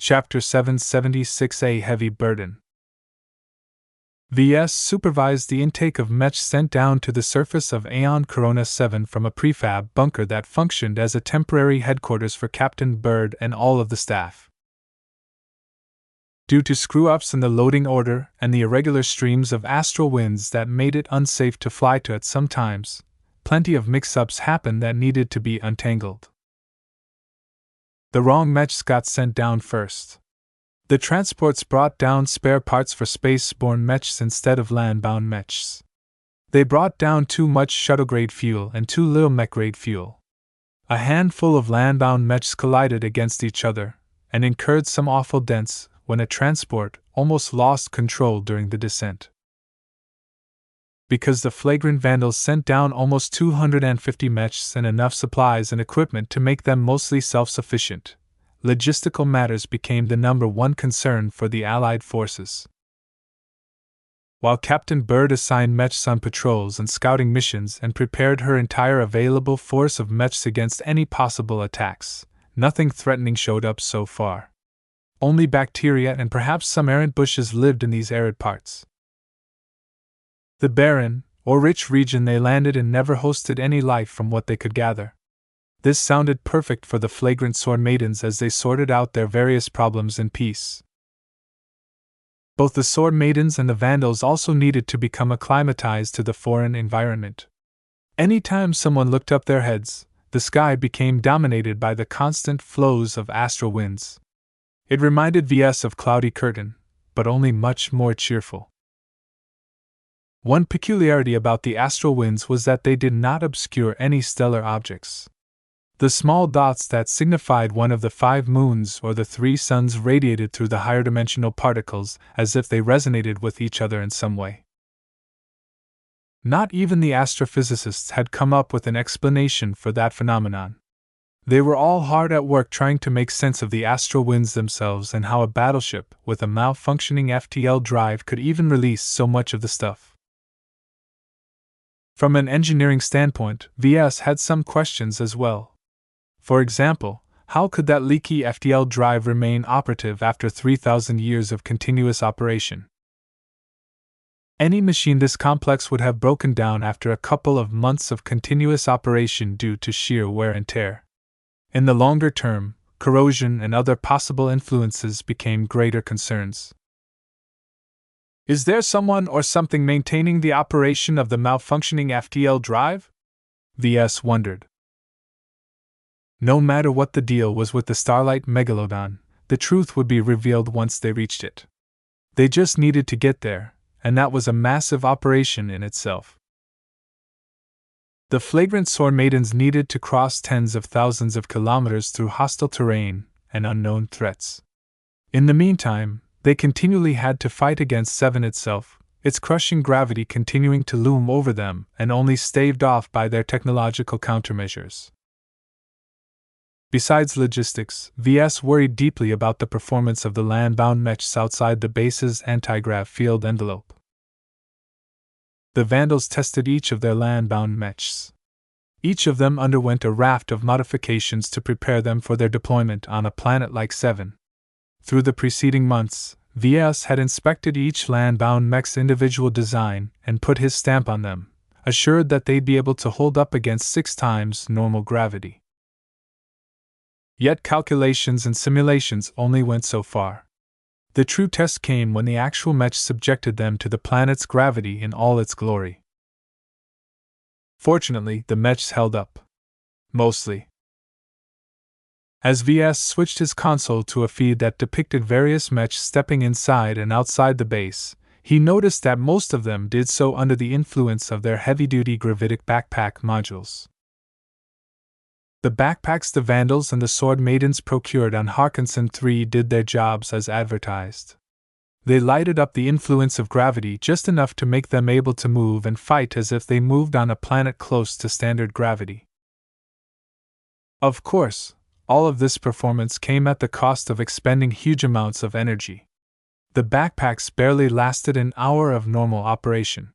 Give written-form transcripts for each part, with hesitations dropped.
Chapter 776A Heavy Burden. VS supervised the intake of Mech sent down to the surface of Aeon Corona 7 from a prefab bunker that functioned as a temporary headquarters for Captain Bird and all of the staff. Due to screw-ups in the loading order and the irregular streams of astral winds that made it unsafe to fly to at some times, plenty of mix-ups happened that needed to be untangled. The wrong Mechs got sent down first. The transports brought down spare parts for space-borne Mechs instead of land-bound Mechs. They brought down too much shuttle-grade fuel and too little Mech-grade fuel. A handful of land-bound Mechs collided against each other and incurred some awful dents when a transport almost lost control during the descent. Because the flagrant vandals sent down almost 250 Mechs and enough supplies and equipment to make them mostly self-sufficient, logistical matters became the number one concern for the Allied forces. While Captain Bird assigned Mechs on patrols and scouting missions and prepared her entire available force of Mechs against any possible attacks, nothing threatening showed up so far. Only bacteria and perhaps some errant bushes lived in these arid parts. The barren, or rich region they landed in never hosted any life from what they could gather. This sounded perfect for the flagrant sword maidens as they sorted out their various problems in peace. Both the sword maidens and the vandals also needed to become acclimatized to the foreign environment. Anytime someone looked up their heads, the sky became dominated by the constant flows of astral winds. It reminded VS of Cloudy Curtain, but only much more cheerful. One peculiarity about the astral winds was that they did not obscure any stellar objects. The small dots that signified one of the 5 moons or the 3 suns radiated through the higher dimensional particles as if they resonated with each other in some way. Not even the astrophysicists had come up with an explanation for that phenomenon. They were all hard at work trying to make sense of the astral winds themselves and how a battleship with a malfunctioning FTL drive could even release so much of the stuff. From an engineering standpoint, VS had some questions as well. For example, how could that leaky FTL drive remain operative after 3,000 years of continuous operation? Any machine this complex would have broken down after a couple of months of continuous operation due to sheer wear and tear. In the longer term, corrosion and other possible influences became greater concerns. Is there someone or something maintaining the operation of the malfunctioning FTL drive? VS wondered. No matter what the deal was with the Starlight Megalodon, the truth would be revealed once they reached it. They just needed to get there, and that was a massive operation in itself. The flagrant sword maidens needed to cross tens of thousands of kilometers through hostile terrain and unknown threats. In the meantime, they continually had to fight against Seven itself, its crushing gravity continuing to loom over them and only staved off by their technological countermeasures. Besides logistics, VS worried deeply about the performance of the land-bound Mechs outside the base's anti-grav field envelope. The Vandals tested each of their land-bound Mechs. Each of them underwent a raft of modifications to prepare them for their deployment on a planet like Seven. Through the preceding months, VS had inspected each land-bound Mech's individual design and put his stamp on them, assured that they'd be able to hold up against 6 times normal gravity. Yet calculations and simulations only went so far. The true test came when the actual Mech subjected them to the planet's gravity in all its glory. Fortunately, the Mechs held up. Mostly. As VS switched his console to a feed that depicted various Mechs stepping inside and outside the base, he noticed that most of them did so under the influence of their heavy-duty gravitic backpack modules. The backpacks the Vandals and the Sword Maidens procured on Harkinson 3 did their jobs as advertised. They lighted up the influence of gravity just enough to make them able to move and fight as if they moved on a planet close to standard gravity. Of course, all of this performance came at the cost of expending huge amounts of energy. The backpacks barely lasted an hour of normal operation.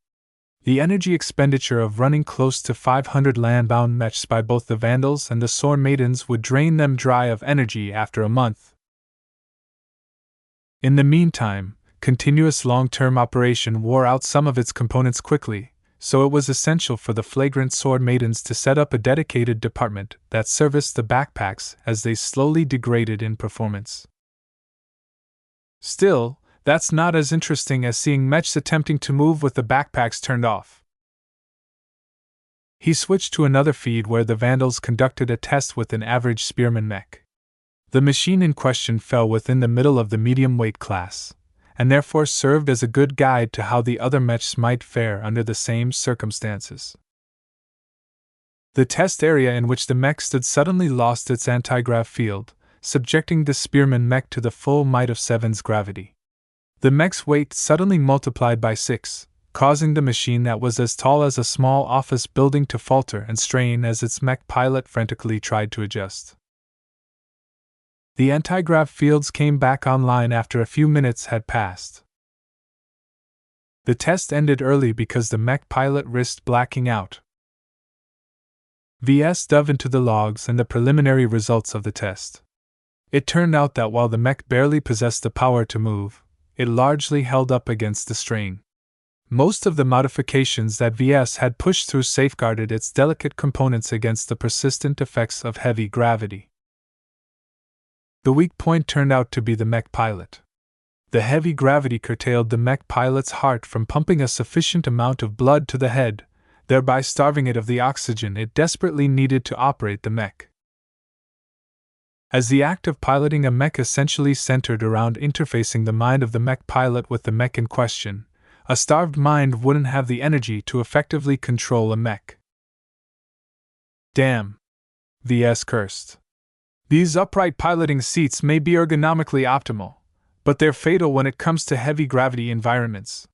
The energy expenditure of running close to 500 land-bound Mechs by both the Vandals and the Sword Maidens would drain them dry of energy after a month. In the meantime, continuous long-term operation wore out some of its components quickly, so it was essential for the flagrant sword maidens to set up a dedicated department that serviced the backpacks as they slowly degraded in performance. Still, that's not as interesting as seeing Mech attempting to move with the backpacks turned off. He switched to another feed where the Vandals conducted a test with an average spearman mech. The machine in question fell within the middle of the medium weight class, and therefore served as a good guide to how the other mechs might fare under the same circumstances. The test area in which the mech stood suddenly lost its anti-grav field, subjecting the spearman mech to the full might of 7's gravity. The mech's weight suddenly multiplied by 6, causing the machine that was as tall as a small office building to falter and strain as its mech pilot frantically tried to adjust. The anti-grav fields came back online after a few minutes had passed. The test ended early because the mech pilot risked blacking out. VS dove into the logs and the preliminary results of the test. It turned out that while the mech barely possessed the power to move, it largely held up against the strain. Most of the modifications that VS had pushed through safeguarded its delicate components against the persistent effects of heavy gravity. The weak point turned out to be the mech pilot. The heavy gravity curtailed the mech pilot's heart from pumping a sufficient amount of blood to the head, thereby starving it of the oxygen it desperately needed to operate the mech. As the act of piloting a mech essentially centered around interfacing the mind of the mech pilot with the mech in question, a starved mind wouldn't have the energy to effectively control a mech. Damn! VS cursed. These upright piloting seats may be ergonomically optimal, but they're fatal when it comes to heavy gravity environments.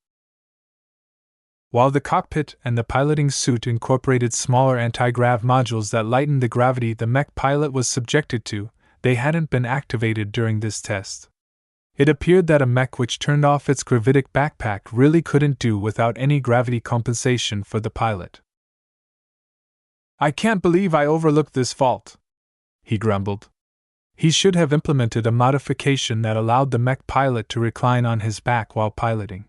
While the cockpit and the piloting suit incorporated smaller anti-grav modules that lightened the gravity the mech pilot was subjected to, they hadn't been activated during this test. It appeared that a mech which turned off its gravitic backpack really couldn't do without any gravity compensation for the pilot. "I can't believe I overlooked this fault," he grumbled. He should have implemented a modification that allowed the mech pilot to recline on his back while piloting.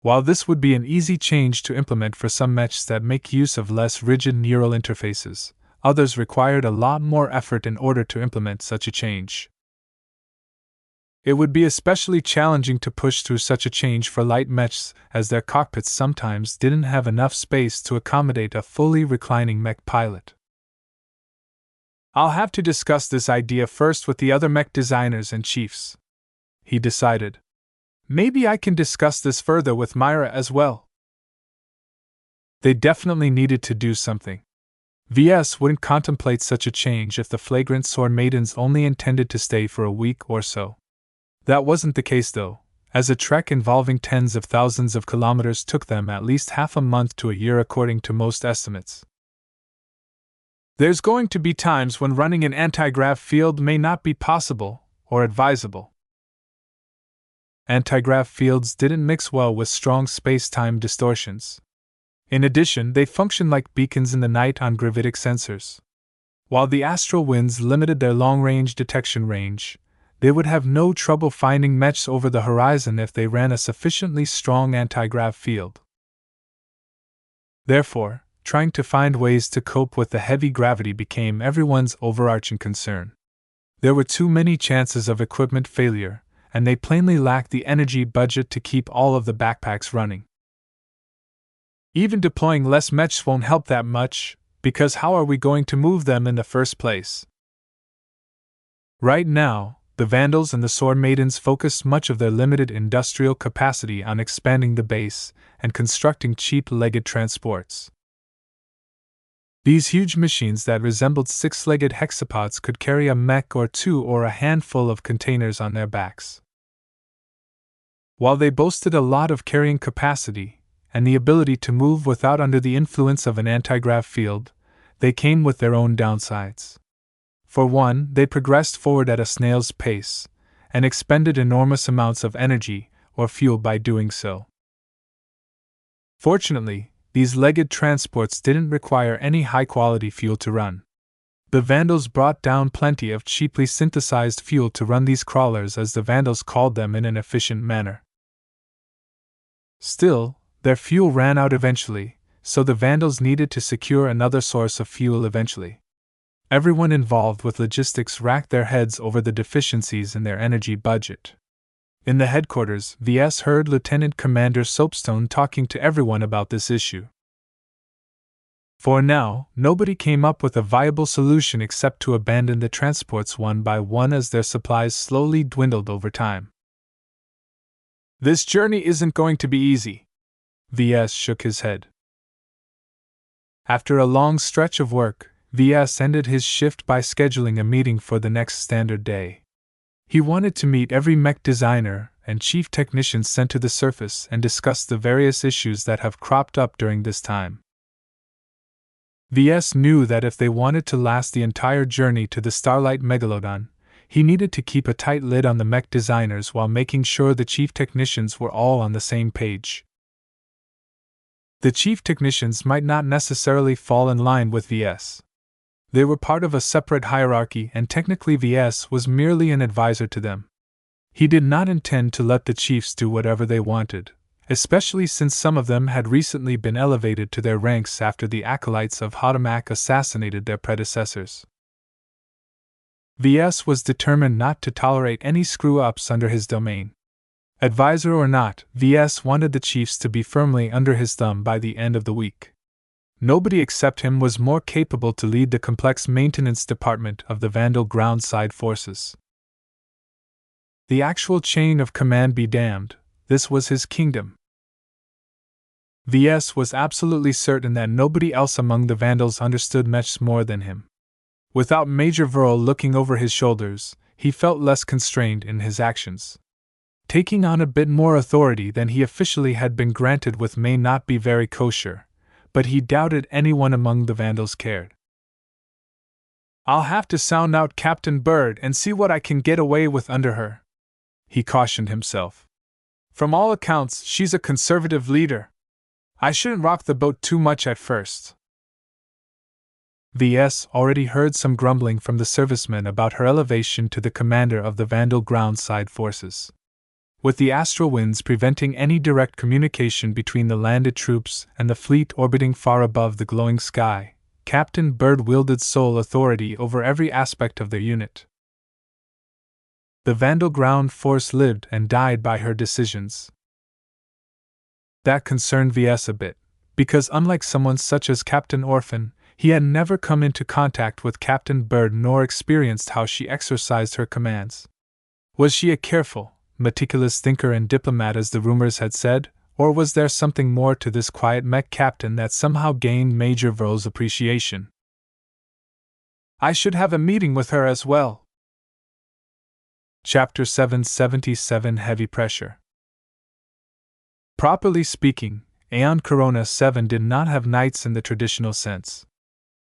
While this would be an easy change to implement for some mechs that make use of less rigid neural interfaces, others required a lot more effort in order to implement such a change. It would be especially challenging to push through such a change for light mechs, as their cockpits sometimes didn't have enough space to accommodate a fully reclining mech pilot. "I'll have to discuss this idea first with the other mech designers and chiefs," he decided. "Maybe I can discuss this further with Myra as well." They definitely needed to do something. VS wouldn't contemplate such a change if the flagrant sword maidens only intended to stay for a week or so. That wasn't the case though, as a trek involving tens of thousands of kilometers took them at least half a month to a year according to most estimates. "There's going to be times when running an anti-grav field may not be possible or advisable." Anti-grav fields didn't mix well with strong space-time distortions. In addition, they function like beacons in the night on gravitic sensors. While the astral winds limited their long-range detection range, they would have no trouble finding mechs over the horizon if they ran a sufficiently strong anti-grav field. Therefore, trying to find ways to cope with the heavy gravity became everyone's overarching concern. There were too many chances of equipment failure, and they plainly lacked the energy budget to keep all of the backpacks running. Even deploying less mechs won't help that much, because how are we going to move them in the first place? Right now, the Vandals and the Sword Maidens focused much of their limited industrial capacity on expanding the base and constructing cheap-legged transports. These huge machines that resembled six-legged hexapods could carry a mech or two or a handful of containers on their backs. While they boasted a lot of carrying capacity and the ability to move without under the influence of an anti-grav field, they came with their own downsides. For one, they progressed forward at a snail's pace, and expended enormous amounts of energy or fuel by doing so. Fortunately, these legged transports didn't require any high-quality fuel to run. The Vandals brought down plenty of cheaply synthesized fuel to run these crawlers, as the Vandals called them, in an efficient manner. Still, their fuel ran out eventually, so the Vandals needed to secure another source of fuel eventually. Everyone involved with logistics racked their heads over the deficiencies in their energy budget. In the headquarters, VS heard Lieutenant Commander Soapstone talking to everyone about this issue. For now, nobody came up with a viable solution except to abandon the transports one by one as their supplies slowly dwindled over time. "This journey isn't going to be easy." VS shook his head. After a long stretch of work, VS ended his shift by scheduling a meeting for the next standard day. He wanted to meet every mech designer and chief technician sent to the surface and discuss the various issues that have cropped up during this time. VS knew that if they wanted to last the entire journey to the Starlight Megalodon, he needed to keep a tight lid on the mech designers while making sure the chief technicians were all on the same page. The chief technicians might not necessarily fall in line with VS. They were part of a separate hierarchy, and technically VS was merely an advisor to them. He did not intend to let the chiefs do whatever they wanted, especially since some of them had recently been elevated to their ranks after the acolytes of Hotamak assassinated their predecessors. VS was determined not to tolerate any screw-ups under his domain. Advisor or not, VS wanted the chiefs to be firmly under his thumb by the end of the week. Nobody except him was more capable to lead the complex maintenance department of the Vandal groundside forces. The actual chain of command be damned, this was his kingdom. VS was absolutely certain that nobody else among the Vandals understood Mech more than him. Without Major Verl looking over his shoulders, he felt less constrained in his actions. Taking on a bit more authority than he officially had been granted with may not be very kosher, but he doubted anyone among the Vandals cared. "I'll have to sound out Captain Bird and see what I can get away with under her," he cautioned himself. "From all accounts, she's a conservative leader. I shouldn't rock the boat too much at first." VS already heard some grumbling from the servicemen about her elevation to the commander of the Vandal groundside forces. With the astral winds preventing any direct communication between the landed troops and the fleet orbiting far above the glowing sky, Captain Bird wielded sole authority over every aspect of their unit. The Vandal ground force lived and died by her decisions. That concerned VS a bit, because unlike someone such as Captain Orphan, he had never come into contact with Captain Bird nor experienced how she exercised her commands. Was she a careful, meticulous thinker and diplomat as the rumors had said, or was there something more to this quiet mech captain that somehow gained Major Verl's appreciation? "I should have a meeting with her as well." Chapter 777 Heavy Pressure. Properly speaking, Aeon Corona 7 did not have nights in the traditional sense.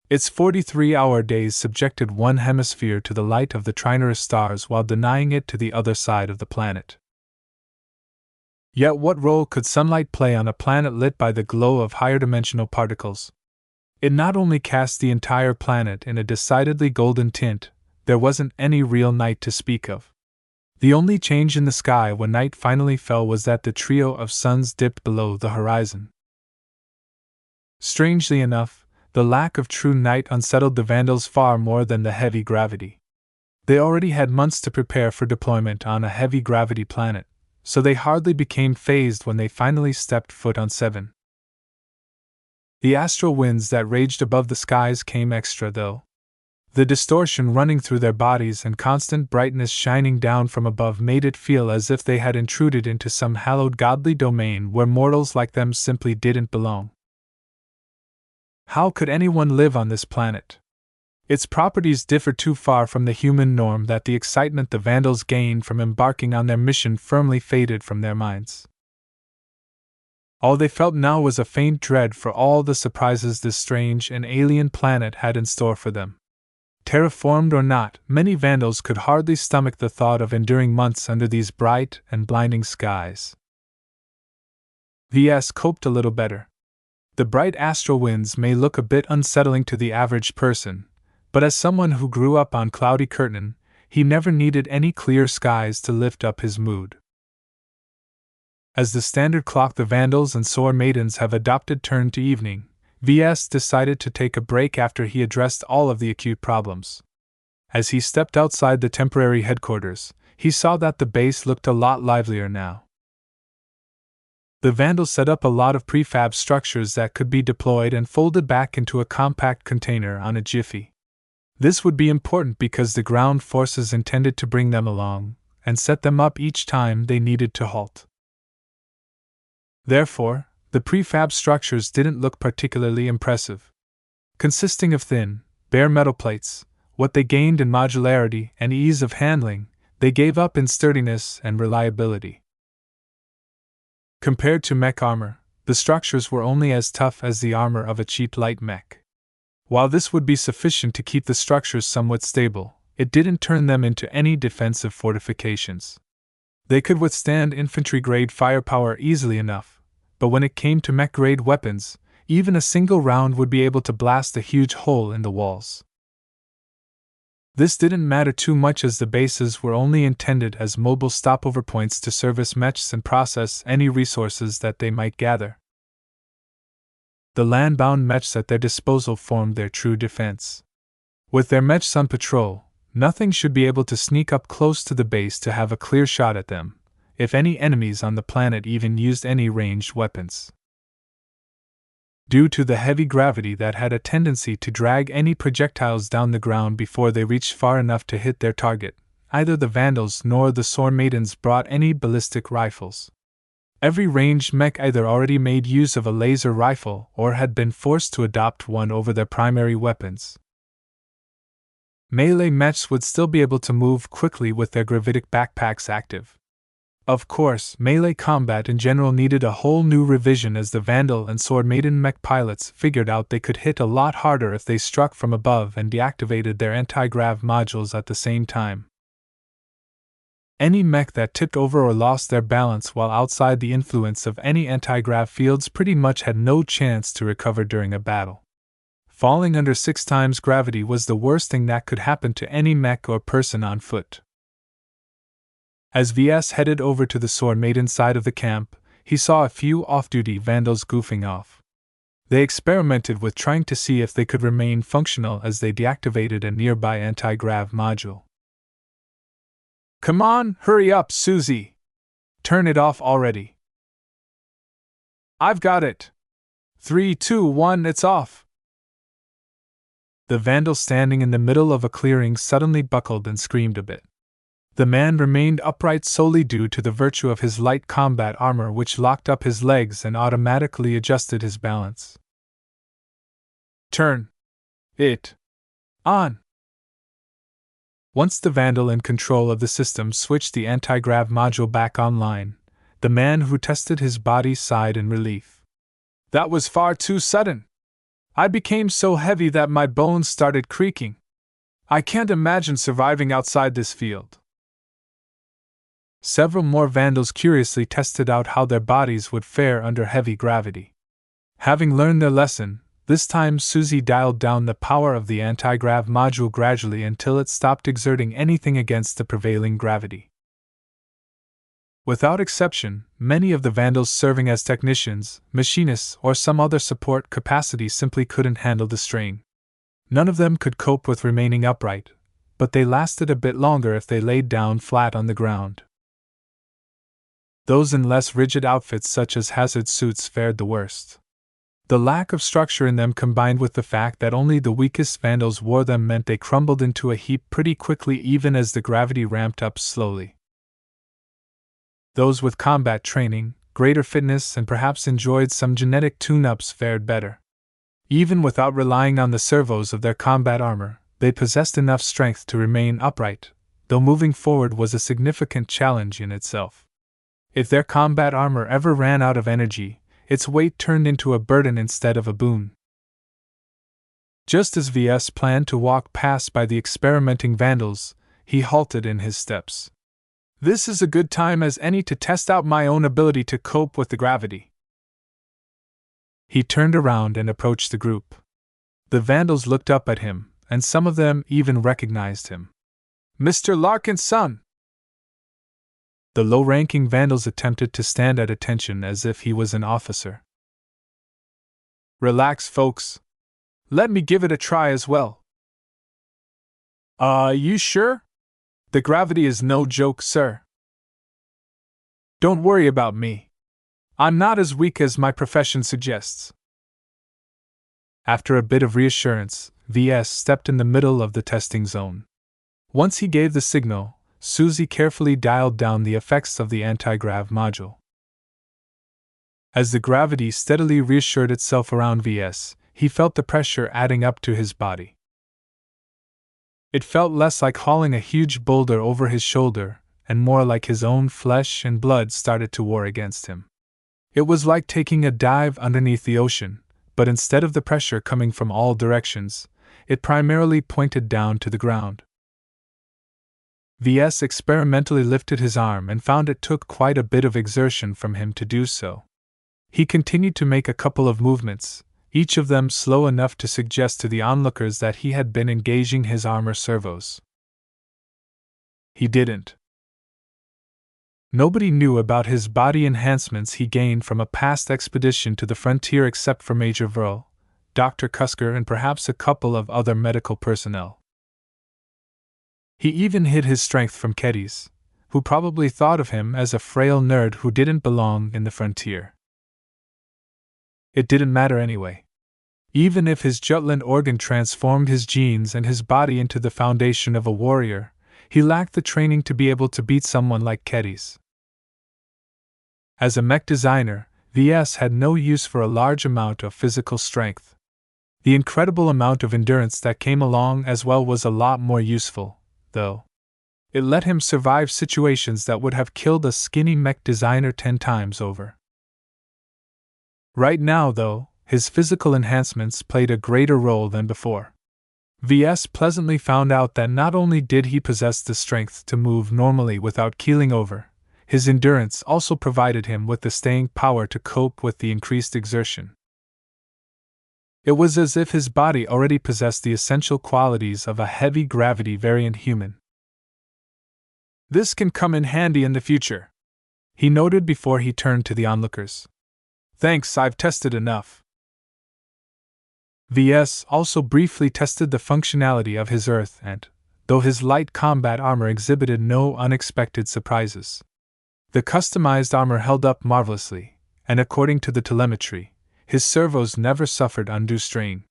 Its 43-hour days subjected one hemisphere to the light of the Trinor stars while denying it to the other side of the planet. Yet what role could sunlight play on a planet lit by the glow of higher-dimensional particles? It not only cast the entire planet in a decidedly golden tint, there wasn't any real night to speak of. The only change in the sky when night finally fell was that the trio of suns dipped below the horizon. Strangely enough, the lack of true night unsettled the Vandals far more than the heavy gravity. They already had months to prepare for deployment on a heavy gravity planet, so they hardly became phased when they finally stepped foot on 7. The astral winds that raged above the skies came extra, though. The distortion running through their bodies and constant brightness shining down from above made it feel as if they had intruded into some hallowed godly domain where mortals like them simply didn't belong. How could anyone live on this planet? Its properties differed too far from the human norm that the excitement the Vandals gained from embarking on their mission firmly faded from their minds. All they felt now was a faint dread for all the surprises this strange and alien planet had in store for them. Terraformed or not, many Vandals could hardly stomach the thought of enduring months under these bright and blinding skies. VS coped a little better. The bright astral winds may look a bit unsettling to the average person, but as someone who grew up on cloudy curtain, he never needed any clear skies to lift up his mood. As the standard clock the Vandals and Sore Maidens have adopted turned to evening, VS decided to take a break after he addressed all of the acute problems. As he stepped outside the temporary headquarters, he saw that the base looked a lot livelier now. The Vandals set up a lot of prefab structures that could be deployed and folded back into a compact container on a jiffy. This would be important because the ground forces intended to bring them along and set them up each time they needed to halt. Therefore, the prefab structures didn't look particularly impressive. Consisting of thin, bare metal plates, what they gained in modularity and ease of handling, they gave up in sturdiness and reliability. Compared to mech armor, the structures were only as tough as the armor of a cheap light mech. While this would be sufficient to keep the structures somewhat stable, it didn't turn them into any defensive fortifications. They could withstand infantry-grade firepower easily enough, but when it came to mech-grade weapons, even a single round would be able to blast a huge hole in the walls. This didn't matter too much as the bases were only intended as mobile stopover points to service mechs and process any resources that they might gather. The land-bound mechs at their disposal formed their true defense. With their mechs on patrol, nothing should be able to sneak up close to the base to have a clear shot at them, if any enemies on the planet even used any ranged weapons. Due to the heavy gravity that had a tendency to drag any projectiles down the ground before they reached far enough to hit their target, neither the Vandals nor the Sore Maidens brought any ballistic rifles. Every ranged mech either already made use of a laser rifle or had been forced to adopt one over their primary weapons. Melee mechs would still be able to move quickly with their gravitic backpacks active. Of course, melee combat in general needed a whole new revision as the Vandal and Sword Maiden mech pilots figured out they could hit a lot harder if they struck from above and deactivated their anti-grav modules at the same time. Any mech that tipped over or lost their balance while outside the influence of any anti-grav fields pretty much had no chance to recover during a battle. Falling under 6 times gravity was the worst thing that could happen to any mech or person on foot. As VS headed over to the Sword Maiden side of the camp, he saw a few off-duty Vandals goofing off. They experimented with trying to see if they could remain functional as they deactivated a nearby anti-grav module. "Come on, hurry up, Susie! Turn it off already!" "I've got it! 3, 2, 1, it's off!" The Vandal standing in the middle of a clearing suddenly buckled and screamed a bit. The man remained upright solely due to the virtue of his light combat armor, which locked up his legs and automatically adjusted his balance. "Turn it on!" Once the Vandal in control of the system switched the anti-grav module back online, the man who tested his body sighed in relief. "That was far too sudden. I became so heavy that my bones started creaking. I can't imagine surviving outside this field." Several more Vandals curiously tested out how their bodies would fare under heavy gravity. Having learned their lesson, this time Susie dialed down the power of the anti-grav module gradually until it stopped exerting anything against the prevailing gravity. Without exception, many of the Vandals serving as technicians, machinists, or some other support capacity simply couldn't handle the strain. None of them could cope with remaining upright, but they lasted a bit longer if they laid down flat on the ground. Those in less rigid outfits such as hazard suits fared the worst. The lack of structure in them combined with the fact that only the weakest Vandals wore them meant they crumbled into a heap pretty quickly even as the gravity ramped up slowly. Those with combat training, greater fitness, and perhaps enjoyed some genetic tune-ups fared better. Even without relying on the servos of their combat armor, they possessed enough strength to remain upright, though moving forward was a significant challenge in itself. If their combat armor ever ran out of energy, its weight turned into a burden instead of a boon. Just as VS planned to walk past by the experimenting Vandals, he halted in his steps. "This is a good time as any to test out my own ability to cope with the gravity." He turned around and approached the group. The Vandals looked up at him, and some of them even recognized him. "Mr. Larkin's son!" The low-ranking vandals attempted to stand at attention as if he was an officer. "Relax, folks. Let me give it a try as well." You sure? The gravity is no joke, sir." "Don't worry about me. I'm not as weak as my profession suggests." After a bit of reassurance, VS stepped in the middle of the testing zone. Once he gave the signal, Susie carefully dialed down the effects of the anti-grav module. As the gravity steadily reassured itself around VS, he felt the pressure adding up to his body. It felt less like hauling a huge boulder over his shoulder, and more like his own flesh and blood started to war against him. It was like taking a dive underneath the ocean, but instead of the pressure coming from all directions, it primarily pointed down to the ground. VS experimentally lifted his arm and found it took quite a bit of exertion from him to do so. He continued to make a couple of movements, each of them slow enough to suggest to the onlookers that he had been engaging his armor servos. He didn't. Nobody knew about his body enhancements he gained from a past expedition to the frontier except for Major Verl, Dr. Cusker, and perhaps a couple of other medical personnel. He even hid his strength from Keddies, who probably thought of him as a frail nerd who didn't belong in the frontier. It didn't matter anyway. Even if his Jutland organ transformed his genes and his body into the foundation of a warrior, he lacked the training to be able to beat someone like Keddies. As a mech designer, VS had no use for a large amount of physical strength. The incredible amount of endurance that came along as well was a lot more useful, though. It let him survive situations that would have killed a skinny mech designer 10 times over. Right now, though, his physical enhancements played a greater role than before. VS pleasantly found out that not only did he possess the strength to move normally without keeling over, his endurance also provided him with the staying power to cope with the increased exertion. It was as if his body already possessed the essential qualities of a heavy gravity variant human. "This can come in handy in the future," he noted before he turned to the onlookers. "Thanks, I've tested enough." VS also briefly tested the functionality of his Earth and, though his light combat armor exhibited no unexpected surprises, the customized armor held up marvelously, and according to the telemetry, his servos never suffered undue strain.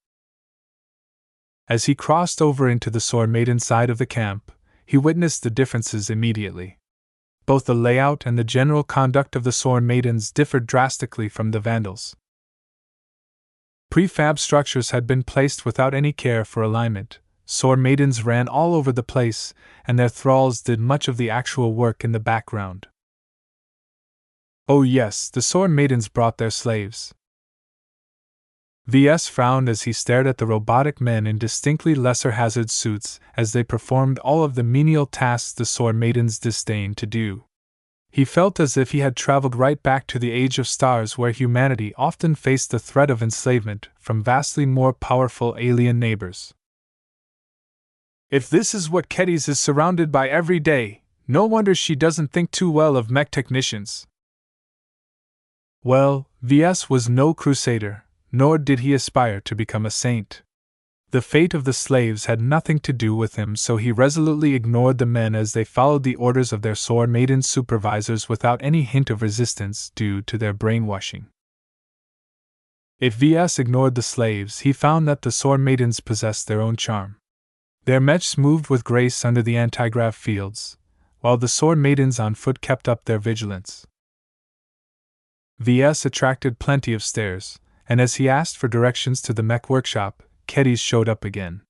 As he crossed over into the Sword Maiden side of the camp, he witnessed the differences immediately. Both the layout and the general conduct of the Sword Maidens differed drastically from the Vandals. Prefab structures had been placed without any care for alignment, Sword Maidens ran all over the place, and their thralls did much of the actual work in the background. Oh yes, the Sword Maidens brought their slaves. VS frowned as he stared at the robotic men in distinctly lesser hazard suits as they performed all of the menial tasks the Sword Maidens disdained to do. He felt as if he had traveled right back to the Age of Stars, where humanity often faced the threat of enslavement from vastly more powerful alien neighbors. If this is what Keddies is surrounded by every day, no wonder she doesn't think too well of mech technicians. Well, VS was no crusader, nor did he aspire to become a saint. The fate of the slaves had nothing to do with him, so he resolutely ignored the men as they followed the orders of their Sword Maiden supervisors without any hint of resistance due to their brainwashing. If VS ignored the slaves, he found that the Sword Maidens possessed their own charm. Their mechs moved with grace under the anti-grav fields, while the Sword Maidens on foot kept up their vigilance. VS attracted plenty of stares, and as he asked for directions to the mech workshop, Keddies showed up again.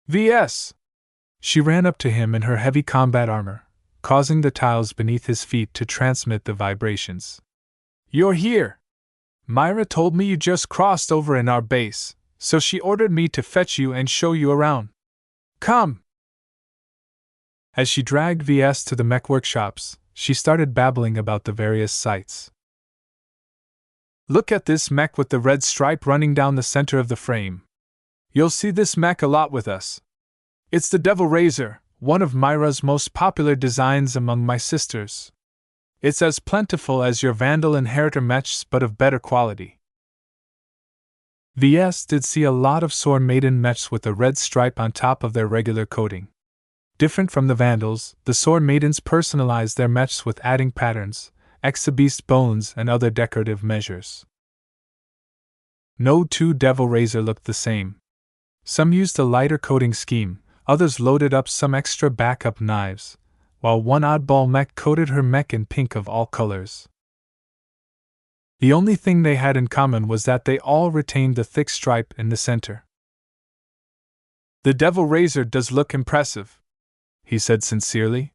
"VS!" She ran up to him in her heavy combat armor, causing the tiles beneath his feet to transmit the vibrations. "You're here! Myra told me you just crossed over in our base, so she ordered me to fetch you and show you around. Come!" As she dragged VS to the mech workshops, she started babbling about the various sites. "Look at this mech with the red stripe running down the center of the frame. You'll see this mech a lot with us. It's the Devil Razor, one of Myra's most popular designs among my sisters. It's as plentiful as your Vandal Inheritor mechs, but of better quality. VS did see a lot of Sword Maiden mechs with a red stripe on top of their regular coating. Different from the Vandals, the Sword Maidens personalized their mechs with adding patterns, exhibeast bones, and other decorative measures. No two Devil Razor looked the same. Some used a lighter coating scheme, others loaded up some extra backup knives, while one oddball mech coated her mech in pink of all colors. The only thing they had in common was that they all retained the thick stripe in the center. The Devil Razor does look impressive, he said sincerely.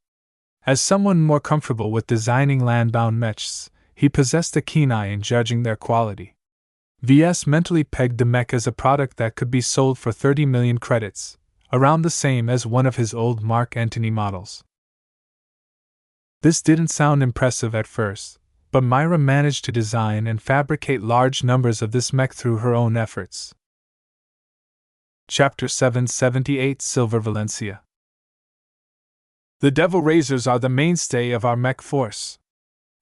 As someone more comfortable with designing landbound mechs, he possessed a keen eye in judging their quality. VS mentally pegged the mech as a product that could be sold for 30 million credits, around the same as one of his old Mark Antony models. This didn't sound impressive at first, but Myra managed to design and fabricate large numbers of this mech through her own efforts. Chapter 778 Silver Valencia. The Devil Razors are the mainstay of our mech force,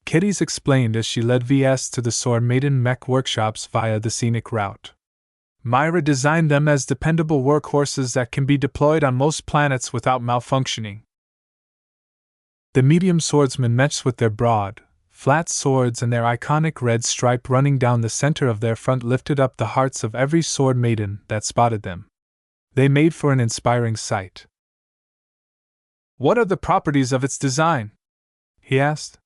Kitties explained as she led VS to the Sword Maiden mech workshops via the scenic route. Myra designed them as dependable workhorses that can be deployed on most planets without malfunctioning. The medium swordsman mechs with their broad, flat swords and their iconic red stripe running down the center of their front lifted up the hearts of every Sword Maiden that spotted them. They made for an inspiring sight. "What are the properties of its design?" he asked.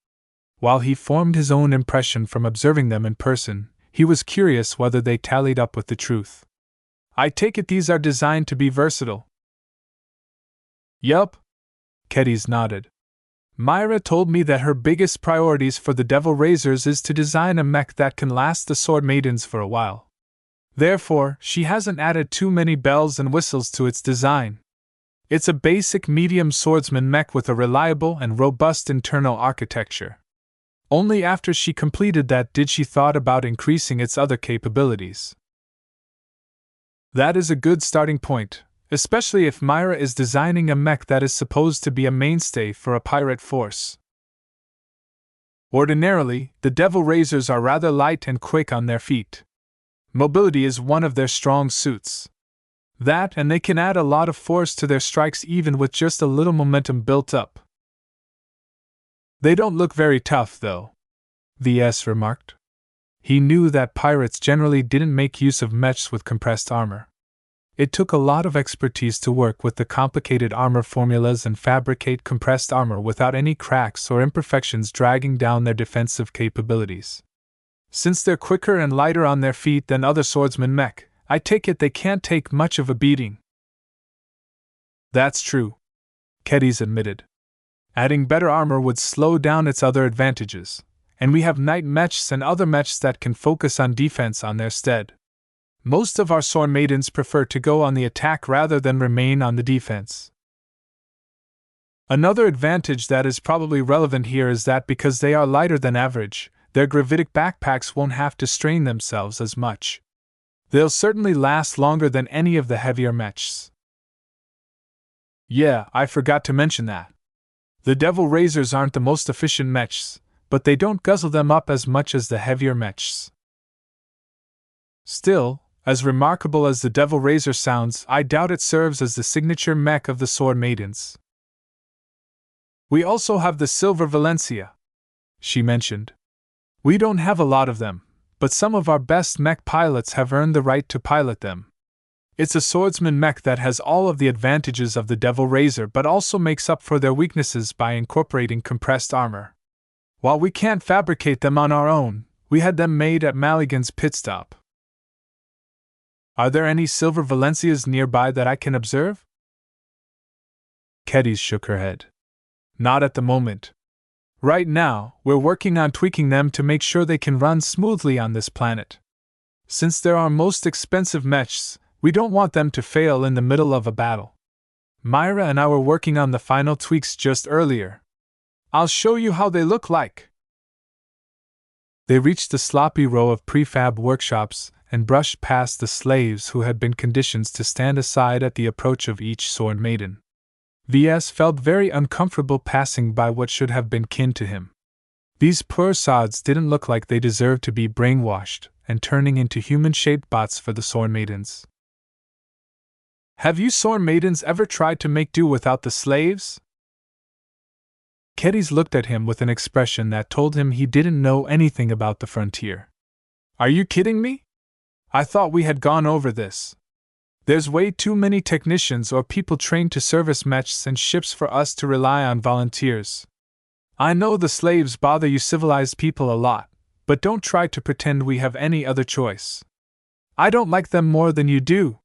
While he formed his own impression from observing them in person, he was curious whether they tallied up with the truth. "I take it these are designed to be versatile." "Yup," Keddies nodded. "Myra told me that her biggest priorities for the Devil Razors is to design a mech that can last the Sword Maidens for a while. Therefore, she hasn't added too many bells and whistles to its design. It's a basic medium swordsman mech with a reliable and robust internal architecture. Only after she completed that did she thought about increasing its other capabilities." That is a good starting point, especially if Myra is designing a mech that is supposed to be a mainstay for a pirate force. Ordinarily, the Devil Razors are rather light and quick on their feet. Mobility is one of their strong suits. That, and they can add a lot of force to their strikes even with just a little momentum built up. "They don't look very tough, though," VS remarked. He knew that pirates generally didn't make use of mechs with compressed armor. It took a lot of expertise to work with the complicated armor formulas and fabricate compressed armor without any cracks or imperfections dragging down their defensive capabilities. "Since they're quicker and lighter on their feet than other swordsman mech, I take it they can't take much of a beating." "That's true," Keddies admitted. "Adding better armor would slow down its other advantages, and we have night mechs and other mechs that can focus on defense on their stead. Most of our Sword Maidens prefer to go on the attack rather than remain on the defense. Another advantage that is probably relevant here is that because they are lighter than average, their gravitic backpacks won't have to strain themselves as much. They'll certainly last longer than any of the heavier mechs." "Yeah, I forgot to mention that. The Devil Razors aren't the most efficient mechs, but they don't guzzle them up as much as the heavier mechs. Still, as remarkable as the Devil Razor sounds, I doubt it serves as the signature mech of the Sword Maidens." "We also have the Silver Valencia," she mentioned. "We don't have a lot of them, but some of our best mech pilots have earned the right to pilot them. It's a swordsman mech that has all of the advantages of the Devil Razor but also makes up for their weaknesses by incorporating compressed armor. While we can't fabricate them on our own, we had them made at Maligan's pit stop." "Are there any Silver Valencias nearby that I can observe?" Keddies shook her head. "Not at the moment. Right now, we're working on tweaking them to make sure they can run smoothly on this planet. Since they're our most expensive mechs, we don't want them to fail in the middle of a battle. Myra and I were working on the final tweaks just earlier. I'll show you how they look like." They reached the sloppy row of prefab workshops and brushed past the slaves who had been conditioned to stand aside at the approach of each sword maiden. VS felt very uncomfortable passing by what should have been kin to him. These poor sods didn't look like they deserved to be brainwashed and turning into human-shaped bots for the sword maidens. Have you sword maidens ever tried to make do without the slaves? Kedis looked at him with an expression that told him he didn't know anything about the frontier. Are you kidding me? I thought we had gone over this. There's way too many technicians or people trained to service mechs and ships for us to rely on volunteers. I know the slaves bother you civilized people a lot, but don't try to pretend we have any other choice. I don't like them more than you do.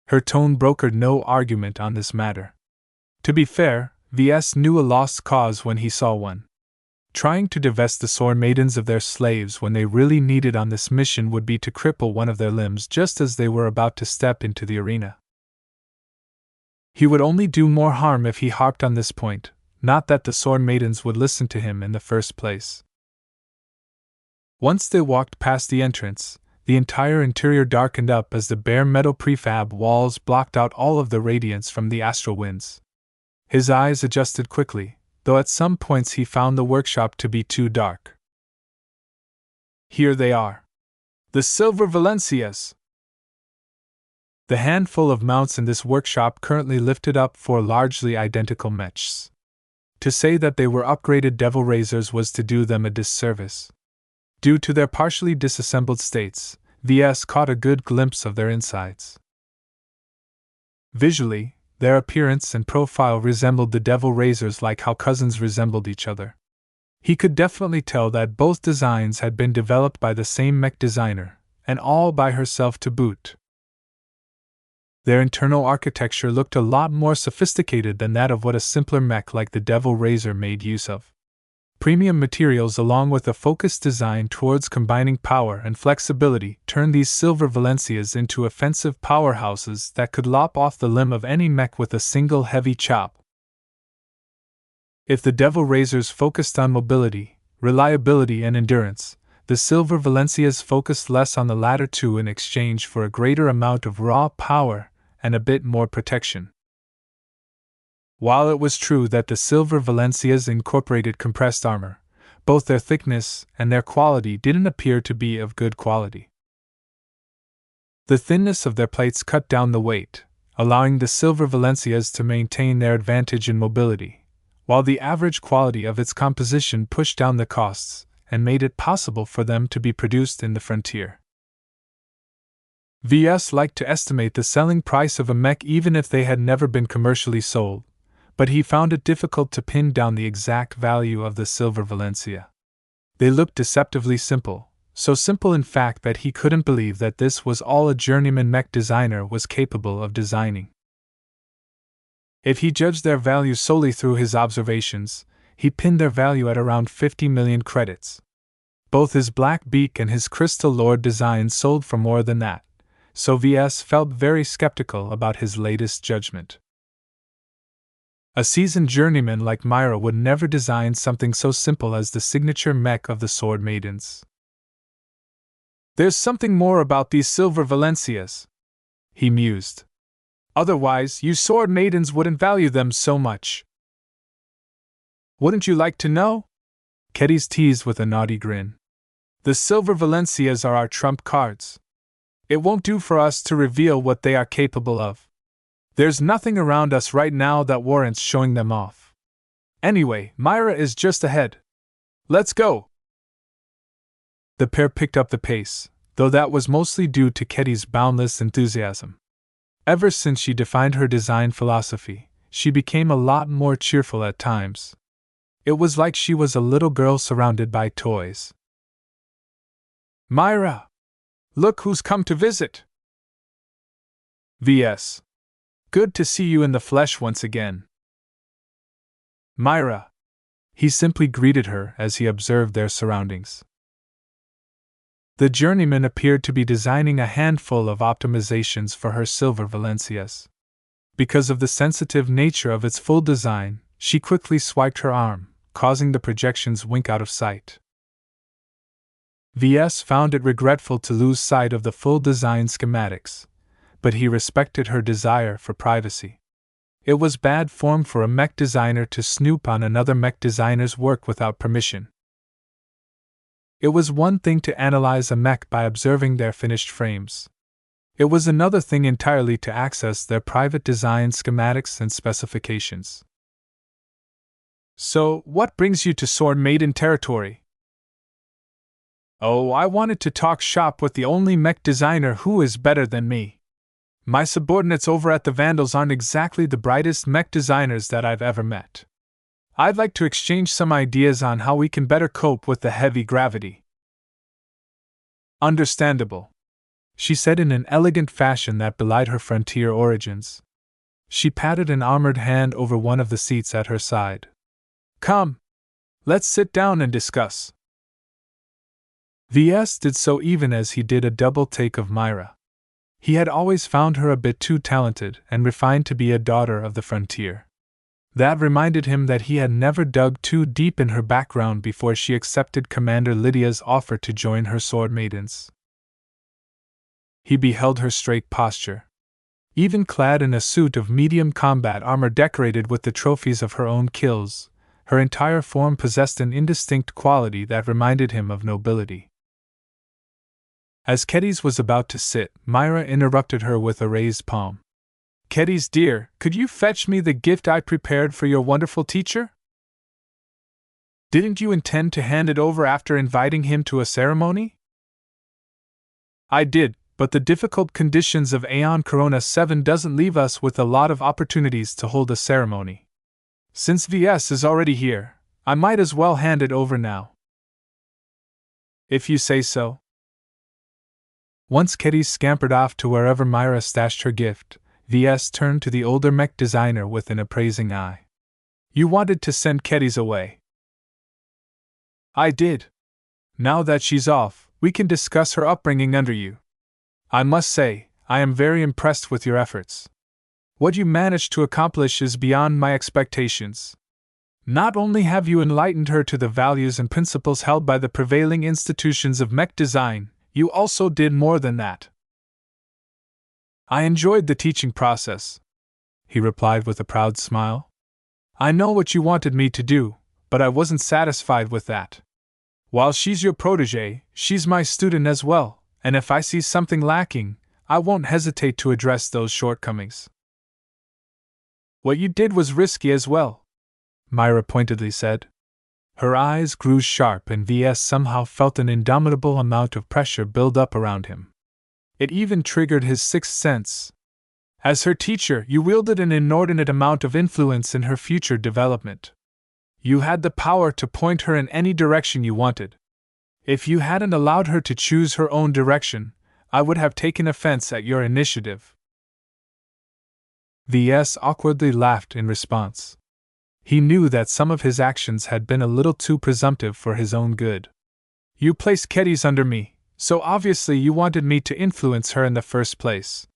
Her tone brokered no argument on this matter. To be fair, VS knew a lost cause when he saw one. Trying to divest the sword maidens of their slaves when they really needed on this mission would be to cripple one of their limbs just as they were about to step into the arena. He would only do more harm if he harped on this point, not that the sword maidens would listen to him in the first place. Once they walked past the entrance, the entire interior darkened up as the bare metal prefab walls blocked out all of the radiance from the astral winds. His eyes adjusted quickly, though at some points he found the workshop to be too dark. Here they are. The Silver Valencias. The handful of mounts in this workshop currently lifted up four largely identical mechs. To say that they were upgraded Devil Razors was to do them a disservice. Due to their partially disassembled states, VS caught a good glimpse of their insides. Visually, their appearance and profile resembled the Devil Razors like how cousins resembled each other. He could definitely tell that both designs had been developed by the same mech designer, and all by herself to boot. Their internal architecture looked a lot more sophisticated than that of what a simpler mech like the Devil Razor made use of. Premium materials along with a focused design towards combining power and flexibility turned these Silver Valencias into offensive powerhouses that could lop off the limb of any mech with a single heavy chop. If the Devil Razors focused on mobility, reliability and endurance, the Silver Valencias focused less on the latter two in exchange for a greater amount of raw power and a bit more protection. While it was true that the Silver Valencias incorporated compressed armor, both their thickness and their quality didn't appear to be of good quality. The thinness of their plates cut down the weight, allowing the Silver Valencias to maintain their advantage in mobility, while the average quality of its composition pushed down the costs and made it possible for them to be produced in the frontier. VS liked to estimate the selling price of a mech even if they had never been commercially sold, but he found it difficult to pin down the exact value of the Silver Valencia. They looked deceptively simple, so simple in fact that he couldn't believe that this was all a journeyman mech designer was capable of designing. If he judged their value solely through his observations, he pinned their value at around 50 million credits. Both his Black Beak and his Crystal Lord designs sold for more than that, so VS felt very skeptical about his latest judgment. A seasoned journeyman like Myra would never design something so simple as the signature mech of the Sword Maidens. There's something more about these Silver Valencias, he mused. Otherwise, you Sword Maidens wouldn't value them so much. Wouldn't you like to know? Kedis teased with a naughty grin. The Silver Valencias are our trump cards. It won't do for us to reveal what they are capable of. There's nothing around us right now that warrants showing them off. Anyway, Myra is just ahead. Let's go! The pair picked up the pace, though that was mostly due to Kedis' boundless enthusiasm. Ever since she defined her design philosophy, she became a lot more cheerful at times. It was like she was a little girl surrounded by toys. Myra! Look who's come to visit! VS. Good to see you in the flesh once again. Myra. He simply greeted her as he observed their surroundings. The journeyman appeared to be designing a handful of optimizations for her Silver Valencias. Because of the sensitive nature of its full design, she quickly swiped her arm, causing the projections wink out of sight. VS found it regretful to lose sight of the full design schematics, but he respected her desire for privacy. It was bad form for a mech designer to snoop on another mech designer's work without permission. It was one thing to analyze a mech by observing their finished frames. It was another thing entirely to access their private design schematics and specifications. So, what brings you to Sword Maiden territory? Oh, I wanted to talk shop with the only mech designer who is better than me. My subordinates over at the Vandals aren't exactly the brightest mech designers that I've ever met. I'd like to exchange some ideas on how we can better cope with the heavy gravity. Understandable, she said in an elegant fashion that belied her frontier origins. She patted an armored hand over one of the seats at her side. Come, let's sit down and discuss. VS did so even as he did a double take of Myra. He had always found her a bit too talented and refined to be a daughter of the frontier. That reminded him that he had never dug too deep in her background before she accepted Commander Lydia's offer to join her Sword Maidens. He beheld her straight posture. Even clad in a suit of medium combat armor decorated with the trophies of her own kills, her entire form possessed an indistinct quality that reminded him of nobility. As Kedys was about to sit, Myra interrupted her with a raised palm. Kedys dear, could you fetch me the gift I prepared for your wonderful teacher? Didn't you intend to hand it over after inviting him to a ceremony? I did, but the difficult conditions of Aeon Corona 7 doesn't leave us with a lot of opportunities to hold a ceremony. Since VS is already here, I might as well hand it over now. If you say so. Once Kedys scampered off to wherever Myra stashed her gift, VS turned to the older mech designer with an appraising eye. You wanted to send Kedys away. I did. Now that she's off, we can discuss her upbringing under you. I must say, I am very impressed with your efforts. What you managed to accomplish is beyond my expectations. Not only have you enlightened her to the values and principles held by the prevailing institutions of mech design, you also did more than that. I enjoyed the teaching process, he replied with a proud smile. I know what you wanted me to do, but I wasn't satisfied with that. While she's your protégé, she's my student as well, and if I see something lacking, I won't hesitate to address those shortcomings. What you did was risky as well, Myra pointedly said. Her eyes grew sharp and VS somehow felt an indomitable amount of pressure build up around him. It even triggered his sixth sense. As her teacher, you wielded an inordinate amount of influence in her future development. You had the power to point her in any direction you wanted. If you hadn't allowed her to choose her own direction, I would have taken offense at your initiative. VS awkwardly laughed in response. He knew that some of his actions had been a little too presumptive for his own good. You placed Kedys under me, so obviously you wanted me to influence her in the first place.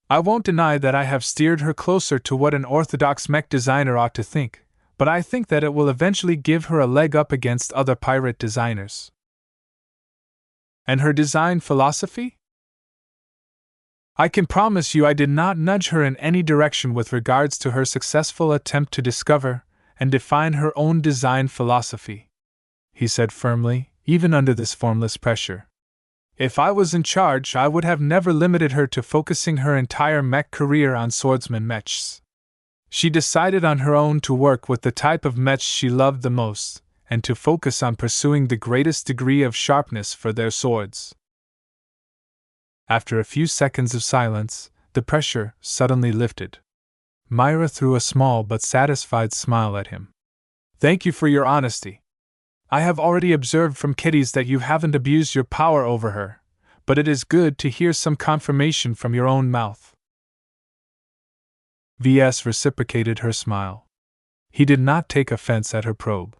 I won't deny that I have steered her closer to what an orthodox mech designer ought to think, but I think that it will eventually give her a leg up against other pirate designers. And her design philosophy? I can promise you I did not nudge her in any direction with regards to her successful attempt to discover and define her own design philosophy, he said firmly, even under this formless pressure. If I was in charge, I would have never limited her to focusing her entire mech career on swordsman mechs. She decided on her own to work with the type of mechs she loved the most, and to focus on pursuing the greatest degree of sharpness for their swords. After a few seconds of silence, the pressure suddenly lifted. Myra threw a small but satisfied smile at him. Thank you for your honesty. I have already observed from Kedys that you haven't abused your power over her, but it is good to hear some confirmation from your own mouth. VS reciprocated her smile. He did not take offense at her probe.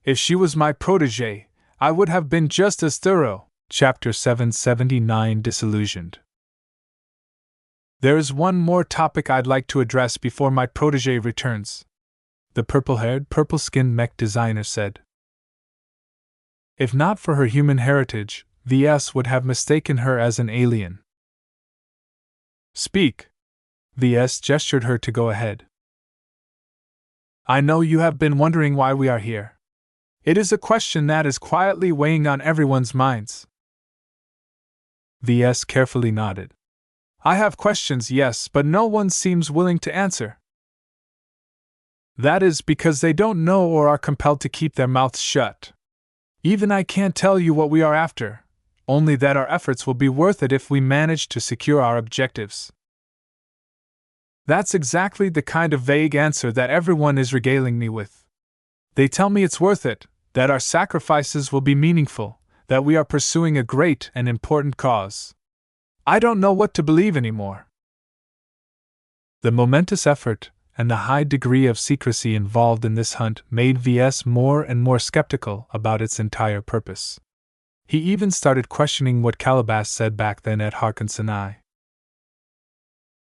If she was my protégé, I would have been just as thorough. Chapter 779 Disillusioned. There is one more topic I'd like to address before my protégé returns, the purple-haired, purple-skinned mech designer said. If not for her human heritage, VS would have mistaken her as an alien. Speak. VS gestured her to go ahead. I know you have been wondering why we are here. It is a question that is quietly weighing on everyone's minds. VS carefully nodded. I have questions, yes, but no one seems willing to answer. That is because they don't know or are compelled to keep their mouths shut. Even I can't tell you what we are after, only that our efforts will be worth it if we manage to secure our objectives. That's exactly the kind of vague answer that everyone is regaling me with. They tell me it's worth it, that our sacrifices will be meaningful, that we are pursuing a great and important cause. I don't know what to believe anymore. The momentous effort and the high degree of secrecy involved in this hunt made VS more and more skeptical about its entire purpose. He even started questioning what Calabas said back then at Harkinson.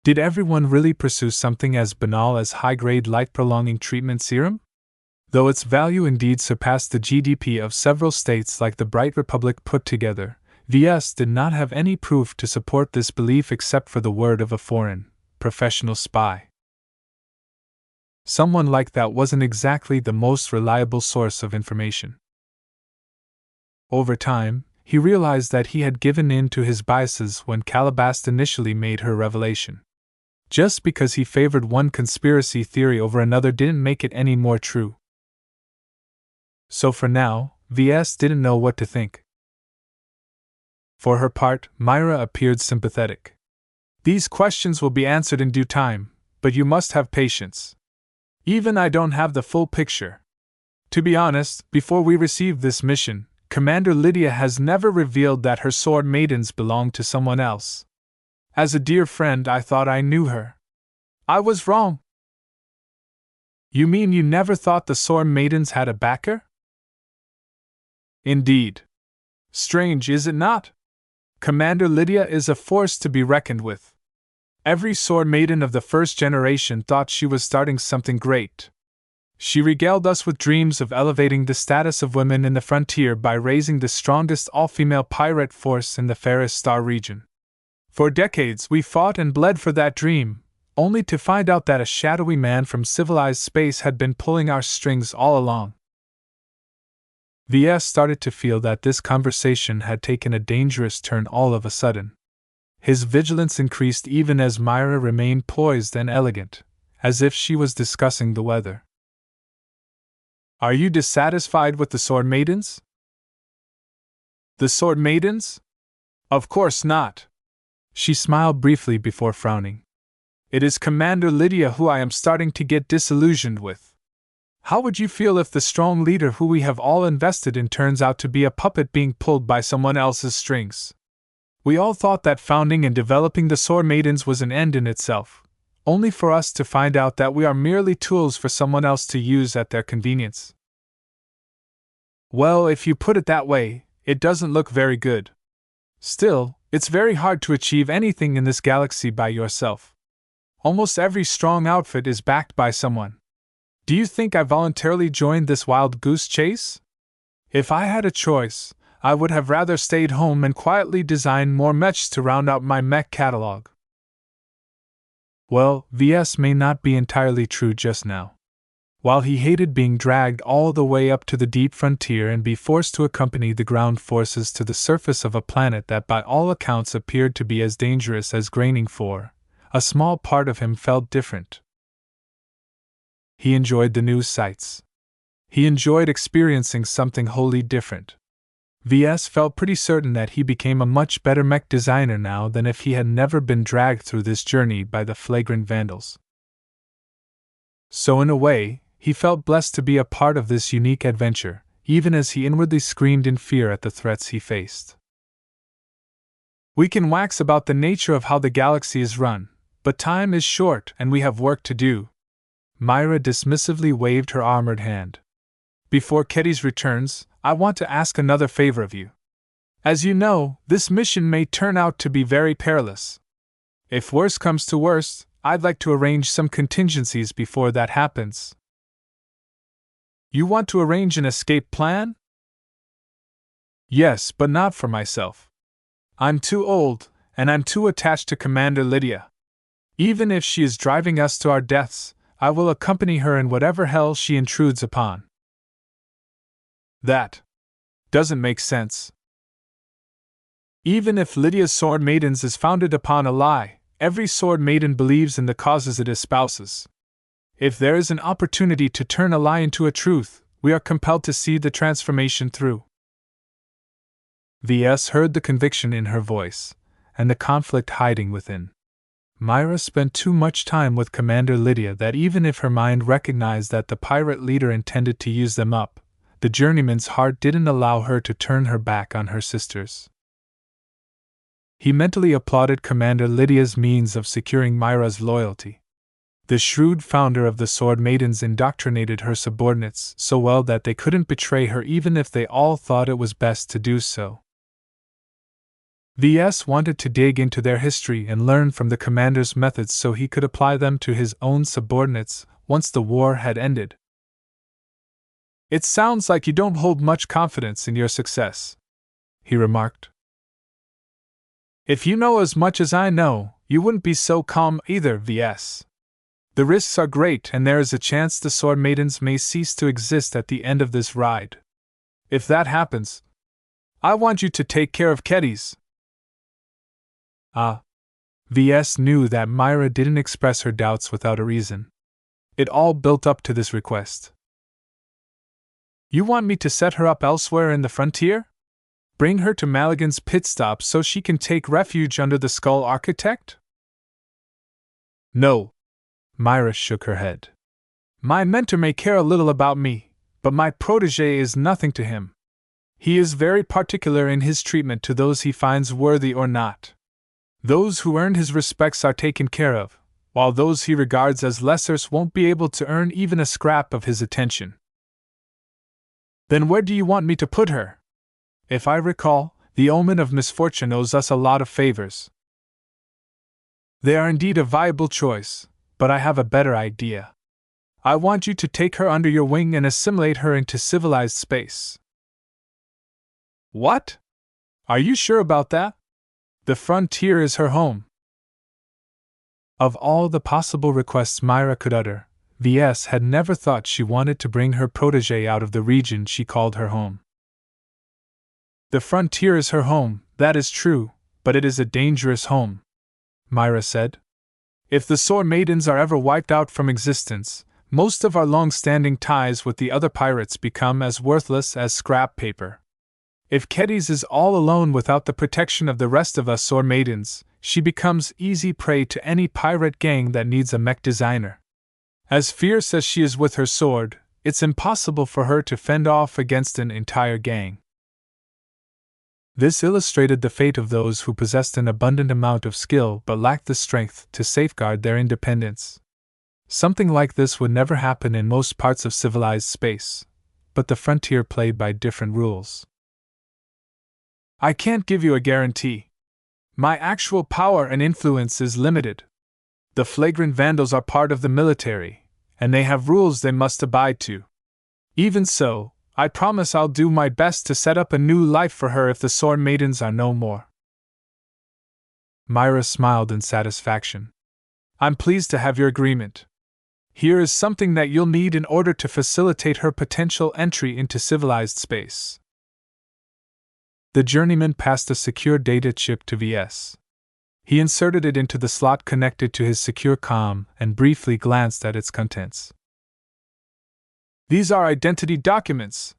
Did everyone really pursue something as banal as high-grade light-prolonging treatment serum? Though its value indeed surpassed the GDP of several states like the Bright Republic put together, VS did not have any proof to support this belief except for the word of a foreign, professional spy. Someone like that wasn't exactly the most reliable source of information. Over time, he realized that he had given in to his biases when Calabas initially made her revelation. Just because he favored one conspiracy theory over another didn't make it any more true. So for now, VS didn't know what to think. For her part, Myra appeared sympathetic. These questions will be answered in due time, but you must have patience. Even I don't have the full picture. To be honest, before we received this mission, Commander Lydia has never revealed that her sword maidens belong to someone else. As a dear friend, I thought I knew her. I was wrong. You mean you never thought the sword maidens had a backer? Indeed. Strange, is it not? Commander Lydia is a force to be reckoned with. Every sword maiden of the first generation thought she was starting something great. She regaled us with dreams of elevating the status of women in the frontier by raising the strongest all-female pirate force in the Ferris Star region. For decades we fought and bled for that dream, only to find out that a shadowy man from civilized space had been pulling our strings all along. VS started to feel that this conversation had taken a dangerous turn all of a sudden. His vigilance increased even as Myra remained poised and elegant, as if she was discussing the weather. Are you dissatisfied with the sword maidens? The sword maidens? Of course not. She smiled briefly before frowning. It is Commander Lydia who I am starting to get disillusioned with. How would you feel if the strong leader who we have all invested in turns out to be a puppet being pulled by someone else's strings? We all thought that founding and developing the sword maidens was an end in itself, only for us to find out that we are merely tools for someone else to use at their convenience. Well, if you put it that way, it doesn't look very good. Still, it's very hard to achieve anything in this galaxy by yourself. Almost every strong outfit is backed by someone. Do you think I voluntarily joined this wild goose chase? If I had a choice, I would have rather stayed home and quietly designed more mechs to round out my mech catalog. Well, VS may not be entirely true just now. While he hated being dragged all the way up to the deep frontier and be forced to accompany the ground forces to the surface of a planet that by all accounts appeared to be as dangerous as Graining 4, a small part of him felt different. He enjoyed the new sights. He enjoyed experiencing something wholly different. VS felt pretty certain that he became a much better mech designer now than if he had never been dragged through this journey by the flagrant vandals. So in a way, he felt blessed to be a part of this unique adventure, even as he inwardly screamed in fear at the threats he faced. We can wax about the nature of how the galaxy is run, but time is short and we have work to do. Myra dismissively waved her armored hand. Before Ketty's returns, I want to ask another favor of you. As you know, this mission may turn out to be very perilous. If worse comes to worst, I'd like to arrange some contingencies before that happens. You want to arrange an escape plan? Yes, but not for myself. I'm too old, and I'm too attached to Commander Lydia. Even if she is driving us to our deaths, I will accompany her in whatever hell she intrudes upon. That doesn't make sense. Even if Lydia's Sword Maidens is founded upon a lie, every Sword Maiden believes in the causes it espouses. If there is an opportunity to turn a lie into a truth, we are compelled to see the transformation through. V.S. heard the conviction in her voice, and the conflict hiding within. Myra spent too much time with Commander Lydia that even if her mind recognized that the pirate leader intended to use them up, the journeyman's heart didn't allow her to turn her back on her sisters. He mentally applauded Commander Lydia's means of securing Myra's loyalty. The shrewd founder of the Sword Maidens indoctrinated her subordinates so well that they couldn't betray her even if they all thought it was best to do so. V.S. wanted to dig into their history and learn from the commander's methods so he could apply them to his own subordinates once the war had ended. It sounds like you don't hold much confidence in your success, he remarked. If you know as much as I know, you wouldn't be so calm either, V.S. The risks are great and there is a chance the Sword Maidens may cease to exist at the end of this ride. If that happens, I want you to take care of Keddies. V.S. knew that Myra didn't express her doubts without a reason. It all built up to this request. You want me to set her up elsewhere in the frontier? Bring her to Maligan's pit stop so she can take refuge under the Skull Architect? No. Myra shook her head. My mentor may care a little about me, but my protégé is nothing to him. He is very particular in his treatment to those he finds worthy or not. Those who earn his respects are taken care of, while those he regards as lessers won't be able to earn even a scrap of his attention. Then where do you want me to put her? If I recall, the Omen of Misfortune owes us a lot of favors. They are indeed a viable choice, but I have a better idea. I want you to take her under your wing and assimilate her into civilized space. What? Are you sure about that? The frontier is her home. Of all the possible requests Myra could utter, V.S. had never thought she wanted to bring her protégé out of the region she called her home. The frontier is her home, that is true, but it is a dangerous home, Myra said. If the Sword Maidens are ever wiped out from existence, most of our long-standing ties with the other pirates become as worthless as scrap paper. If Keddies is all alone without the protection of the rest of us Sword Maidens, she becomes easy prey to any pirate gang that needs a mech designer. As fierce as she is with her sword, it's impossible for her to fend off against an entire gang. This illustrated the fate of those who possessed an abundant amount of skill but lacked the strength to safeguard their independence. Something like this would never happen in most parts of civilized space, but the frontier played by different rules. I can't give you a guarantee. My actual power and influence is limited. The flagrant vandals are part of the military, and they have rules they must abide to. Even so, I promise I'll do my best to set up a new life for her if the Sword Maidens are no more. Myra smiled in satisfaction. I'm pleased to have your agreement. Here is something that you'll need in order to facilitate her potential entry into civilized space. The journeyman passed a secure data chip to V.S. He inserted it into the slot connected to his secure comm and briefly glanced at its contents. These are identity documents.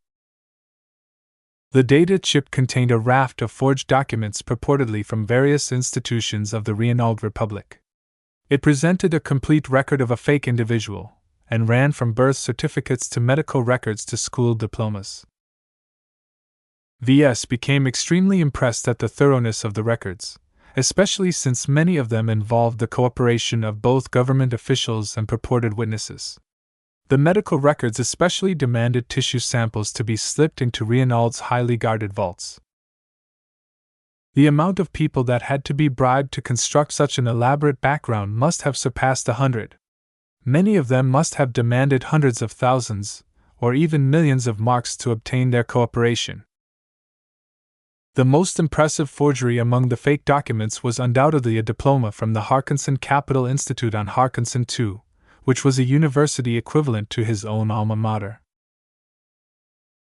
The data chip contained a raft of forged documents purportedly from various institutions of the Reynald Republic. It presented a complete record of a fake individual, and ran from birth certificates to medical records to school diplomas. V.S. became extremely impressed at the thoroughness of the records, especially since many of them involved the cooperation of both government officials and purported witnesses. The medical records especially demanded tissue samples to be slipped into Reynald's highly guarded vaults. The amount of people that had to be bribed to construct such an elaborate background must have surpassed 100. Many of them must have demanded hundreds of thousands, or even millions of marks to obtain their cooperation. The most impressive forgery among the fake documents was undoubtedly a diploma from the Harkinson Capital Institute on Harkinson II, which was a university equivalent to his own alma mater.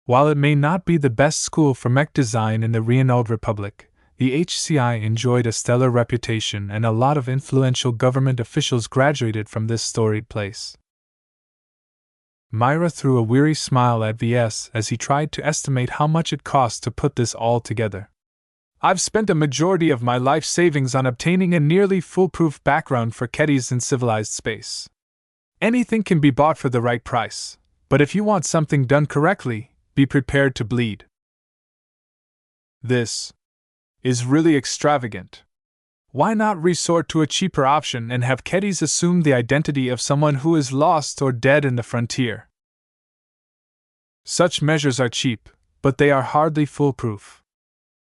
While it may not be the best school for mech design in the Renaud Republic, the HCI enjoyed a stellar reputation and a lot of influential government officials graduated from this storied place. Myra threw a weary smile at VS as he tried to estimate how much it cost to put this all together. I've spent a majority of my life savings on obtaining a nearly foolproof background for keddies in civilized space. Anything can be bought for the right price, but if you want something done correctly, be prepared to bleed. This is really extravagant. Why not resort to a cheaper option and have keddies assume the identity of someone who is lost or dead in the frontier? Such measures are cheap, but they are hardly foolproof.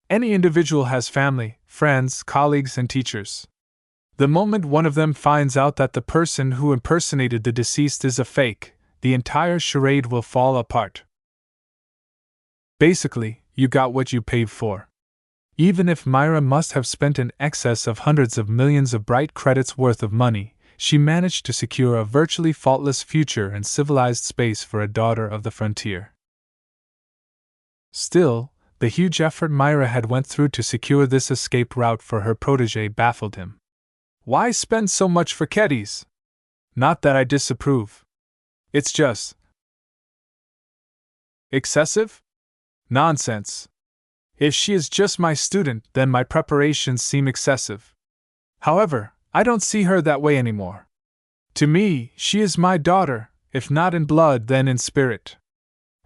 Any individual has family, friends, colleagues, and teachers. The moment one of them finds out that the person who impersonated the deceased is a fake, the entire charade will fall apart. Basically, you got what you paid for. Even if Myra must have spent in excess of hundreds of millions of bright credits worth of money, she managed to secure a virtually faultless future in civilized space for a daughter of the frontier. Still, the huge effort Myra had went through to secure this escape route for her protégé baffled him. Why spend so much for keddies? Not that I disapprove. It's just excessive? Nonsense. If she is just my student, then my preparations seem excessive. However, I don't see her that way anymore. To me, she is my daughter, if not in blood, then in spirit.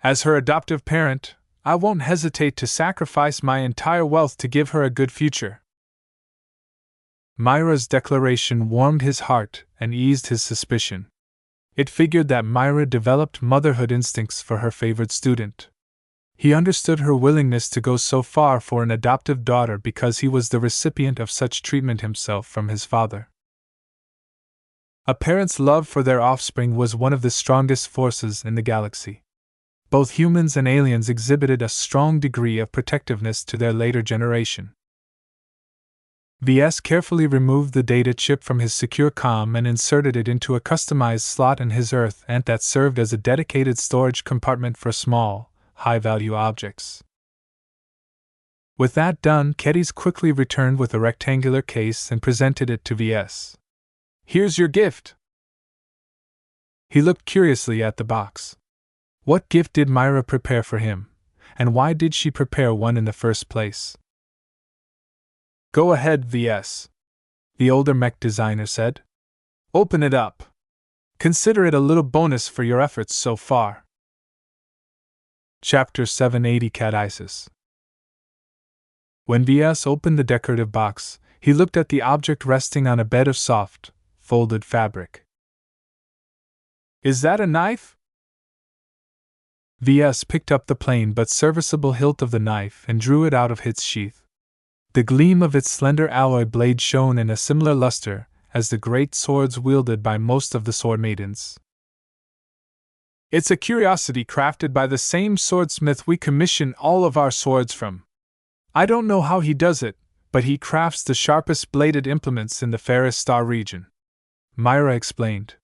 As her adoptive parent, I won't hesitate to sacrifice my entire wealth to give her a good future. Myra's declaration warmed his heart and eased his suspicion. It figured that Myra developed motherhood instincts for her favored student. He understood her willingness to go so far for an adoptive daughter because he was the recipient of such treatment himself from his father. A parent's love for their offspring was one of the strongest forces in the galaxy. Both humans and aliens exhibited a strong degree of protectiveness to their later generation. VS carefully removed the data chip from his secure comm and inserted it into a customized slot in his Earth ant that served as a dedicated storage compartment for small, high-value objects. With that done, keddies quickly returned with a rectangular case and presented it to VS. "Here's your gift." He looked curiously at the box. What gift did Myra prepare for him, and why did she prepare one in the first place? "Go ahead, VS," the older mech designer said. "Open it up. Consider it a little bonus for your efforts so far." Chapter 780 Cadices. When VS opened the decorative box, he looked at the object resting on a bed of soft, folded fabric. "Is that a knife?" VS picked up the plain but serviceable hilt of the knife and drew it out of its sheath. The gleam of its slender alloy blade shone in a similar luster as the great swords wielded by most of the sword maidens. "It's a curiosity crafted by the same swordsmith we commission all of our swords from. I don't know how he does it, but he crafts the sharpest bladed implements in the fairest star region," Myra explained.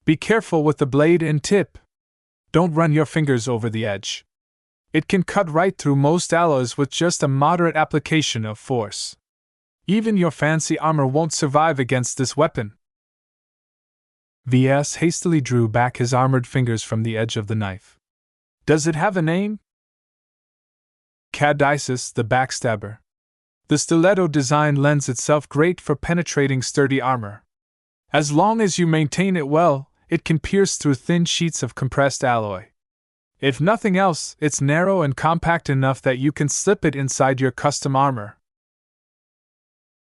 "Be careful with the blade and tip. Don't run your fingers over the edge. It can cut right through most alloys with just a moderate application of force. Even your fancy armor won't survive against this weapon." VS hastily drew back his armored fingers from the edge of the knife. "Does it have a name?" "Cadices the Backstabber. The stiletto design lends itself great for penetrating sturdy armor. As long as you maintain it well, it can pierce through thin sheets of compressed alloy. If nothing else, it's narrow and compact enough that you can slip it inside your custom armor.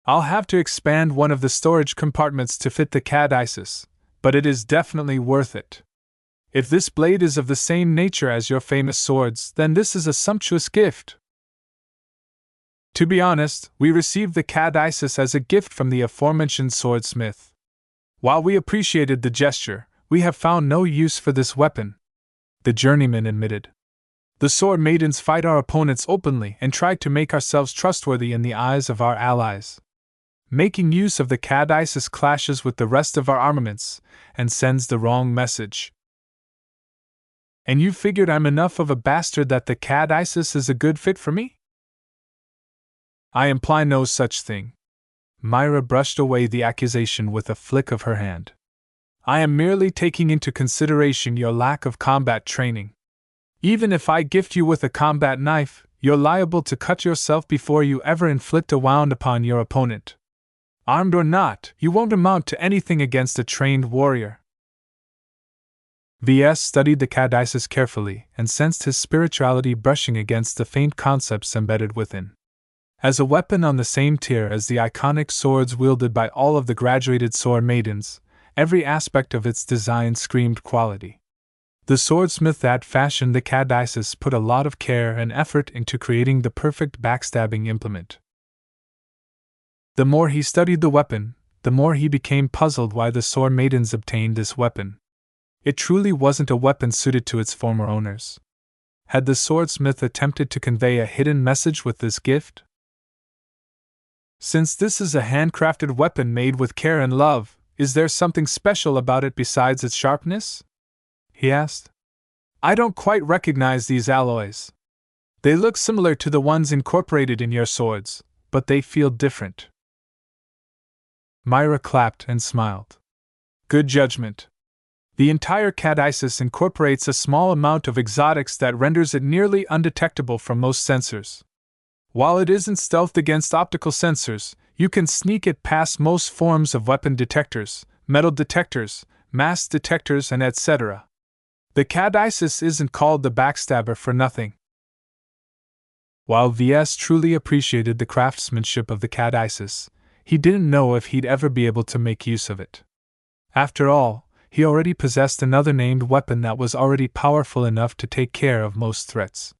I'll have to expand one of the storage compartments to fit the Cadices, but it is definitely worth it. If this blade is of the same nature as your famous swords, then this is a sumptuous gift." To be honest, we received the Cadices as a gift from the aforementioned swordsmith. While we appreciated the gesture, we have found no use for this weapon," the journeyman admitted. The sword maidens fight our opponents openly and try to make ourselves trustworthy in the eyes of our allies. Making use of the Cadices clashes with the rest of our armaments and sends the wrong message. And you figured I'm enough of a bastard that the Cadices is a good fit for me? I imply no such thing. Myra brushed away the accusation with a flick of her hand. I am merely taking into consideration your lack of combat training. Even if I gift you with a combat knife, you're liable to cut yourself before you ever inflict a wound upon your opponent. Armed or not, you won't amount to anything against a trained warrior. V.S. studied the Cadices carefully and sensed his spirituality brushing against the faint concepts embedded within. As a weapon on the same tier as the iconic swords wielded by all of the graduated sword maidens, every aspect of its design screamed quality. The swordsmith that fashioned the Cadices put a lot of care and effort into creating the perfect backstabbing implement. The more he studied the weapon, the more he became puzzled why the sword maidens obtained this weapon. It truly wasn't a weapon suited to its former owners. Had the swordsmith attempted to convey a hidden message with this gift? Since this is a handcrafted weapon made with care and love, is there something special about it besides its sharpness? He asked. I don't quite recognize these alloys. They look similar to the ones incorporated in your swords, but they feel different. Myra clapped and smiled. Good judgment. The entire Cadices incorporates a small amount of exotics that renders it nearly undetectable from most sensors. While it isn't stealthed against optical sensors, you can sneak it past most forms of weapon detectors, metal detectors, mass detectors, and etc. The Cadices isn't called the Backstabber for nothing. While V.S. truly appreciated the craftsmanship of the Cadices, he didn't know if he'd ever be able to make use of it. After all, he already possessed another named weapon that was already powerful enough to take care of most threats.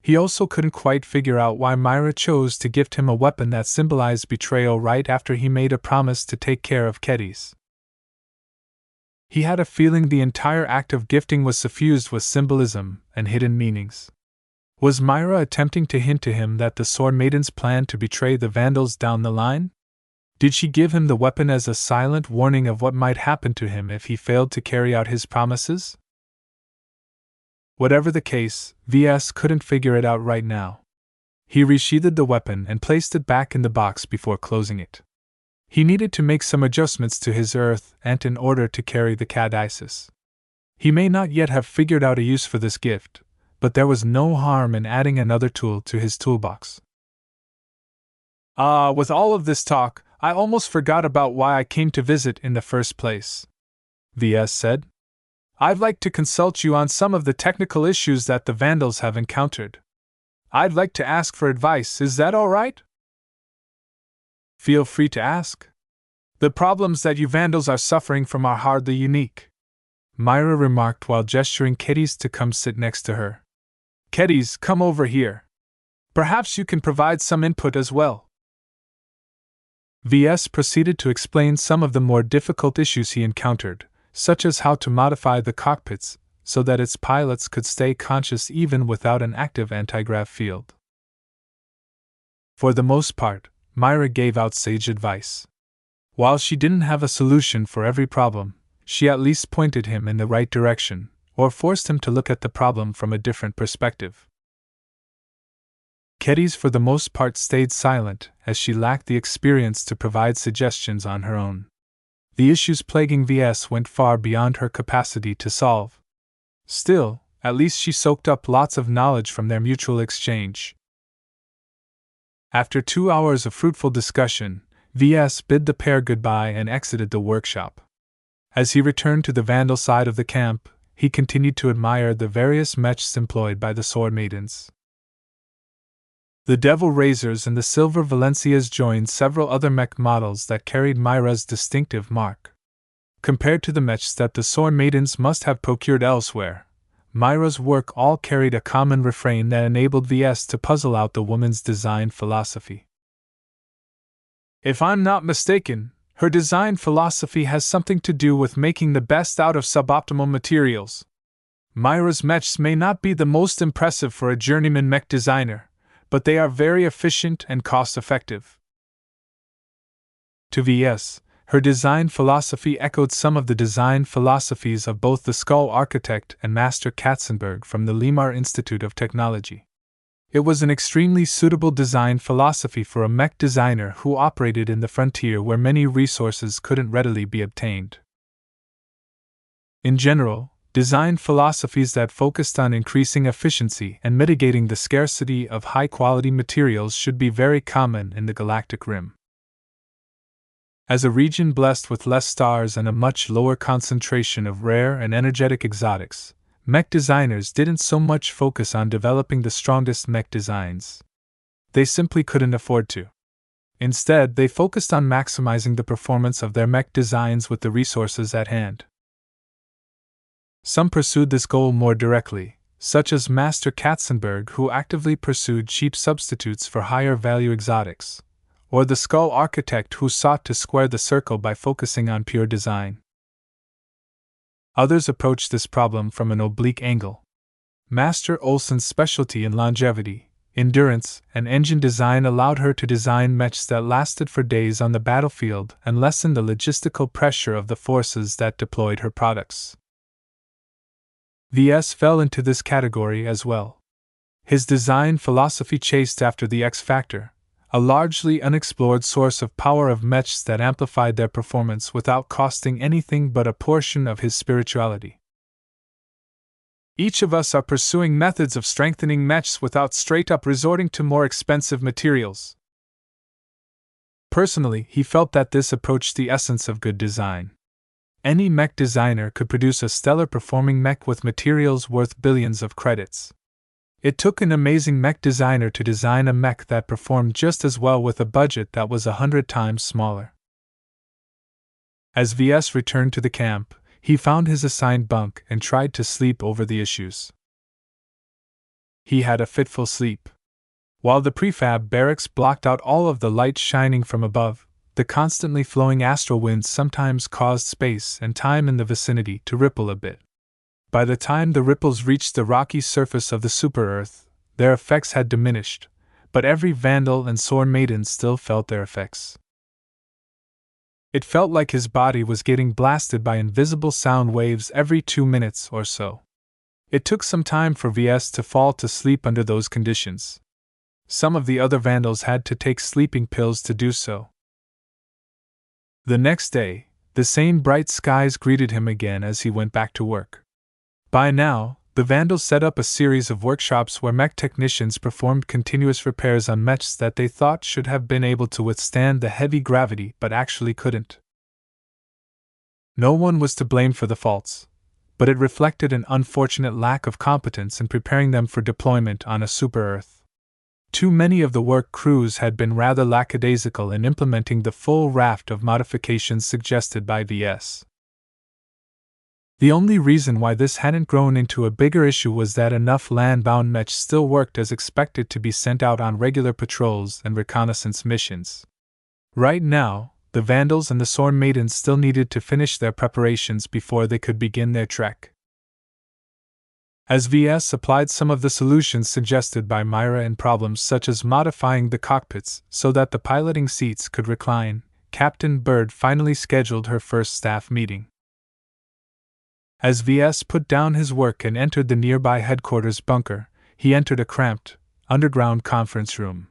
He also couldn't quite figure out why Myra chose to gift him a weapon that symbolized betrayal right after he made a promise to take care of Kedis. He had a feeling the entire act of gifting was suffused with symbolism and hidden meanings. Was Myra attempting to hint to him that the sword maidens planned to betray the Vandals down the line? Did she give him the weapon as a silent warning of what might happen to him if he failed to carry out his promises? Whatever the case, V.S. couldn't figure it out right now. He resheathed the weapon and placed it back in the box before closing it. He needed to make some adjustments to his earth ant in order to carry the Cadices. He may not yet have figured out a use for this gift, but there was no harm in adding another tool to his toolbox. With all of this talk, I almost forgot about why I came to visit in the first place, V.S. said. I'd like to consult you on some of the technical issues that the Vandals have encountered. I'd like to ask for advice, is that all right? Feel free to ask. The problems that you Vandals are suffering from are hardly unique, Myra remarked while gesturing Kedis to come sit next to her. Kedis, come over here. Perhaps you can provide some input as well. V.S. proceeded to explain some of the more difficult issues he encountered, such as how to modify the cockpits so that its pilots could stay conscious even without an active anti-grav field. For the most part, Myra gave out sage advice. While she didn't have a solution for every problem, she at least pointed him in the right direction, or forced him to look at the problem from a different perspective. Kedis for the most part stayed silent, as she lacked the experience to provide suggestions on her own. The issues plaguing V.S. went far beyond her capacity to solve. Still, at least she soaked up lots of knowledge from their mutual exchange. After 2 hours of fruitful discussion, V.S. bid the pair goodbye and exited the workshop. As he returned to the Vandal side of the camp, he continued to admire the various mechs employed by the sword maidens. The Devil Razors and the Silver Valencias joined several other mech models that carried Myra's distinctive mark. Compared to the mechs that the sword maidens must have procured elsewhere, Myra's work all carried a common refrain that enabled V.S. to puzzle out the woman's design philosophy. If I'm not mistaken, her design philosophy has something to do with making the best out of suboptimal materials, Myra's mechs may not be the most impressive for a journeyman mech designer, but they are very efficient and cost-effective. To VS, her design philosophy echoed some of the design philosophies of both the Skull Architect and Master Katzenberg from the Limar Institute of Technology. It was an extremely suitable design philosophy for a mech designer who operated in the frontier where many resources couldn't readily be obtained. In general, design philosophies that focused on increasing efficiency and mitigating the scarcity of high-quality materials should be very common in the galactic rim. As a region blessed with less stars and a much lower concentration of rare and energetic exotics, mech designers didn't so much focus on developing the strongest mech designs. They simply couldn't afford to. Instead, they focused on maximizing the performance of their mech designs with the resources at hand. Some pursued this goal more directly, such as Master Katzenberg, who actively pursued cheap substitutes for higher value exotics, or the Skull Architect, who sought to square the circle by focusing on pure design. Others approached this problem from an oblique angle. Master Olsen's specialty in longevity, endurance, and engine design allowed her to design mechs that lasted for days on the battlefield and lessened the logistical pressure of the forces that deployed her products. VS fell into this category as well. His design philosophy chased after the X factor, a largely unexplored source of power of mechs that amplified their performance without costing anything but a portion of his spirituality. Each of us are pursuing methods of strengthening mechs without straight-up resorting to more expensive materials. Personally, he felt that this approached the essence of good design. Any mech designer could produce a stellar performing mech with materials worth billions of credits. It took an amazing mech designer to design a mech that performed just as well with a budget that was 100 times smaller. As VS returned to the camp, he found his assigned bunk and tried to sleep over the issues. He had a fitful sleep. While the prefab barracks blocked out all of the light shining from above, the constantly flowing astral winds sometimes caused space and time in the vicinity to ripple a bit. By the time the ripples reached the rocky surface of the super-Earth, their effects had diminished, but every Vandal and Sore Maiden still felt their effects. It felt like his body was getting blasted by invisible sound waves every 2 minutes or so. It took some time for VS to fall to sleep under those conditions. Some of the other Vandals had to take sleeping pills to do so. The next day, the same bright skies greeted him again as he went back to work. By now, the Vandals set up a series of workshops where mech technicians performed continuous repairs on mechs that they thought should have been able to withstand the heavy gravity but actually couldn't. No one was to blame for the faults, but it reflected an unfortunate lack of competence in preparing them for deployment on a super-Earth. Too many of the work crews had been rather lackadaisical in implementing the full raft of modifications suggested by VS. The only reason why this hadn't grown into a bigger issue was that enough land-bound mechs still worked as expected to be sent out on regular patrols and reconnaissance missions. Right now, the Vandals and the Sore Maidens still needed to finish their preparations before they could begin their trek. As VS applied some of the solutions suggested by Myra in problems such as modifying the cockpits so that the piloting seats could recline, Captain Bird finally scheduled her first staff meeting. As VS put down his work and entered the nearby headquarters bunker, he entered a cramped, underground conference room.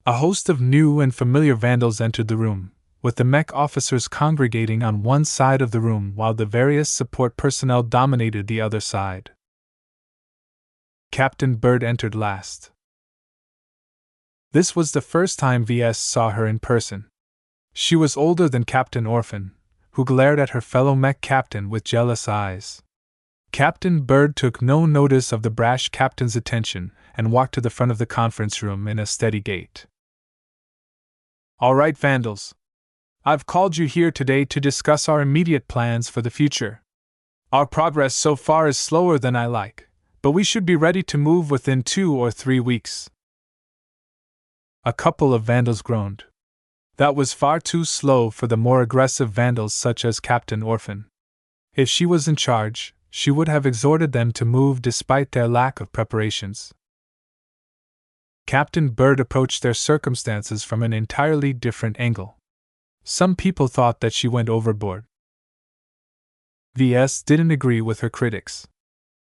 A host of new and familiar Vandals entered the room, with the mech officers congregating on one side of the room while the various support personnel dominated the other side. Captain Bird entered last. This was the first time VS saw her in person. She was older than Captain Orphan, who glared at her fellow mech captain with jealous eyes. Captain Bird took no notice of the brash captain's attention and walked to the front of the conference room in a steady gait. "All right, Vandals. I've called you here today to discuss our immediate plans for the future. Our progress so far is slower than I like, but we should be ready to move within 2 or 3 weeks." A couple of Vandals groaned. That was far too slow for the more aggressive Vandals such as Captain Orphan. If she was in charge, she would have exhorted them to move despite their lack of preparations. Captain Bird approached their circumstances from an entirely different angle. Some people thought that she went overboard. VS didn't agree with her critics.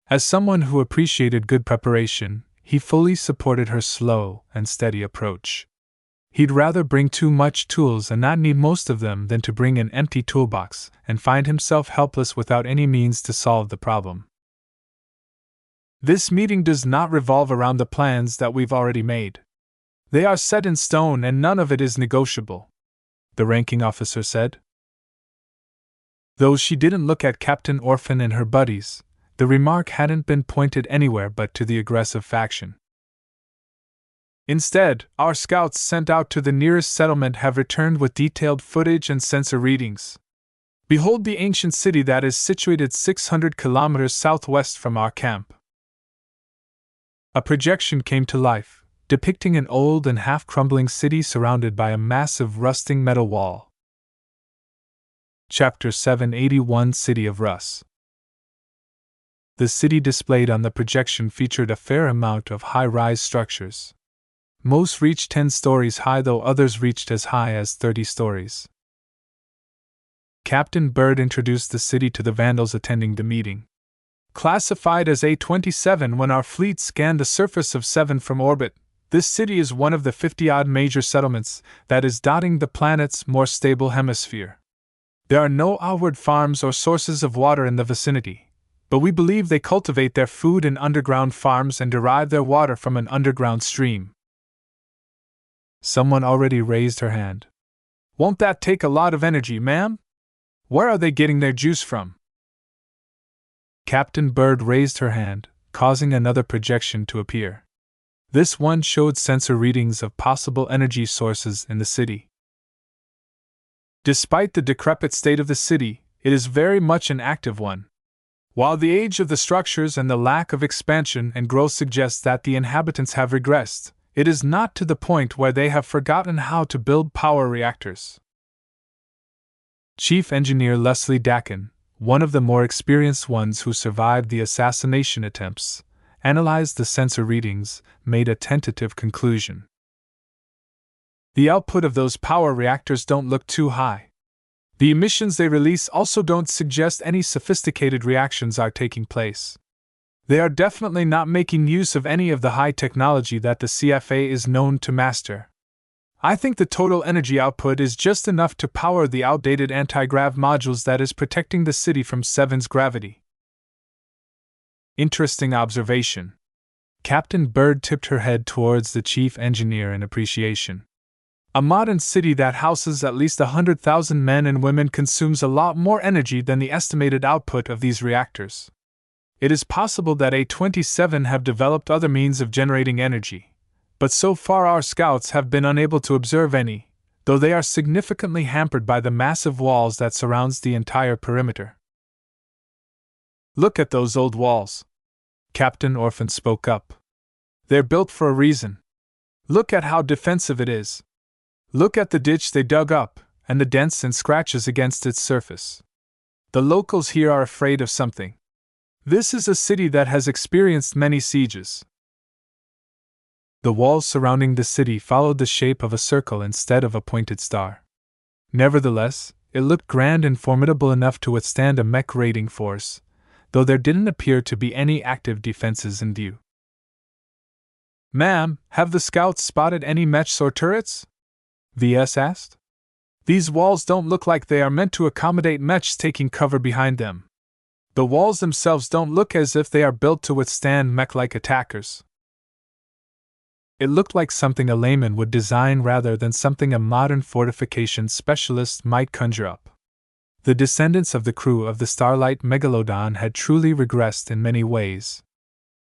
As someone who appreciated good preparation, he fully supported her slow and steady approach. He'd rather bring too much tools and not need most of them than to bring an empty toolbox and find himself helpless without any means to solve the problem. This meeting does not revolve around the plans that we've already made. They are set in stone and none of it is negotiable, the ranking officer said. Though she didn't look at Captain Orphan and her buddies, the remark hadn't been pointed anywhere but to the aggressive faction. Instead, our scouts sent out to the nearest settlement have returned with detailed footage and sensor readings. Behold the ancient city that is situated 600 kilometers southwest from our camp. A projection came to life, depicting an old and half-crumbling city surrounded by a massive rusting metal wall. Chapter 781 City of Russ. The city displayed on the projection featured a fair amount of high-rise structures. Most reached 10 stories high, though others reached as high as 30 stories. Captain Bird introduced the city to the Vandals attending the meeting. Classified as A-27 when our fleet scanned the surface of 7 from orbit, this city is one of the 50-odd major settlements that is dotting the planet's more stable hemisphere. There are no outward farms or sources of water in the vicinity, but we believe they cultivate their food in underground farms and derive their water from an underground stream. Someone already raised her hand. Won't that take a lot of energy, ma'am? Where are they getting their juice from? Captain Bird raised her hand, causing another projection to appear. This one showed sensor readings of possible energy sources in the city. Despite the decrepit state of the city, it is very much an active one. While the age of the structures and the lack of expansion and growth suggests that the inhabitants have regressed, it is not to the point where they have forgotten how to build power reactors. Chief Engineer Leslie Dakin, one of the more experienced ones who survived the assassination attempts, analyzed the sensor readings, made a tentative conclusion. The output of those power reactors don't look too high. The emissions they release also don't suggest any sophisticated reactions are taking place. They are definitely not making use of any of the high technology that the CFA is known to master. I think the total energy output is just enough to power the outdated anti-grav modules that is protecting the city from 7's gravity. Interesting observation. Captain Bird tipped her head towards the chief engineer in appreciation. A modern city that houses at least 100,000 men and women consumes a lot more energy than the estimated output of these reactors. It is possible that A-27 have developed other means of generating energy, but so far our scouts have been unable to observe any, though they are significantly hampered by the massive walls that surrounds the entire perimeter. Look at those old walls. Captain Orphan spoke up. They're built for a reason. Look at how defensive it is. Look at the ditch they dug up, and the dents and scratches against its surface. The locals here are afraid of something. This is a city that has experienced many sieges. The walls surrounding the city followed the shape of a circle instead of a pointed star. Nevertheless, it looked grand and formidable enough to withstand a Mech raiding force, though there didn't appear to be any active defenses in view. Ma'am, have the scouts spotted any Mechs or turrets? VS asked. These walls don't look like they are meant to accommodate Mechs taking cover behind them. The walls themselves don't look as if they are built to withstand Mech-like attackers. It looked like something a layman would design rather than something a modern fortification specialist might conjure up. The descendants of the crew of the Starlight Megalodon had truly regressed in many ways.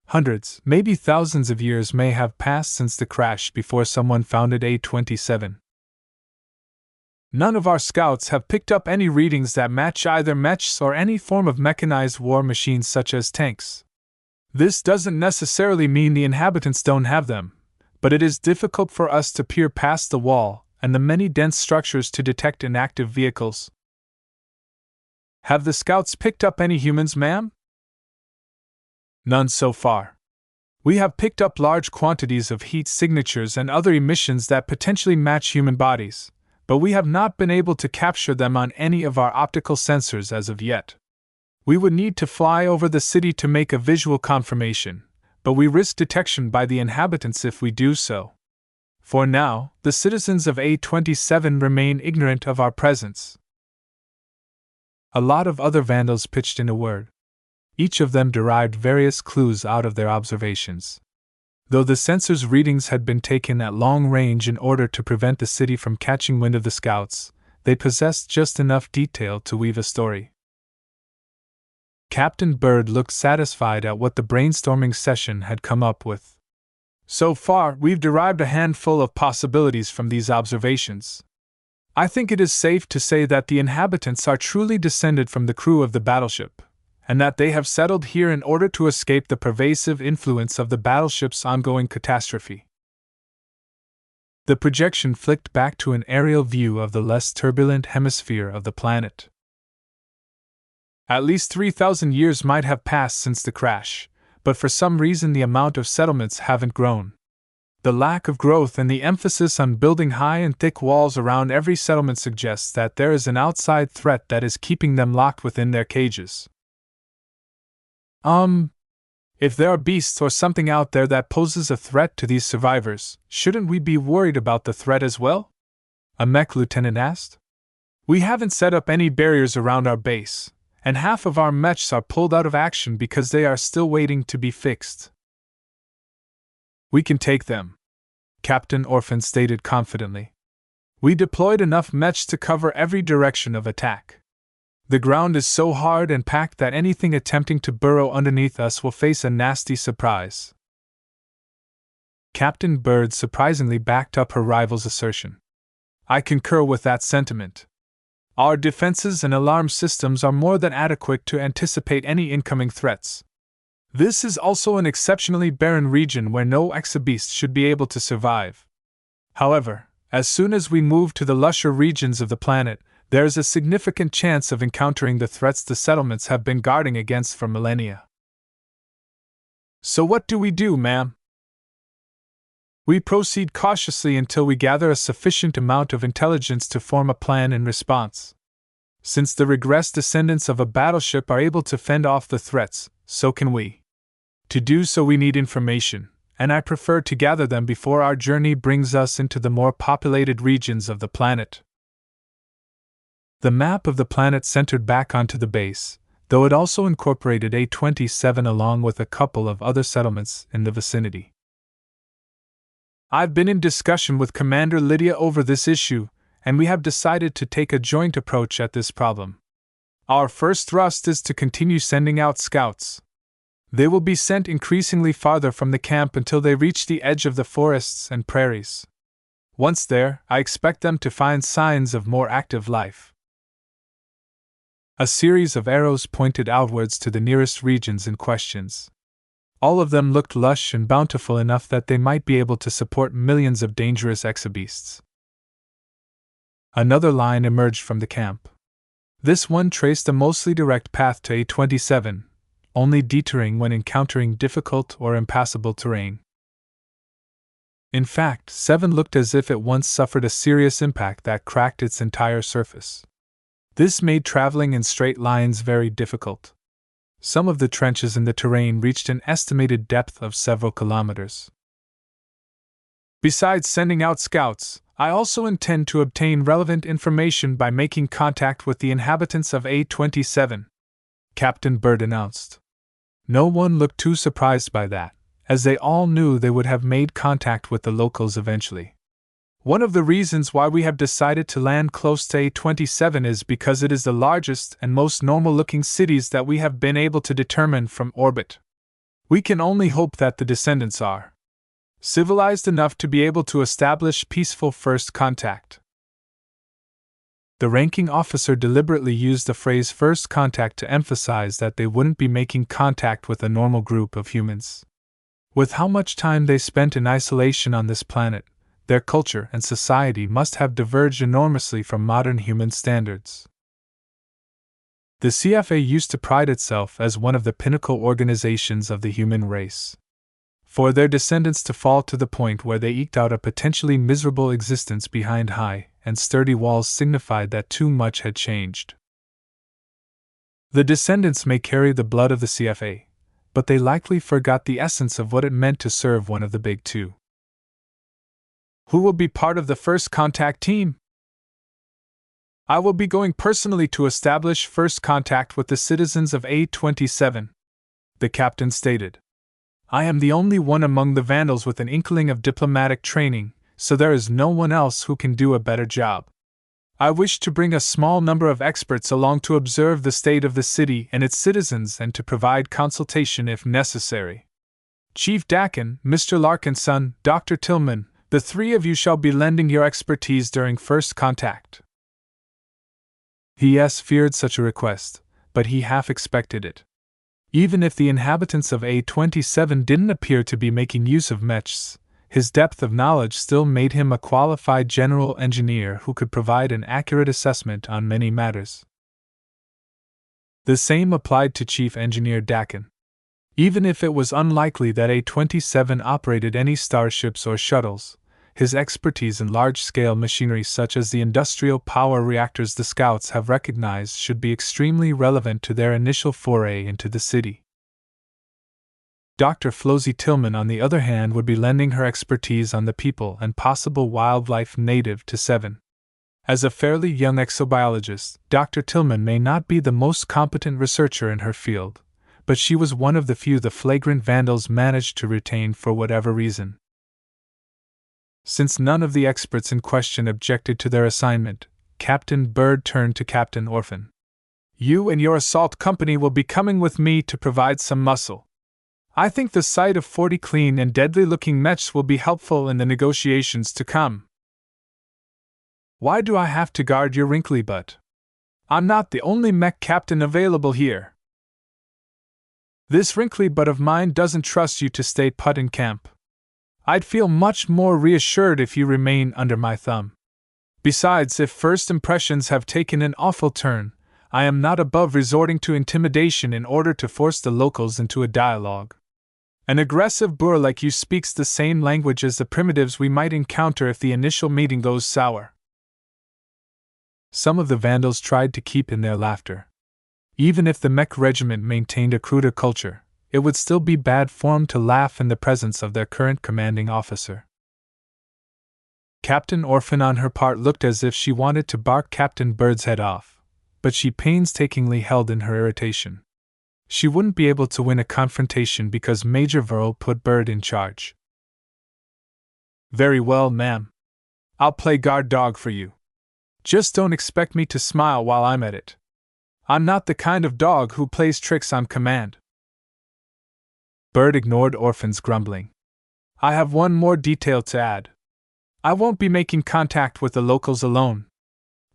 Hundreds, maybe thousands of years may have passed since the crash before someone founded A-27. None of our scouts have picked up any readings that match either Mechs or any form of mechanized war machines such as tanks. This doesn't necessarily mean the inhabitants don't have them, but it is difficult for us to peer past the wall and the many dense structures to detect inactive vehicles. Have the scouts picked up any humans, ma'am? None so far. We have picked up large quantities of heat signatures and other emissions that potentially match human bodies, but we have not been able to capture them on any of our optical sensors as of yet. We would need to fly over the city to make a visual confirmation, but we risk detection by the inhabitants if we do so. For now, the citizens of A27 remain ignorant of our presence. A lot of other vandals pitched in a word. Each of them derived various clues out of their observations. Though the sensors' readings had been taken at long range in order to prevent the city from catching wind of the scouts, they possessed just enough detail to weave a story. Captain Bird looked satisfied at what the brainstorming session had come up with. So far, we've derived a handful of possibilities from these observations. I think it is safe to say that the inhabitants are truly descended from the crew of the battleship, and that they have settled here in order to escape the pervasive influence of the battleship's ongoing catastrophe. The projection flicked back to an aerial view of the less turbulent hemisphere of the planet. At least 3,000 years might have passed since the crash, but for some reason the amount of settlements haven't grown. The lack of growth and the emphasis on building high and thick walls around every settlement suggests that there is an outside threat that is keeping them locked within their cages. If there are beasts or something out there that poses a threat to these survivors, shouldn't we be worried about the threat as well? A Mech lieutenant asked. We haven't set up any barriers around our base, and half of our mechs are pulled out of action because they are still waiting to be fixed. We can take them, Captain Orphan stated confidently. We deployed enough mechs to cover every direction of attack. The ground is so hard and packed that anything attempting to burrow underneath us will face a nasty surprise. Captain Bird surprisingly backed up her rival's assertion. I concur with that sentiment. Our defenses and alarm systems are more than adequate to anticipate any incoming threats. This is also an exceptionally barren region where no exabeast should be able to survive. However, as soon as we move to the lusher regions of the planet, there is a significant chance of encountering the threats the settlements have been guarding against for millennia. So what do we do, ma'am? We proceed cautiously until we gather a sufficient amount of intelligence to form a plan in response. Since the regressed descendants of a battleship are able to fend off the threats, so can we. To do so we need information, and I prefer to gather them before our journey brings us into the more populated regions of the planet. The map of the planet centered back onto the base, though it also incorporated A27 along with a couple of other settlements in the vicinity. I've been in discussion with Commander Lydia over this issue, and we have decided to take a joint approach at this problem. Our first thrust is to continue sending out scouts. They will be sent increasingly farther from the camp until they reach the edge of the forests and prairies. Once there, I expect them to find signs of more active life. A series of arrows pointed outwards to the nearest regions in questions. All of them looked lush and bountiful enough that they might be able to support millions of dangerous exabeasts. Another line emerged from the camp. This one traced a mostly direct path to A27, only detoring when encountering difficult or impassable terrain. In fact, 7 looked as if it once suffered a serious impact that cracked its entire surface. This made traveling in straight lines very difficult. Some of the trenches in the terrain reached an estimated depth of several kilometers. Besides sending out scouts, I also intend to obtain relevant information by making contact with the inhabitants of A27, Captain Bird announced. No one looked too surprised by that, as they all knew they would have made contact with the locals eventually. One of the reasons why we have decided to land close to A27 is because it is the largest and most normal-looking cities that we have been able to determine from orbit. We can only hope that the descendants are civilized enough to be able to establish peaceful first contact. The ranking officer deliberately used the phrase first contact to emphasize that they wouldn't be making contact with a normal group of humans. With how much time they spent in isolation on this planet, their culture and society must have diverged enormously from modern human standards. The CFA used to pride itself as one of the pinnacle organizations of the human race. For their descendants to fall to the point where they eked out a potentially miserable existence behind high and sturdy walls signified that too much had changed. The descendants may carry the blood of the CFA, but they likely forgot the essence of what it meant to serve one of the big two. Who will be part of the first contact team? I will be going personally to establish first contact with the citizens of A27, the captain stated. I am the only one among the Vandals with an inkling of diplomatic training, so there is no one else who can do a better job. I wish to bring a small number of experts along to observe the state of the city and its citizens and to provide consultation if necessary. Chief Dakin, Mr. Larkin's son, Dr. Tillman, the three of you shall be lending your expertise during first contact. He feared such a request, but he half expected it. Even if the inhabitants of A27 didn't appear to be making use of Mechs, his depth of knowledge still made him a qualified general engineer who could provide an accurate assessment on many matters. The same applied to Chief Engineer Dakin. Even if it was unlikely that A27 operated any starships or shuttles, his expertise in large-scale machinery such as the industrial power reactors the Scouts have recognized should be extremely relevant to their initial foray into the city. Dr. Flossie Tillman, on the other hand, would be lending her expertise on the people and possible wildlife native to 7. As a fairly young exobiologist, Dr. Tillman may not be the most competent researcher in her field, but she was one of the few the flagrant Vandals managed to retain for whatever reason. Since none of the experts in question objected to their assignment, Captain Bird turned to Captain Orphan. You and your assault company will be coming with me to provide some muscle. I think the sight of 40 clean and deadly-looking Mechs will be helpful in the negotiations to come. Why do I have to guard your wrinkly butt? I'm not the only Mech captain available here. This wrinkly butt of mine doesn't trust you to stay put in camp. I'd feel much more reassured if you remain under my thumb. Besides, if first impressions have taken an awful turn, I am not above resorting to intimidation in order to force the locals into a dialogue. An aggressive Boer like you speaks the same language as the primitives we might encounter if the initial meeting goes sour. Some of the Vandals tried to keep in their laughter. Even if the Mech regiment maintained a cruder culture, it would still be bad form to laugh in the presence of their current commanding officer. Captain Orphan on her part looked as if she wanted to bark Captain Bird's head off, but she painstakingly held in her irritation. She wouldn't be able to win a confrontation because Major Verl put Bird in charge. Very well, ma'am. I'll play guard dog for you. Just don't expect me to smile while I'm at it. I'm not the kind of dog who plays tricks on command. Bird ignored Orphan's grumbling. I have one more detail to add. I won't be making contact with the locals alone.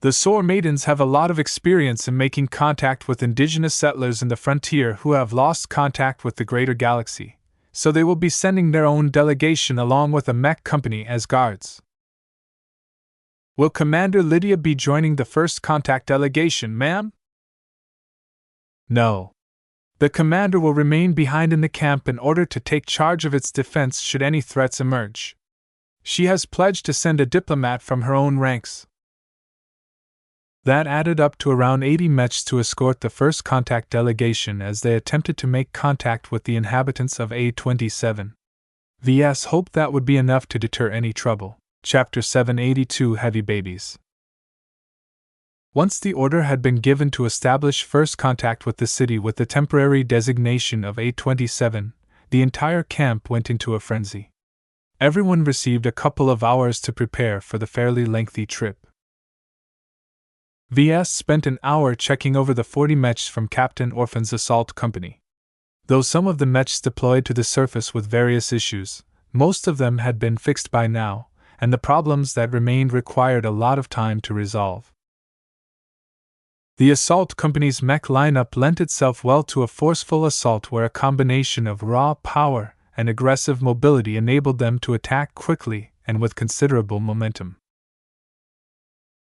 The Soar Maidens have a lot of experience in making contact with indigenous settlers in the frontier who have lost contact with the greater galaxy, so they will be sending their own delegation along with a Mech company as guards. Will Commander Lydia be joining the first contact delegation, ma'am? No. The commander will remain behind in the camp in order to take charge of its defense should any threats emerge. She has pledged to send a diplomat from her own ranks. That added up to around 80 Mechs to escort the first contact delegation as they attempted to make contact with the inhabitants of A27. VS hoped that would be enough to deter any trouble. Chapter 782 Heavy Babies. Once the order had been given to establish first contact with the city with the temporary designation of A27, the entire camp went into a frenzy. Everyone received a couple of hours to prepare for the fairly lengthy trip. VS spent an hour checking over the 40 Mechs from Captain Orphan's assault company. Though some of the Mechs deployed to the surface with various issues, most of them had been fixed by now, and the problems that remained required a lot of time to resolve. The assault company's Mech lineup lent itself well to a forceful assault where a combination of raw power and aggressive mobility enabled them to attack quickly and with considerable momentum.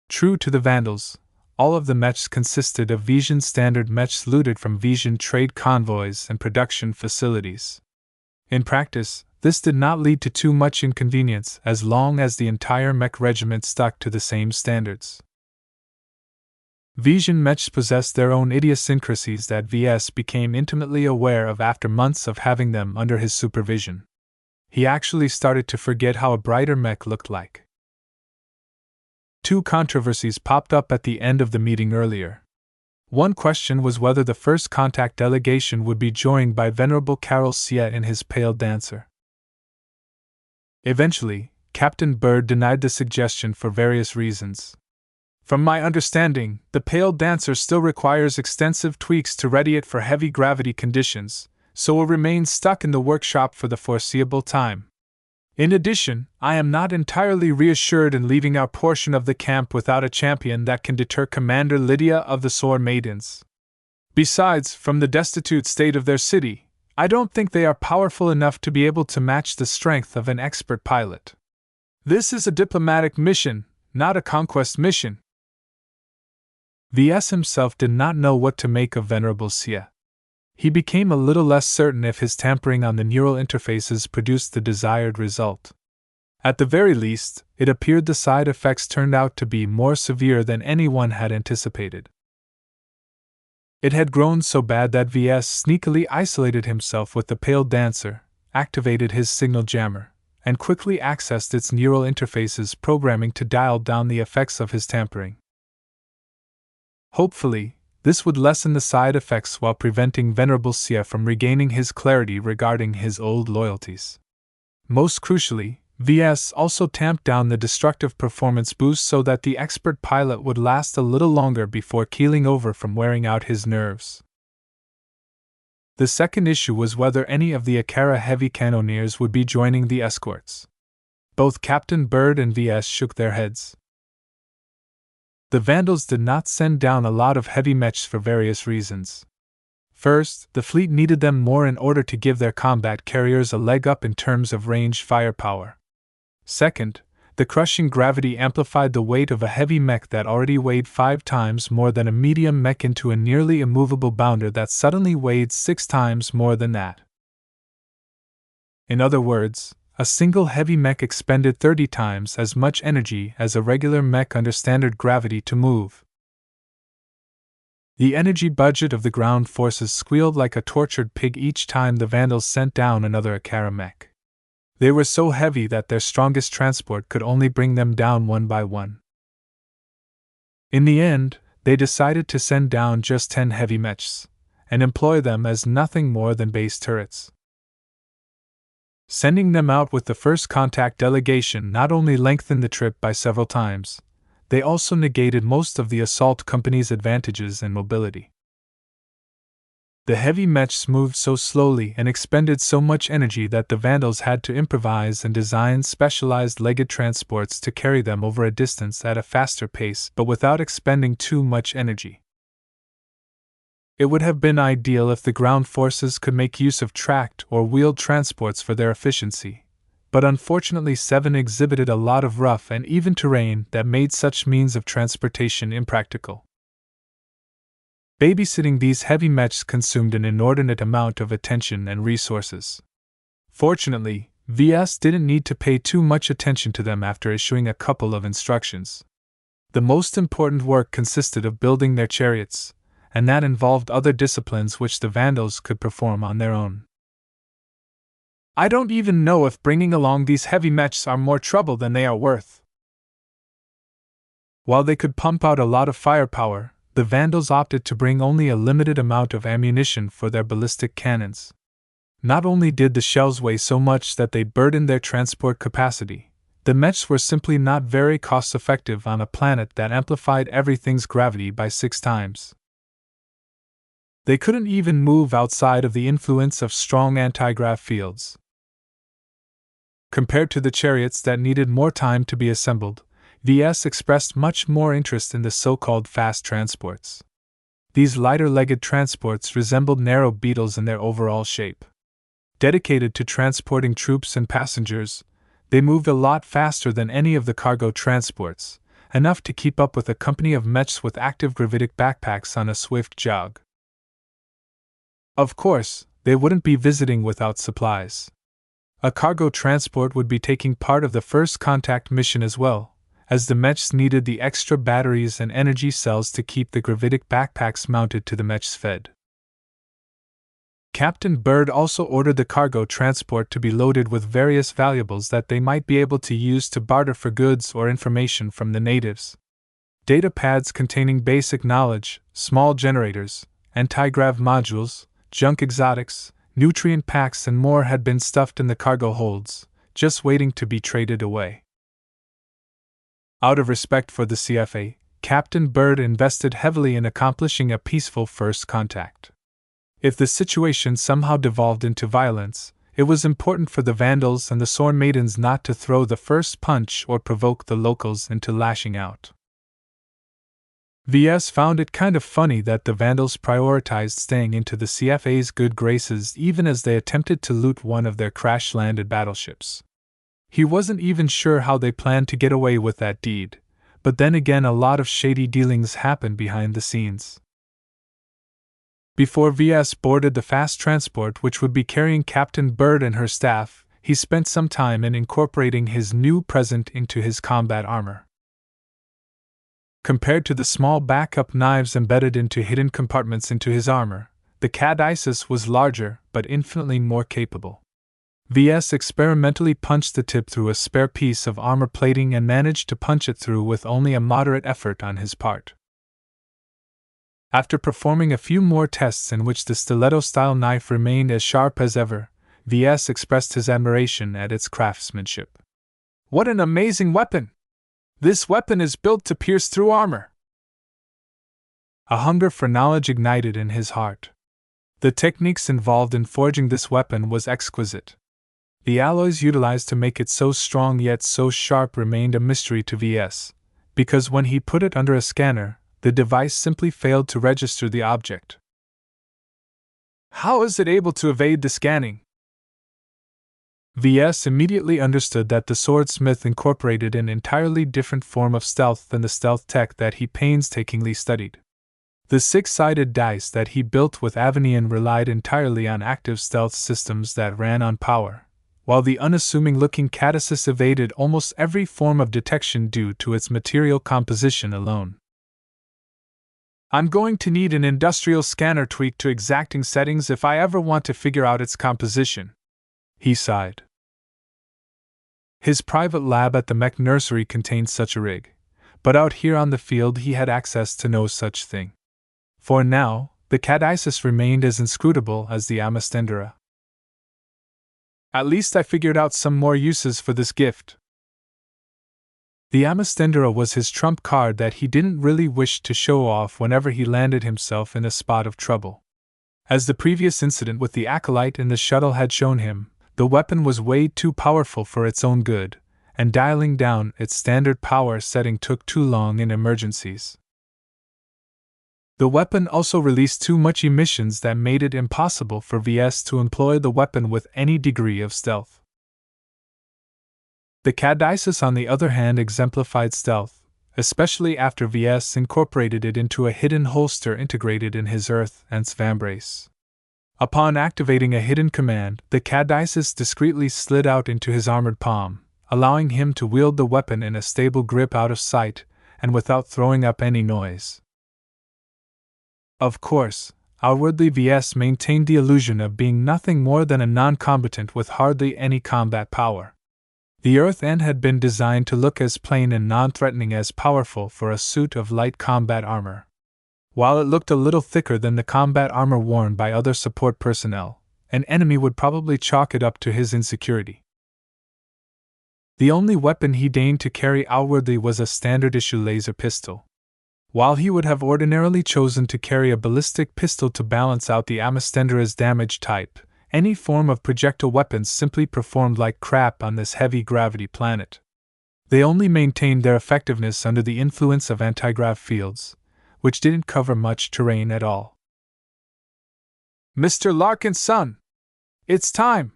True to the Vandals, all of the mechs consisted of Vision standard mechs looted from Vision trade convoys and production facilities. In practice, this did not lead to too much inconvenience as long as the entire mech regiment stuck to the same standards. Vision mechs possessed their own idiosyncrasies that VS became intimately aware of after months of having them under his supervision. He actually started to forget how a brighter mech looked like. Two controversies popped up at the end of the meeting earlier. One question was whether the first contact delegation would be joined by Venerable Carol Sia and his Pale Dancer. Eventually, Captain Bird denied the suggestion for various reasons. From my understanding, the Pale Dancer still requires extensive tweaks to ready it for heavy gravity conditions, so will remain stuck in the workshop for the foreseeable time. In addition, I am not entirely reassured in leaving our portion of the camp without a champion that can deter Commander Lydia of the Sword Maidens. Besides, from the destitute state of their city, I don't think they are powerful enough to be able to match the strength of an expert pilot. This is a diplomatic mission, not a conquest mission. VS himself did not know what to make of Venerable Sia. He became a little less certain if his tampering on the neural interfaces produced the desired result. At the very least, it appeared the side effects turned out to be more severe than anyone had anticipated. It had grown so bad that VS sneakily isolated himself with the Pale Dancer, activated his signal jammer, and quickly accessed its neural interfaces programming to dial down the effects of his tampering. Hopefully, this would lessen the side effects while preventing Venerable Sia from regaining his clarity regarding his old loyalties. Most crucially, VS also tamped down the destructive performance boost so that the expert pilot would last a little longer before keeling over from wearing out his nerves. The second issue was whether any of the Akara heavy cannoneers would be joining the escorts. Both Captain Bird and VS shook their heads. The Vandals did not send down a lot of heavy mechs for various reasons. First, the fleet needed them more in order to give their combat carriers a leg up in terms of range firepower. Second, the crushing gravity amplified the weight of a heavy mech that already weighed 5 times more than a medium mech into a nearly immovable bounder that suddenly weighed 6 times more than that. In other words, a single heavy mech expended 30 times as much energy as a regular mech under standard gravity to move. The energy budget of the ground forces squealed like a tortured pig each time the Vandals sent down another Akara mech. They were so heavy that their strongest transport could only bring them down one by one. In the end, they decided to send down just 10 heavy mechs, and employ them as nothing more than base turrets. Sending them out with the first contact delegation not only lengthened the trip by several times, they also negated most of the assault company's advantages in mobility. The heavy mechs moved so slowly and expended so much energy that the Vandals had to improvise and design specialized legged transports to carry them over a distance at a faster pace but without expending too much energy. It would have been ideal if the ground forces could make use of tracked or wheeled transports for their efficiency, but unfortunately 7 exhibited a lot of rough and even terrain that made such means of transportation impractical. Babysitting these heavy mechs consumed an inordinate amount of attention and resources. Fortunately, VS didn't need to pay too much attention to them after issuing a couple of instructions. The most important work consisted of building their chariots, and that involved other disciplines which the Vandals could perform on their own. I don't even know if bringing along these heavy mechs are more trouble than they are worth. While they could pump out a lot of firepower, the Vandals opted to bring only a limited amount of ammunition for their ballistic cannons. Not only did the shells weigh so much that they burdened their transport capacity, the mechs were simply not very cost-effective on a planet that amplified everything's gravity by 6 times. They couldn't even move outside of the influence of strong anti-grav fields. Compared to the chariots that needed more time to be assembled, VS expressed much more interest in the so-called fast transports. These lighter-legged transports resembled narrow beetles in their overall shape. Dedicated to transporting troops and passengers, they moved a lot faster than any of the cargo transports, enough to keep up with a company of Mechs with active gravitic backpacks on a swift jog. Of course, they wouldn't be visiting without supplies. A cargo transport would be taking part of the first contact mission as well, as the Mechs needed the extra batteries and energy cells to keep the gravitic backpacks mounted to the Mechs fed. Captain Bird also ordered the cargo transport to be loaded with various valuables that they might be able to use to barter for goods or information from the natives. Data pads containing basic knowledge, small generators, anti-grav modules, junk exotics, nutrient packs and more had been stuffed in the cargo holds, just waiting to be traded away. Out of respect for the CFA, Captain Bird invested heavily in accomplishing a peaceful first contact. If the situation somehow devolved into violence, it was important for the Vandals and the Sworn Maidens not to throw the first punch or provoke the locals into lashing out. VS found it kind of funny that the Vandals prioritized staying into the CFA's good graces even as they attempted to loot one of their crash-landed battleships. He wasn't even sure how they planned to get away with that deed, but then again a lot of shady dealings happened behind the scenes. Before VS boarded the fast transport which would be carrying Captain Bird and her staff, he spent some time in incorporating his new present into his combat armor. Compared to the small backup knives embedded into hidden compartments into his armor, the Caduceus was larger but infinitely more capable. VS experimentally punched the tip through a spare piece of armor plating and managed to punch it through with only a moderate effort on his part. After performing a few more tests in which the stiletto-style knife remained as sharp as ever, VS expressed his admiration at its craftsmanship. "What an amazing weapon! This weapon is built to pierce through armor!" A hunger for knowledge ignited in his heart. The techniques involved in forging this weapon was exquisite. The alloys utilized to make it so strong yet so sharp remained a mystery to VS, because when he put it under a scanner, the device simply failed to register the object. How is it able to evade the scanning? VS immediately understood that the swordsmith incorporated an entirely different form of stealth than the stealth tech that he painstakingly studied. The six-sided dice that he built with Avenian relied entirely on active stealth systems that ran on power, while the unassuming-looking Caduceus evaded almost every form of detection due to its material composition alone. "I'm going to need an industrial scanner tweaked to exacting settings if I ever want to figure out its composition," he sighed. His private lab at the Mech nursery contained such a rig, but out here on the field he had access to no such thing. For now, the Caduceus remained as inscrutable as the Amastendera. "At least I figured out some more uses for this gift." The Amastendera was his trump card that he didn't really wish to show off whenever he landed himself in a spot of trouble. As the previous incident with the acolyte in the shuttle had shown him, the weapon was way too powerful for its own good, and dialing down its standard power setting took too long in emergencies. The weapon also released too much emissions that made it impossible for VS to employ the weapon with any degree of stealth. The Caduceus, on the other hand, exemplified stealth, especially after VS incorporated it into a hidden holster integrated in his earth and vambrace. Upon activating a hidden command, the Caduceus discreetly slid out into his armored palm, allowing him to wield the weapon in a stable grip out of sight and without throwing up any noise. Of course, outwardly VS maintained the illusion of being nothing more than a non-combatant with hardly any combat power. The Earth End had been designed to look as plain and non-threatening as powerful for a suit of light combat armor. While it looked a little thicker than the combat armor worn by other support personnel, an enemy would probably chalk it up to his insecurity. The only weapon he deigned to carry outwardly was a standard-issue laser pistol. While he would have ordinarily chosen to carry a ballistic pistol to balance out the Amastendera's damage type, any form of projectile weapons simply performed like crap on this heavy-gravity planet. They only maintained their effectiveness under the influence of anti-grav fields, which didn't cover much terrain at all. "Mr. Larkin's son! It's time!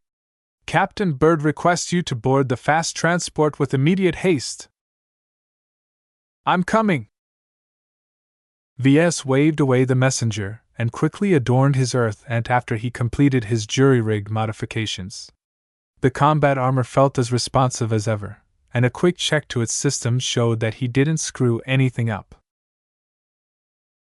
Captain Bird requests you to board the fast transport with immediate haste." I'm coming! VS waved away the messenger and quickly adorned his Earth ant after he completed his jury-rigged modifications. The combat armor felt as responsive as ever, and a quick check to its systems showed that he didn't screw anything up.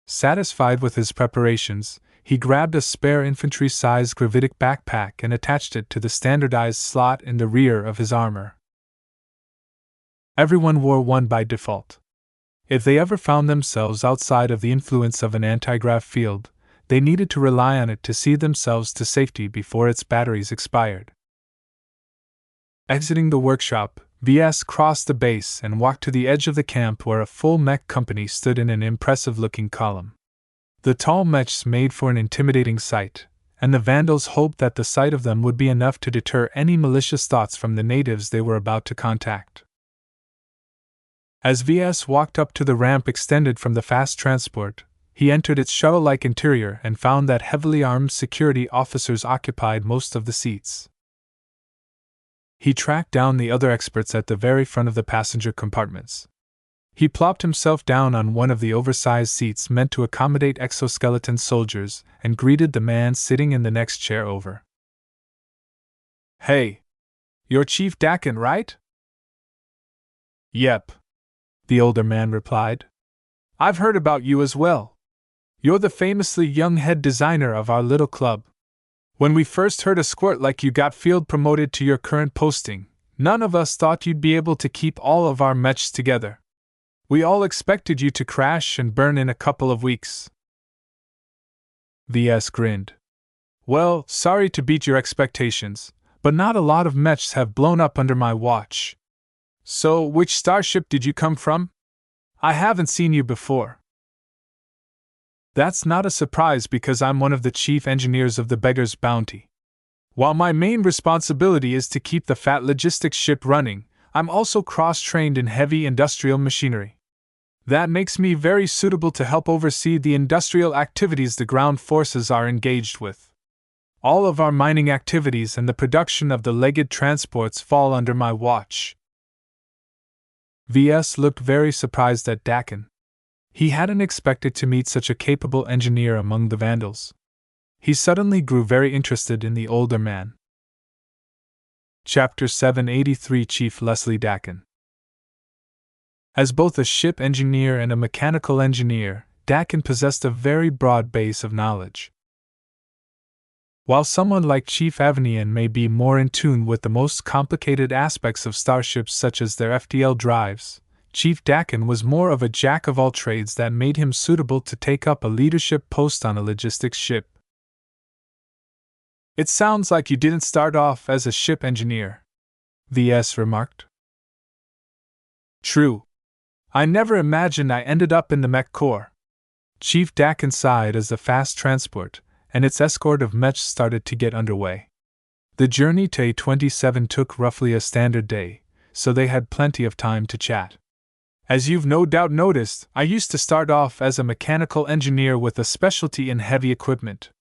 Satisfied with his preparations, he grabbed a spare infantry-sized gravitic backpack and attached it to the standardized slot in the rear of his armor. Everyone wore one by default. If they ever found themselves outside of the influence of an anti-grav field, they needed to rely on it to see themselves to safety before its batteries expired. Exiting the workshop, VS crossed the base and walked to the edge of the camp where a full mech company stood in an impressive-looking column. The tall mechs made for an intimidating sight, and the Vandals hoped that the sight of them would be enough to deter any malicious thoughts from the natives they were about to contact. As VS walked up to the ramp extended from the fast transport, he entered its shuttle-like interior and found that heavily armed security officers occupied most of the seats. He tracked down the other experts at the very front of the passenger compartments. He plopped himself down on one of the oversized seats meant to accommodate exoskeleton soldiers and greeted the man sitting in the next chair over. "Hey, you're Chief Dakin, right?" "Yep," the older man replied. "I've heard about you as well. You're the famously young head designer of our little club. When we first heard a squirt like you got field promoted to your current posting, none of us thought you'd be able to keep all of our mechs together. We all expected you to crash and burn in a couple of weeks." VS grinned. "Well, sorry to beat your expectations, but not a lot of mechs have blown up under my watch. So, which starship did you come from? I haven't seen you before." "That's not a surprise because I'm one of the chief engineers of the Beggar's Bounty. While my main responsibility is to keep the fat logistics ship running, I'm also cross-trained in heavy industrial machinery. That makes me very suitable to help oversee the industrial activities the ground forces are engaged with. All of our mining activities and the production of the legged transports fall under my watch." VS looked very surprised at Dakin. He hadn't expected to meet such a capable engineer among the Vandals. He suddenly grew very interested in the older man. Chapter 783 Chief Leslie Dakin. As both a ship engineer and a mechanical engineer, Dakin possessed a very broad base of knowledge. While someone like Chief Avanian may be more in tune with the most complicated aspects of starships such as their FTL drives, Chief Dakin was more of a jack-of-all-trades that made him suitable to take up a leadership post on a logistics ship. "It sounds like you didn't start off as a ship engineer," VS remarked. "True. I never imagined I ended up in the Mech Corps." Chief Dakin sighed as the fast transport and its escort of mechs started to get underway. The journey to A27 took roughly a standard day, so they had plenty of time to chat. "As you've no doubt noticed, I used to start off as a mechanical engineer with a specialty in heavy equipment.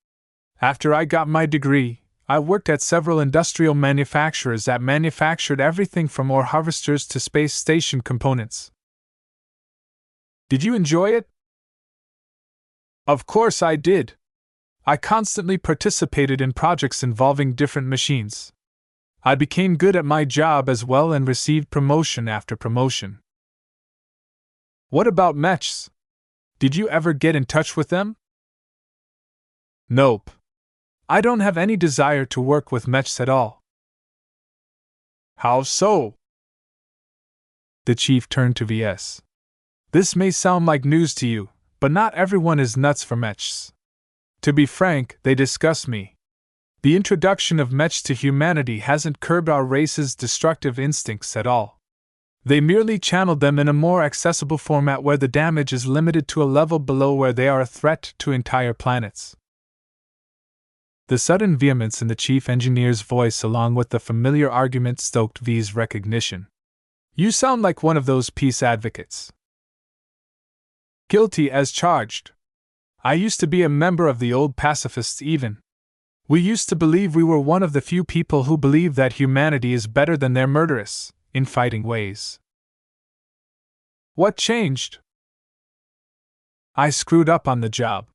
After I got my degree, I worked at several industrial manufacturers that manufactured everything from ore harvesters to space station components." "Did you enjoy it?" "Of course I did. I constantly participated in projects involving different machines. I became good at my job as well and received promotion after promotion." "What about mechs? Did you ever get in touch with them?" "Nope. I don't have any desire to work with mechs at all." "How so?" The chief turned to VS. "This may sound like news to you, but not everyone is nuts for mechs. To be frank, they disgust me. The introduction of mechs to humanity hasn't curbed our race's destructive instincts at all. They merely channeled them in a more accessible format where the damage is limited to a level below where they are a threat to entire planets." The sudden vehemence in the chief engineer's voice along with the familiar argument stoked V's recognition. "You sound like one of those peace advocates." "Guilty as charged. I used to be a member of the old pacifists even. We used to believe we were one of the few people who believe that humanity is better than their murderous, infighting ways." What changed? I screwed up on the job.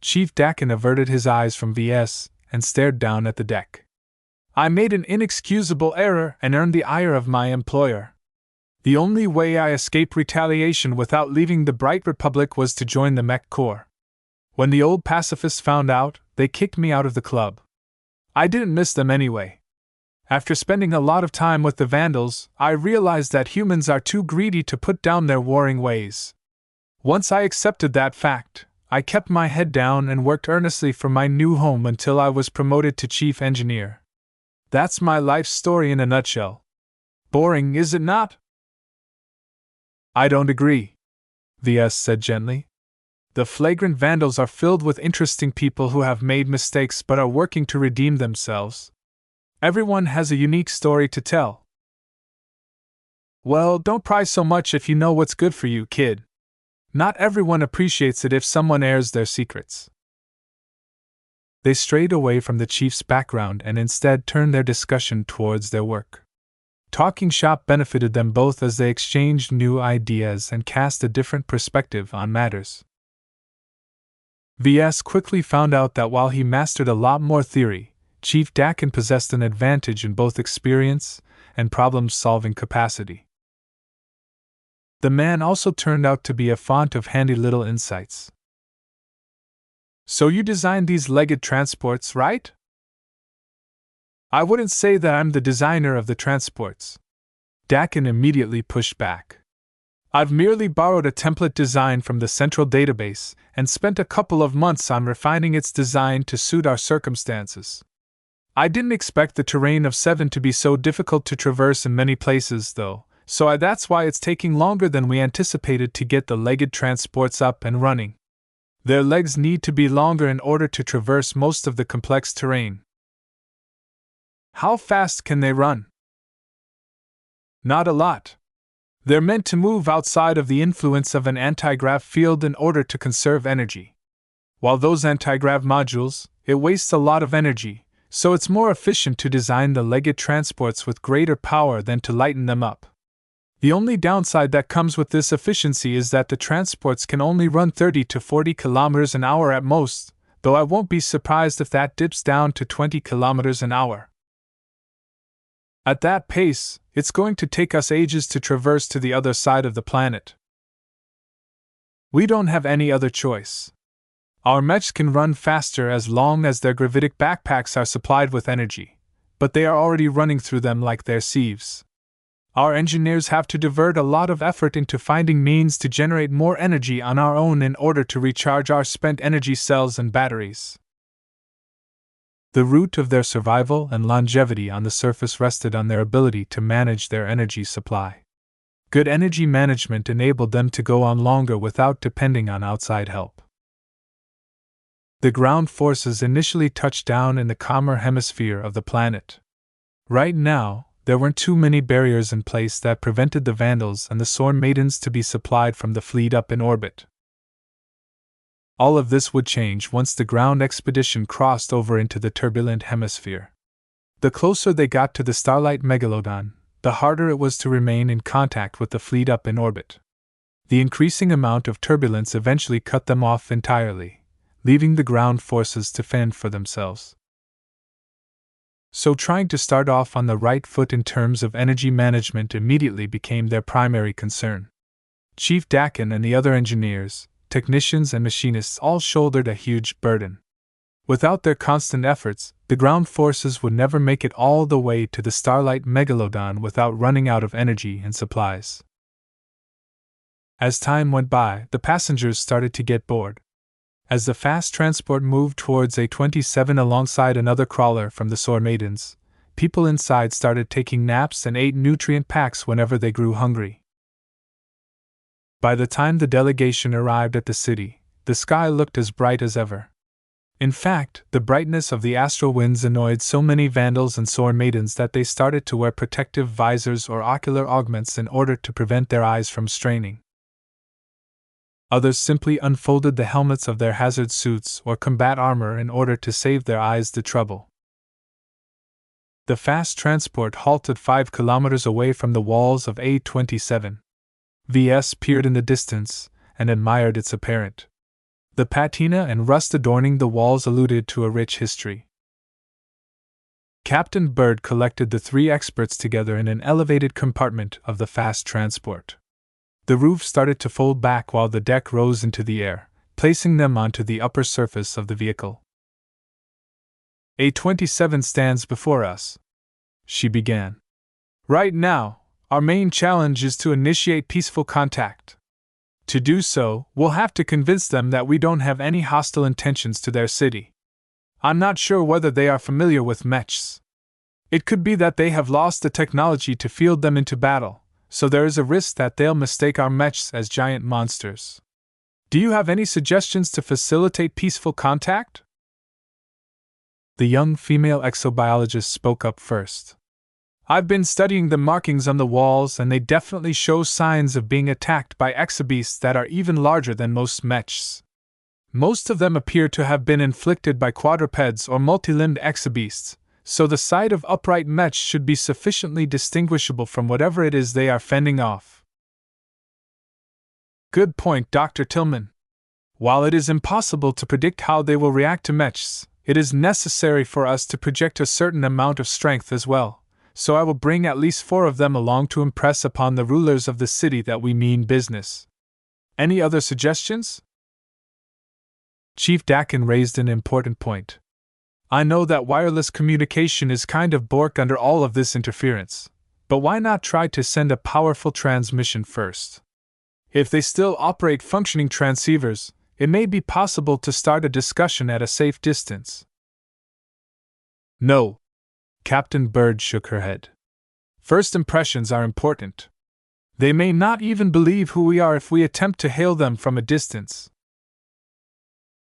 Chief Dakin averted his eyes from VS and stared down at the deck. I made an inexcusable error and earned the ire of my employer. The only way I escaped retaliation without leaving the Bright Republic was to join the Mech Corps. When the old pacifists found out, they kicked me out of the club. I didn't miss them anyway. After spending a lot of time with the Vandals, I realized that humans are too greedy to put down their warring ways. Once I accepted that fact, I kept my head down and worked earnestly for my new home until I was promoted to chief engineer. That's my life story in a nutshell. Boring, is it not? I don't agree, VS said gently. The flagrant Vandals are filled with interesting people who have made mistakes but are working to redeem themselves. Everyone has a unique story to tell. Well, don't pry so much if you know what's good for you, kid. Not everyone appreciates it if someone airs their secrets. They strayed away from the chief's background and instead turned their discussion towards their work. Talking shop benefited them both as they exchanged new ideas and cast a different perspective on matters. VS quickly found out that while he mastered a lot more theory, Chief Dakin possessed an advantage in both experience and problem-solving capacity. The man also turned out to be a font of handy little insights. So you designed these legged transports, right? I wouldn't say that I'm the designer of the transports. Dakin immediately pushed back. I've merely borrowed a template design from the central database and spent a couple of months on refining its design to suit our circumstances. I didn't expect the terrain of 7 to be so difficult to traverse in many places, though, so that's why it's taking longer than we anticipated to get the legged transports up and running. Their legs need to be longer in order to traverse most of the complex terrain. How fast can they run? Not a lot. They're meant to move outside of the influence of an anti-grav field in order to conserve energy. While those anti-grav modules, it wastes a lot of energy, so it's more efficient to design the legged transports with greater power than to lighten them up. The only downside that comes with this efficiency is that the transports can only run 30 to 40 kilometers an hour at most, though I won't be surprised if that dips down to 20 kilometers an hour. At that pace, it's going to take us ages to traverse to the other side of the planet. We don't have any other choice. Our mechs can run faster as long as their gravitic backpacks are supplied with energy, but they are already running through them like they're sieves. Our engineers have to divert a lot of effort into finding means to generate more energy on our own in order to recharge our spent energy cells and batteries. The root of their survival and longevity on the surface rested on their ability to manage their energy supply. Good energy management enabled them to go on longer without depending on outside help. The ground forces initially touched down in the calmer hemisphere of the planet. Right now, there weren't too many barriers in place that prevented the Vandals and the Sworn Maidens to be supplied from the fleet up in orbit. All of this would change once the ground expedition crossed over into the turbulent hemisphere. The closer they got to the Starlight Megalodon, the harder it was to remain in contact with the fleet up in orbit. The increasing amount of turbulence eventually cut them off entirely, leaving the ground forces to fend for themselves. So trying to start off on the right foot in terms of energy management immediately became their primary concern. Chief Dakin and the other engineers, technicians and machinists all shouldered a huge burden. Without their constant efforts, the ground forces would never make it all the way to the Starlight Megalodon without running out of energy and supplies. As time went by, the passengers started to get bored. As the fast transport moved towards A-27 alongside another crawler from the Sworn Maidens, people inside started taking naps and ate nutrient packs whenever they grew hungry. By the time the delegation arrived at the city, the sky looked as bright as ever. In fact, the brightness of the astral winds annoyed so many Vandals and Sworn Maidens that they started to wear protective visors or ocular augments in order to prevent their eyes from straining. Others simply unfolded the helmets of their hazard suits or combat armor in order to save their eyes the trouble. The fast transport halted 5 kilometers away from the walls of A-27. VS peered in the distance and admired its apparent. The patina and rust adorning the walls alluded to a rich history. Captain Bird collected the three experts together in an elevated compartment of the fast transport. The roof started to fold back while the deck rose into the air, placing them onto the upper surface of the vehicle. A-27 stands before us, she began. Right now, our main challenge is to initiate peaceful contact. To do so, we'll have to convince them that we don't have any hostile intentions to their city. I'm not sure whether they are familiar with mechs. It could be that they have lost the technology to field them into battle, so there is a risk that they'll mistake our mechs as giant monsters. Do you have any suggestions to facilitate peaceful contact? The young female exobiologist spoke up first. I've been studying the markings on the walls, and they definitely show signs of being attacked by exobeasts that are even larger than most mechs. Most of them appear to have been inflicted by quadrupeds or multi-limbed exobeasts, so the sight of upright mechs should be sufficiently distinguishable from whatever it is they are fending off. Good point, Dr. Tillman. While it is impossible to predict how they will react to mechs, it is necessary for us to project a certain amount of strength as well, so I will bring at least 4 of them along to impress upon the rulers of the city that we mean business. Any other suggestions? Chief Dakin raised an important point. I know that wireless communication is kind of borked under all of this interference, but why not try to send a powerful transmission first? If they still operate functioning transceivers, it may be possible to start a discussion at a safe distance. No. Captain Bird shook her head. First impressions are important. They may not even believe who we are if we attempt to hail them from a distance.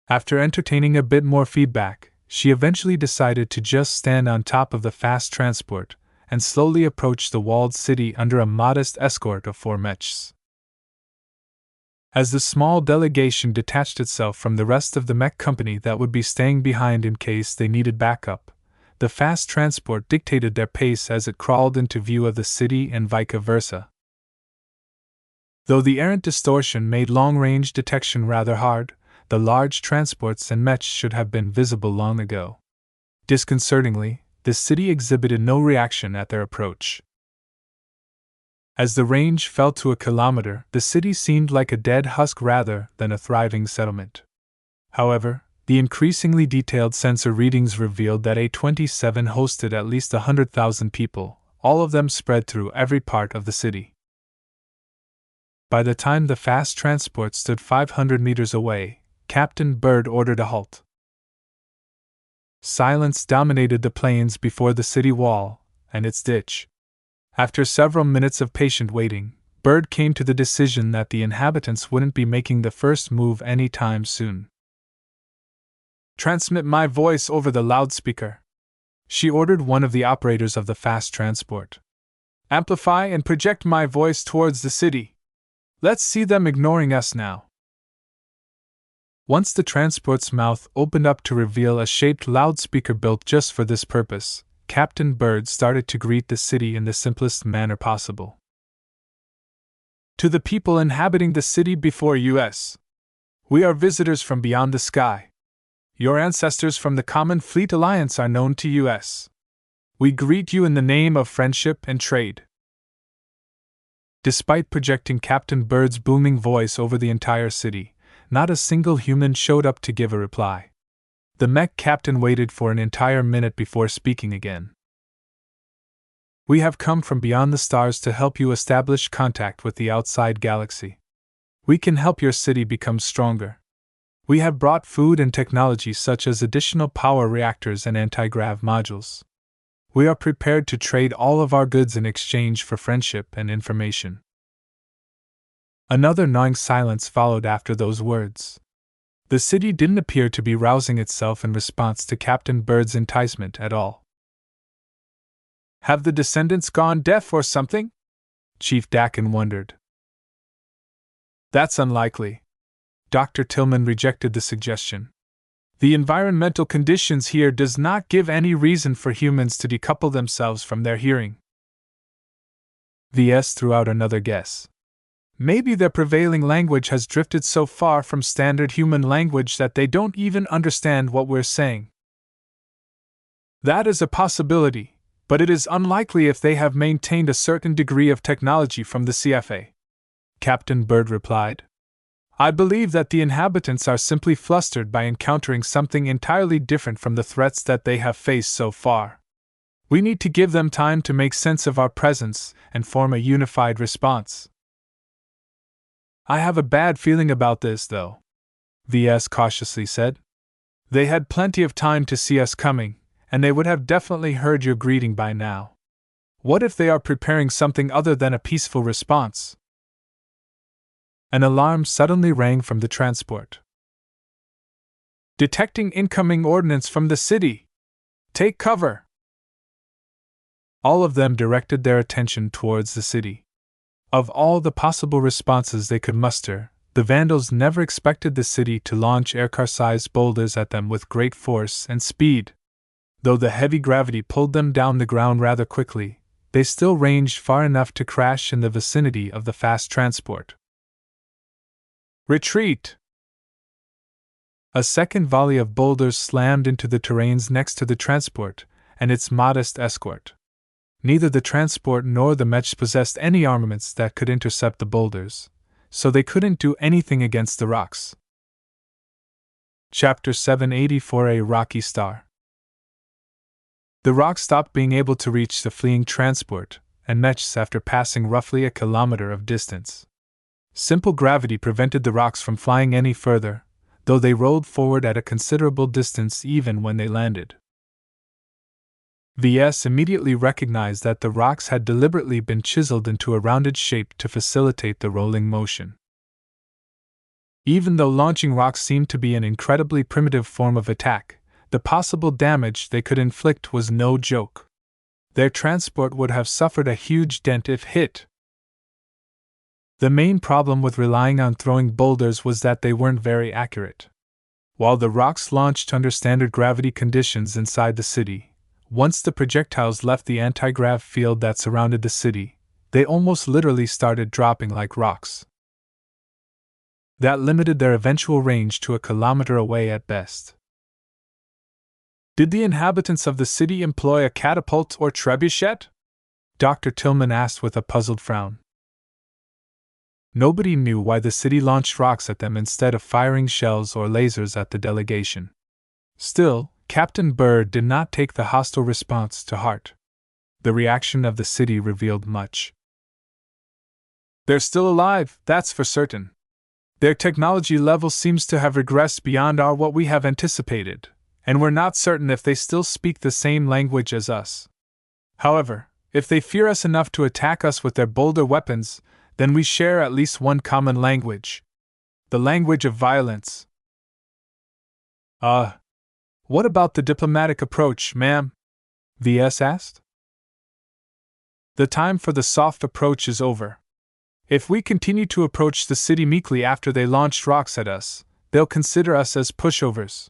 After entertaining a bit more feedback, she eventually decided to just stand on top of the fast transport and slowly approach the walled city under a modest escort of 4 mechs. As the small delegation detached itself from the rest of the mech company that would be staying behind in case they needed backup, the fast transport dictated their pace as it crawled into view of the city and vice versa. Though the errant distortion made long-range detection rather hard, the large transports and mechs should have been visible long ago. Disconcertingly, the city exhibited no reaction at their approach. As the range fell to a kilometer, the city seemed like a dead husk rather than a thriving settlement. However, the increasingly detailed sensor readings revealed that A-27 hosted at least 100,000 people, all of them spread through every part of the city. By the time the fast transport stood 500 meters away, Captain Bird ordered a halt. Silence dominated the plains before the city wall and its ditch. After several minutes of patient waiting, Bird came to the decision that the inhabitants wouldn't be making the first move any time soon. Transmit my voice over the loudspeaker, she ordered one of the operators of the fast transport. Amplify and project my voice towards the city. Let's see them ignoring us now. Once the transport's mouth opened up to reveal a shaped loudspeaker built just for this purpose, Captain Bird started to greet the city in the simplest manner possible. To the people inhabiting the city before us. We are visitors from beyond the sky. Your ancestors from the Common Fleet Alliance are known to us. We greet you in the name of friendship and trade. Despite projecting Captain Bird's booming voice over the entire city, not a single human showed up to give a reply. The mech captain waited for an entire minute before speaking again. We have come from beyond the stars to help you establish contact with the outside galaxy. We can help your city become stronger. We have brought food and technology such as additional power reactors and anti-grav modules. We are prepared to trade all of our goods in exchange for friendship and information. Another gnawing silence followed after those words. The city didn't appear to be rousing itself in response to Captain Bird's enticement at all. Have the descendants gone deaf or something? Chief Dakin wondered. That's unlikely. Dr. Tillman rejected the suggestion. The environmental conditions here does not give any reason for humans to decouple themselves from their hearing. VS threw out another guess. Maybe their prevailing language has drifted so far from standard human language that they don't even understand what we're saying. That is a possibility, but it is unlikely if they have maintained a certain degree of technology from the CFA. Captain Bird replied. I believe that the inhabitants are simply flustered by encountering something entirely different from the threats that they have faced so far. We need to give them time to make sense of our presence and form a unified response. I have a bad feeling about this, though, VS cautiously said. They had plenty of time to see us coming, and they would have definitely heard your greeting by now. What if they are preparing something other than a peaceful response? An alarm suddenly rang from the transport. Detecting incoming ordnance from the city! Take cover! All of them directed their attention towards the city. Of all the possible responses they could muster, the Vandals never expected the city to launch aircar-sized boulders at them with great force and speed. Though the heavy gravity pulled them down the ground rather quickly, they still ranged far enough to crash in the vicinity of the fast transport. Retreat! A second volley of boulders slammed into the terrains next to the transport and its modest escort. Neither the transport nor the Mech possessed any armaments that could intercept the boulders, so they couldn't do anything against the rocks. Chapter 784: A Rocky Star. The rocks stopped being able to reach the fleeing transport and Mechs after passing roughly a kilometer of distance. Simple gravity prevented the rocks from flying any further, though they rolled forward at a considerable distance even when they landed. VS immediately recognized that the rocks had deliberately been chiseled into a rounded shape to facilitate the rolling motion. Even though launching rocks seemed to be an incredibly primitive form of attack, the possible damage they could inflict was no joke. Their transport would have suffered a huge dent if hit. The main problem with relying on throwing boulders was that they weren't very accurate. While the rocks launched under standard gravity conditions inside the city, once the projectiles left the anti-grav field that surrounded the city, they almost literally started dropping like rocks. That limited their eventual range to a kilometer away at best. Did the inhabitants of the city employ a catapult or trebuchet? Dr. Tillman asked with a puzzled frown. Nobody knew why the city launched rocks at them instead of firing shells or lasers at the delegation. Still, Captain Bird did not take the hostile response to heart. The reaction of the city revealed much. They're still alive, that's for certain. Their technology level seems to have regressed beyond what we have anticipated, and we're not certain if they still speak the same language as us. However, if they fear us enough to attack us with their boulder weapons, then we share at least one common language. The language of violence. What about the diplomatic approach, ma'am? VS asked. The time for the soft approach is over. If we continue to approach the city meekly after they launched rocks at us, they'll consider us as pushovers.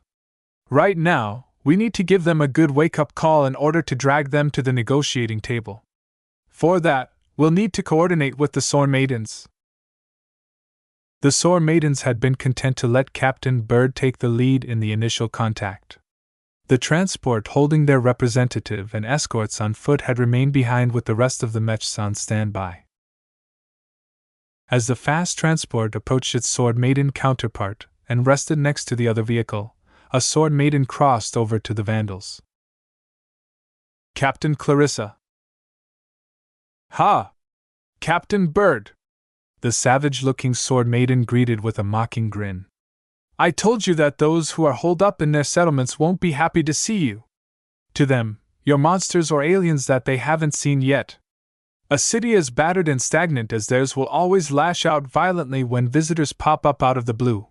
Right now, we need to give them a good wake-up call in order to drag them to the negotiating table. For that, we'll need to coordinate with the Sword Maidens. The Sword Maidens had been content to let Captain Bird take the lead in the initial contact. The transport holding their representative and escorts on foot had remained behind with the rest of the Mechs on standby. As the fast transport approached its Sword Maiden counterpart and rested next to the other vehicle, a Sword Maiden crossed over to the Vandals. Captain Clarissa. Ha! Captain Bird! The savage-looking Sword Maiden greeted with a mocking grin. I told you that those who are holed up in their settlements won't be happy to see you. To them, you're monsters or aliens that they haven't seen yet. A city as battered and stagnant as theirs will always lash out violently when visitors pop up out of the blue.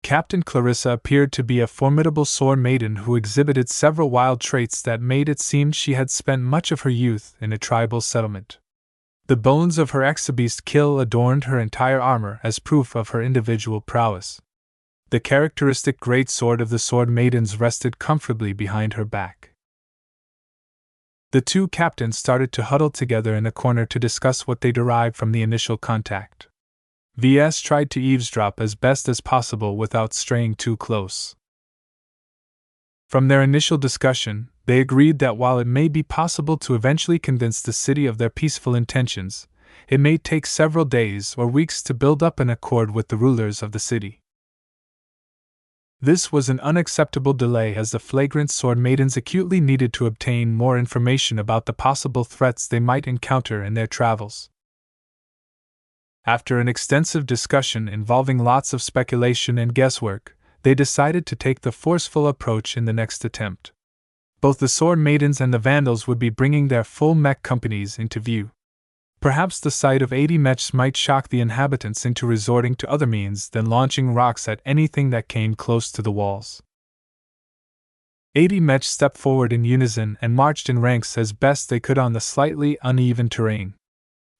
Captain Clarissa appeared to be a formidable Sword Maiden who exhibited several wild traits that made it seem she had spent much of her youth in a tribal settlement. The bones of her exhibited kill adorned her entire armor as proof of her individual prowess. The characteristic great sword of the Sword Maidens rested comfortably behind her back. The two captains started to huddle together in a corner to discuss what they derived from the initial contact. VS tried to eavesdrop as best as possible without straying too close. From their initial discussion, they agreed that while it may be possible to eventually convince the city of their peaceful intentions, it may take several days or weeks to build up an accord with the rulers of the city. This was an unacceptable delay as the flagrant sword maidens acutely needed to obtain more information about the possible threats they might encounter in their travels. After an extensive discussion involving lots of speculation and guesswork, they decided to take the forceful approach in the next attempt. Both the sword maidens and the vandals would be bringing their full mech companies into view. Perhaps the sight of 80 mechs might shock the inhabitants into resorting to other means than launching rocks at anything that came close to the walls. 80 mechs stepped forward in unison and marched in ranks as best they could on the slightly uneven terrain.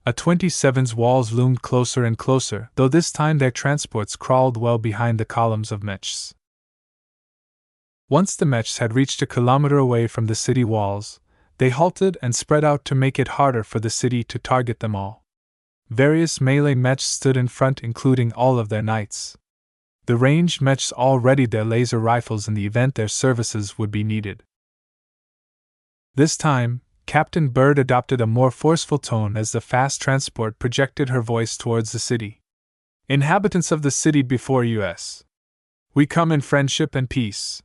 A-27's walls loomed closer and closer, though this time their transports crawled well behind the columns of mechs. Once the mechs had reached a kilometer away from the city walls, they halted and spread out to make it harder for the city to target them all. Various melee mechs stood in front, including all of their knights. The ranged mechs all readied their laser rifles in the event their services would be needed. This time, Captain Bird adopted a more forceful tone as the fast transport projected her voice towards the city. Inhabitants of the city before us. We come in friendship and peace.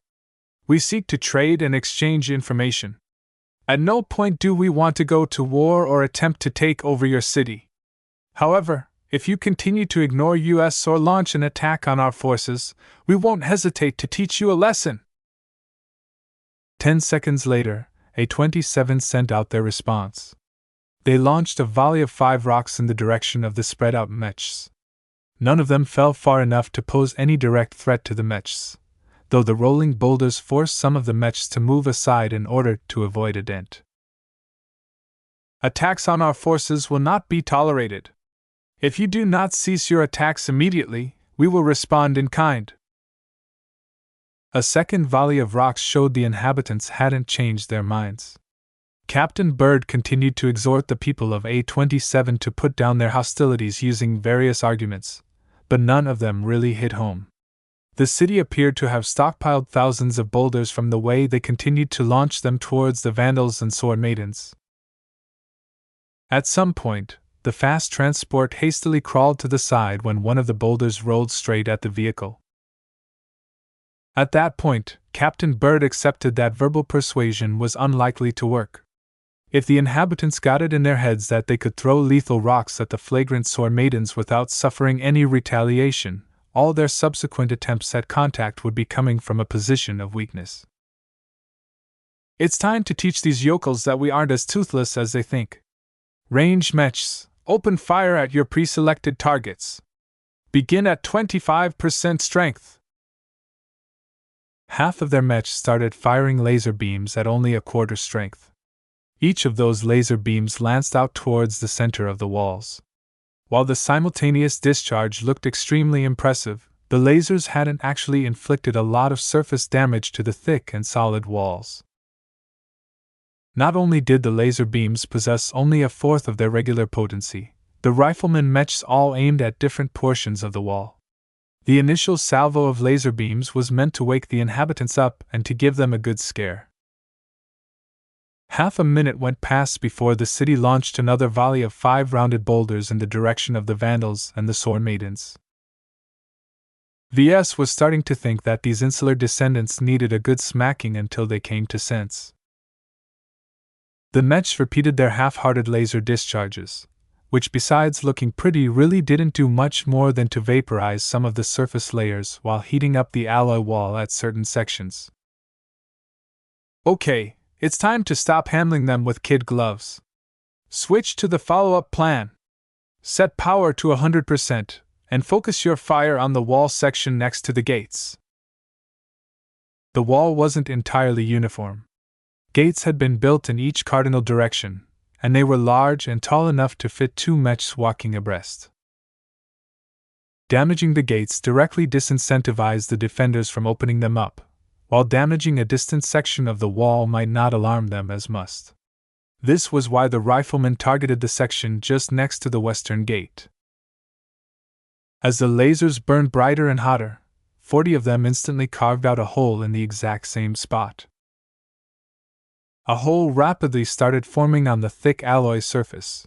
We seek to trade and exchange information. At no point do we want to go to war or attempt to take over your city. However, if you continue to ignore us or launch an attack on our forces, we won't hesitate to teach you a lesson. 10 seconds later, A-27 sent out their response. They launched a volley of 5 rocks in the direction of the spread-out mechs. None of them fell far enough to pose any direct threat to the mechs, though the rolling boulders forced some of the mechs to move aside in order to avoid a dent. Attacks on our forces will not be tolerated. If you do not cease your attacks immediately, we will respond in kind. A second volley of rocks showed the inhabitants hadn't changed their minds. Captain Bird continued to exhort the people of A-27 to put down their hostilities using various arguments, but none of them really hit home. The city appeared to have stockpiled thousands of boulders from the way they continued to launch them towards the vandals and sword maidens. At some point, the fast transport hastily crawled to the side when one of the boulders rolled straight at the vehicle. At that point, Captain Bird accepted that verbal persuasion was unlikely to work. If the inhabitants got it in their heads that they could throw lethal rocks at the flagrant sword maidens without suffering any retaliation, all their subsequent attempts at contact would be coming from a position of weakness. It's time to teach these yokels that we aren't as toothless as they think. Ranged mechs, open fire at your pre-selected targets. Begin at 25% strength. Half of their mechs started firing laser beams at only a quarter strength. Each of those laser beams lanced out towards the center of the walls. While the simultaneous discharge looked extremely impressive, the lasers hadn't actually inflicted a lot of surface damage to the thick and solid walls. Not only did the laser beams possess only a fourth of their regular potency, the riflemen mechs all aimed at different portions of the wall. The initial salvo of laser beams was meant to wake the inhabitants up and to give them a good scare. Half a minute went past before the city launched another volley of 5 rounded boulders in the direction of the vandals and the sword maidens. VS was starting to think that these insular descendants needed a good smacking until they came to sense. The mechs repeated their half-hearted laser discharges, which besides looking pretty really didn't do much more than to vaporize some of the surface layers while heating up the alloy wall at certain sections. Okay, it's time to stop handling them with kid gloves. Switch to the follow-up plan. Set power to 100%, and focus your fire on the wall section next to the gates. The wall wasn't entirely uniform. Gates had been built in each cardinal direction, and they were large and tall enough to fit 2 mechs walking abreast. Damaging the gates directly disincentivized the defenders from opening them up, while damaging a distant section of the wall might not alarm them as much. This was why the riflemen targeted the section just next to the western gate. As the lasers burned brighter and hotter, 40 of them instantly carved out a hole in the exact same spot. A hole rapidly started forming on the thick alloy surface.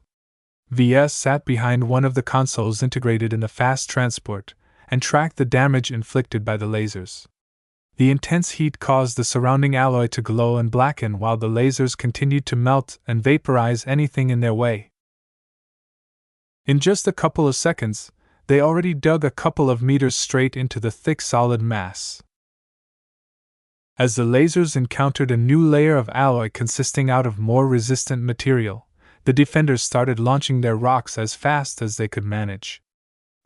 VS sat behind one of the consoles integrated in the fast transport and tracked the damage inflicted by the lasers. The intense heat caused the surrounding alloy to glow and blacken while the lasers continued to melt and vaporize anything in their way. In just a couple of seconds, they already dug a couple of meters straight into the thick solid mass. As the lasers encountered a new layer of alloy consisting out of more resistant material, the defenders started launching their rocks as fast as they could manage.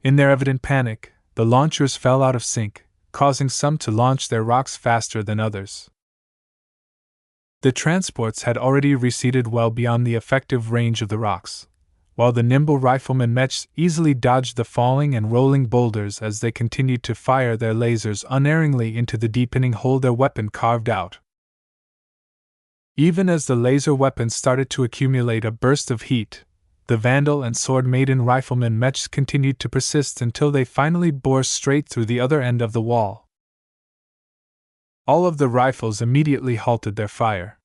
In their evident panic, the launchers fell out of sync, causing some to launch their rocks faster than others. The transports had already receded well beyond the effective range of the rocks, while the nimble riflemen Mech easily dodged the falling and rolling boulders as they continued to fire their lasers unerringly into the deepening hole their weapon carved out. Even as the laser weapons started to accumulate a burst of heat, the Vandal and Sword Maiden riflemen Mech continued to persist until they finally bore straight through the other end of the wall. All of the rifles immediately halted their fire.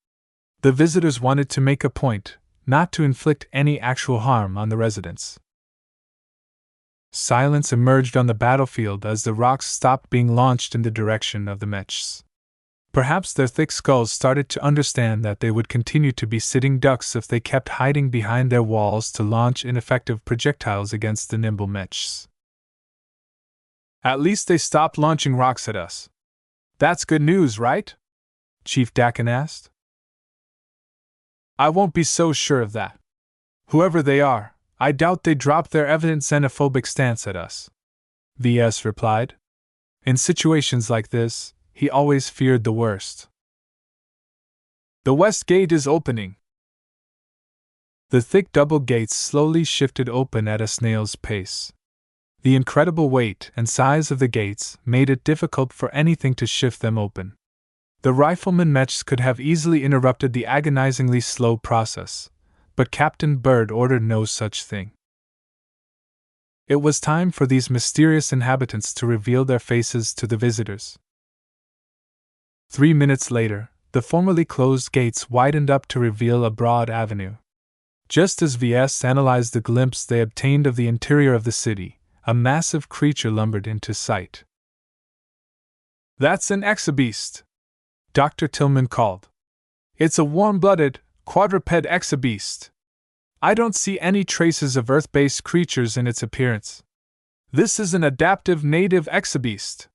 The visitors wanted to make a point not to inflict any actual harm on the residents. Silence emerged on the battlefield as the rocks stopped being launched in the direction of the Mechs. Perhaps their thick skulls started to understand that they would continue to be sitting ducks if they kept hiding behind their walls to launch ineffective projectiles against the nimble Mechs. At least they stopped launching rocks at us. That's good news, right? Chief Dakin asked. I won't be so sure of that. Whoever they are, I doubt they dropped their evident xenophobic stance at us. VS replied. In situations like this, he always feared the worst. The west gate is opening. The thick double gates slowly shifted open at a snail's pace. The incredible weight and size of the gates made it difficult for anything to shift them open. The riflemen Mechs could have easily interrupted the agonizingly slow process, but Captain Bird ordered no such thing. It was time for these mysterious inhabitants to reveal their faces to the visitors. 3 minutes later, the formerly closed gates widened up to reveal a broad avenue. Just as VS analyzed the glimpse they obtained of the interior of the city, a massive creature lumbered into sight. That's an exabeast, Dr. Tillman called. It's a warm-blooded, quadruped exabeast. I don't see any traces of Earth-based creatures in its appearance. This is an adaptive native exabeast.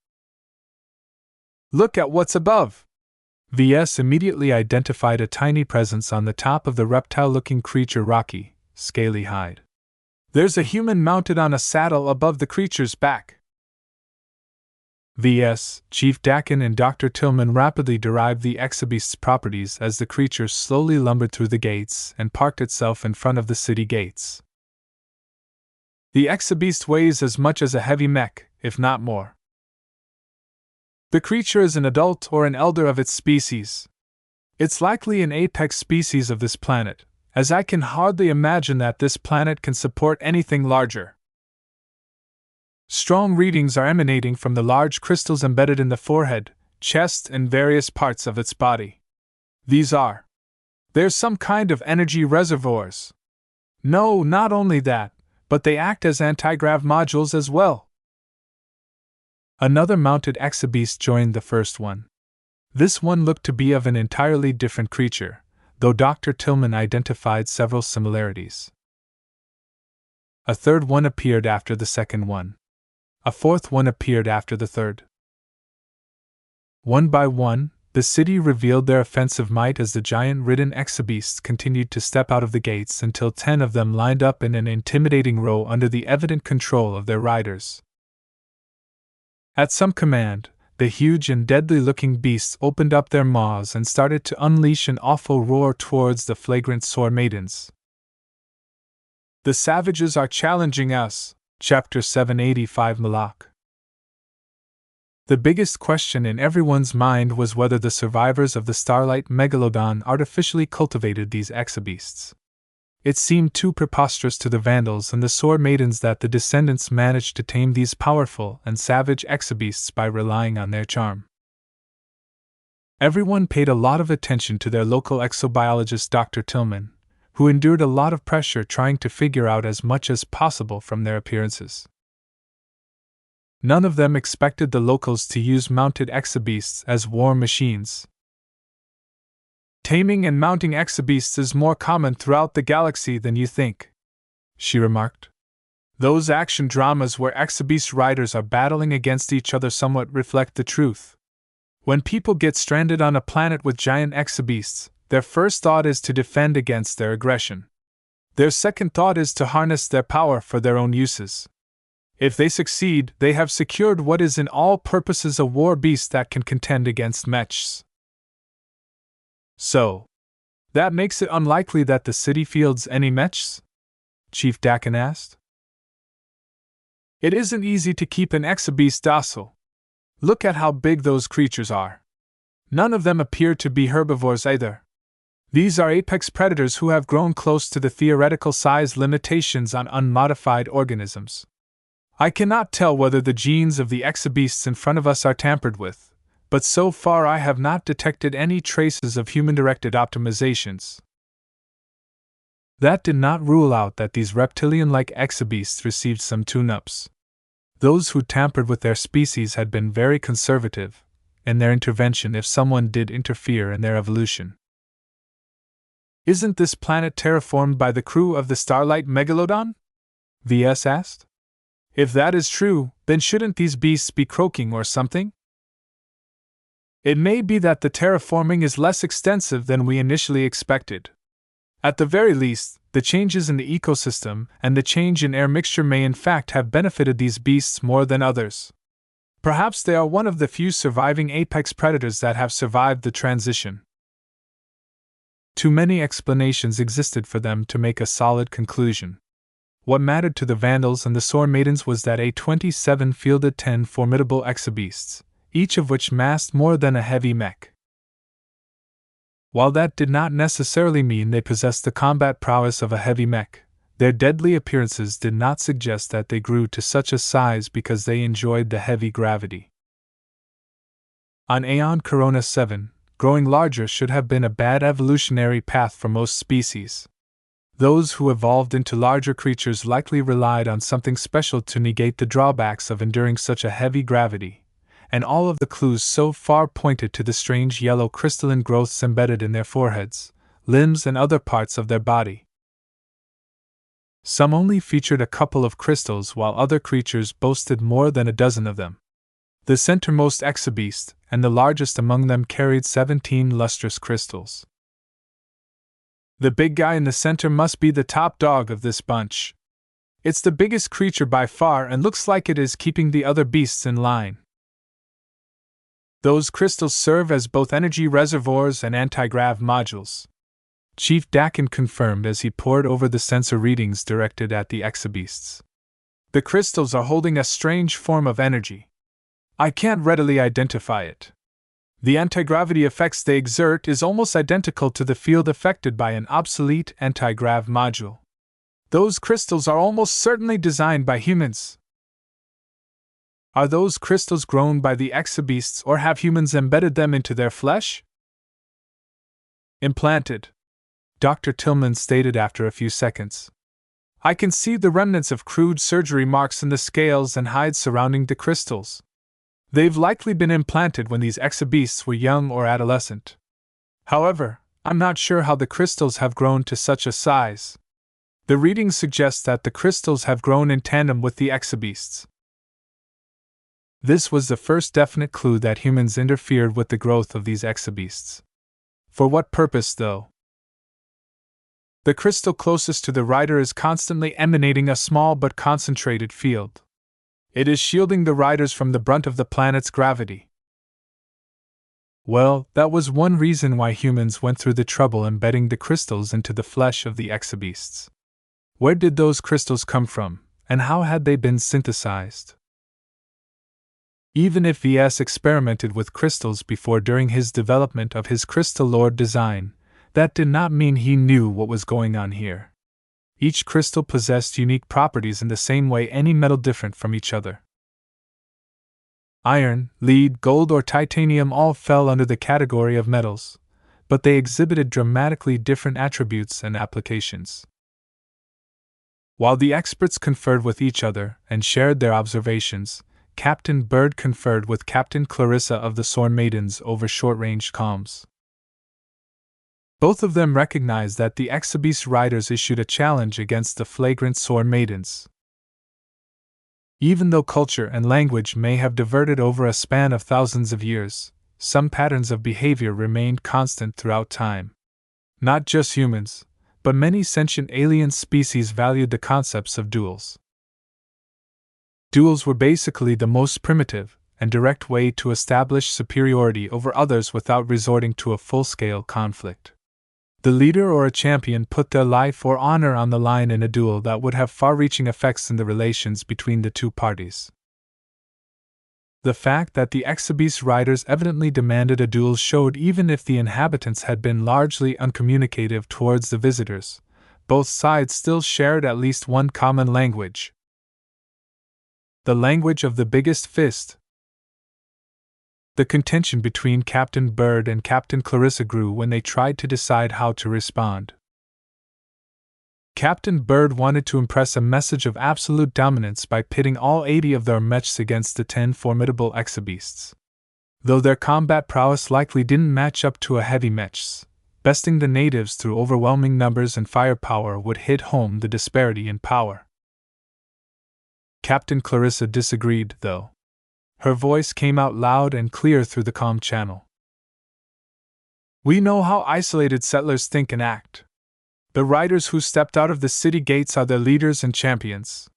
Look at what's above. VS immediately identified a tiny presence on the top of the reptile-looking creature rocky, scaly hide. There's a human mounted on a saddle above the creature's back. VS, Chief Dakin and Dr. Tillman rapidly derived the exabeast's properties as the creature slowly lumbered through the gates and parked itself in front of the city gates. The exabeast weighs as much as a heavy mech, if not more. The creature is an adult or an elder of its species. It's likely an apex species of this planet, as I can hardly imagine that this planet can support anything larger. Strong readings are emanating from the large crystals embedded in the forehead, chest, and various parts of its body. There's some kind of energy reservoirs. No, not only that, but they act as anti-grav modules as well. Another mounted exabeast joined the first one. This one looked to be of an entirely different creature, though Dr. Tillman identified several similarities. A third one appeared after the second one. A fourth one appeared after the third. One by one, the city revealed their offensive might as the giant-ridden exabeasts continued to step out of the gates until 10 of them lined up in an intimidating row under the evident control of their riders. At some command, the huge and deadly-looking beasts opened up their maws and started to unleash an awful roar towards the flagrant Sword Maidens. The savages are challenging us. Chapter 785 Malak. The biggest question in everyone's mind was whether the survivors of the Starlight Megalodon artificially cultivated these exobeasts. It seemed too preposterous to the Vandals and the Sword Maidens that the descendants managed to tame these powerful and savage exobeasts by relying on their charm. Everyone paid a lot of attention to their local exobiologist Dr. Tillman, who endured a lot of pressure trying to figure out as much as possible from their appearances. None of them expected the locals to use mounted exobeasts as war machines. "Taming and mounting exobeasts is more common throughout the galaxy than you think," she remarked. "Those action dramas where exobeast riders are battling against each other somewhat reflect the truth. When people get stranded on a planet with giant exobeasts, their first thought is to defend against their aggression. Their second thought is to harness their power for their own uses. If they succeed, they have secured what is in all purposes a war beast that can contend against mechs. So, that makes it unlikely that the city fields any mechs?" Chief Dakin asked. "It isn't easy to keep an exobeast docile. Look at how big those creatures are. None of them appear to be herbivores either. These are apex predators who have grown close to the theoretical size limitations on unmodified organisms. I cannot tell whether the genes of the exobeasts in front of us are tampered with, but so far I have not detected any traces of human-directed optimizations." That did not rule out that these reptilian-like exobeasts received some tune-ups. Those who tampered with their species had been very conservative in their intervention if someone did interfere in their evolution. "Isn't this planet terraformed by the crew of the Starlight Megalodon?" VS asked. "If that is true, then shouldn't these beasts be croaking or something?" "It may be that the terraforming is less extensive than we initially expected. At the very least, the changes in the ecosystem and the change in air mixture may in fact have benefited these beasts more than others. Perhaps they are one of the few surviving apex predators that have survived the transition." Too many explanations existed for them to make a solid conclusion. What mattered to the Vandals and the Sword Maidens was that A-27 fielded 10 formidable exobeasts, each of which massed more than a heavy mech. While that did not necessarily mean they possessed the combat prowess of a heavy mech, their deadly appearances did not suggest that they grew to such a size because they enjoyed the heavy gravity. On Aeon Corona 7, growing larger should have been a bad evolutionary path for most species. Those who evolved into larger creatures likely relied on something special to negate the drawbacks of enduring such a heavy gravity, and all of the clues so far pointed to the strange yellow crystalline growths embedded in their foreheads, limbs, and other parts of their body. Some only featured a couple of crystals, while other creatures boasted more than a dozen of them. The centermost exobeast, and the largest among them, carried 17 lustrous crystals. "The big guy in the center must be the top dog of this bunch. It's the biggest creature by far and looks like it is keeping the other beasts in line. Those crystals serve as both energy reservoirs and anti-grav modules," Chief Dakin confirmed as he pored over the sensor readings directed at the exobeasts. "The crystals are holding a strange form of energy. I can't readily identify it. The anti-gravity effects they exert is almost identical to the field affected by an obsolete anti-grav module. Those crystals are almost certainly designed by humans." "Are those crystals grown by the exobeasts, or have humans embedded them into their flesh?" "Implanted," Dr. Tillman stated after a few seconds. "I can see the remnants of crude surgery marks in the scales and hides surrounding the crystals. They've likely been implanted when these exobeasts were young or adolescent. However, I'm not sure how the crystals have grown to such a size. The readings suggest that the crystals have grown in tandem with the exobeasts." This was the first definite clue that humans interfered with the growth of these exobeasts. For what purpose, though? The crystal closest to the rider is constantly emanating a small but concentrated field. It is shielding the riders from the brunt of the planet's gravity. Well, that was one reason why humans went through the trouble embedding the crystals into the flesh of the exobeasts. Where did those crystals come from, and how had they been synthesized? Even if VS experimented with crystals before during his development of his crystal lord design, that did not mean he knew what was going on here. Each crystal possessed unique properties in the same way any metal different from each other. Iron, lead, gold, or titanium all fell under the category of metals, but they exhibited dramatically different attributes and applications. While the experts conferred with each other and shared their observations, Captain Bird conferred with Captain Clarissa of the Sword Maidens over short-range comms. Both of them recognized that the Exabeast riders issued a challenge against the flagrant Sword Maidens. Even though culture and language may have diverted over a span of thousands of years, some patterns of behavior remained constant throughout time. Not just humans, but many sentient alien species valued the concepts of duels. Duels were basically the most primitive and direct way to establish superiority over others without resorting to a full-scale conflict. The leader or a champion put their life or honor on the line in a duel that would have far-reaching effects in the relations between the two parties. The fact that the Exabeast riders evidently demanded a duel showed even if the inhabitants had been largely uncommunicative towards the visitors, both sides still shared at least one common language. The language of the biggest fist. The contention between Captain Bird and Captain Clarissa grew when they tried to decide how to respond. Captain Bird wanted to impress a message of absolute dominance by pitting all 80 of their mechs against the 10 formidable Exabeasts. Though their combat prowess likely didn't match up to a heavy mech's, besting the natives through overwhelming numbers and firepower would hit home the disparity in power. Captain Clarissa disagreed, though. Her voice came out loud and clear through the comm channel. "We know how isolated settlers think and act. The riders who stepped out of the city gates are their leaders and champions.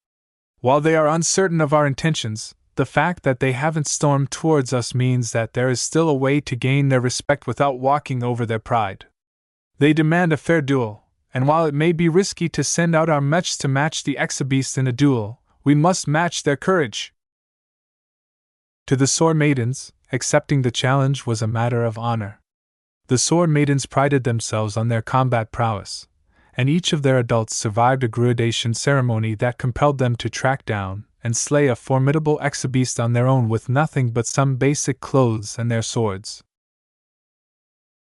While they are uncertain of our intentions, the fact that they haven't stormed towards us means that there is still a way to gain their respect without walking over their pride. They demand a fair duel, and while it may be risky to send out our mechs to match the Exabeast in a duel, we must match their courage." To the Sword Maidens, accepting the challenge was a matter of honor. The Sword Maidens prided themselves on their combat prowess, and each of their adults survived a gradation ceremony that compelled them to track down and slay a formidable Exabeast on their own with nothing but some basic clothes and their swords.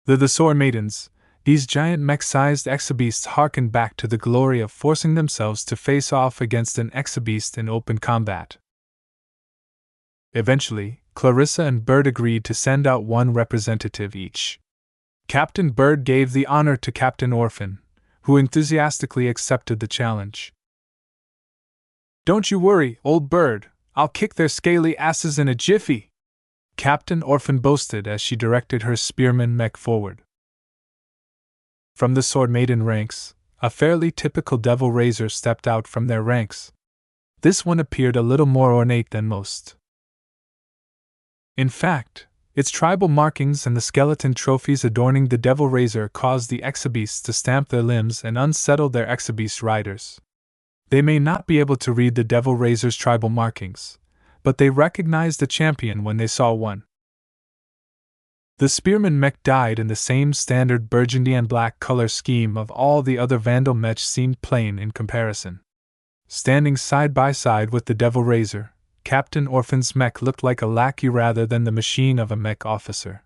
The Sword Maidens, these giant mech-sized Exabeasts harkened back to the glory of forcing themselves to face off against an Exabeast in open combat. Eventually, Clarissa and Bird agreed to send out one representative each. Captain Bird gave the honor to Captain Orphan, who enthusiastically accepted the challenge. "Don't you worry, old Bird, I'll kick their scaly asses in a jiffy," Captain Orphan boasted as she directed her spearman mech forward. From the Sword Maiden ranks, a fairly typical Devil Raiser stepped out from their ranks. This one appeared a little more ornate than most. In fact, its tribal markings and the skeleton trophies adorning the Devil Raiser caused the Exabeasts to stamp their limbs and unsettle their Exabeast riders. They may not be able to read the Devil Raiser's tribal markings, but they recognized the champion when they saw one. The Spearman mech dyed in the same standard burgundy and black color scheme of all the other Vandal mechs seemed plain in comparison. Standing side by side with the Devil Raiser, Captain Orphan's mech looked like a lackey rather than the machine of a mech officer.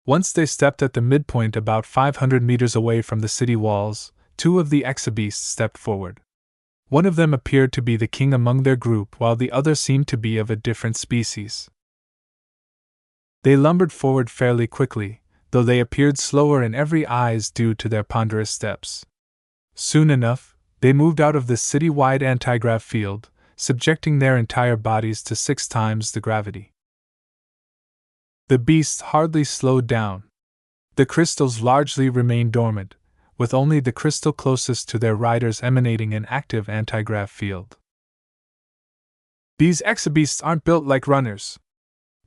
Once they stepped at the midpoint about 500 meters away from the city walls, two of the Exabeasts stepped forward. One of them appeared to be the king among their group while the other seemed to be of a different species. They lumbered forward fairly quickly, though they appeared slower in every eyes due to their ponderous steps. Soon enough, they moved out of the city-wide anti-grav field, subjecting their entire bodies to 6 times the gravity. The beasts hardly slowed down. The crystals largely remained dormant, with only the crystal closest to their riders emanating an active anti-grav field. "These Exabeasts aren't built like runners,"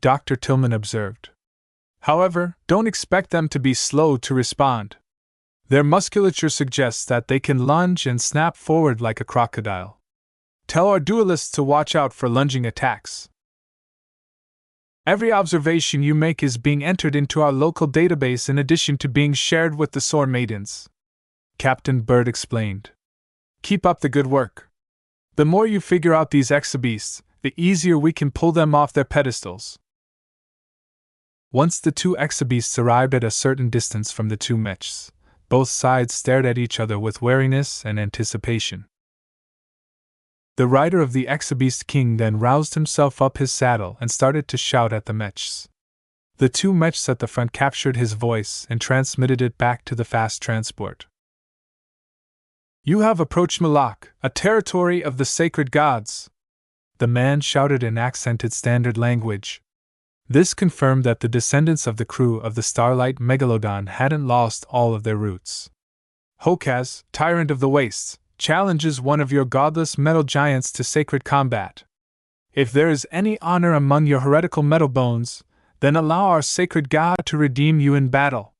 Dr. Tillman observed. "However, don't expect them to be slow to respond. Their musculature suggests that they can lunge and snap forward like a crocodile. Tell our duelists to watch out for lunging attacks." Every observation you make is being entered into our local database in addition to being shared with the Sword Maidens," Captain Bird explained. "Keep up the good work. The more you figure out these exabeasts, the easier we can pull them off their pedestals." Once the two exabeasts arrived at a certain distance from the two mechs, both sides stared at each other with wariness and anticipation. The rider of the exabeast king then roused himself up his saddle and started to shout at the mechs. The two mechs at the front captured his voice and transmitted it back to the fast transport. "You have approached Malak, a territory of the sacred gods," the man shouted in accented standard language. This confirmed that the descendants of the crew of the Starlight Megalodon hadn't lost all of their roots. "Hokaz, tyrant of the wastes, challenges one of your godless metal giants to sacred combat. If there is any honor among your heretical metal bones, then allow our sacred god to redeem you in battle."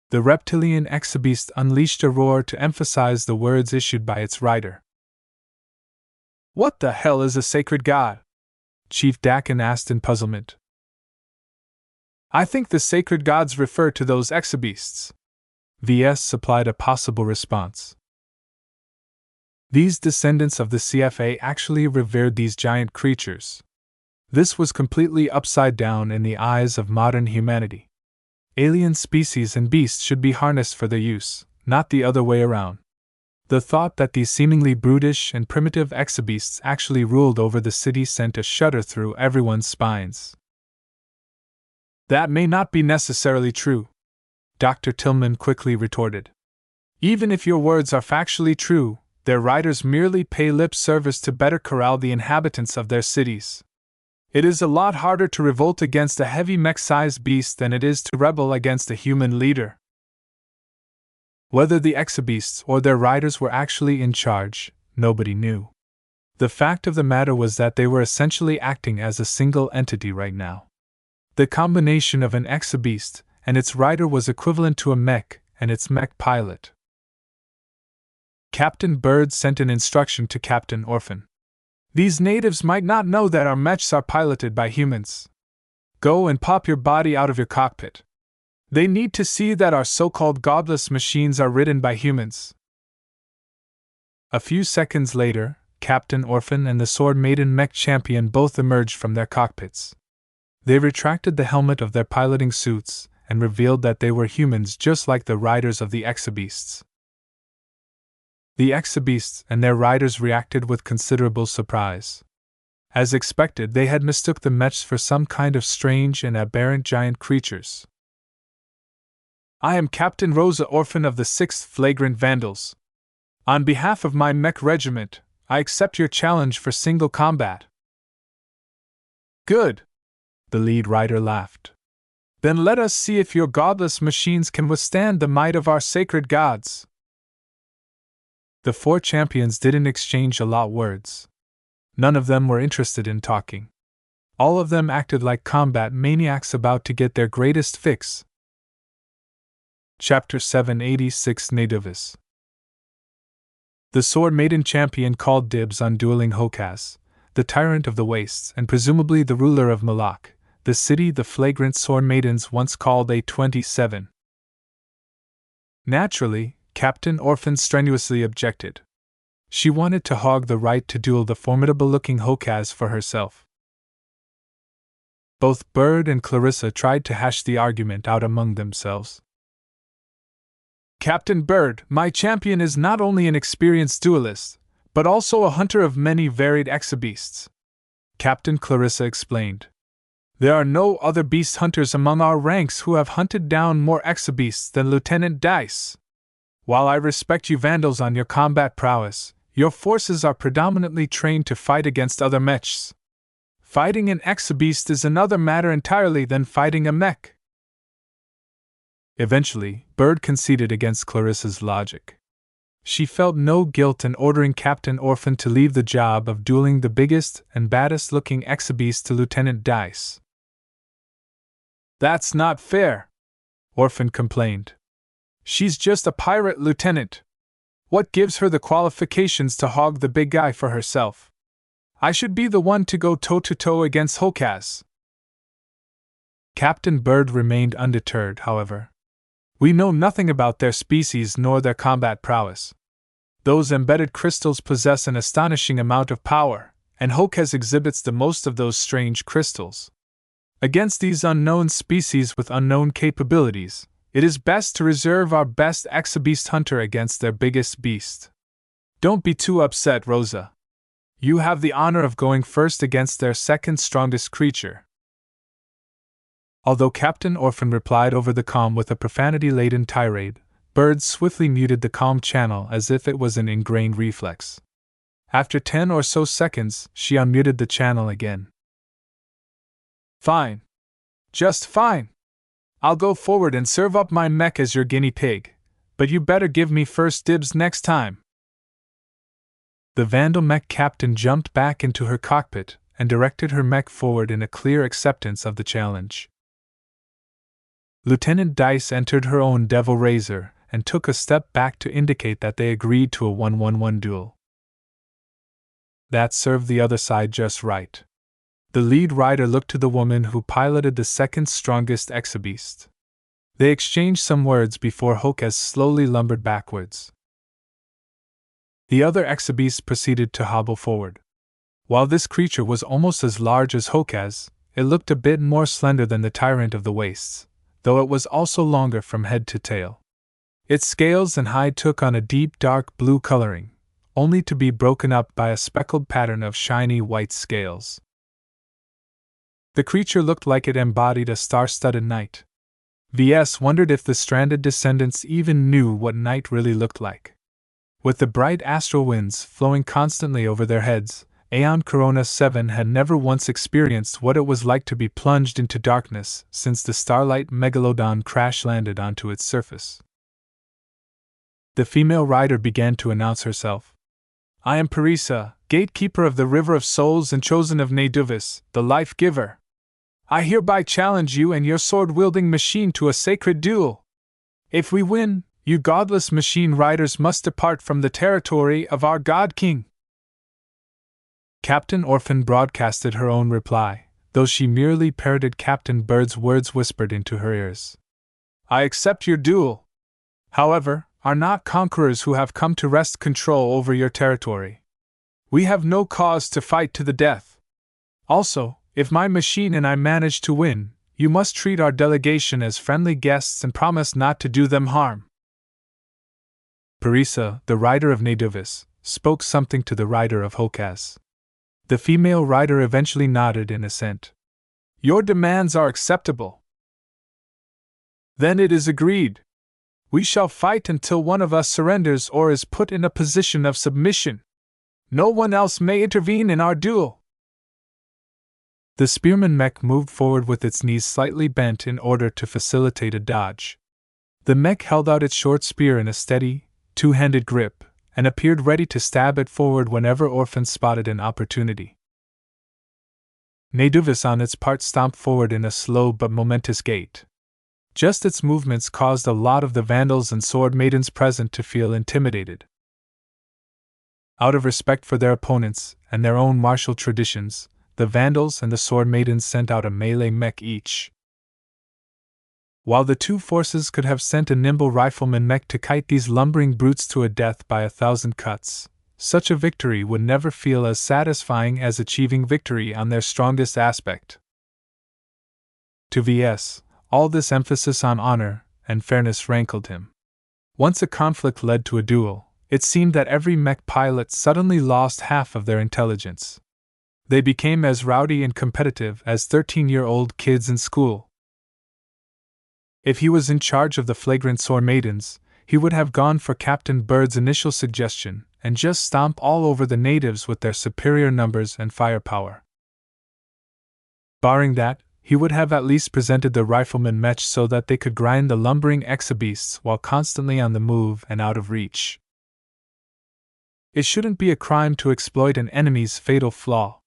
The reptilian exabeast unleashed a roar to emphasize the words issued by its rider. "What the hell is a sacred god?" Chief Dakin asked in puzzlement. "I think the sacred gods refer to those exabeasts," VS supplied a possible response. These descendants of the CFA actually revered these giant creatures. This was completely upside down in the eyes of modern humanity. Alien species and beasts should be harnessed for their use, not the other way around. The thought that these seemingly brutish and primitive exabeasts actually ruled over the city sent a shudder through everyone's spines. "That may not be necessarily true," Dr. Tillman quickly retorted. "Even if your words are factually true, their riders merely pay lip service to better corral the inhabitants of their cities. It is a lot harder to revolt against a heavy mech-sized beast than it is to rebel against a human leader." Whether the exabeasts or their riders were actually in charge, nobody knew. The fact of the matter was that they were essentially acting as a single entity right now. The combination of an exabeast and its rider was equivalent to a mech and its mech pilot. Captain Bird sent an instruction to Captain Orphan. "These natives might not know that our mechs are piloted by humans. Go and pop your body out of your cockpit. They need to see that our so-called godless machines are ridden by humans." A few seconds later, Captain Orphan and the Sword Maiden mech champion both emerged from their cockpits. They retracted the helmet of their piloting suits and revealed that they were humans just like the riders of the exabeasts. The exabeasts and their riders reacted with considerable surprise. As expected, they had mistook the mechs for some kind of strange and aberrant giant creatures. "I am Captain Rosa Orphan of the 6th Flagrant Vandals. On behalf of my mech regiment, I accept your challenge for single combat." "Good," the lead rider laughed. "Then let us see if your godless machines can withstand the might of our sacred gods." The four champions didn't exchange a lot of words. None of them were interested in talking. All of them acted like combat maniacs about to get their greatest fix. Chapter 786 Nativis. The Sword Maiden champion called dibs on dueling Hokaz, the tyrant of the wastes and presumably the ruler of Malak, the city the flagrant Sword Maidens once called A27. Naturally, Captain Orphan strenuously objected. She wanted to hog the right to duel the formidable-looking Hokaz for herself. Both Bird and Clarissa tried to hash the argument out among themselves. "Captain Bird, my champion is not only an experienced duelist, but also a hunter of many varied exabeasts," Captain Clarissa explained. "There are no other beast hunters among our ranks who have hunted down more exabeasts than Lieutenant Dice. While I respect you Vandals on your combat prowess, your forces are predominantly trained to fight against other mechs. Fighting an exabeast is another matter entirely than fighting a mech." Eventually, Bird conceded against Clarissa's logic. She felt no guilt in ordering Captain Orphan to leave the job of dueling the biggest and baddest-looking exabeast to Lieutenant Dice. "That's not fair," Orphan complained. "She's just a pirate lieutenant. What gives her the qualifications to hog the big guy for herself? I should be the one to go toe-to-toe against Hokaz. Captain Bird remained undeterred, however. We know nothing about their species nor their combat prowess. Those embedded crystals possess an astonishing amount of power, and Hokaz exhibits the most of those strange crystals. Against these unknown species with unknown capabilities, it is best to reserve our best exabeast hunter against their biggest beast. Don't be too upset, Rosa. You have the honor of going first against their second strongest creature. Although Captain Orphan replied over the comm with a profanity-laden tirade, Bird swiftly muted the comm channel as if it was an ingrained reflex. After 10 or so seconds, she unmuted the channel again. Fine. Just fine. I'll go forward and serve up my mech as your guinea pig, but you better give me first dibs next time. The Vandal mech captain jumped back into her cockpit and directed her mech forward in a clear acceptance of the challenge. Lieutenant Dice entered her own Devil Razor and took a step back to indicate that they agreed to a 1-1-1 duel. That served the other side just right. The lead rider looked to the woman who piloted the second strongest exabeast. They exchanged some words before Hokaz slowly lumbered backwards. The other exabeast proceeded to hobble forward. While this creature was almost as large as Hokaz, it looked a bit more slender than the Tyrant of the Wastes, though it was also longer from head to tail. Its scales and hide took on a deep dark blue coloring, only to be broken up by a speckled pattern of shiny white scales. The creature looked like it embodied a star-studded night. VS wondered if the stranded descendants even knew what night really looked like. With the bright astral winds flowing constantly over their heads, Aeon Corona 7 had never once experienced what it was like to be plunged into darkness since the Starlight Megalodon crash-landed onto its surface. The female rider began to announce herself. I am Parisa, gatekeeper of the River of Souls and chosen of Naduvis, the Life Giver. I hereby challenge you and your sword-wielding machine to a sacred duel. If we win, you godless machine riders must depart from the territory of our God King. Captain Orphan broadcasted her own reply, though she merely parroted Captain Bird's words whispered into her ears. I accept your duel. However, are not conquerors who have come to wrest control over your territory. We have no cause to fight to the death. Also, if my machine and I manage to win, you must treat our delegation as friendly guests and promise not to do them harm. Parisa, the rider of Naduvis, spoke something to the rider of Hokaz. The female rider eventually nodded in assent. Your demands are acceptable. Then it is agreed. We shall fight until one of us surrenders or is put in a position of submission. No one else may intervene in our duel. The spearman mech moved forward with its knees slightly bent in order to facilitate a dodge. The mech held out its short spear in a steady, two-handed grip, and appeared ready to stab it forward whenever Orphan spotted an opportunity. Naduvis on its part stomped forward in a slow but momentous gait. Just its movements caused a lot of the vandals and sword maidens present to feel intimidated. Out of respect for their opponents and their own martial traditions, the vandals and the sword maidens sent out a melee mech each. While the two forces could have sent a nimble rifleman mech to kite these lumbering brutes to a death by 1,000 cuts, such a victory would never feel as satisfying as achieving victory on their strongest aspect. To VS, all this emphasis on honor and fairness rankled him. Once a conflict led to a duel, it seemed that every mech pilot suddenly lost half of their intelligence. They became as rowdy and competitive as 13-year-old kids in school. If he was in charge of the flagrant sword maidens, he would have gone for Captain Bird's initial suggestion and just stomp all over the natives with their superior numbers and firepower. Barring that, he would have at least presented the rifleman Mech so that they could grind the lumbering exabeasts while constantly on the move and out of reach. It shouldn't be a crime to exploit an enemy's fatal flaw.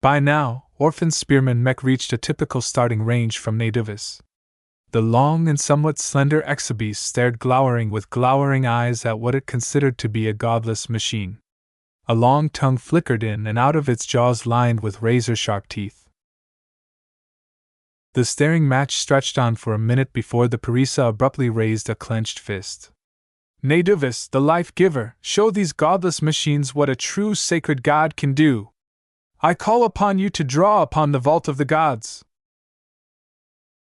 By now, Orphan's spearman Mech reached a typical starting range from Naduvis. The long and somewhat slender exabeast stared glowering with glowering eyes at what it considered to be a godless machine. A long tongue flickered in and out of its jaws lined with razor-sharp teeth. The staring match stretched on for a minute before the Parisa abruptly raised a clenched fist. Naduvis, the life-giver, show these godless machines what a true sacred god can do. I call upon you to draw upon the vault of the gods.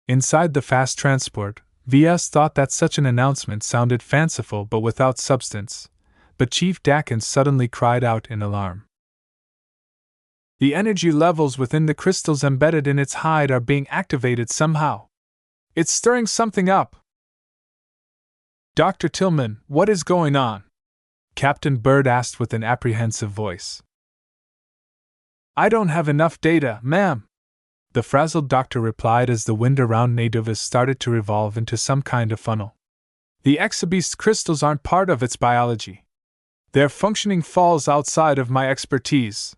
Inside the fast transport, VS thought that such an announcement sounded fanciful but without substance, but Chief Dakin suddenly cried out in alarm. The energy levels within the crystals embedded in its hide are being activated somehow. It's stirring something up. Dr. Tillman, what is going on? Captain Bird asked with an apprehensive voice. I don't have enough data, ma'am, the frazzled doctor replied as the wind around Naduvis started to revolve into some kind of funnel. The exabeast crystals aren't part of its biology. Their functioning falls outside of my expertise.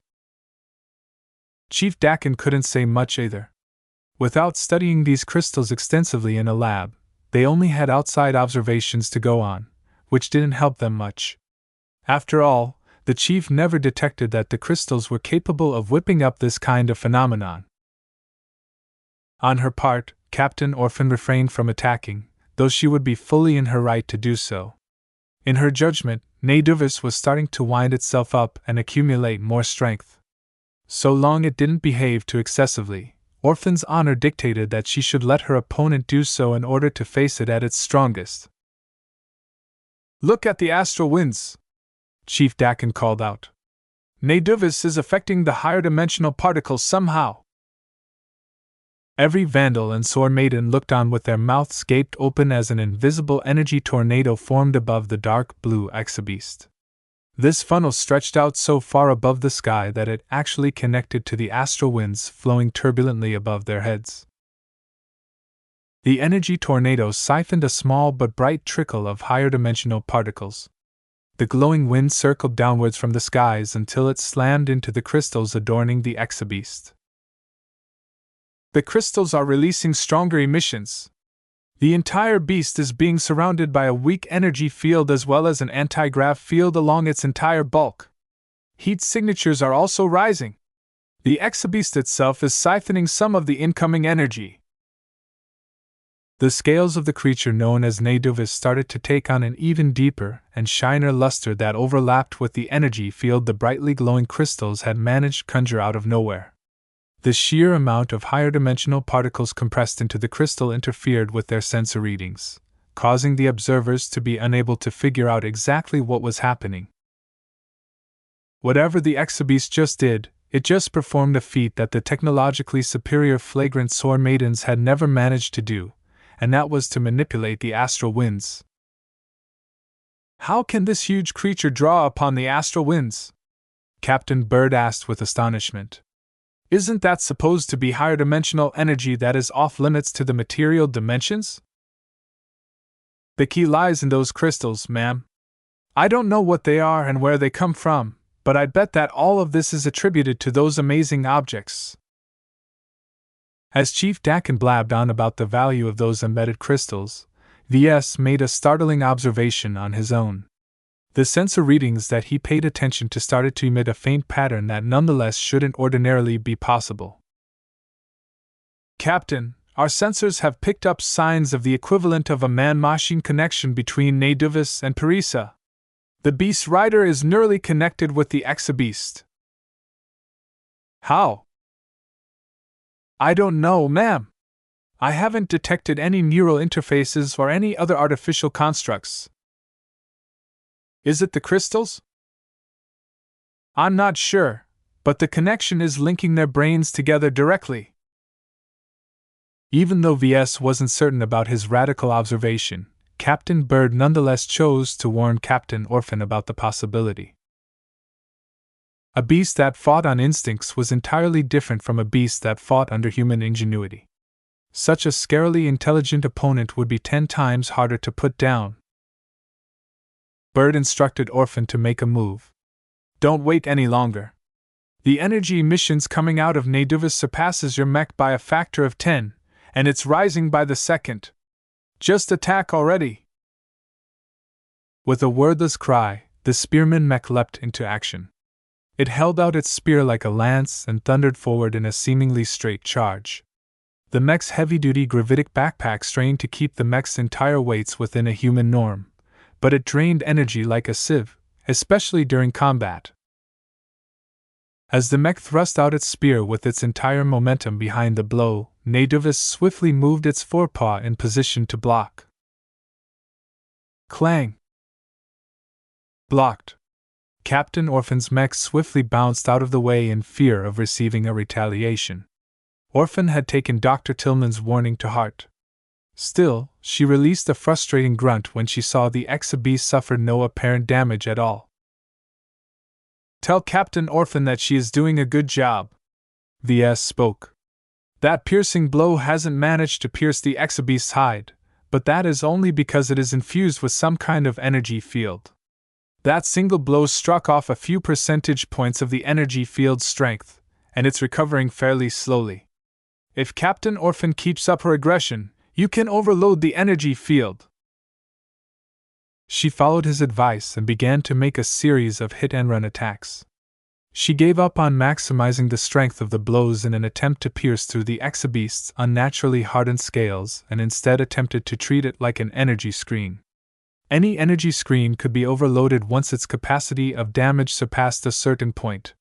Chief Dakin couldn't say much either. Without studying these crystals extensively in a lab, they only had outside observations to go on, which didn't help them much. After all, the chief never detected that the crystals were capable of whipping up this kind of phenomenon. On her part, Captain Orphan refrained from attacking, though she would be fully in her right to do so. In her judgment, Naduvis was starting to wind itself up and accumulate more strength. So long it didn't behave too excessively, Orphan's honor dictated that she should let her opponent do so in order to face it at its strongest. Look at the astral winds, Chief Dakin called out. Naduvis is affecting the higher dimensional particles somehow. Every Vandal and Sword Maiden looked on with their mouths gaped open as an invisible energy tornado formed above the dark blue exabeast. This funnel stretched out so far above the sky that it actually connected to the astral winds flowing turbulently above their heads. The energy tornado siphoned a small but bright trickle of higher dimensional particles. The glowing wind circled downwards from the skies until it slammed into the crystals adorning the exabeast. The crystals are releasing stronger emissions. The entire beast is being surrounded by a weak energy field as well as an anti-grav field along its entire bulk. Heat signatures are also rising. The exabeast itself is siphoning some of the incoming energy. The scales of the creature known as Naduvis started to take on an even deeper and shinier luster that overlapped with the energy field the brightly glowing crystals had managed to conjure out of nowhere. The sheer amount of higher dimensional particles compressed into the crystal interfered with their sensor readings, causing the observers to be unable to figure out exactly what was happening. Whatever the exabeast just did, it just performed a feat that the technologically superior flagrant Sword Maidens had never managed to do, and that was to manipulate the astral winds. How can this huge creature draw upon the astral winds? Captain Bird asked with astonishment. Isn't that supposed to be higher dimensional energy that is off limits to the material dimensions? The key lies in those crystals, ma'am. I don't know what they are and where they come from, but I'd bet that all of this is attributed to those amazing objects. As Chief Dakin blabbed on about the value of those embedded crystals, VS made a startling observation on his own. The sensor readings that he paid attention to started to emit a faint pattern that nonetheless shouldn't ordinarily be possible. Captain, our sensors have picked up signs of the equivalent of a man-machine connection between Naduvis and Parisa. The Beast Rider is neurally connected with the exabeast. How? I don't know, ma'am. I haven't detected any neural interfaces or any other artificial constructs. Is it the crystals? I'm not sure, but the connection is linking their brains together directly. Even though VS wasn't certain about his radical observation, Captain Bird nonetheless chose to warn Captain Orphan about the possibility. A beast that fought on instincts was entirely different from a beast that fought under human ingenuity. Such a scarily intelligent opponent would be 10 times harder to put down. Bird instructed Orphan to make a move. Don't wait any longer. The energy emissions coming out of Naduvis surpasses your mech by a factor of 10, and it's rising by the second. Just attack already. With a wordless cry, the spearman mech leapt into action. It held out its spear like a lance and thundered forward in a seemingly straight charge. The mech's heavy-duty gravitic backpack strained to keep the mech's entire weights within a human norm, but it drained energy like a sieve, especially during combat. As the mech thrust out its spear with its entire momentum behind the blow, Nadovis swiftly moved its forepaw in position to block. Clang! Blocked. Captain Orphan's mech swiftly bounced out of the way in fear of receiving a retaliation. Orphan had taken Dr. Tillman's warning to heart. Still, she released a frustrating grunt when she saw the Exabeast suffer no apparent damage at all. "Tell Captain Orphan that she is doing a good job," the S spoke. "That piercing blow hasn't managed to pierce the Exabeast's hide, but that is only because it is infused with some kind of energy field. That single blow struck off a few percentage points of the energy field's strength, and it's recovering fairly slowly. If Captain Orphan keeps up her aggression, you can overload the energy field." She followed his advice and began to make a series of hit-and-run attacks. She gave up on maximizing the strength of the blows in an attempt to pierce through the Exabeast's unnaturally hardened scales and instead attempted to treat it like an energy screen. Any energy screen could be overloaded once its capacity of damage surpassed a certain point.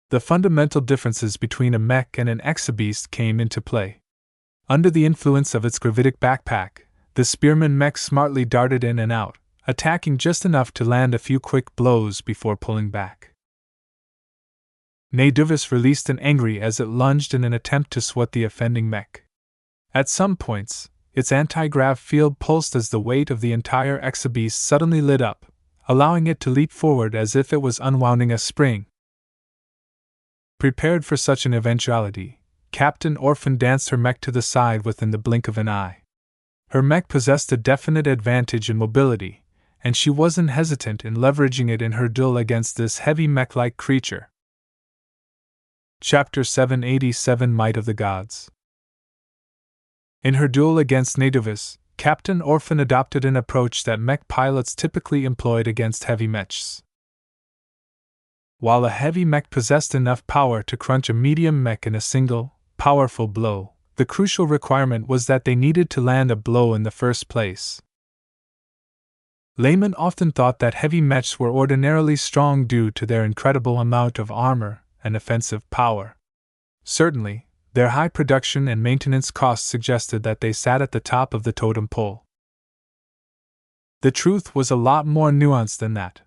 The fundamental differences between a mech and an Exabeast came into play. Under the influence of its gravitic backpack, the spearman mech smartly darted in and out, attacking just enough to land a few quick blows before pulling back. Nadovis released an angry as it lunged in an attempt to swat the offending mech. At some points, its anti-grav field pulsed as the weight of the entire Exabeast suddenly lit up, allowing it to leap forward as if it was unwounding a spring. Prepared for such an eventuality, Captain Orphan danced her mech to the side within the blink of an eye. Her mech possessed a definite advantage in mobility, and she wasn't hesitant in leveraging it in her duel against this heavy mech-like creature. Chapter 787 Might of the Gods. In her duel against Nadovis, Captain Orphan adopted an approach that mech pilots typically employed against heavy mechs. While a heavy mech possessed enough power to crunch a medium mech in a single, powerful blow, the crucial requirement was that they needed to land a blow in the first place. Laymen often thought that heavy mechs were ordinarily strong due to their incredible amount of armor and offensive power. Certainly, their high production and maintenance costs suggested that they sat at the top of the totem pole. The truth was a lot more nuanced than that.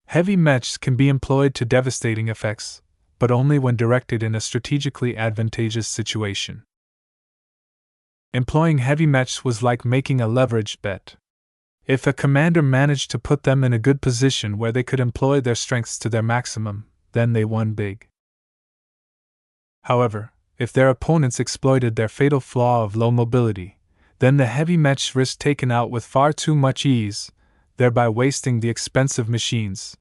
Heavy mechs can be employed to devastating effects, but only when directed in a strategically advantageous situation. Employing heavy mechs was like making a leveraged bet. If a commander managed to put them in a good position where they could employ their strengths to their maximum, then they won big. However, if their opponents exploited their fatal flaw of low mobility, then the heavy mechs risked taken out with far too much ease, thereby wasting the expensive machines.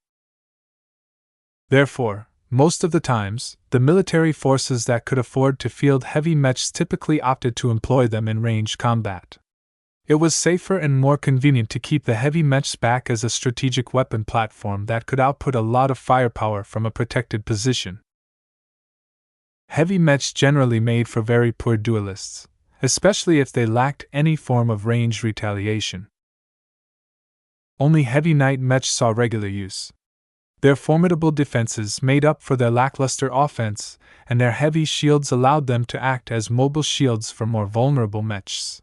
Therefore, most of the times, the military forces that could afford to field heavy mechs typically opted to employ them in ranged combat. It was safer and more convenient to keep the heavy mechs back as a strategic weapon platform that could output a lot of firepower from a protected position. Heavy mechs generally made for very poor duelists, especially if they lacked any form of ranged retaliation. Only heavy knight mechs saw regular use. Their formidable defenses made up for their lackluster offense, and their heavy shields allowed them to act as mobile shields for more vulnerable mechs.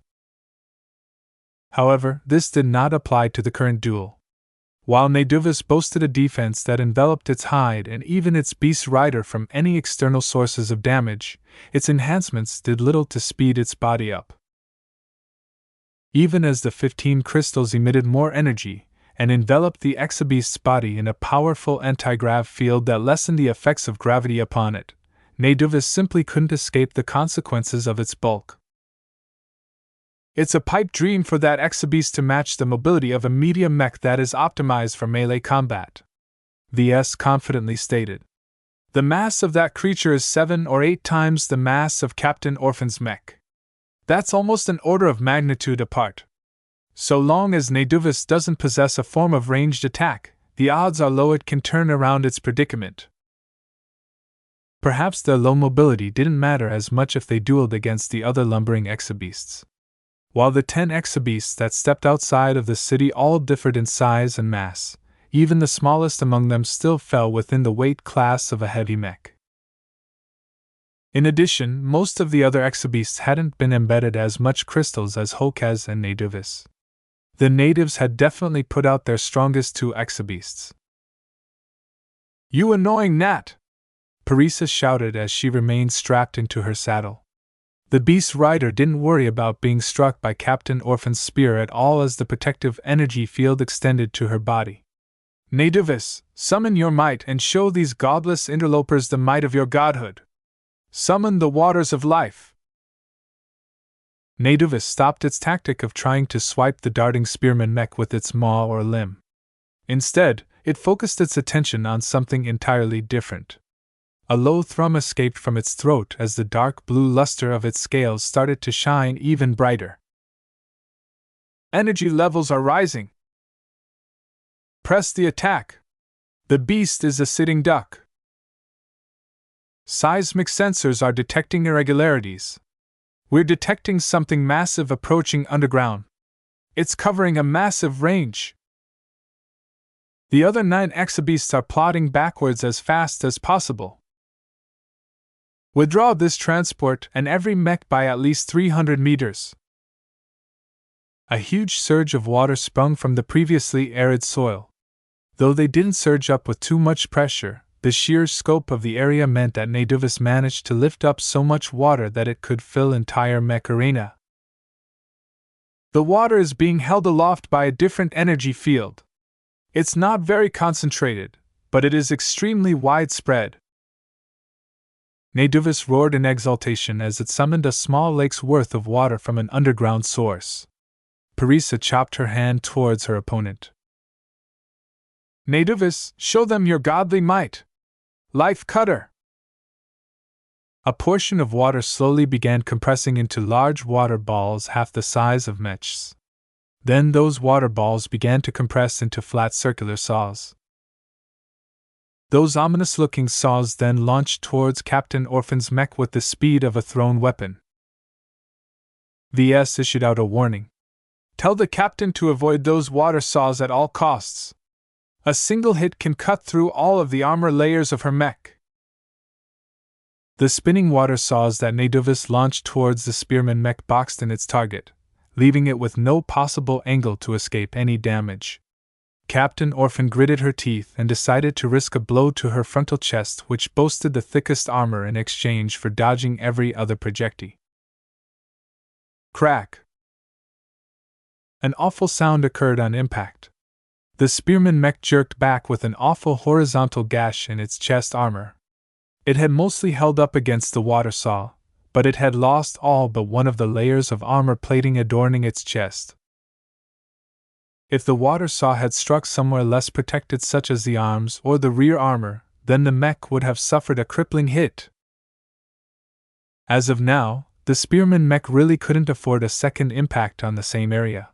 However, this did not apply to the current duel. While Nadovis boasted a defense that enveloped its hide and even its beast rider from any external sources of damage, its enhancements did little to speed its body up. Even as the 15 crystals emitted more energy and enveloped the Exabeast's body in a powerful anti-grav field that lessened the effects of gravity upon it, Nadovis simply couldn't escape the consequences of its bulk. It's a pipe dream for that Exabeast to match the mobility of a medium mech that is optimized for melee combat, the S confidently stated. The mass of that creature is 7 or 8 times the mass of Captain Orphan's mech. That's almost an order of magnitude apart. So long as Nadovis doesn't possess a form of ranged attack, the odds are low it can turn around its predicament. Perhaps their low mobility didn't matter as much if they dueled against the other lumbering exabeasts. While the 10 exabeasts that stepped outside of the city all differed in size and mass, even the smallest among them still fell within the weight class of a heavy mech. In addition, most of the other exabeasts hadn't been embedded as much crystals as Hokaz and Nativis. The natives had definitely put out their strongest 2 exabeasts. "You annoying gnat!" Parisa shouted as she remained strapped into her saddle. The beast rider didn't worry about being struck by Captain Orphan's spear at all as the protective energy field extended to her body. "Nativis, summon your might and show these godless interlopers the might of your godhood. Summon the waters of life." Nativis stopped its tactic of trying to swipe the darting spearman mech with its maw or limb. Instead, it focused its attention on something entirely different. A low thrum escaped from its throat as the dark blue luster of its scales started to shine even brighter. "Energy levels are rising. Press the attack. The beast is a sitting duck. Seismic sensors are detecting irregularities. We're detecting something massive approaching underground. It's covering a massive range. The other 9 exabeasts are plodding backwards as fast as possible. Withdraw this transport and every mech by at least 300 meters." A huge surge of water sprung from the previously arid soil. Though they didn't surge up with too much pressure, the sheer scope of the area meant that Nativis managed to lift up so much water that it could fill entire mech arena. "The water is being held aloft by a different energy field. It's not very concentrated, but it is extremely widespread." Nativis roared in exultation as it summoned a small lake's worth of water from an underground source. Parisa chopped her hand towards her opponent. "Nativis, show them your godly might! Life Cutter!" A portion of water slowly began compressing into large water balls half the size of Mechs. Then those water balls began to compress into flat circular saws. Those ominous-looking saws then launched towards Captain Orphan's mech with the speed of a thrown weapon. VS issued out a warning. "Tell the captain to avoid those water saws at all costs. A single hit can cut through all of the armor layers of her mech." The spinning water saws that Nativis launched towards the spearman mech boxed in its target, leaving it with no possible angle to escape any damage. Captain Orphan gritted her teeth and decided to risk a blow to her frontal chest, which boasted the thickest armor, in exchange for dodging every other projectile. Crack! An awful sound occurred on impact. The spearman mech jerked back with an awful horizontal gash in its chest armor. It had mostly held up against the water saw, but it had lost all but one of the layers of armor plating adorning its chest. If the water saw had struck somewhere less protected, such as the arms or the rear armor, then the mech would have suffered a crippling hit. As of now, the spearman mech really couldn't afford a second impact on the same area.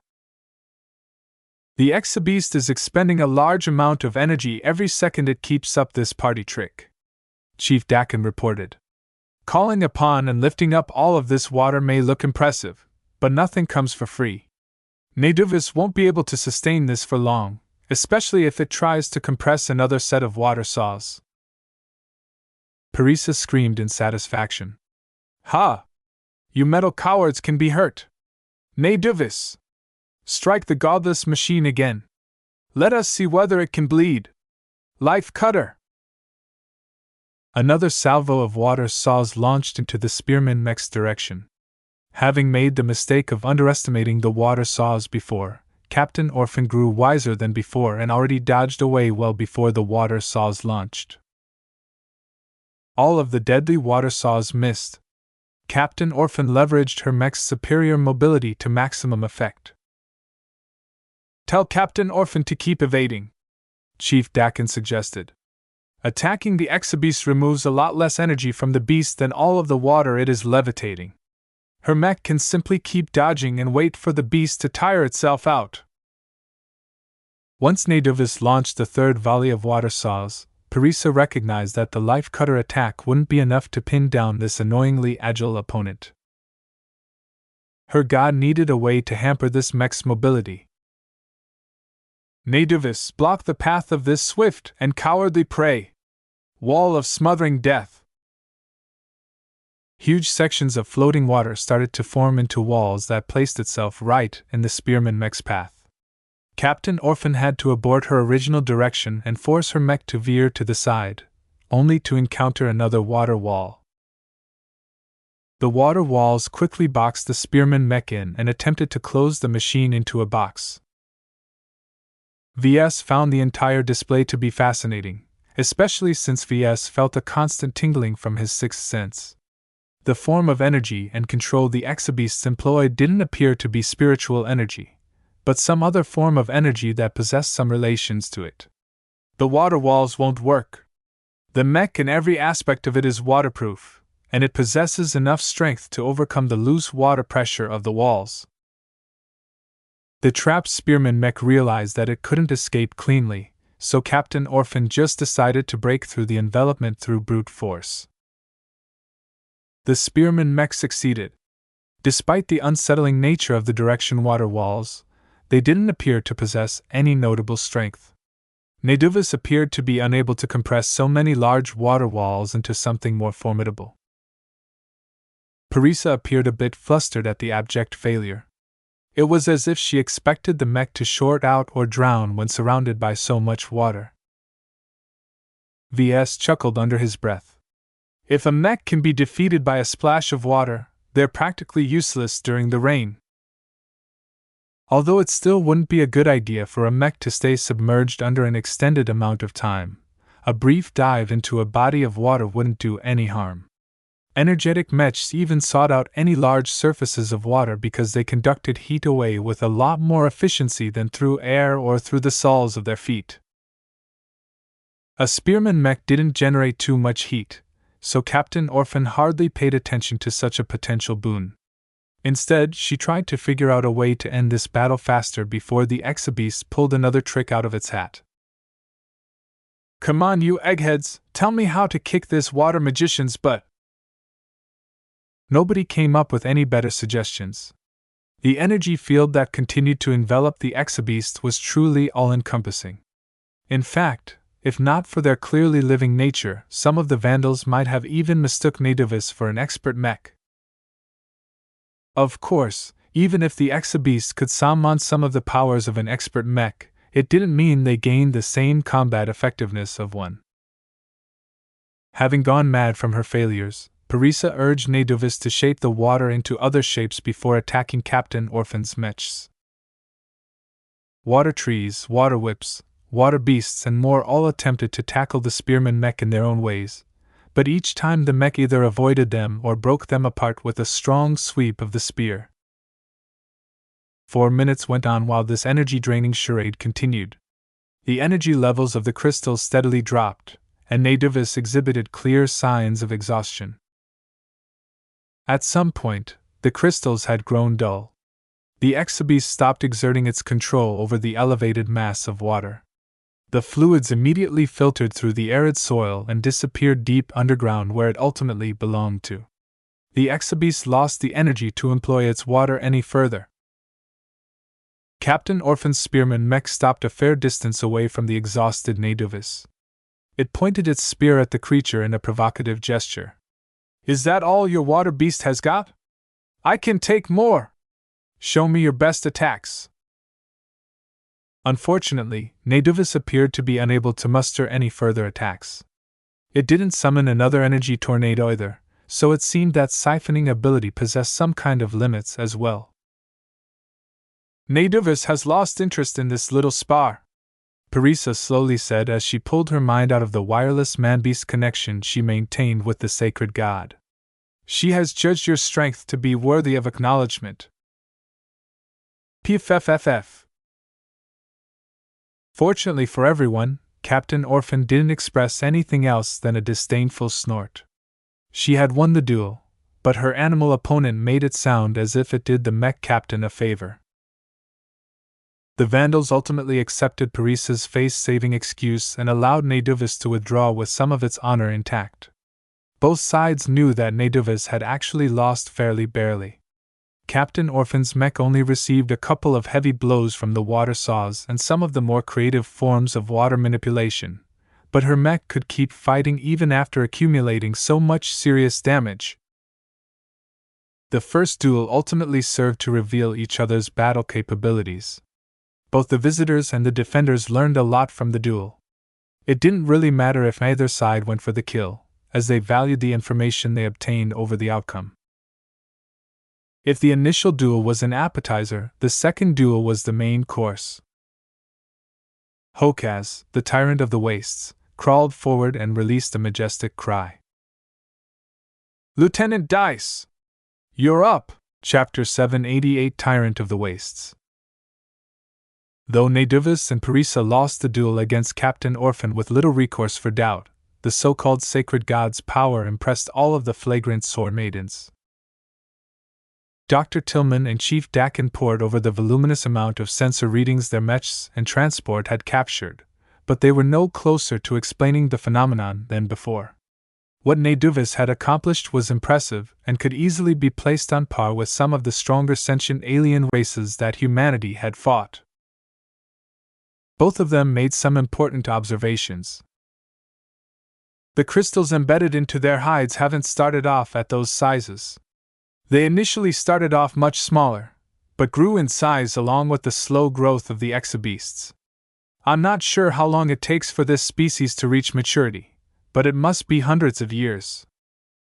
"The exabeast is expending a large amount of energy every second it keeps up this party trick," Chief Dakin reported. "Calling upon and lifting up all of this water may look impressive, but nothing comes for free. Nativis won't be able to sustain this for long, especially if it tries to compress another set of water saws." Parisa screamed in satisfaction. "Ha! You metal cowards can be hurt! Nativis! Strike the godless machine again! Let us see whether it can bleed! Life Cutter!" Another salvo of water saws launched into the spearman mech's direction. Having made the mistake of underestimating the water saws before, Captain Orphan grew wiser than before and already dodged away well before the water saws launched. All of the deadly water saws missed. Captain Orphan leveraged her mech's superior mobility to maximum effect. "Tell Captain Orphan to keep evading," Chief Dakin suggested. "Attacking the exabeast removes a lot less energy from the beast than all of the water it is levitating. Her mech can simply keep dodging and wait for the beast to tire itself out." Once Nadovis launched the third volley of water saws, Parisa recognized that the life cutter attack wouldn't be enough to pin down this annoyingly agile opponent. Her god needed a way to hamper this mech's mobility. Nadovis, block the path of this swift and cowardly prey! Wall of smothering death! Huge sections of floating water started to form into walls that placed itself right in the spearman mech's path. Captain Orphan had to abort her original direction and force her mech to veer to the side, only to encounter another water wall. The water walls quickly boxed the spearman mech in and attempted to close the machine into a box. VS found the entire display to be fascinating, especially since VS felt a constant tingling from his sixth sense. The form of energy and control the exabeasts employed didn't appear to be spiritual energy, but some other form of energy that possessed some relations to it. The water walls won't work. The mech in every aspect of it is waterproof, and it possesses enough strength to overcome the loose water pressure of the walls. The trapped spearman mech realized that it couldn't escape cleanly, so Captain Orphan just decided to break through the envelopment through brute force. The spearman mech succeeded. Despite the unsettling nature of the direction water walls, they didn't appear to possess any notable strength. Nadovis appeared to be unable to compress so many large water walls into something more formidable. Parisa appeared a bit flustered at the abject failure. It was as if she expected the mech to short out or drown when surrounded by so much water. VS chuckled under his breath. If a mech can be defeated by a splash of water, they're practically useless during the rain. Although it still wouldn't be a good idea for a mech to stay submerged under an extended amount of time, a brief dive into a body of water wouldn't do any harm. Energetic mechs even sought out any large surfaces of water because they conducted heat away with a lot more efficiency than through air or through the soles of their feet. A spearman mech didn't generate too much heat, so Captain Orphan hardly paid attention to such a potential boon. Instead, she tried to figure out a way to end this battle faster before the exabeast pulled another trick out of its hat. Come on, you eggheads, tell me how to kick this water magician's butt. Nobody came up with any better suggestions. The energy field that continued to envelop the exabeast was truly all-encompassing. In fact, if not for their clearly living nature, some of the vandals might have even mistook Nadovis for an expert mech. Of course, even if the exabeast could summon some of the powers of an expert mech, it didn't mean they gained the same combat effectiveness of one. Having gone mad from her failures, Parisa urged Nadovis to shape the water into other shapes before attacking Captain Orphan's mechs. Water trees, water whips, water beasts and more all attempted to tackle the spearman mech in their own ways, but each time the mech either avoided them or broke them apart with a strong sweep of the spear. 4 minutes went on while this energy-draining charade continued. The energy levels of the crystals steadily dropped, and Nadovis exhibited clear signs of exhaustion. At some point, the crystals had grown dull. The exabeast stopped exerting its control over the elevated mass of water. The fluids immediately filtered through the arid soil and disappeared deep underground where it ultimately belonged to. The exabeast lost the energy to employ its water any further. Captain Orphan's spearman mech stopped a fair distance away from the exhausted Nadovis. It pointed its spear at the creature in a provocative gesture. Is that all your water beast has got? I can take more! Show me your best attacks! Unfortunately, Nadovis appeared to be unable to muster any further attacks. It didn't summon another energy tornado either, so it seemed that siphoning ability possessed some kind of limits as well. Nadovis has lost interest in this little spar, Parisa slowly said as she pulled her mind out of the wireless man-beast connection she maintained with the sacred god. She has judged your strength to be worthy of acknowledgement. PFFFF. Fortunately for everyone, Captain Orphan didn't express anything else than a disdainful snort. She had won the duel, but her animal opponent made it sound as if it did the mech captain a favor. The Vandals ultimately accepted Parissa's face-saving excuse and allowed Neduvis to withdraw with some of its honor intact. Both sides knew that Neduvis had actually lost fairly barely. Captain Orphan's mech only received a couple of heavy blows from the water saws and some of the more creative forms of water manipulation, but her mech could keep fighting even after accumulating so much serious damage. The first duel ultimately served to reveal each other's battle capabilities. Both the visitors and the defenders learned a lot from the duel. It didn't really matter if either side went for the kill, as they valued the information they obtained over the outcome. If the initial duel was an appetizer, the second duel was the main course. Hokaz, the tyrant of the wastes, crawled forward and released a majestic cry. "Lieutenant Dice! You're up!" Chapter 788, Tyrant of the Wastes. Though Neduvis and Parissa lost the duel against Captain Orphan with little recourse for doubt, the so-called sacred god's power impressed all of the flagrant sword maidens. Dr. Tillman and Chief Dakin pored over the voluminous amount of sensor readings their mechs and transport had captured, but they were no closer to explaining the phenomenon than before. What Neduvis had accomplished was impressive and could easily be placed on par with some of the stronger sentient alien races that humanity had fought. Both of them made some important observations. The crystals embedded into their hides haven't started off at those sizes. They initially started off much smaller, but grew in size along with the slow growth of the exobeasts. I'm not sure how long it takes for this species to reach maturity, but it must be hundreds of years.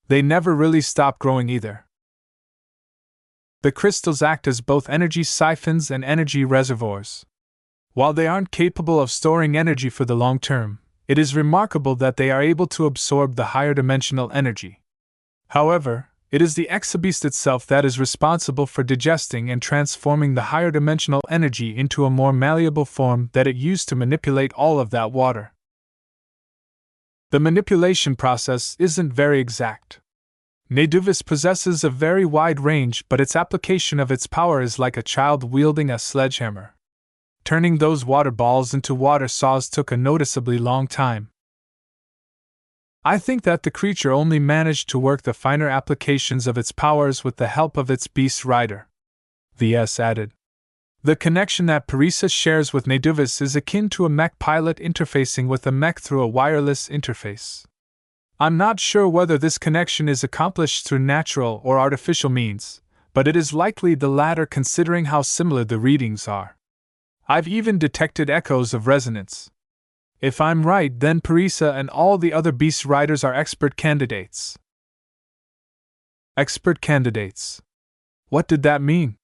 They never really stop growing either. The crystals act as both energy siphons and energy reservoirs. While they aren't capable of storing energy for the long term, it is remarkable that they are able to absorb the higher dimensional energy. However, it is the exobeast itself that is responsible for digesting and transforming the higher dimensional energy into a more malleable form that it used to manipulate all of that water. The manipulation process isn't very exact. Neduvis possesses a very wide range, but its application of its power is like a child wielding a sledgehammer. Turning those water balls into water saws took a noticeably long time. I think that the creature only managed to work the finer applications of its powers with the help of its beast rider. VS added. The connection that Parissa shares with Neduvis is akin to a mech pilot interfacing with a mech through a wireless interface. I'm not sure whether this connection is accomplished through natural or artificial means, but it is likely the latter considering how similar the readings are. I've even detected echoes of resonance. If I'm right, then Parissa and all the other beast riders are expert candidates. Expert candidates. What did that mean?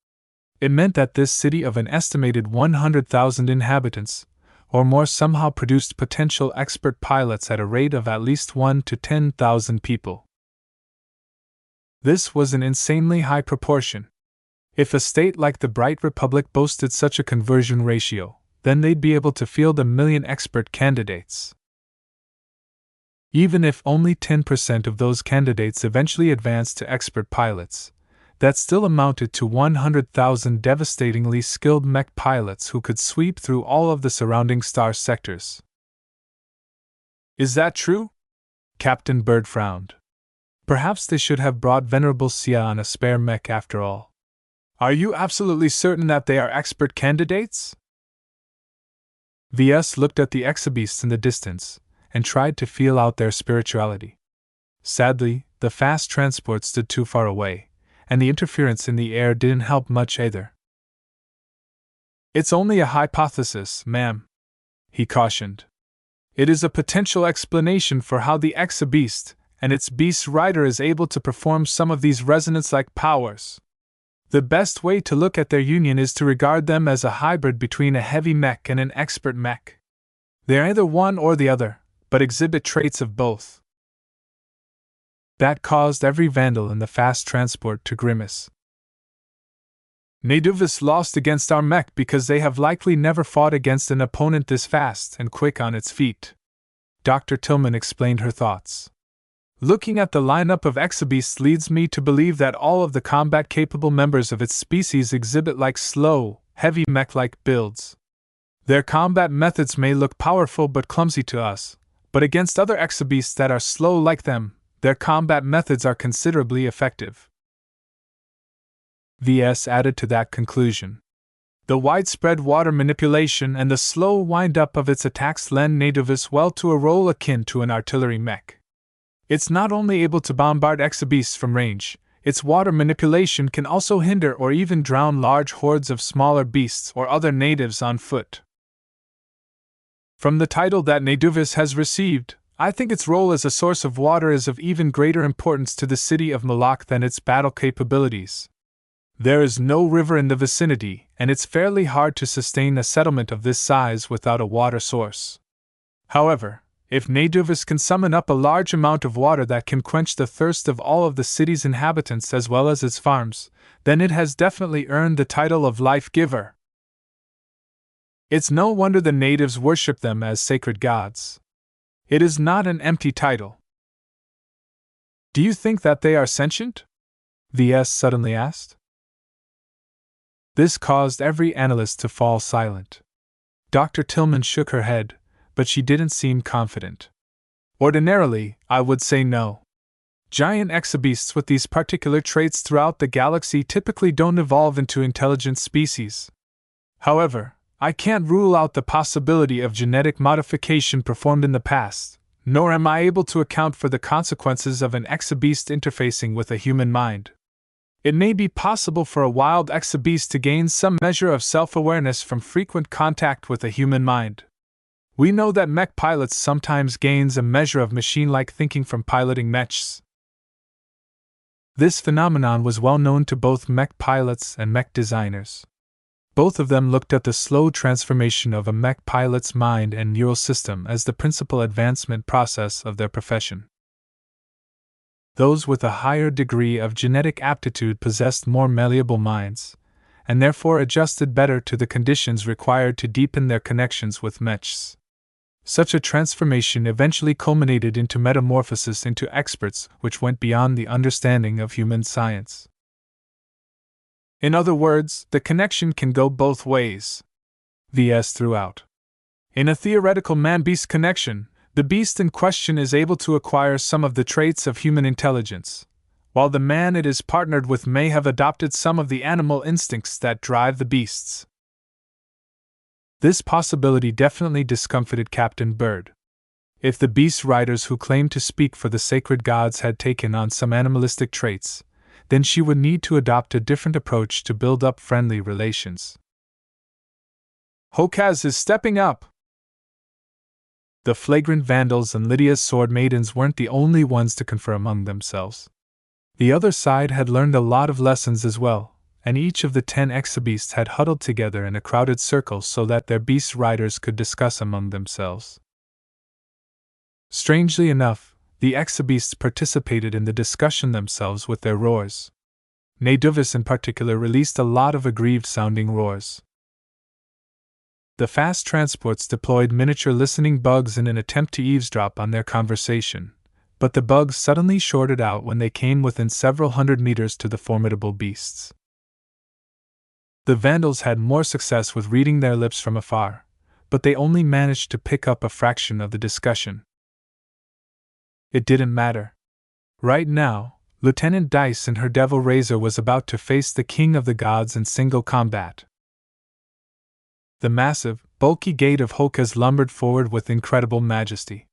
It meant that this city of an estimated 100,000 inhabitants, or more, somehow produced potential expert pilots at a rate of at least 1 to 10,000 people. This was an insanely high proportion. If a state like the Bright Republic boasted such a conversion ratio, then they'd be able to field 1 million expert candidates. Even if only 10% of those candidates eventually advanced to expert pilots, that still amounted to 100,000 devastatingly skilled mech pilots who could sweep through all of the surrounding star sectors. Is that true? Captain Bird frowned. Perhaps they should have brought Venerable Sia on a spare mech after all. Are you absolutely certain that they are expert candidates? VS looked at the exobeasts in the distance, and tried to feel out their spirituality. Sadly, the fast transport stood too far away, and the interference in the air didn't help much either. It's only a hypothesis, ma'am, he cautioned. It is a potential explanation for how the exobeast and its beast rider is able to perform some of these resonance-like powers. The best way to look at their union is to regard them as a hybrid between a heavy mech and an expert mech. They're either one or the other, but exhibit traits of both. That caused every vandal in the fast transport to grimace. Neduvis lost against our mech because they have likely never fought against an opponent this fast and quick on its feet. Dr. Tillman explained her thoughts. Looking at the lineup of exobeasts leads me to believe that all of the combat-capable members of its species exhibit like slow, heavy mech-like builds. Their combat methods may look powerful but clumsy to us, but against other exobeasts that are slow like them, their combat methods are considerably effective. VS added to that conclusion. The widespread water manipulation and the slow wind-up of its attacks lend Nativis well to a role akin to an artillery mech. It's not only able to bombard exobeasts from range, its water manipulation can also hinder or even drown large hordes of smaller beasts or other natives on foot. From the title that Nativis has received, I think its role as a source of water is of even greater importance to the city of Malak than its battle capabilities. There is no river in the vicinity, and it's fairly hard to sustain a settlement of this size without a water source. However, if Nativis can summon up a large amount of water that can quench the thirst of all of the city's inhabitants as well as its farms, then it has definitely earned the title of Life Giver. It's no wonder the natives worship them as sacred gods. It is not an empty title. Do you think that they are sentient? VS suddenly asked. This caused every analyst to fall silent. Dr. Tillman shook her head, but she didn't seem confident. Ordinarily, I would say no. Giant exobeasts with these particular traits throughout the galaxy typically don't evolve into intelligent species. However, I can't rule out the possibility of genetic modification performed in the past, nor am I able to account for the consequences of an exobeast interfacing with a human mind. It may be possible for a wild exobeast to gain some measure of self-awareness from frequent contact with a human mind. We know that mech pilots sometimes gains a measure of machine-like thinking from piloting mechs. This phenomenon was well known to both mech pilots and mech designers. Both of them looked at the slow transformation of a mech pilot's mind and neural system as the principal advancement process of their profession. Those with a higher degree of genetic aptitude possessed more malleable minds, and therefore adjusted better to the conditions required to deepen their connections with mechs. Such a transformation eventually culminated into metamorphosis into experts which went beyond the understanding of human science. In other words, the connection can go both ways. VS threw out. In a theoretical man-beast connection, the beast in question is able to acquire some of the traits of human intelligence, while the man it is partnered with may have adopted some of the animal instincts that drive the beasts. This possibility definitely discomfited Captain Bird. If the beast riders who claimed to speak for the sacred gods had taken on some animalistic traits, then she would need to adopt a different approach to build up friendly relations. Hokaz is stepping up! The flagrant vandals and Lydia's sword maidens weren't the only ones to confer among themselves. The other side had learned a lot of lessons as well, and each of the 10 exobeasts had huddled together in a crowded circle so that their beast riders could discuss among themselves. Strangely enough, the exobeasts participated in the discussion themselves with their roars. Nativis in particular released a lot of aggrieved-sounding roars. The fast transports deployed miniature listening bugs in an attempt to eavesdrop on their conversation, but the bugs suddenly shorted out when they came within several hundred meters to the formidable beasts. The Vandals had more success with reading their lips from afar, but they only managed to pick up a fraction of the discussion. It didn't matter. Right now, Lieutenant Dice and her Devil Razor was about to face the King of the Gods in single combat. The massive, bulky gate of Hokaz lumbered forward with incredible majesty.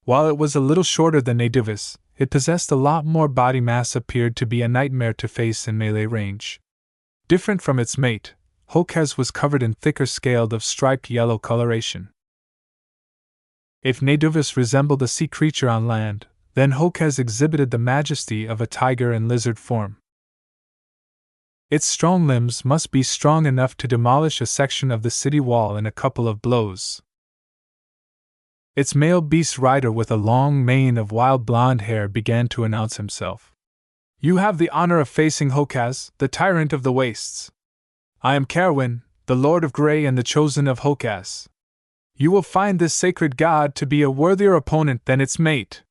While it was a little shorter than Nativis, it possessed a lot more body mass, appeared to be a nightmare to face in melee range. Different from its mate, Hokaz was covered in thicker scaled of striped yellow coloration. If Nativis resembled a sea creature on land, then Hokaz exhibited the majesty of a tiger in lizard form. Its strong limbs must be strong enough to demolish a section of the city wall in a couple of blows. Its male beast rider with a long mane of wild blonde hair began to announce himself. "You have the honor of facing Hokaz, the tyrant of the wastes. I am Carwin, the Lord of Grey and the chosen of Hokaz. You will find this sacred god to be a worthier opponent than its mate."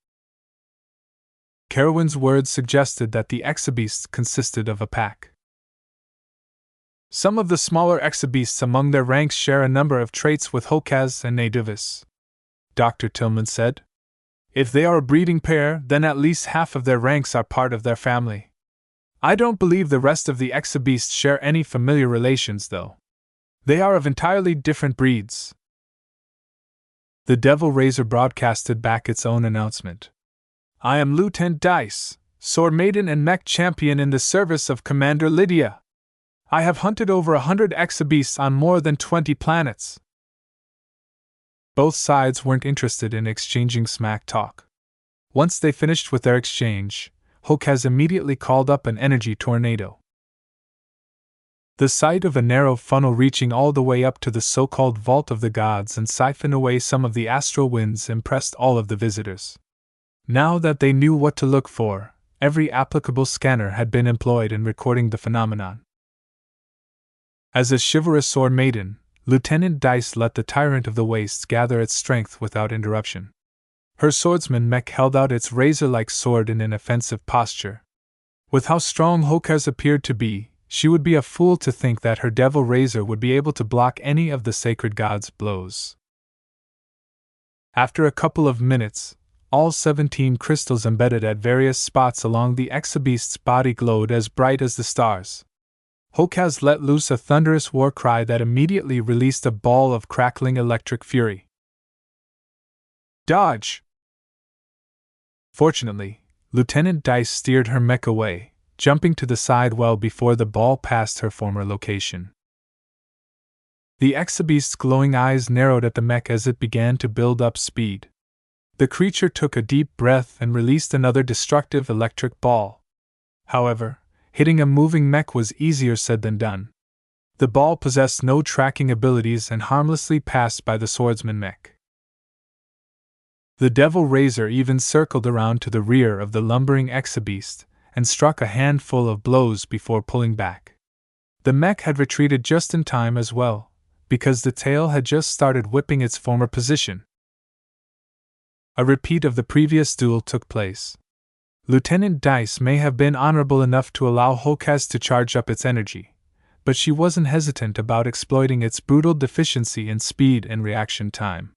Carwin's words suggested that the exobeasts consisted of a pack. Some of the smaller exobeasts among their ranks share a number of traits with Hokaz and Nadivis, Dr. Tillman said. If they are a breeding pair, then at least half of their ranks are part of their family. I don't believe the rest of the exobeasts share any familiar relations, though. They are of entirely different breeds. The Devil Razor broadcasted back its own announcement. I am Lieutenant Dice, Sword Maiden and Mech Champion in the service of Commander Lydia. I have hunted over 100 exobeasts on more than 20 planets. Both sides weren't interested in exchanging smack talk. Once they finished with their exchange, Hokaz immediately called up an energy tornado. The sight of a narrow funnel reaching all the way up to the so-called Vault of the Gods and siphon away some of the astral winds impressed all of the visitors. Now that they knew what to look for, every applicable scanner had been employed in recording the phenomenon. As a chivalrous sword maiden, Lieutenant Dice let the Tyrant of the Wastes gather its strength without interruption. Her swordsman Mech held out its razor-like sword in an offensive posture. With how strong Hokaz appeared to be, she would be a fool to think that her devil razor would be able to block any of the sacred god's blows. After a couple of minutes, all 17 crystals embedded at various spots along the exobeast's body glowed as bright as the stars. Hokaz let loose a thunderous war cry that immediately released a ball of crackling electric fury. Dodge! Fortunately, Lieutenant Dice steered her mech away, jumping to the side well before the ball passed her former location. The exobeast's glowing eyes narrowed at the mech as it began to build up speed. The creature took a deep breath and released another destructive electric ball. However, hitting a moving mech was easier said than done. The ball possessed no tracking abilities and harmlessly passed by the swordsman mech. The Devil Razor even circled around to the rear of the lumbering exobeast and struck a handful of blows before pulling back. The mech had retreated just in time as well, because the tail had just started whipping its former position. A repeat of the previous duel took place. Lieutenant Dice may have been honorable enough to allow Hokaz to charge up its energy, but she wasn't hesitant about exploiting its brutal deficiency in speed and reaction time.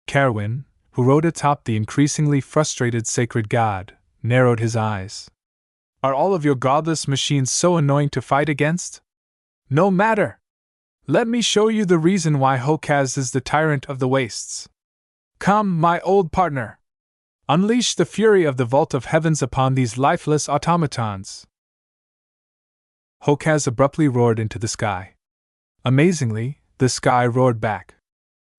Carwin, who rode atop the increasingly frustrated sacred god, narrowed his eyes. Are all of your godless machines so annoying to fight against? No matter! Let me show you the reason why Hokaz is the Tyrant of the Wastes. Come, my old partner! Unleash the fury of the Vault of Heavens upon these lifeless automatons! Hokaz abruptly roared into the sky. Amazingly, the sky roared back.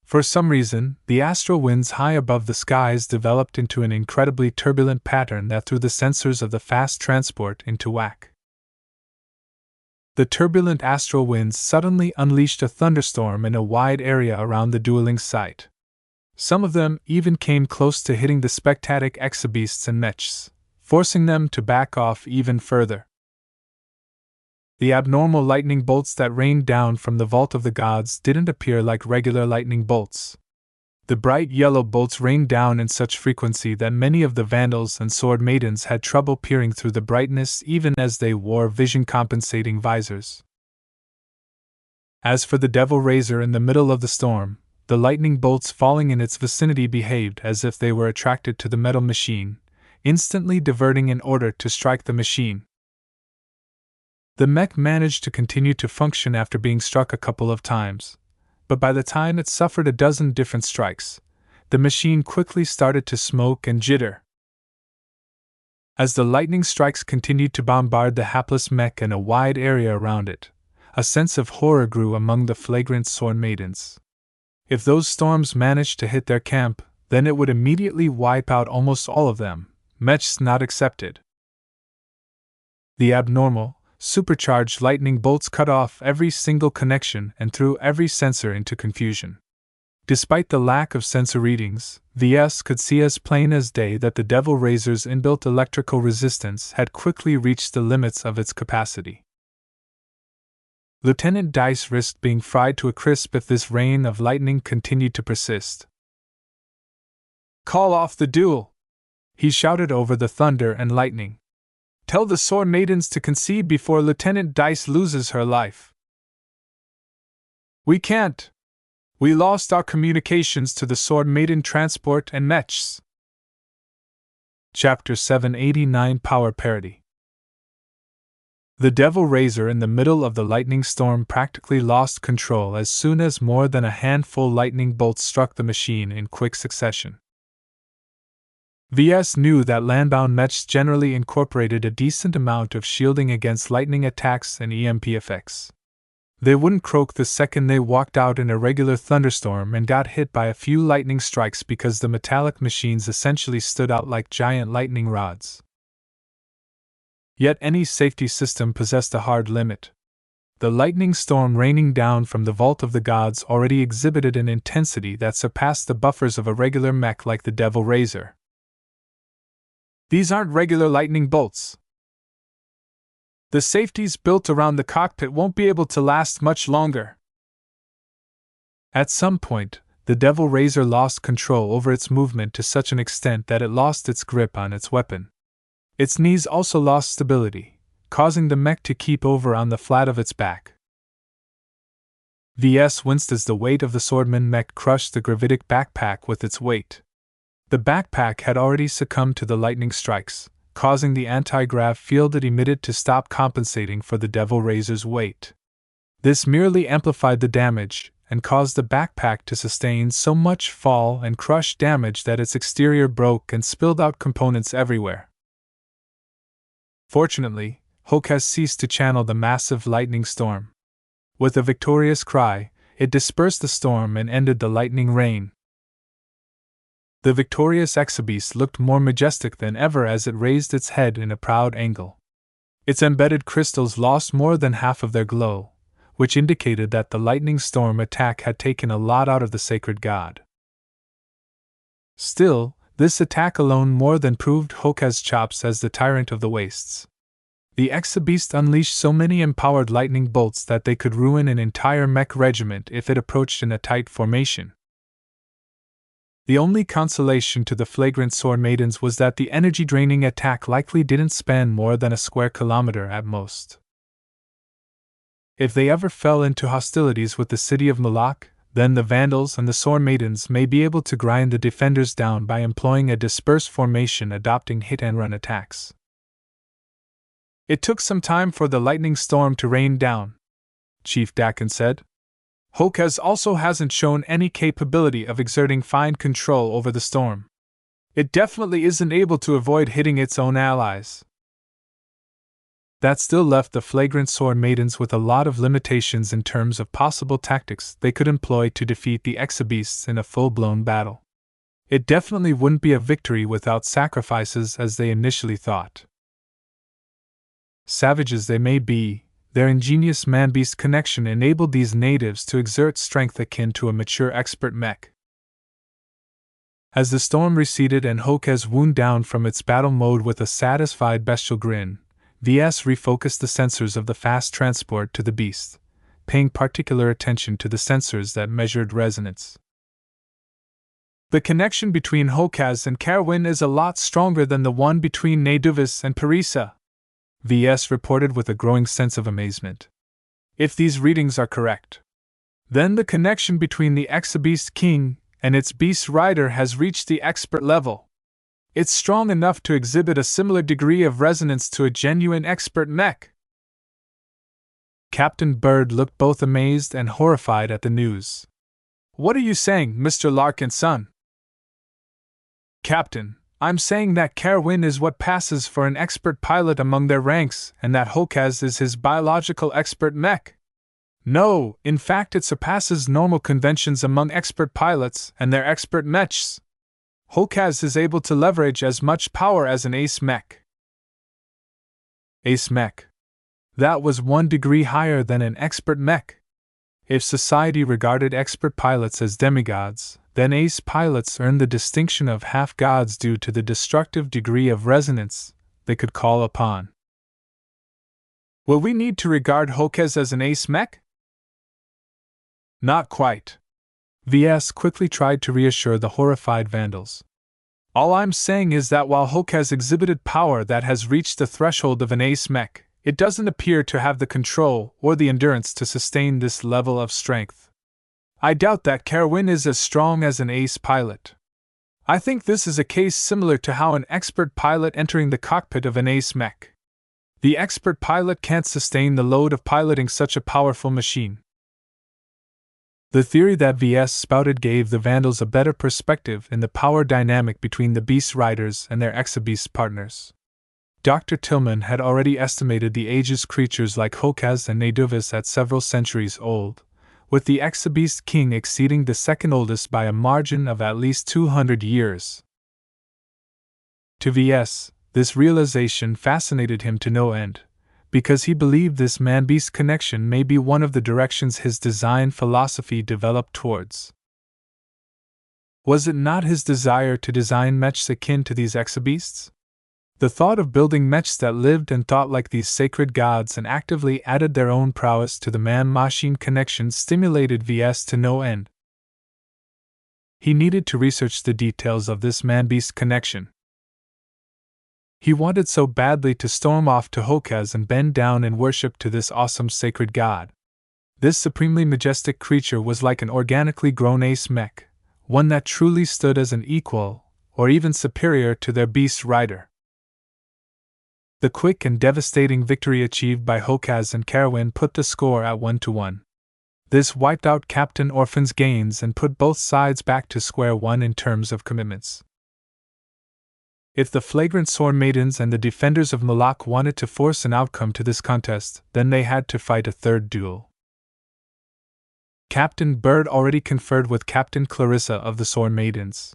For some reason, the astral winds high above the skies developed into an incredibly turbulent pattern that threw the sensors of the fast transport into whack. The turbulent astral winds suddenly unleashed a thunderstorm in a wide area around the dueling site. Some of them even came close to hitting the spectatic exobeasts and mechs, forcing them to back off even further. The abnormal lightning bolts that rained down from the Vault of the Gods didn't appear like regular lightning bolts. The bright yellow bolts rained down in such frequency that many of the vandals and sword maidens had trouble peering through the brightness even as they wore vision-compensating visors. As for the Devil Razor in the middle of the storm, the lightning bolts falling in its vicinity behaved as if they were attracted to the metal machine, instantly diverting in order to strike the machine. The mech managed to continue to function after being struck a couple of times, but by the time it suffered a dozen different strikes, the machine quickly started to smoke and jitter. As the lightning strikes continued to bombard the hapless mech and a wide area around it, a sense of horror grew among the flagrant sword maidens. If those storms managed to hit their camp, then it would immediately wipe out almost all of them, mechs not accepted. The abnormal, supercharged lightning bolts cut off every single connection and threw every sensor into confusion. Despite the lack of sensor readings, VS could see as plain as day that the Devil Razor's inbuilt electrical resistance had quickly reached the limits of its capacity. Lieutenant Dice risked being fried to a crisp if this rain of lightning continued to persist. Call off the duel! He shouted over the thunder and lightning. Tell the Sword Maidens to concede before Lieutenant Dice loses her life. We can't. We lost our communications to the Sword Maiden transport and Mechs. Chapter 789 Power Parity. The Devil Raiser in the middle of the lightning storm practically lost control as soon as more than a handful lightning bolts struck the machine in quick succession. VS knew that landbound mechs generally incorporated a decent amount of shielding against lightning attacks and EMP effects. They wouldn't croak the second they walked out in a regular thunderstorm and got hit by a few lightning strikes because the metallic machines essentially stood out like giant lightning rods. Yet any safety system possessed a hard limit. The lightning storm raining down from the vault of the gods already exhibited an intensity that surpassed the buffers of a regular mech like the Devil Raiser. These aren't regular lightning bolts. The safeties built around the cockpit won't be able to last much longer. At some point, the Devil Raiser lost control over its movement to such an extent that it lost its grip on its weapon. Its knees also lost stability, causing the mech to keep over on the flat of its back. VS winced as the weight of the swordman mech crushed the gravitic backpack with its weight. The backpack had already succumbed to the lightning strikes, causing the anti-grav field it emitted to stop compensating for the Devil Raiser's weight. This merely amplified the damage and caused the backpack to sustain so much fall and crush damage that its exterior broke and spilled out components everywhere. Fortunately, Hulk has ceased to channel the massive lightning storm. With a victorious cry, it dispersed the storm and ended the lightning rain. The victorious Exabeast looked more majestic than ever as it raised its head in a proud angle. Its embedded crystals lost more than half of their glow, which indicated that the lightning storm attack had taken a lot out of the sacred god. Still, this attack alone more than proved Hulk's chops as the tyrant of the wastes. The Exabeast unleashed so many empowered lightning bolts that they could ruin an entire mech regiment if it approached in a tight formation. The only consolation to the flagrant Sword Maidens was that the energy-draining attack likely didn't span more than a square kilometer at most. If they ever fell into hostilities with the city of Malak, then the Vandals and the Sword Maidens may be able to grind the defenders down by employing a dispersed formation adopting hit-and-run attacks. It took some time for the lightning storm to rain down, Chief Dakin said. Hulk also hasn't shown any capability of exerting fine control over the storm. It definitely isn't able to avoid hitting its own allies. That still left the flagrant Sword Maidens with a lot of limitations in terms of possible tactics they could employ to defeat the Exabeasts in a full-blown battle. It definitely wouldn't be a victory without sacrifices as they initially thought. Savage as they may be, their ingenious man-beast connection enabled these natives to exert strength akin to a mature expert mech. As the storm receded and Hulk's wound down from its battle mode with a satisfied bestial grin, VS refocused the sensors of the fast transport to the beast, paying particular attention to the sensors that measured resonance. The connection between Hulkaz and Carwin is a lot stronger than the one between Naduvis and Parisa, VS reported with a growing sense of amazement. If these readings are correct, then the connection between the Exabeast King and its beast rider has reached the expert level. It's strong enough to exhibit a similar degree of resonance to a genuine expert mech. Captain Bird looked both amazed and horrified at the news. What are you saying, Mr. Larkin's son? Captain, I'm saying that Carwin is what passes for an expert pilot among their ranks and that Hulkaz is his biological expert mech. No, in fact it surpasses normal conventions among expert pilots and their expert mechs. Hulkaz is able to leverage as much power as an ace mech. Ace mech. That was 1 degree higher than an expert mech. If society regarded expert pilots as demigods, then ace pilots earned the distinction of half-gods due to the destructive degree of resonance they could call upon. Will we need to regard Hulkaz as an ace mech? Not quite. VS quickly tried to reassure the horrified Vandals. All I'm saying is that while Hulk has exhibited power that has reached the threshold of an ace mech, it doesn't appear to have the control or the endurance to sustain this level of strength. I doubt that Carwin is as strong as an ace pilot. I think this is a case similar to how an expert pilot entering the cockpit of an ace mech. The expert pilot can't sustain the load of piloting such a powerful machine. The theory that VS spouted gave the Vandals a better perspective in the power dynamic between the Beast Riders and their Exabeast partners. Dr. Tillman had already estimated the ages creatures like Hokaz and Naduvis at several centuries old, with the Exabeast king exceeding the second oldest by a margin of at least 200 years. To VS, this realization fascinated him to no end, because he believed this man-beast connection may be one of the directions his design philosophy developed towards. Was it not his desire to design mechs akin to these exabeasts? The thought of building mechs that lived and thought like these sacred gods and actively added their own prowess to the man-machine connection stimulated VS to no end. He needed to research the details of this man-beast connection. He wanted so badly to storm off to Hokaz and bend down in worship to this awesome sacred god. This supremely majestic creature was like an organically grown ace mech, one that truly stood as an equal, or even superior to their beast rider. The quick and devastating victory achieved by Hokaz and Carwin put the score at 1-1. This wiped out Captain Orphan's gains and put both sides back to square one in terms of commitments. If the Flagrant Sword Maidens and the Defenders of Malak wanted to force an outcome to this contest, then they had to fight a third duel. Captain Bird already conferred with Captain Clarissa of the Sword Maidens.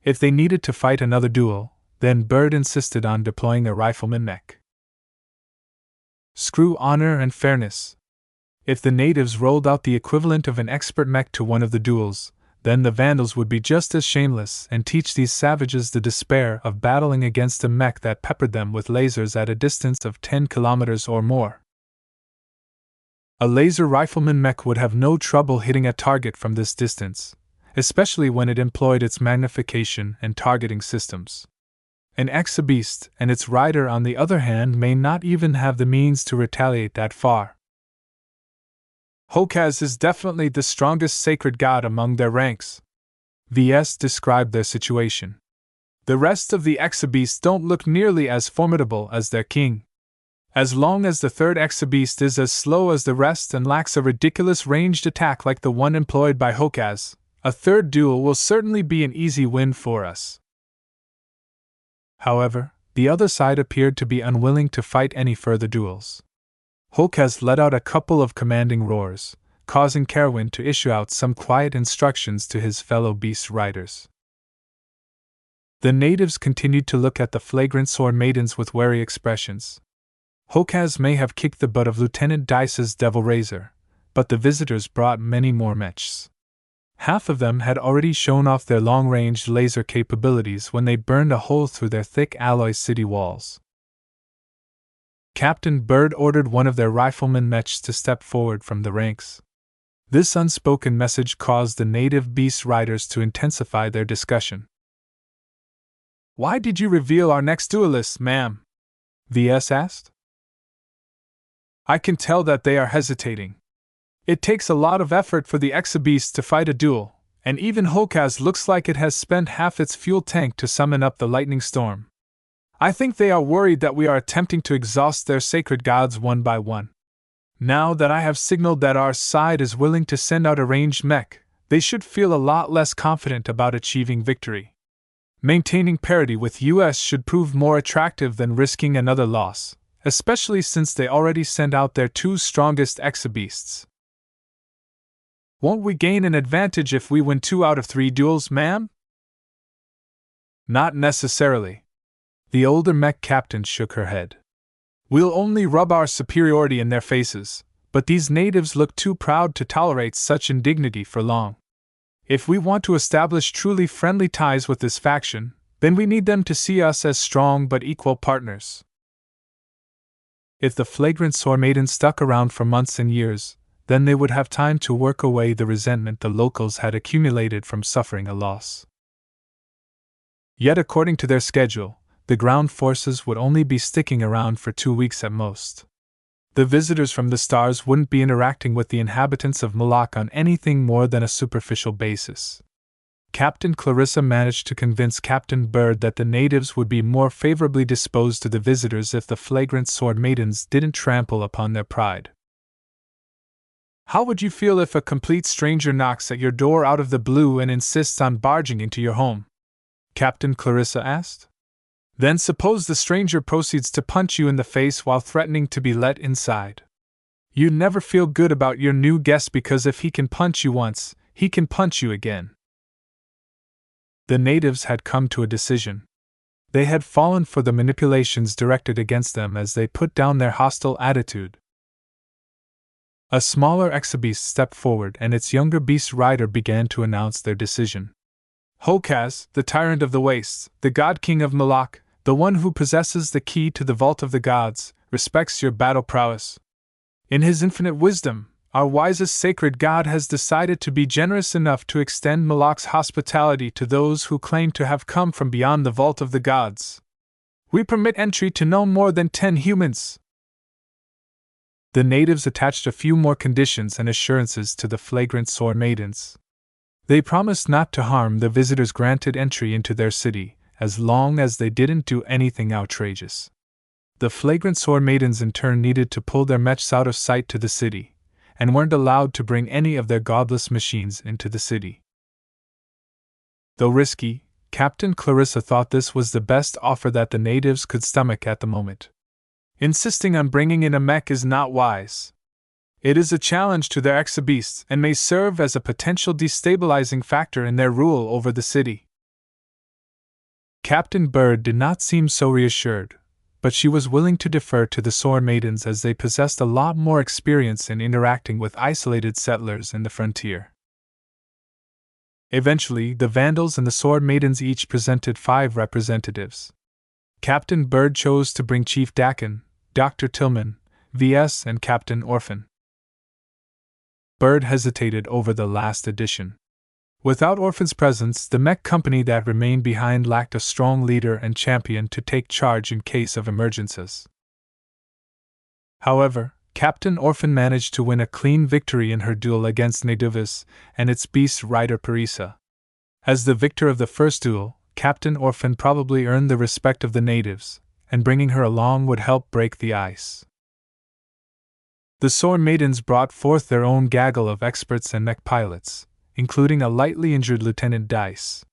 If they needed to fight another duel, then Bird insisted on deploying a rifleman mech. Screw honor and fairness. If the natives rolled out the equivalent of an expert mech to one of the duels, then the Vandals would be just as shameless and teach these savages the despair of battling against a mech that peppered them with lasers at a distance of 10 kilometers or more. A laser rifleman mech would have no trouble hitting a target from this distance, especially when it employed its magnification and targeting systems. An exabeast and its rider, on the other hand, may not even have the means to retaliate that far. Hokaz is definitely the strongest sacred god among their ranks. VS described their situation. The rest of the exabeasts don't look nearly as formidable as their king. As long as the third exabeast is as slow as the rest and lacks a ridiculous ranged attack like the one employed by Hokaz, a third duel will certainly be an easy win for us. However, the other side appeared to be unwilling to fight any further duels. Hokaz let out a couple of commanding roars, causing Carwin to issue out some quiet instructions to his fellow beast riders. The natives continued to look at the Flagrant Sword Maidens with wary expressions. Hokaz may have kicked the butt of Lieutenant Dice's Devil Razor, but the visitors brought many more mechs. Half of them had already shown off their long-range laser capabilities when they burned a hole through their thick alloy city walls. Captain Bird ordered one of their riflemen mechs to step forward from the ranks. This unspoken message caused the native beast riders to intensify their discussion. "Why did you reveal our next duelists, ma'am?" VS asked. "I can tell that they are hesitating. It takes a lot of effort for the exabeast to fight a duel, and even Hokaz looks like it has spent half its fuel tank to summon up the lightning storm. I think they are worried that we are attempting to exhaust their sacred gods one by one. Now that I have signaled that our side is willing to send out a ranged mech, they should feel a lot less confident about achieving victory. Maintaining parity with US should prove more attractive than risking another loss, especially since they already sent out their two strongest exabeasts. Won't we gain an advantage if we win 2 out of 3 duels, ma'am?" "Not necessarily." The older mech captain shook her head. "We'll only rub our superiority in their faces, but these natives look too proud to tolerate such indignity for long. If we want to establish truly friendly ties with this faction, then we need them to see us as strong but equal partners." If the Flagrant Sword Maidens stuck around for months and years, then they would have time to work away the resentment the locals had accumulated from suffering a loss. Yet, according to their schedule, the ground forces would only be sticking around for 2 weeks at most. The visitors from the stars wouldn't be interacting with the inhabitants of Moloch on anything more than a superficial basis. Captain Clarissa managed to convince Captain Bird that the natives would be more favorably disposed to the visitors if the flagrant sword maidens didn't trample upon their pride. "How would you feel if a complete stranger knocks at your door out of the blue and insists on barging into your home?" Captain Clarissa asked. "Then suppose the stranger proceeds to punch you in the face while threatening to be let inside. You'd never feel good about your new guest because if he can punch you once, he can punch you again." The natives had come to a decision. They had fallen for the manipulations directed against them as they put down their hostile attitude. A smaller exabeast stepped forward and its younger beast rider began to announce their decision. "Hokaz, the tyrant of the wastes, the god king of Moloch, the one who possesses the key to the vault of the gods, respects your battle prowess. In his infinite wisdom, our wisest sacred god has decided to be generous enough to extend Moloch's hospitality to those who claim to have come from beyond the vault of the gods. We permit entry to no more than 10 humans." The natives attached a few more conditions and assurances to the flagrant sword maidens. They promised not to harm the visitors granted entry into their city, as long as they didn't do anything outrageous. The flagrant sword maidens in turn needed to pull their mechs out of sight to the city, and weren't allowed to bring any of their godless machines into the city. Though risky, Captain Clarissa thought this was the best offer that the natives could stomach at the moment. Insisting on bringing in a mech is not wise. It is a challenge to their exabeasts and may serve as a potential destabilizing factor in their rule over the city. Captain Bird did not seem so reassured, but she was willing to defer to the sword maidens as they possessed a lot more experience in interacting with isolated settlers in the frontier. Eventually, the Vandals and the sword maidens each presented 5 representatives. Captain Bird chose to bring Chief Dakin, Dr. Tillman, V.S., and Captain Orphan. Bird hesitated over the last addition. Without Orphan's presence, the mech company that remained behind lacked a strong leader and champion to take charge in case of emergencies. However, Captain Orphan managed to win a clean victory in her duel against Nadivis and its beast rider Parisa. As the victor of the first duel, Captain Orphan probably earned the respect of the natives, and bringing her along would help break the ice. The sword maidens brought forth their own gaggle of experts and mech pilots, including a lightly injured Lieutenant Dice.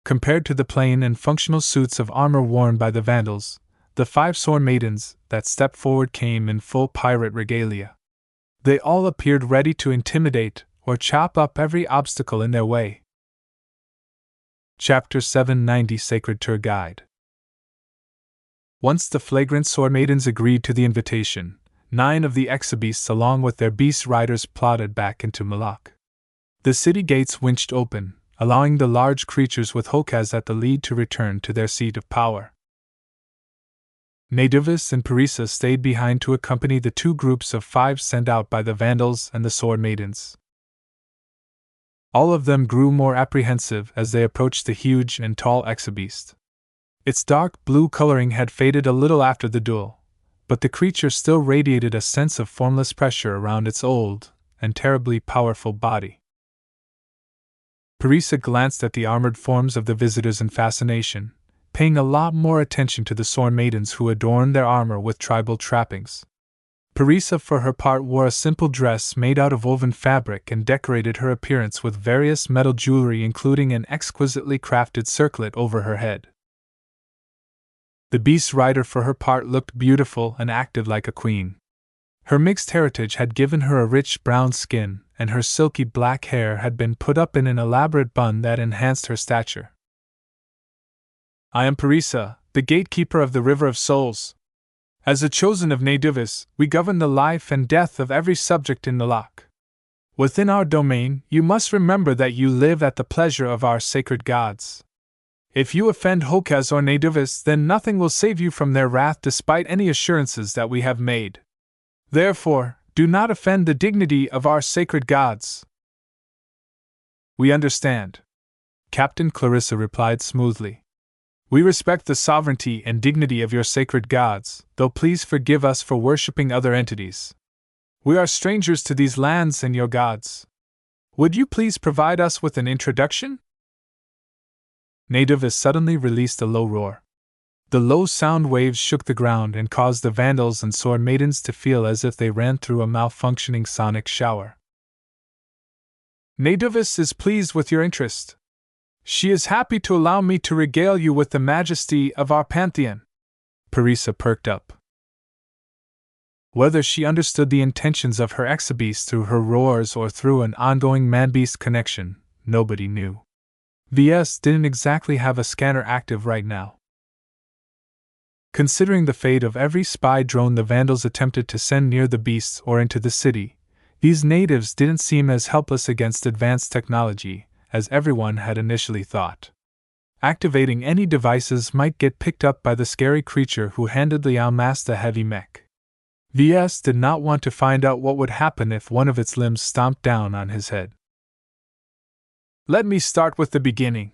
Compared to the plain and functional suits of armor worn by the Vandals, the 5 sword maidens that stepped forward came in full pirate regalia. They all appeared ready to intimidate or chop up every obstacle in their way. Chapter 790 Sacred Tour Guide. Once the flagrant sword maidens agreed to the invitation, 9 of the exabeasts along with their beast riders plodded back into Moloch. The city gates winched open, allowing the large creatures with Hokaz at the lead to return to their seat of power. Nadivis and Parisa stayed behind to accompany the 2 groups of 5 sent out by the Vandals and the sword maidens. All of them grew more apprehensive as they approached the huge and tall exabeast. Its dark blue coloring had faded a little after the duel, but the creature still radiated a sense of formless pressure around its old and terribly powerful body. Parisa glanced at the armored forms of the visitors in fascination, paying a lot more attention to the sword maidens who adorned their armor with tribal trappings. Parisa, for her part, wore a simple dress made out of woven fabric and decorated her appearance with various metal jewelry, including an exquisitely crafted circlet over her head. The beast rider, for her part, looked beautiful and acted like a queen. Her mixed heritage had given her a rich brown skin, and her silky black hair had been put up in an elaborate bun that enhanced her stature. "I am Parisa, the gatekeeper of the River of Souls. As the chosen of Nadivis, we govern the life and death of every subject in Moloch. Within our domain, you must remember that you live at the pleasure of our sacred gods. If you offend Hokaz or Nadivis, then nothing will save you from their wrath despite any assurances that we have made. Therefore, do not offend the dignity of our sacred gods." "We understand," Captain Clarissa replied smoothly. We respect the sovereignty and dignity of your sacred gods, though please forgive us for worshipping other entities. We are strangers to these lands and your gods. Would you please provide us with an introduction? Nativis suddenly released a low roar. The low sound waves shook the ground and caused the vandals and sword maidens to feel as if they ran through a malfunctioning sonic shower. Nativis is pleased with your interest. She is happy to allow me to regale you with the majesty of our pantheon. Parisa perked up. Whether she understood the intentions of her exabeast through her roars or through an ongoing man-beast connection, nobody knew. VS didn't exactly have a scanner active right now. Considering the fate of every spy drone the Vandals attempted to send near the beasts or into the city, these natives didn't seem as helpless against advanced technology as everyone had initially thought. Activating any devices might get picked up by the scary creature who handedly unmasked the heavy mech. VS did not want to find out what would happen if one of its limbs stomped down on his head. Let me start with the beginning,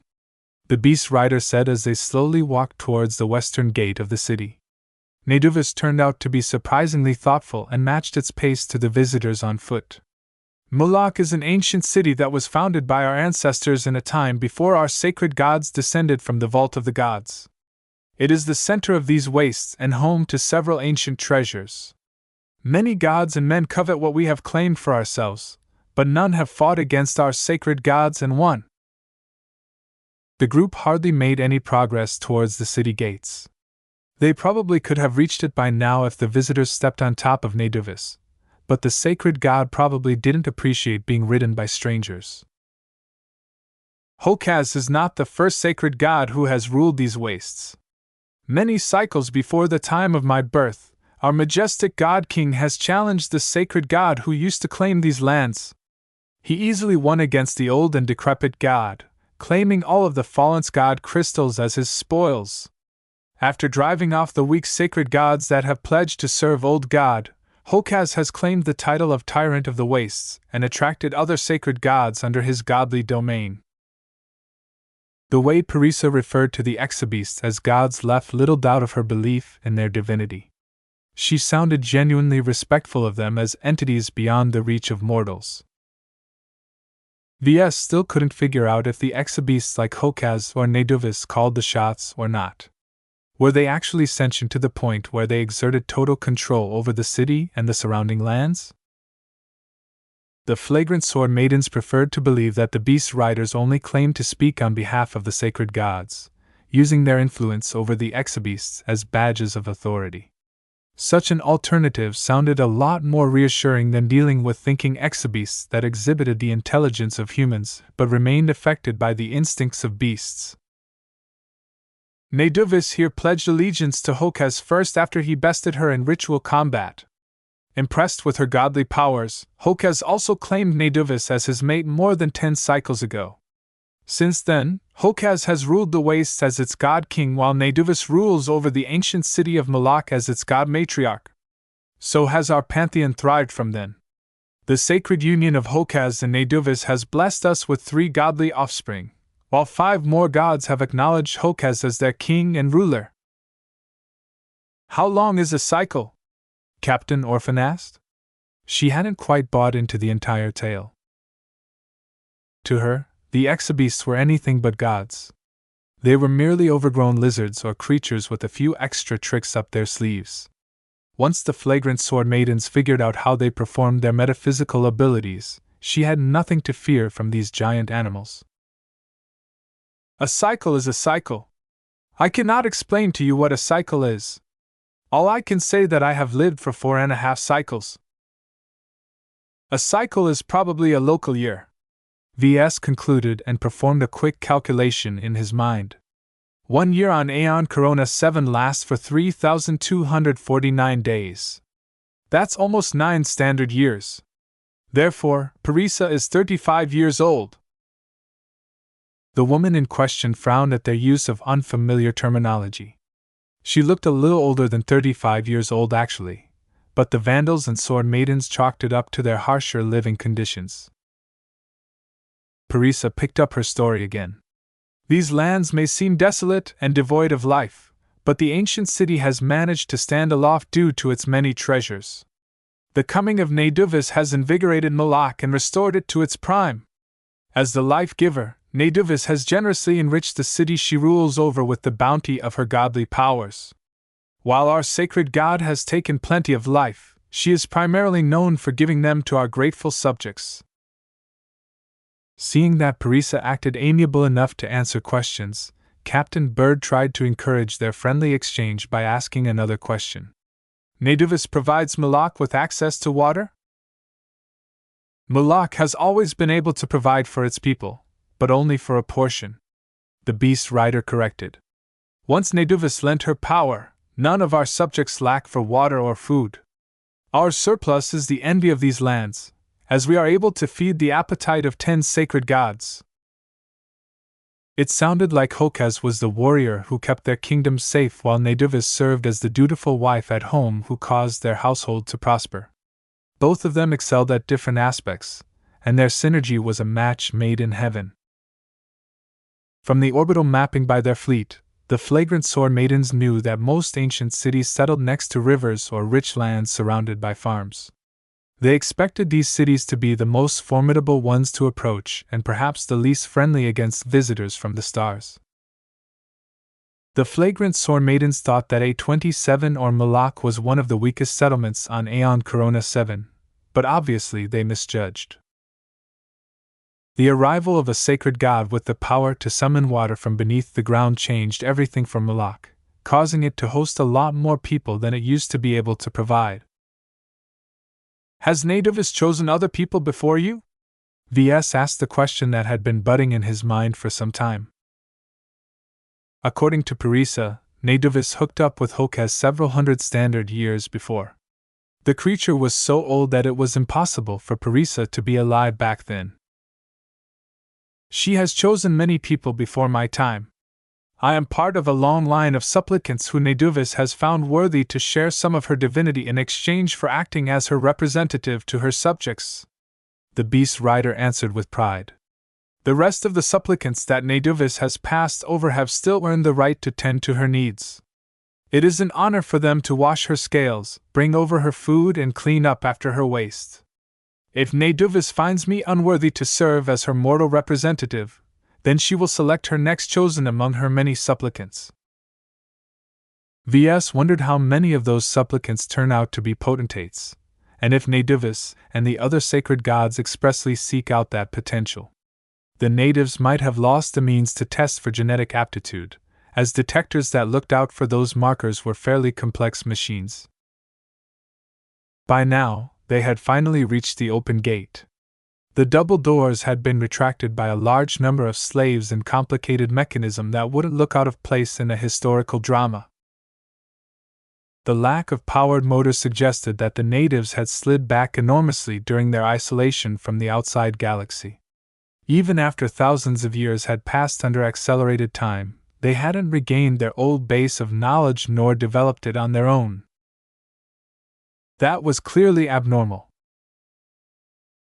the beast rider said as they slowly walked towards the western gate of the city. Nativis turned out to be surprisingly thoughtful and matched its pace to the visitors on foot. Moloch is an ancient city that was founded by our ancestors in a time before our sacred gods descended from the vault of the gods. It is the center of these wastes and home to several ancient treasures. Many gods and men covet what we have claimed for ourselves, but none have fought against our sacred gods and won. The group hardly made any progress towards the city gates. They probably could have reached it by now if the visitors stepped on top of Nativis, but the sacred god probably didn't appreciate being ridden by strangers. Hokaz is not the first sacred god who has ruled these wastes. Many cycles before the time of my birth, our majestic god king has challenged the sacred god who used to claim these lands. He easily won against the old and decrepit god, claiming all of the fallen god crystals as his spoils. After driving off the weak sacred gods that have pledged to serve old god, Hokaz has claimed the title of Tyrant of the Wastes and attracted other sacred gods under his godly domain. The way Parisa referred to the exabeasts as gods left little doubt of her belief in their divinity. She sounded genuinely respectful of them as entities beyond the reach of mortals. VS still couldn't figure out if the exabeasts like Hokaz or Nativis called the shots or not. Were they actually sentient to the point where they exerted total control over the city and the surrounding lands? The flagrant sword maidens preferred to believe that the beast riders only claimed to speak on behalf of the sacred gods, using their influence over the exabeasts as badges of authority. Such an alternative sounded a lot more reassuring than dealing with thinking exabeasts that exhibited the intelligence of humans but remained affected by the instincts of beasts. Nativis here pledged allegiance to Hokaz first after he bested her in ritual combat. Impressed with her godly powers, Hokaz also claimed Nativis as his mate more than 10 cycles ago. Since then, Hokaz has ruled the wastes as its god king while Nativis rules over the ancient city of Moloch as its god matriarch. So has our pantheon thrived from then. The sacred union of Hokaz and Nativis has blessed us with 3 godly offspring, while 5 more gods have acknowledged Hokaz as their king and ruler. How long is a cycle? Captain Orphan asked. She hadn't quite bought into the entire tale. To her, the exabeasts were anything but gods. They were merely overgrown lizards or creatures with a few extra tricks up their sleeves. Once the flagrant sword maidens figured out how they performed their metaphysical abilities, she had nothing to fear from these giant animals. A cycle is a cycle. I cannot explain to you what a cycle is. All I can say that I have lived for 4.5 cycles. A cycle is probably a local year. VS concluded and performed a quick calculation in his mind. 1 year on Aeon Corona 7 lasts for 3,249 days. That's almost 9 standard years. Therefore, Parisa is 35 years old. The woman in question frowned at their use of unfamiliar terminology. She looked a little older than 35 years old actually, but the Vandals and Sword Maidens chalked it up to their harsher living conditions. Parisa picked up her story again. These lands may seem desolate and devoid of life, but the ancient city has managed to stand aloft due to its many treasures. The coming of Neduvis has invigorated Moloch and restored it to its prime. As the life-giver, Neduvis has generously enriched the city she rules over with the bounty of her godly powers. While our sacred god has taken plenty of life, she is primarily known for giving them to our grateful subjects. Seeing that Parisa acted amiable enough to answer questions, Captain Bird tried to encourage their friendly exchange by asking another question. Neduvis provides Moloch with access to water? Moloch has always been able to provide for its people, but only for a portion, the beast rider corrected. Once Neduvis lent her power, none of our subjects lack for water or food. Our surplus is the envy of these lands, as we are able to feed the appetite of 10 sacred gods. It sounded like Hokaz was the warrior who kept their kingdom safe while Neduvis served as the dutiful wife at home who caused their household to prosper. Both of them excelled at different aspects, and their synergy was a match made in heaven. From the orbital mapping by their fleet, the flagrant sword maidens knew that most ancient cities settled next to rivers or rich lands surrounded by farms. They expected these cities to be the most formidable ones to approach and perhaps the least friendly against visitors from the stars. The flagrant sword maidens thought that A27 or Moloch was one of the weakest settlements on Aeon Corona 7, but obviously they misjudged. The arrival of a sacred god with the power to summon water from beneath the ground changed everything for Moloch, causing it to host a lot more people than it used to be able to provide. Has Neduvis chosen other people before you? VS asked the question that had been budding in his mind for some time. According to Parisa, Neduvis hooked up with Hokaz several hundred standard years before. The creature was so old that it was impossible for Parisa to be alive back then. She has chosen many people before my time. I am part of a long line of supplicants who Neduvis has found worthy to share some of her divinity in exchange for acting as her representative to her subjects. The beast rider answered with pride. The rest of the supplicants that Neduvis has passed over have still earned the right to tend to her needs. It is an honor for them to wash her scales, bring over her food, and clean up after her waste. If Neduvis finds me unworthy to serve as her mortal representative, then she will select her next chosen among her many supplicants. VS wondered how many of those supplicants turn out to be potentates, and if Neduvis and the other sacred gods expressly seek out that potential. The natives might have lost the means to test for genetic aptitude, as detectors that looked out for those markers were fairly complex machines. By now, they had finally reached the open gate. The double doors had been retracted by a large number of slaves and complicated mechanism that wouldn't look out of place in a historical drama. The lack of powered motors suggested that the natives had slid back enormously during their isolation from the outside galaxy. Even after thousands of years had passed under accelerated time, they hadn't regained their old base of knowledge nor developed it on their own. That was clearly abnormal.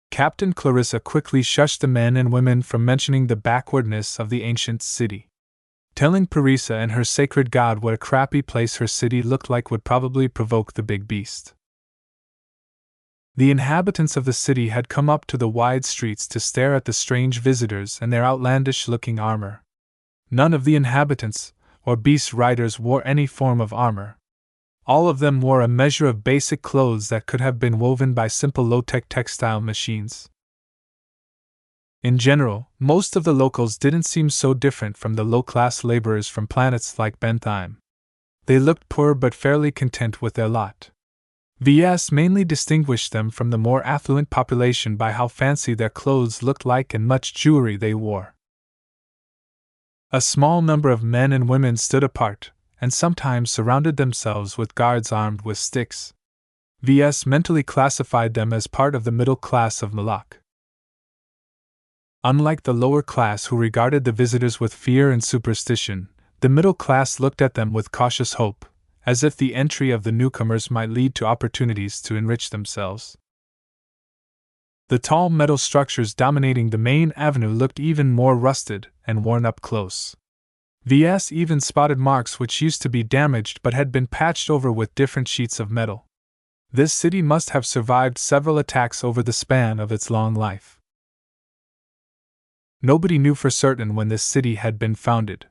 Captain Clarissa quickly shushed the men and women from mentioning the backwardness of the ancient city. Telling Parisa and her sacred god what a crappy place her city looked like would probably provoke the big beast. The inhabitants of the city had come up to the wide streets to stare at the strange visitors and their outlandish-looking armor. None of the inhabitants, or beast riders, wore any form of armor. All of them wore a measure of basic clothes that could have been woven by simple low-tech textile machines. In general, most of the locals didn't seem so different from the low-class laborers from planets like Bentheim. They looked poor but fairly content with their lot. VS mainly distinguished them from the more affluent population by how fancy their clothes looked like and much jewelry they wore. A small number of men and women stood apart, and sometimes surrounded themselves with guards armed with sticks. VS mentally classified them as part of the middle class of Moloch. Unlike the lower class who regarded the visitors with fear and superstition, the middle class looked at them with cautious hope, as if the entry of the newcomers might lead to opportunities to enrich themselves. The tall metal structures dominating the main avenue looked even more rusted and worn up close. VS even spotted marks which used to be damaged but had been patched over with different sheets of metal. This city must have survived several attacks over the span of its long life. Nobody knew for certain when this city had been founded.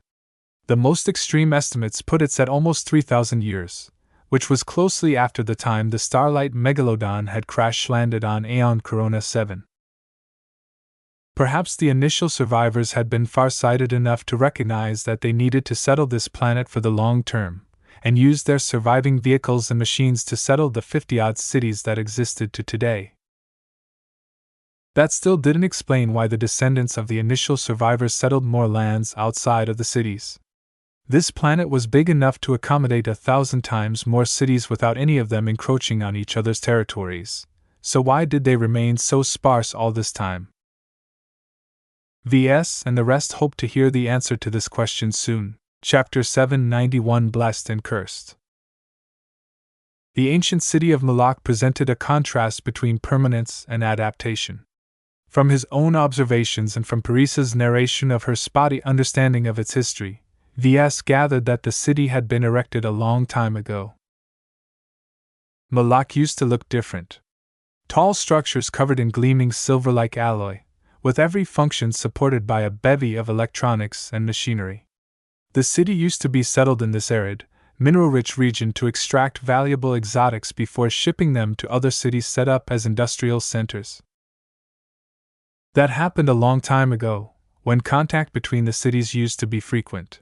The most extreme estimates put it at almost 3,000 years, which was closely after the time the Starlight Megalodon had crash-landed on Aeon Corona 7. Perhaps the initial survivors had been far-sighted enough to recognize that they needed to settle this planet for the long term, and used their surviving vehicles and machines to settle the 50-odd cities that existed to today. That still didn't explain why the descendants of the initial survivors settled more lands outside of the cities. This planet was big enough to accommodate 1,000 times more cities without any of them encroaching on each other's territories, so why did they remain so sparse all this time? VS and the rest hope to hear the answer to this question soon. Chapter 791 Blessed and Cursed. The ancient city of Moloch presented a contrast between permanence and adaptation. From his own observations and from Parissa's narration of her spotty understanding of its history, VS gathered that the city had been erected a long time ago. Moloch used to look different. Tall structures covered in gleaming silver-like alloy, with every function supported by a bevy of electronics and machinery. The city used to be settled in this arid, mineral-rich region to extract valuable exotics before shipping them to other cities set up as industrial centers. That happened a long time ago, when contact between the cities used to be frequent.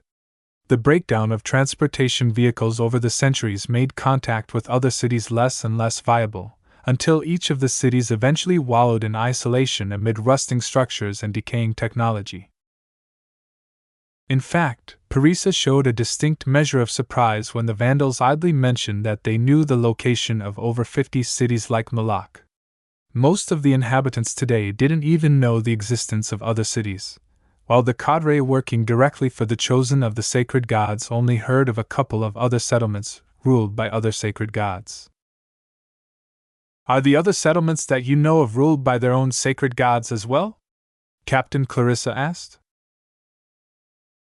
The breakdown of transportation vehicles over the centuries made contact with other cities less and less viable, until each of the cities eventually wallowed in isolation amid rusting structures and decaying technology. In fact, Parissa showed a distinct measure of surprise when the Vandals idly mentioned that they knew the location of over 50 cities like Moloch. Most of the inhabitants today didn't even know the existence of other cities, while the cadre working directly for the chosen of the sacred gods only heard of a couple of other settlements ruled by other sacred gods. Are the other settlements that you know of ruled by their own sacred gods as well? Captain Clarissa asked.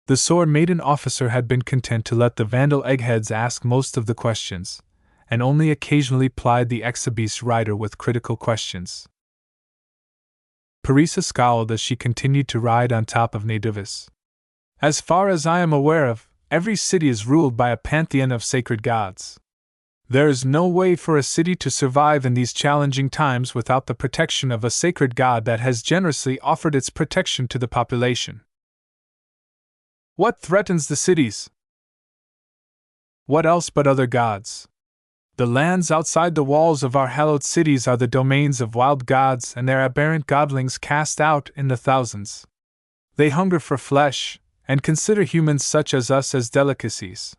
The Sword Maiden officer had been content to let the Vandal eggheads ask most of the questions, and only occasionally plied the Exabeast rider with critical questions. Parissa scowled as she continued to ride on top of Nadivis. As far as I am aware of, every city is ruled by a pantheon of sacred gods. There is no way for a city to survive in these challenging times without the protection of a sacred god that has generously offered its protection to the population. What threatens the cities? What else but other gods? The lands outside the walls of our hallowed cities are the domains of wild gods and their aberrant godlings cast out in the thousands. They hunger for flesh, and consider humans such as us as delicacies.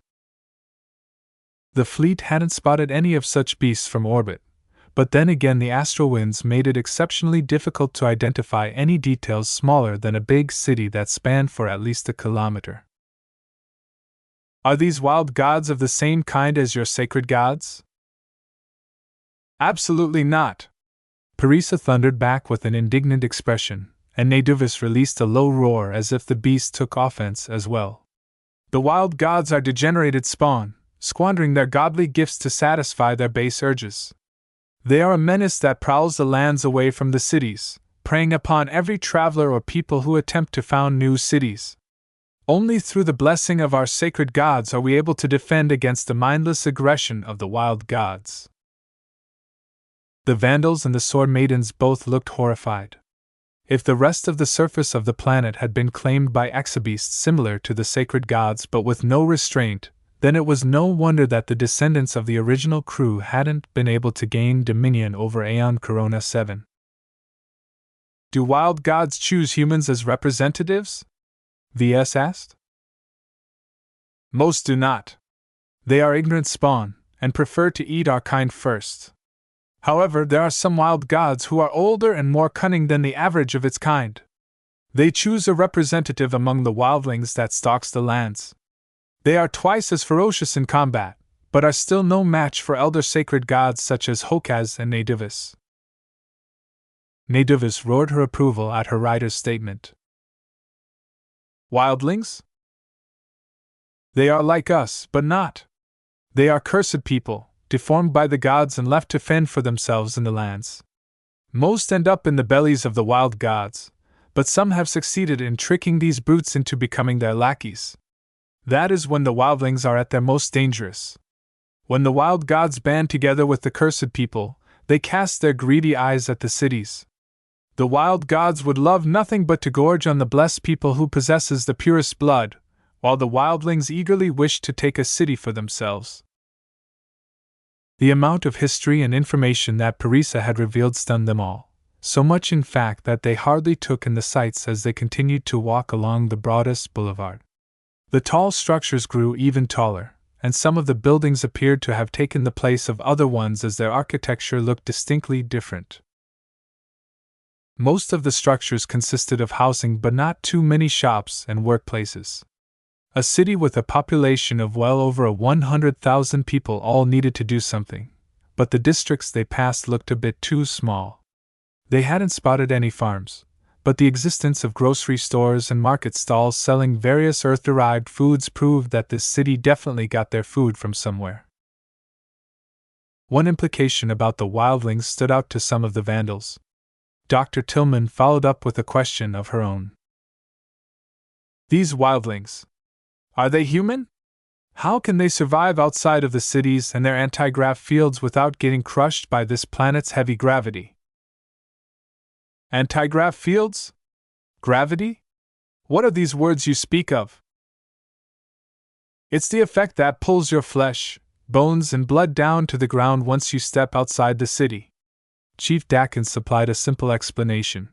The fleet hadn't spotted any of such beasts from orbit, but then again the astral winds made it exceptionally difficult to identify any details smaller than a big city that spanned for at least a kilometer. Are these wild gods of the same kind as your sacred gods? Absolutely not. Parissa thundered back with an indignant expression, and Nadivis released a low roar as if the beast took offense as well. The wild gods are degenerated spawn, squandering their godly gifts to satisfy their base urges. They are a menace that prowls the lands away from the cities, preying upon every traveler or people who attempt to found new cities. Only through the blessing of our sacred gods are we able to defend against the mindless aggression of the wild gods. The Vandals and the Sword Maidens both looked horrified. If the rest of the surface of the planet had been claimed by exabeasts similar to the sacred gods but with no restraint, then it was no wonder that the descendants of the original crew hadn't been able to gain dominion over Aeon Corona 7. Do wild gods choose humans as representatives? VS asked. Most do not. They are ignorant spawn, and prefer to eat our kind first. However, there are some wild gods who are older and more cunning than the average of its kind. They choose a representative among the wildlings that stalks the lands. They are twice as ferocious in combat, but are still no match for elder sacred gods such as Hokaz and Nadivis. Nativist roared her approval at her rider's statement. Wildlings? They are like us, but not. They are cursed people, deformed by the gods and left to fend for themselves in the lands. Most end up in the bellies of the wild gods, but some have succeeded in tricking these brutes into becoming their lackeys. That is when the wildlings are at their most dangerous. When the wild gods band together with the cursed people, they cast their greedy eyes at the cities. The wild gods would love nothing but to gorge on the blessed people who possesses the purest blood, while the wildlings eagerly wish to take a city for themselves. The amount of history and information that Parisa had revealed stunned them all, so much in fact that they hardly took in the sights as they continued to walk along the broadest boulevard. The tall structures grew even taller, and some of the buildings appeared to have taken the place of other ones as their architecture looked distinctly different. Most of the structures consisted of housing but not too many shops and workplaces. A city with a population of well over 100,000 people all needed to do something, but the districts they passed looked a bit too small. They hadn't spotted any farms, but the existence of grocery stores and market stalls selling various earth-derived foods proved that this city definitely got their food from somewhere. One implication about the wildlings stood out to some of the vandals. Dr. Tillman followed up with a question of her own. These wildlings, are they human? How can they survive outside of the cities and their anti-grav fields without getting crushed by this planet's heavy gravity? Anti-grav fields? Gravity? What are these words you speak of? It's the effect that pulls your flesh, bones, and blood down to the ground once you step outside the city. Chief Dakin supplied a simple explanation.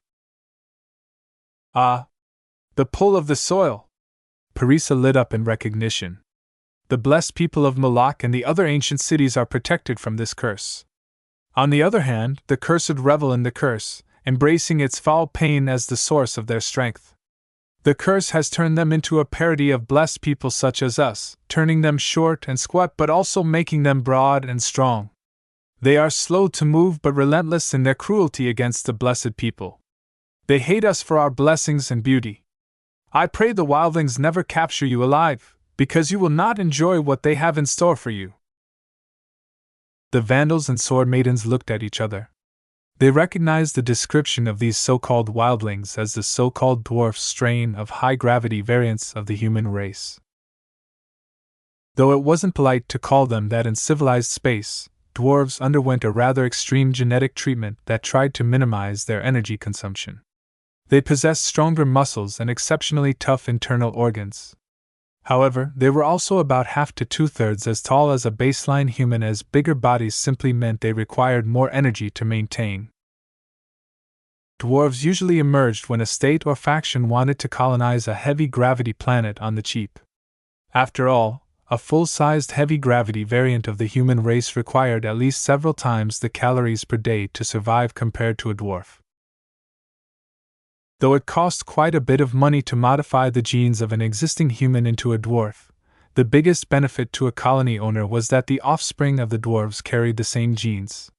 Ah, the pull of the soil. Parisa lit up in recognition. The blessed people of Malak and the other ancient cities are protected from this curse. On the other hand, the cursed revel in the curse, embracing its foul pain as the source of their strength. The curse has turned them into a parody of blessed people such as us, turning them short and squat but also making them broad and strong. They are slow to move but relentless in their cruelty against the blessed people. They hate us for our blessings and beauty. I pray the wildlings never capture you alive, because you will not enjoy what they have in store for you. The vandals and sword maidens looked at each other. They recognized the description of these so-called wildlings as the so-called dwarf strain of high-gravity variants of the human race. Though it wasn't polite to call them that in civilized space, dwarves underwent a rather extreme genetic treatment that tried to minimize their energy consumption. They possessed stronger muscles and exceptionally tough internal organs. However, they were also about half to two-thirds as tall as a baseline human, as bigger bodies simply meant they required more energy to maintain. Dwarves usually emerged when a state or faction wanted to colonize a heavy-gravity planet on the cheap. After all, a full-sized heavy-gravity variant of the human race required at least several times the calories per day to survive compared to a dwarf. Though it cost quite a bit of money to modify the genes of an existing human into a dwarf, the biggest benefit to a colony owner was that the offspring of the dwarves carried the same genes.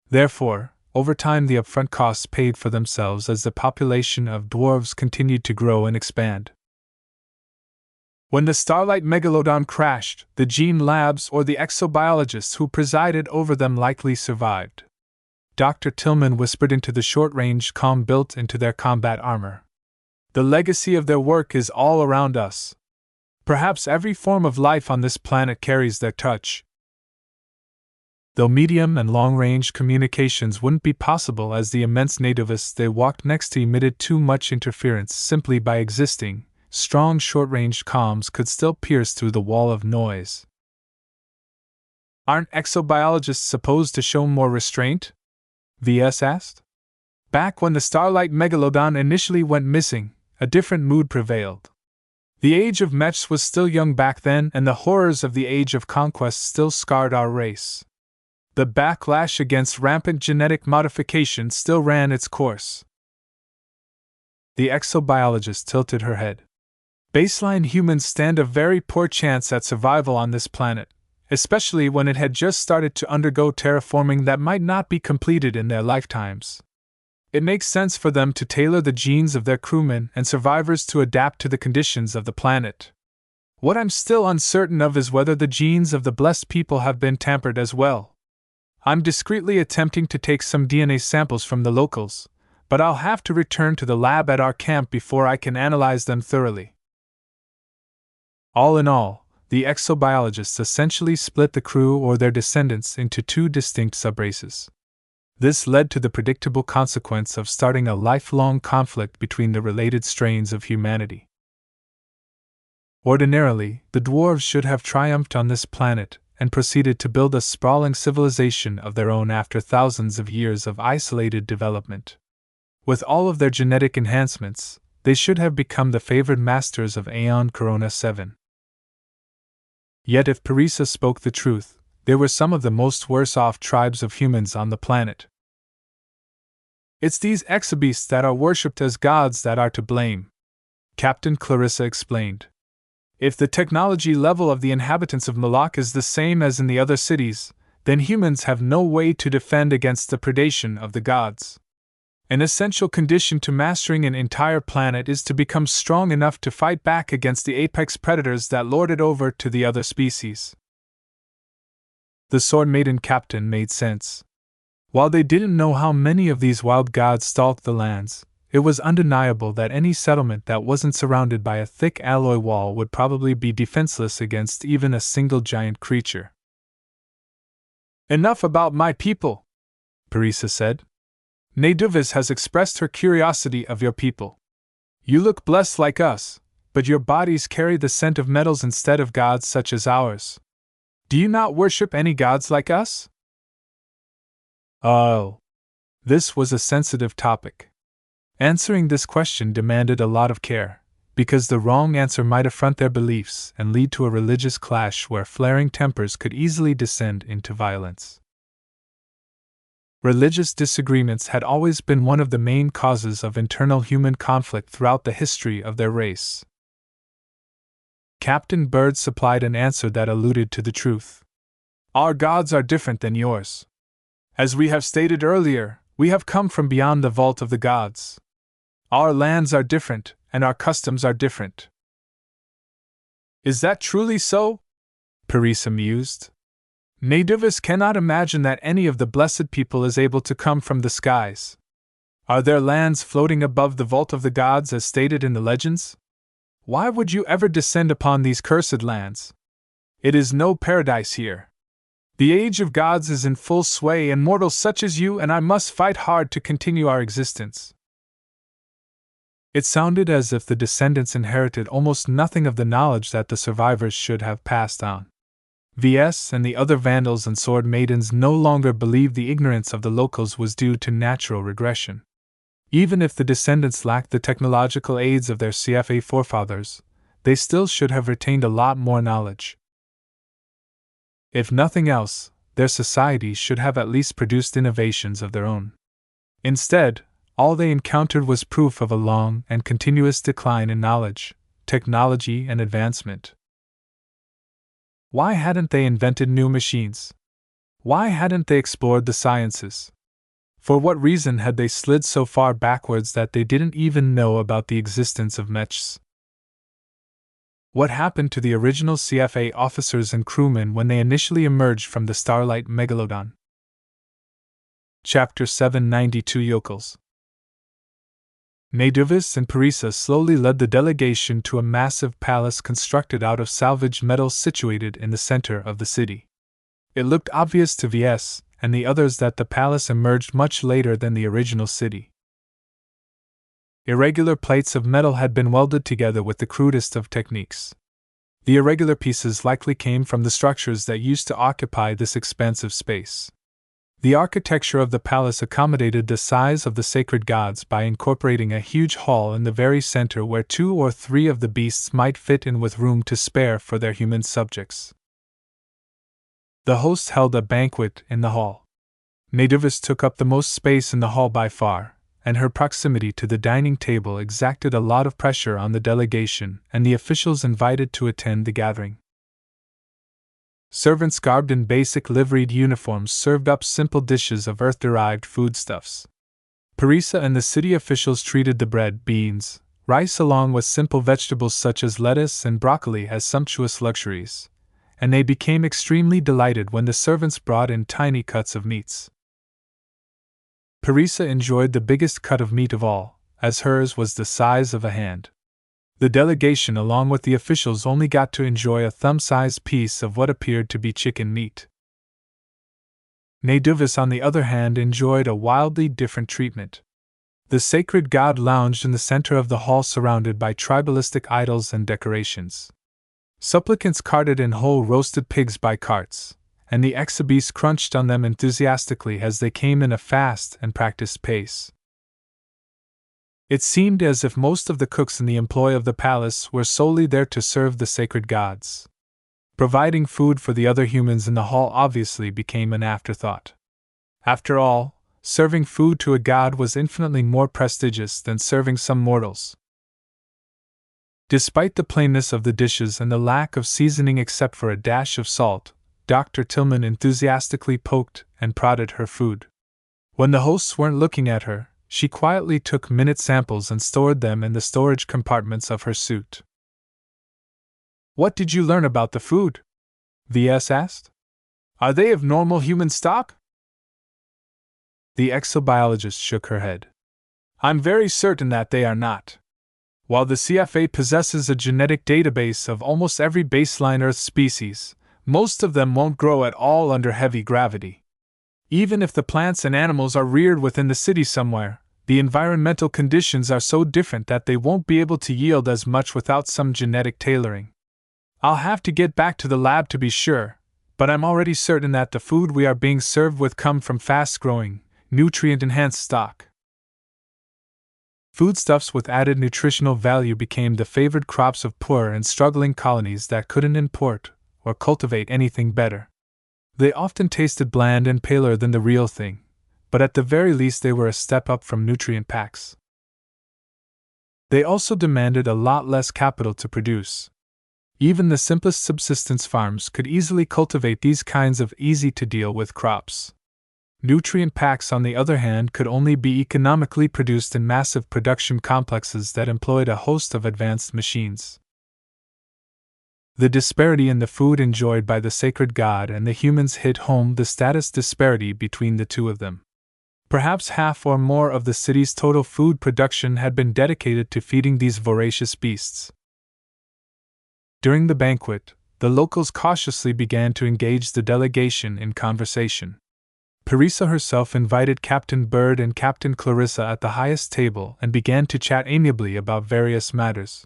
Therefore, over time the upfront costs paid for themselves as the population of dwarves continued to grow and expand. When the Starlight Megalodon crashed, the gene labs or the exobiologists who presided over them likely survived. Dr. Tillman whispered into the short-range comm built into their combat armor. The legacy of their work is all around us. Perhaps every form of life on this planet carries their touch. Though medium and long-range communications wouldn't be possible as the immense nativists they walked next to emitted too much interference simply by existing, strong short-range comms could still pierce through the wall of noise. Aren't exobiologists supposed to show more restraint? VS asked. Back when the Starlight Megalodon initially went missing, a different mood prevailed. The age of Mech was still young back then, and the horrors of the age of conquest still scarred our race. The backlash against rampant genetic modification still ran its course. The exobiologist tilted her head. Baseline humans stand a very poor chance at survival on this planet, especially when it had just started to undergo terraforming that might not be completed in their lifetimes. It makes sense for them to tailor the genes of their crewmen and survivors to adapt to the conditions of the planet. What I'm still uncertain of is whether the genes of the blessed people have been tampered as well. I'm discreetly attempting to take some DNA samples from the locals, but I'll have to return to the lab at our camp before I can analyze them thoroughly. All in all, the exobiologists essentially split the crew or their descendants into two distinct subraces. This led to the predictable consequence of starting a lifelong conflict between the related strains of humanity. Ordinarily, the dwarves should have triumphed on this planet and proceeded to build a sprawling civilization of their own after thousands of years of isolated development. With all of their genetic enhancements, they should have become the favored masters of Aeon Corona 7. Yet if Parisa spoke the truth, they were some of the most worse-off tribes of humans on the planet. It's these exobeasts that are worshipped as gods that are to blame, Captain Clarissa explained. If the technology level of the inhabitants of Malak is the same as in the other cities, then humans have no way to defend against the predation of the gods. An essential condition to mastering an entire planet is to become strong enough to fight back against the apex predators that lord it over to the other species. The Sword Maiden captain made sense. While they didn't know how many of these wild gods stalked the lands, it was undeniable that any settlement that wasn't surrounded by a thick alloy wall would probably be defenseless against even a single giant creature. Enough about my people, Parisa said. Neduvis has expressed her curiosity of your people. You look blessed like us, but your bodies carry the scent of metals instead of gods such as ours. Do you not worship any gods like us? Oh. This was a sensitive topic. Answering this question demanded a lot of care, because the wrong answer might affront their beliefs and lead to a religious clash where flaring tempers could easily descend into violence. Religious disagreements had always been one of the main causes of internal human conflict throughout the history of their race. Captain Bird supplied an answer that alluded to the truth. Our gods are different than yours. As we have stated earlier, we have come from beyond the vault of the gods. Our lands are different, and our customs are different. Is that truly so? Parisa mused. Neduvis cannot imagine that any of the blessed people is able to come from the skies. Are there lands floating above the vault of the gods as stated in the legends? Why would you ever descend upon these cursed lands? It is no paradise here. The age of gods is in full sway, and mortals such as you and I must fight hard to continue our existence. It sounded as if the descendants inherited almost nothing of the knowledge that the survivors should have passed on. VS and the other Vandals and Sword Maidens no longer believed the ignorance of the locals was due to natural regression. Even if the descendants lacked the technological aids of their CFA forefathers, they still should have retained a lot more knowledge. If nothing else, their societies should have at least produced innovations of their own. Instead, all they encountered was proof of a long and continuous decline in knowledge, technology, and advancement. Why hadn't they invented new machines? Why hadn't they explored the sciences? For what reason had they slid so far backwards that they didn't even know about the existence of mechs? What happened to the original CFA officers and crewmen when they initially emerged from the Starlight Megalodon? Chapter 792 Yokels. Neduvis and Parisa slowly led the delegation to a massive palace constructed out of salvaged metal situated in the center of the city. It looked obvious to VS and the others that the palace emerged much later than the original city. Irregular plates of metal had been welded together with the crudest of techniques. The irregular pieces likely came from the structures that used to occupy this expansive space. The architecture of the palace accommodated the size of the sacred gods by incorporating a huge hall in the very center where 2 or 3 of the beasts might fit in with room to spare for their human subjects. The host held a banquet in the hall. Neduvis took up the most space in the hall by far, and her proximity to the dining table exacted a lot of pressure on the delegation and the officials invited to attend the gathering. Servants garbed in basic liveried uniforms served up simple dishes of earth-derived foodstuffs. Parisa and the city officials treated the bread, beans, rice along with simple vegetables such as lettuce and broccoli as sumptuous luxuries, and they became extremely delighted when the servants brought in tiny cuts of meats. Parisa enjoyed the biggest cut of meat of all, as hers was the size of a hand. The delegation along with the officials only got to enjoy a thumb-sized piece of what appeared to be chicken meat. Naduvis, on the other hand, enjoyed a wildly different treatment. The sacred god lounged in the center of the hall surrounded by tribalistic idols and decorations. Supplicants carted in whole roasted pigs by carts, and the exhibits crunched on them enthusiastically as they came in a fast and practiced pace. It seemed as if most of the cooks in the employ of the palace were solely there to serve the sacred gods. Providing food for the other humans in the hall obviously became an afterthought. After all, serving food to a god was infinitely more prestigious than serving some mortals. Despite the plainness of the dishes and the lack of seasoning except for a dash of salt, Dr. Tillman enthusiastically poked and prodded her food. When the hosts weren't looking at her, she quietly took minute samples and stored them in the storage compartments of her suit. "What did you learn about the food?" VS asked. "Are they of normal human stock?" The exobiologist shook her head. "I'm very certain that they are not. While the CFA possesses a genetic database of almost every baseline Earth species, most of them won't grow at all under heavy gravity. Even if the plants and animals are reared within the city somewhere, the environmental conditions are so different that they won't be able to yield as much without some genetic tailoring. I'll have to get back to the lab to be sure, but I'm already certain that the food we are being served with come from fast-growing, nutrient-enhanced stock." Foodstuffs with added nutritional value became the favored crops of poor and struggling colonies that couldn't import or cultivate anything better. They often tasted bland and paler than the real thing, but at the very least they were a step up from nutrient packs. They also demanded a lot less capital to produce. Even the simplest subsistence farms could easily cultivate these kinds of easy-to-deal-with crops. Nutrient packs, on the other hand, could only be economically produced in massive production complexes that employed a host of advanced machines. The disparity in the food enjoyed by the sacred god and the humans hit home the status disparity between the two of them. Perhaps half or more of the city's total food production had been dedicated to feeding these voracious beasts. During the banquet, the locals cautiously began to engage the delegation in conversation. Parisa herself invited Captain Bird and Captain Clarissa at the highest table and began to chat amiably about various matters.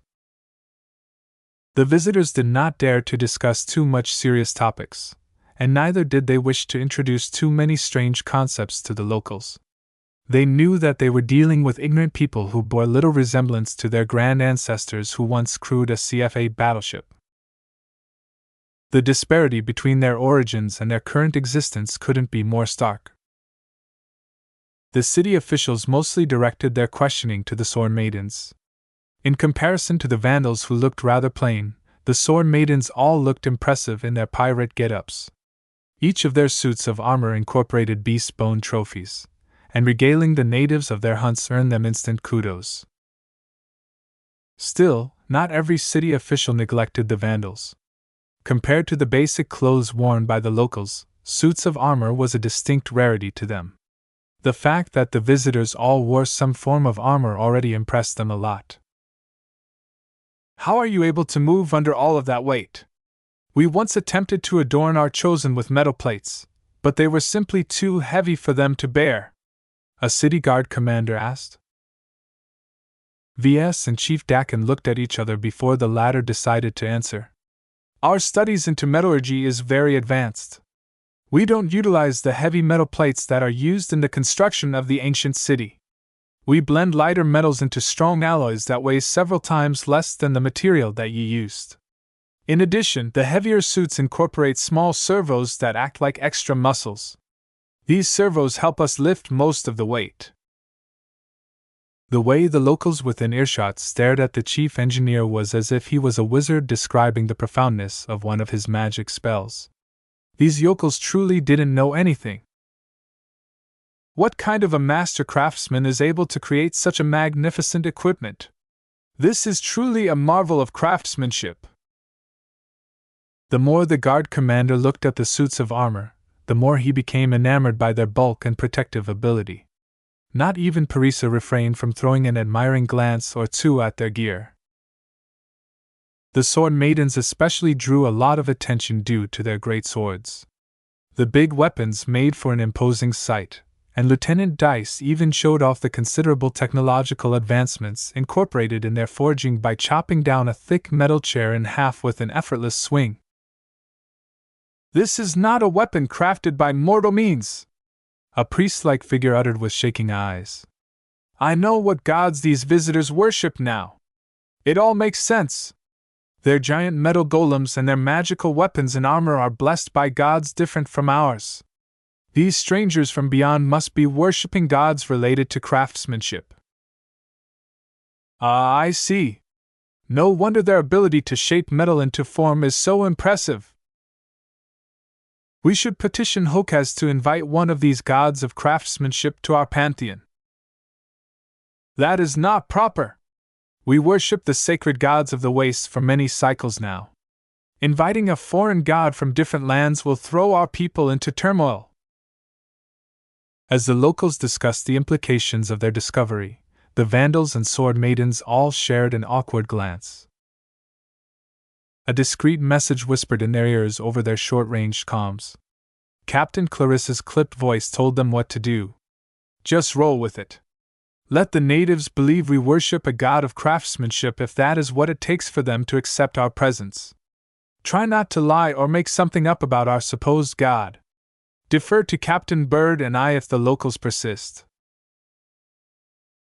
The visitors did not dare to discuss too much serious topics, and neither did they wish to introduce too many strange concepts to the locals. They knew that they were dealing with ignorant people who bore little resemblance to their grand ancestors who once crewed a CFA battleship. The disparity between their origins and their current existence couldn't be more stark. The city officials mostly directed their questioning to the Sword Maidens. In comparison to the Vandals, who looked rather plain, the Sword Maidens all looked impressive in their pirate get-ups. Each of their suits of armor incorporated beast bone trophies, and regaling the natives of their hunts earned them instant kudos. Still, not every city official neglected the Vandals. Compared to the basic clothes worn by the locals, suits of armor was a distinct rarity to them. The fact that the visitors all wore some form of armor already impressed them a lot. "How are you able to move under all of that weight? We once attempted to adorn our chosen with metal plates, but they were simply too heavy for them to bear," a city guard commander asked. VS and Chief Dakin looked at each other before the latter decided to answer. "Our studies into metallurgy is very advanced. We don't utilize the heavy metal plates that are used in the construction of the ancient city. We blend lighter metals into strong alloys that weigh several times less than the material that you used. In addition, the heavier suits incorporate small servos that act like extra muscles. These servos help us lift most of the weight." The way the locals within earshot stared at the chief engineer was as if he was a wizard describing the profoundness of one of his magic spells. These yokels truly didn't know anything. What kind of a master craftsman is able to create such a magnificent equipment? This is truly a marvel of craftsmanship. The more the guard commander looked at the suits of armor, the more he became enamored by their bulk and protective ability. Not even Parisa refrained from throwing an admiring glance or two at their gear. The sword maidens especially drew a lot of attention due to their great swords. The big weapons made for an imposing sight, and Lieutenant Dice even showed off the considerable technological advancements incorporated in their forging by chopping down a thick metal chair in half with an effortless swing. "This is not a weapon crafted by mortal means," a priest-like figure uttered with shaking eyes. "I know what gods these visitors worship now. It all makes sense. Their giant metal golems and their magical weapons and armor are blessed by gods different from ours. These strangers from beyond must be worshipping gods related to craftsmanship." "Ah, I see. No wonder their ability to shape metal into form is so impressive. We should petition Hokaz to invite one of these gods of craftsmanship to our pantheon." "That is not proper. We worship the sacred gods of the wastes for many cycles now. Inviting a foreign god from different lands will throw our people into turmoil." As the locals discussed the implications of their discovery, the Vandals and Sword Maidens all shared an awkward glance. A discreet message whispered in their ears over their short-range comms. Captain Clarissa's clipped voice told them what to do. "Just roll with it. Let the natives believe we worship a god of craftsmanship if that is what it takes for them to accept our presence. Try not to lie or make something up about our supposed god. Defer to Captain Bird and I if the locals persist."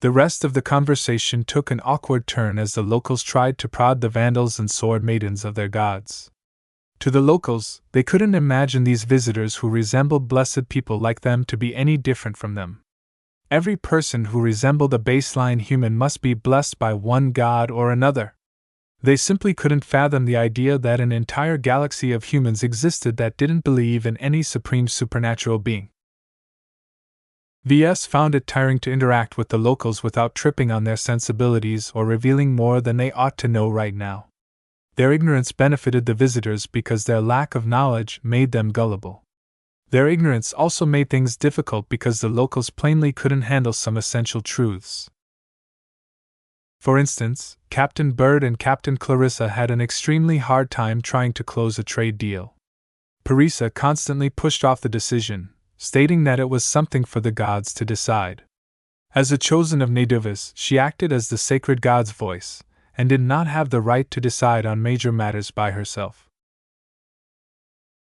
The rest of the conversation took an awkward turn as the locals tried to prod the Vandals and Sword Maidens of their gods. To the locals, they couldn't imagine these visitors who resembled blessed people like them to be any different from them. Every person who resembled a baseline human must be blessed by one god or another. They simply couldn't fathom the idea that an entire galaxy of humans existed that didn't believe in any supreme supernatural being. VS found it tiring to interact with the locals without tripping on their sensibilities or revealing more than they ought to know right now. Their ignorance benefited the visitors because their lack of knowledge made them gullible. Their ignorance also made things difficult because the locals plainly couldn't handle some essential truths. For instance, Captain Bird and Captain Clarissa had an extremely hard time trying to close a trade deal. Parisa constantly pushed off the decision, stating that it was something for the gods to decide. As a chosen of Nadivis, she acted as the sacred god's voice, and did not have the right to decide on major matters by herself.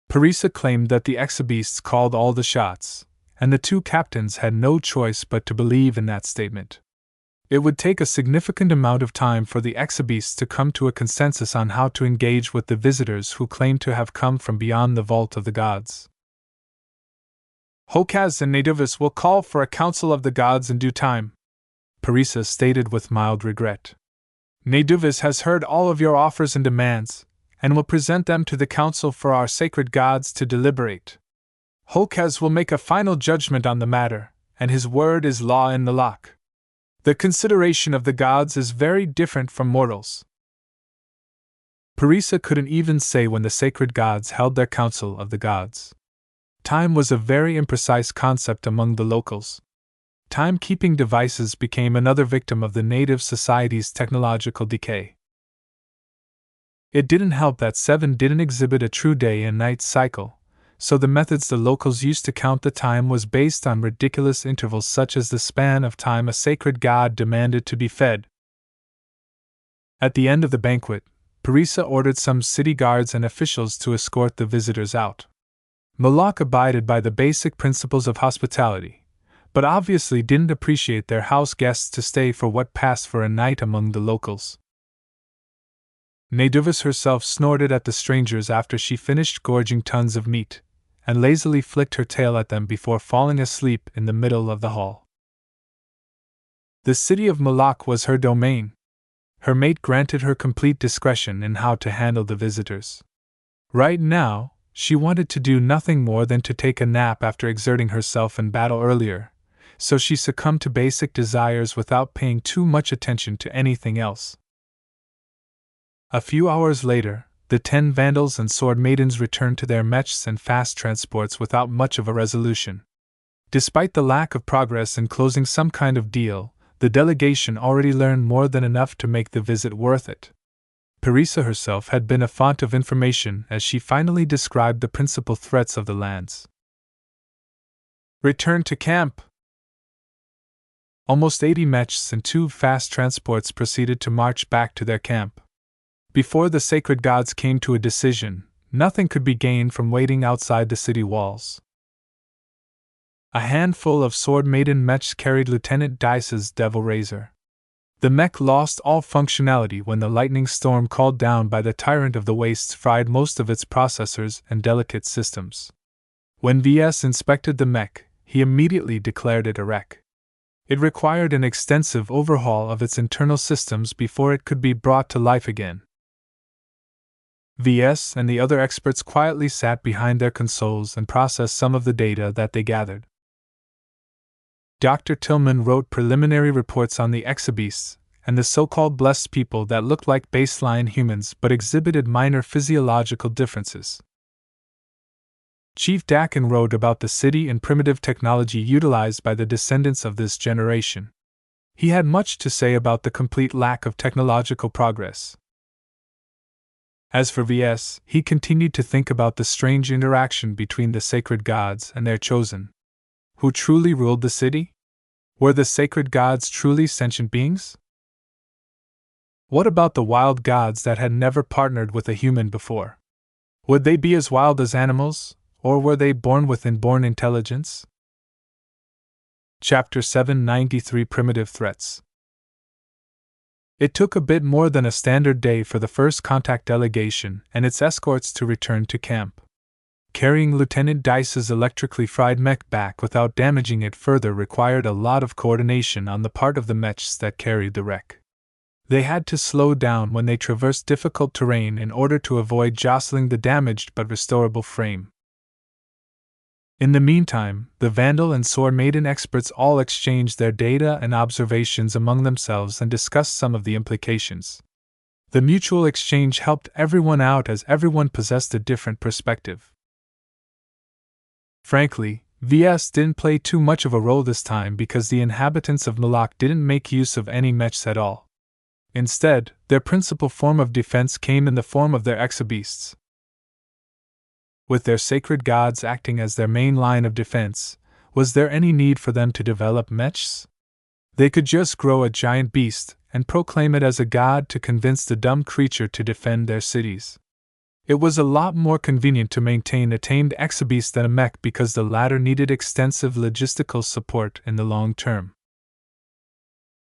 Parisa claimed that the exabeasts called all the shots, and the two captains had no choice but to believe in that statement. It would take a significant amount of time for the exabeasts to come to a consensus on how to engage with the visitors who claimed to have come from beyond the vault of the gods. "Hokaz and Nadivis will call for a council of the gods in due time," Parisa stated with mild regret. "Nadivis has heard all of your offers and demands, and will present them to the council for our sacred gods to deliberate. Hokaz will make a final judgment on the matter, and his word is law in the lock. The consideration of the gods is very different from mortals." Parisa couldn't even say when the sacred gods held their council of the gods. Time was a very imprecise concept among the locals. Timekeeping devices became another victim of the native society's technological decay. It didn't help that 7 didn't exhibit a true day and night cycle, so the methods the locals used to count the time was based on ridiculous intervals such as the span of time a sacred god demanded to be fed. At the end of the banquet, Parisa ordered some city guards and officials to escort the visitors out. Moloch abided by the basic principles of hospitality, but obviously didn't appreciate their house guests to stay for what passed for a night among the locals. Nadivis herself snorted at the strangers after she finished gorging tons of meat, and lazily flicked her tail at them before falling asleep in the middle of the hall. The city of Moloch was her domain. Her mate granted her complete discretion in how to handle the visitors. Right now, she wanted to do nothing more than to take a nap after exerting herself in battle earlier, so she succumbed to basic desires without paying too much attention to anything else. A few hours later, the 10 vandals and sword maidens returned to their mechs and fast transports without much of a resolution. Despite the lack of progress in closing some kind of deal, the delegation already learned more than enough to make the visit worth it. Parisa herself had been a font of information as she finally described the principal threats of the lands. Return to camp! Almost 80 mechs and 2 fast transports proceeded to march back to their camp. Before the sacred gods came to a decision, nothing could be gained from waiting outside the city walls. A handful of sword maiden mechs carried Lieutenant Dice's Devil Razor. The mech lost all functionality when the lightning storm called down by the Tyrant of the Wastes fried most of its processors and delicate systems. When VS inspected the mech, he immediately declared it a wreck. It required an extensive overhaul of its internal systems before it could be brought to life again. VS and the other experts quietly sat behind their consoles and processed some of the data that they gathered. Dr. Tillman wrote preliminary reports on the exobeasts and the so-called blessed people that looked like baseline humans but exhibited minor physiological differences. Chief Dakin wrote about the city and primitive technology utilized by the descendants of this generation. He had much to say about the complete lack of technological progress. As for VS, he continued to think about the strange interaction between the sacred gods and their chosen. Who truly ruled the city? Were the sacred gods truly sentient beings? What about the wild gods that had never partnered with a human before? Would they be as wild as animals, or were they born with inborn intelligence? Chapter 793 Primitive Threats. It took a bit more than a standard day for the first contact delegation and its escorts to return to camp. Carrying Lieutenant Dice's electrically fried mech back without damaging it further required a lot of coordination on the part of the mechs that carried the wreck. They had to slow down when they traversed difficult terrain in order to avoid jostling the damaged but restorable frame. In the meantime, the Vandal and Sword Maiden experts all exchanged their data and observations among themselves and discussed some of the implications. The mutual exchange helped everyone out as everyone possessed a different perspective. Frankly, VS didn't play too much of a role this time because the inhabitants of Malak didn't make use of any mechs at all. Instead, their principal form of defense came in the form of their exobeasts. With their sacred gods acting as their main line of defense, was there any need for them to develop mechs? They could just grow a giant beast and proclaim it as a god to convince the dumb creature to defend their cities. It was a lot more convenient to maintain a tamed exobeast than a mech because the latter needed extensive logistical support in the long term.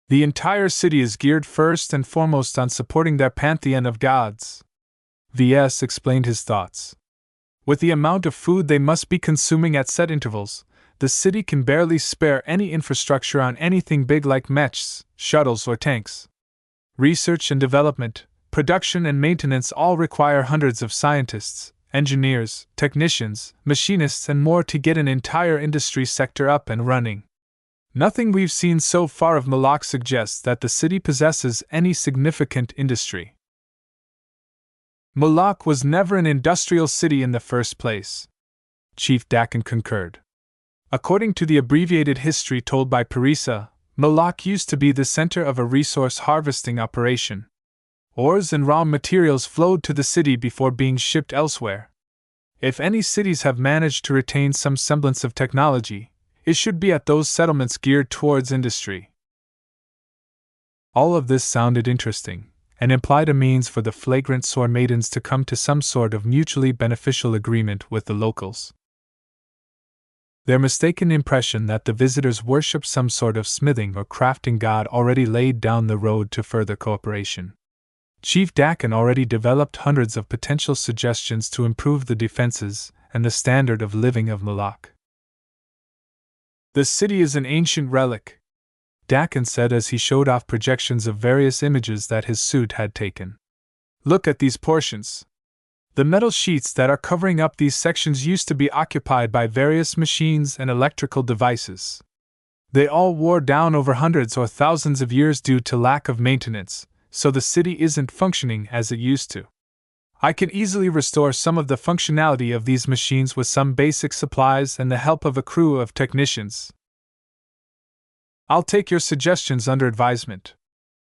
The entire city is geared first and foremost on supporting their pantheon of gods. VS explained his thoughts. With the amount of food they must be consuming at set intervals, the city can barely spare any infrastructure on anything big like mechs, shuttles, or tanks. Research and development, production and maintenance all require hundreds of scientists, engineers, technicians, machinists, and more to get an entire industry sector up and running. Nothing we've seen so far of Malak suggests that the city possesses any significant industry. Malak was never an industrial city in the first place. Chief Dakin concurred. According to the abbreviated history told by Parisa, Malak used to be the center of a resource harvesting operation. Ores and raw materials flowed to the city before being shipped elsewhere. If any cities have managed to retain some semblance of technology, it should be at those settlements geared towards industry. All of this sounded interesting, and implied a means for the flagrant Sword Maidens to come to some sort of mutually beneficial agreement with the locals. Their mistaken impression that the visitors worshipped some sort of smithing or crafting god already laid down the road to further cooperation. Chief Dakin already developed hundreds of potential suggestions to improve the defenses and the standard of living of Malak. The city is an ancient relic, Dakin said as he showed off projections of various images that his suit had taken. Look at these portions. The metal sheets that are covering up these sections used to be occupied by various machines and electrical devices. They all wore down over hundreds or thousands of years due to lack of maintenance, so the city isn't functioning as it used to. I can easily restore some of the functionality of these machines with some basic supplies and the help of a crew of technicians. I'll take your suggestions under advisement,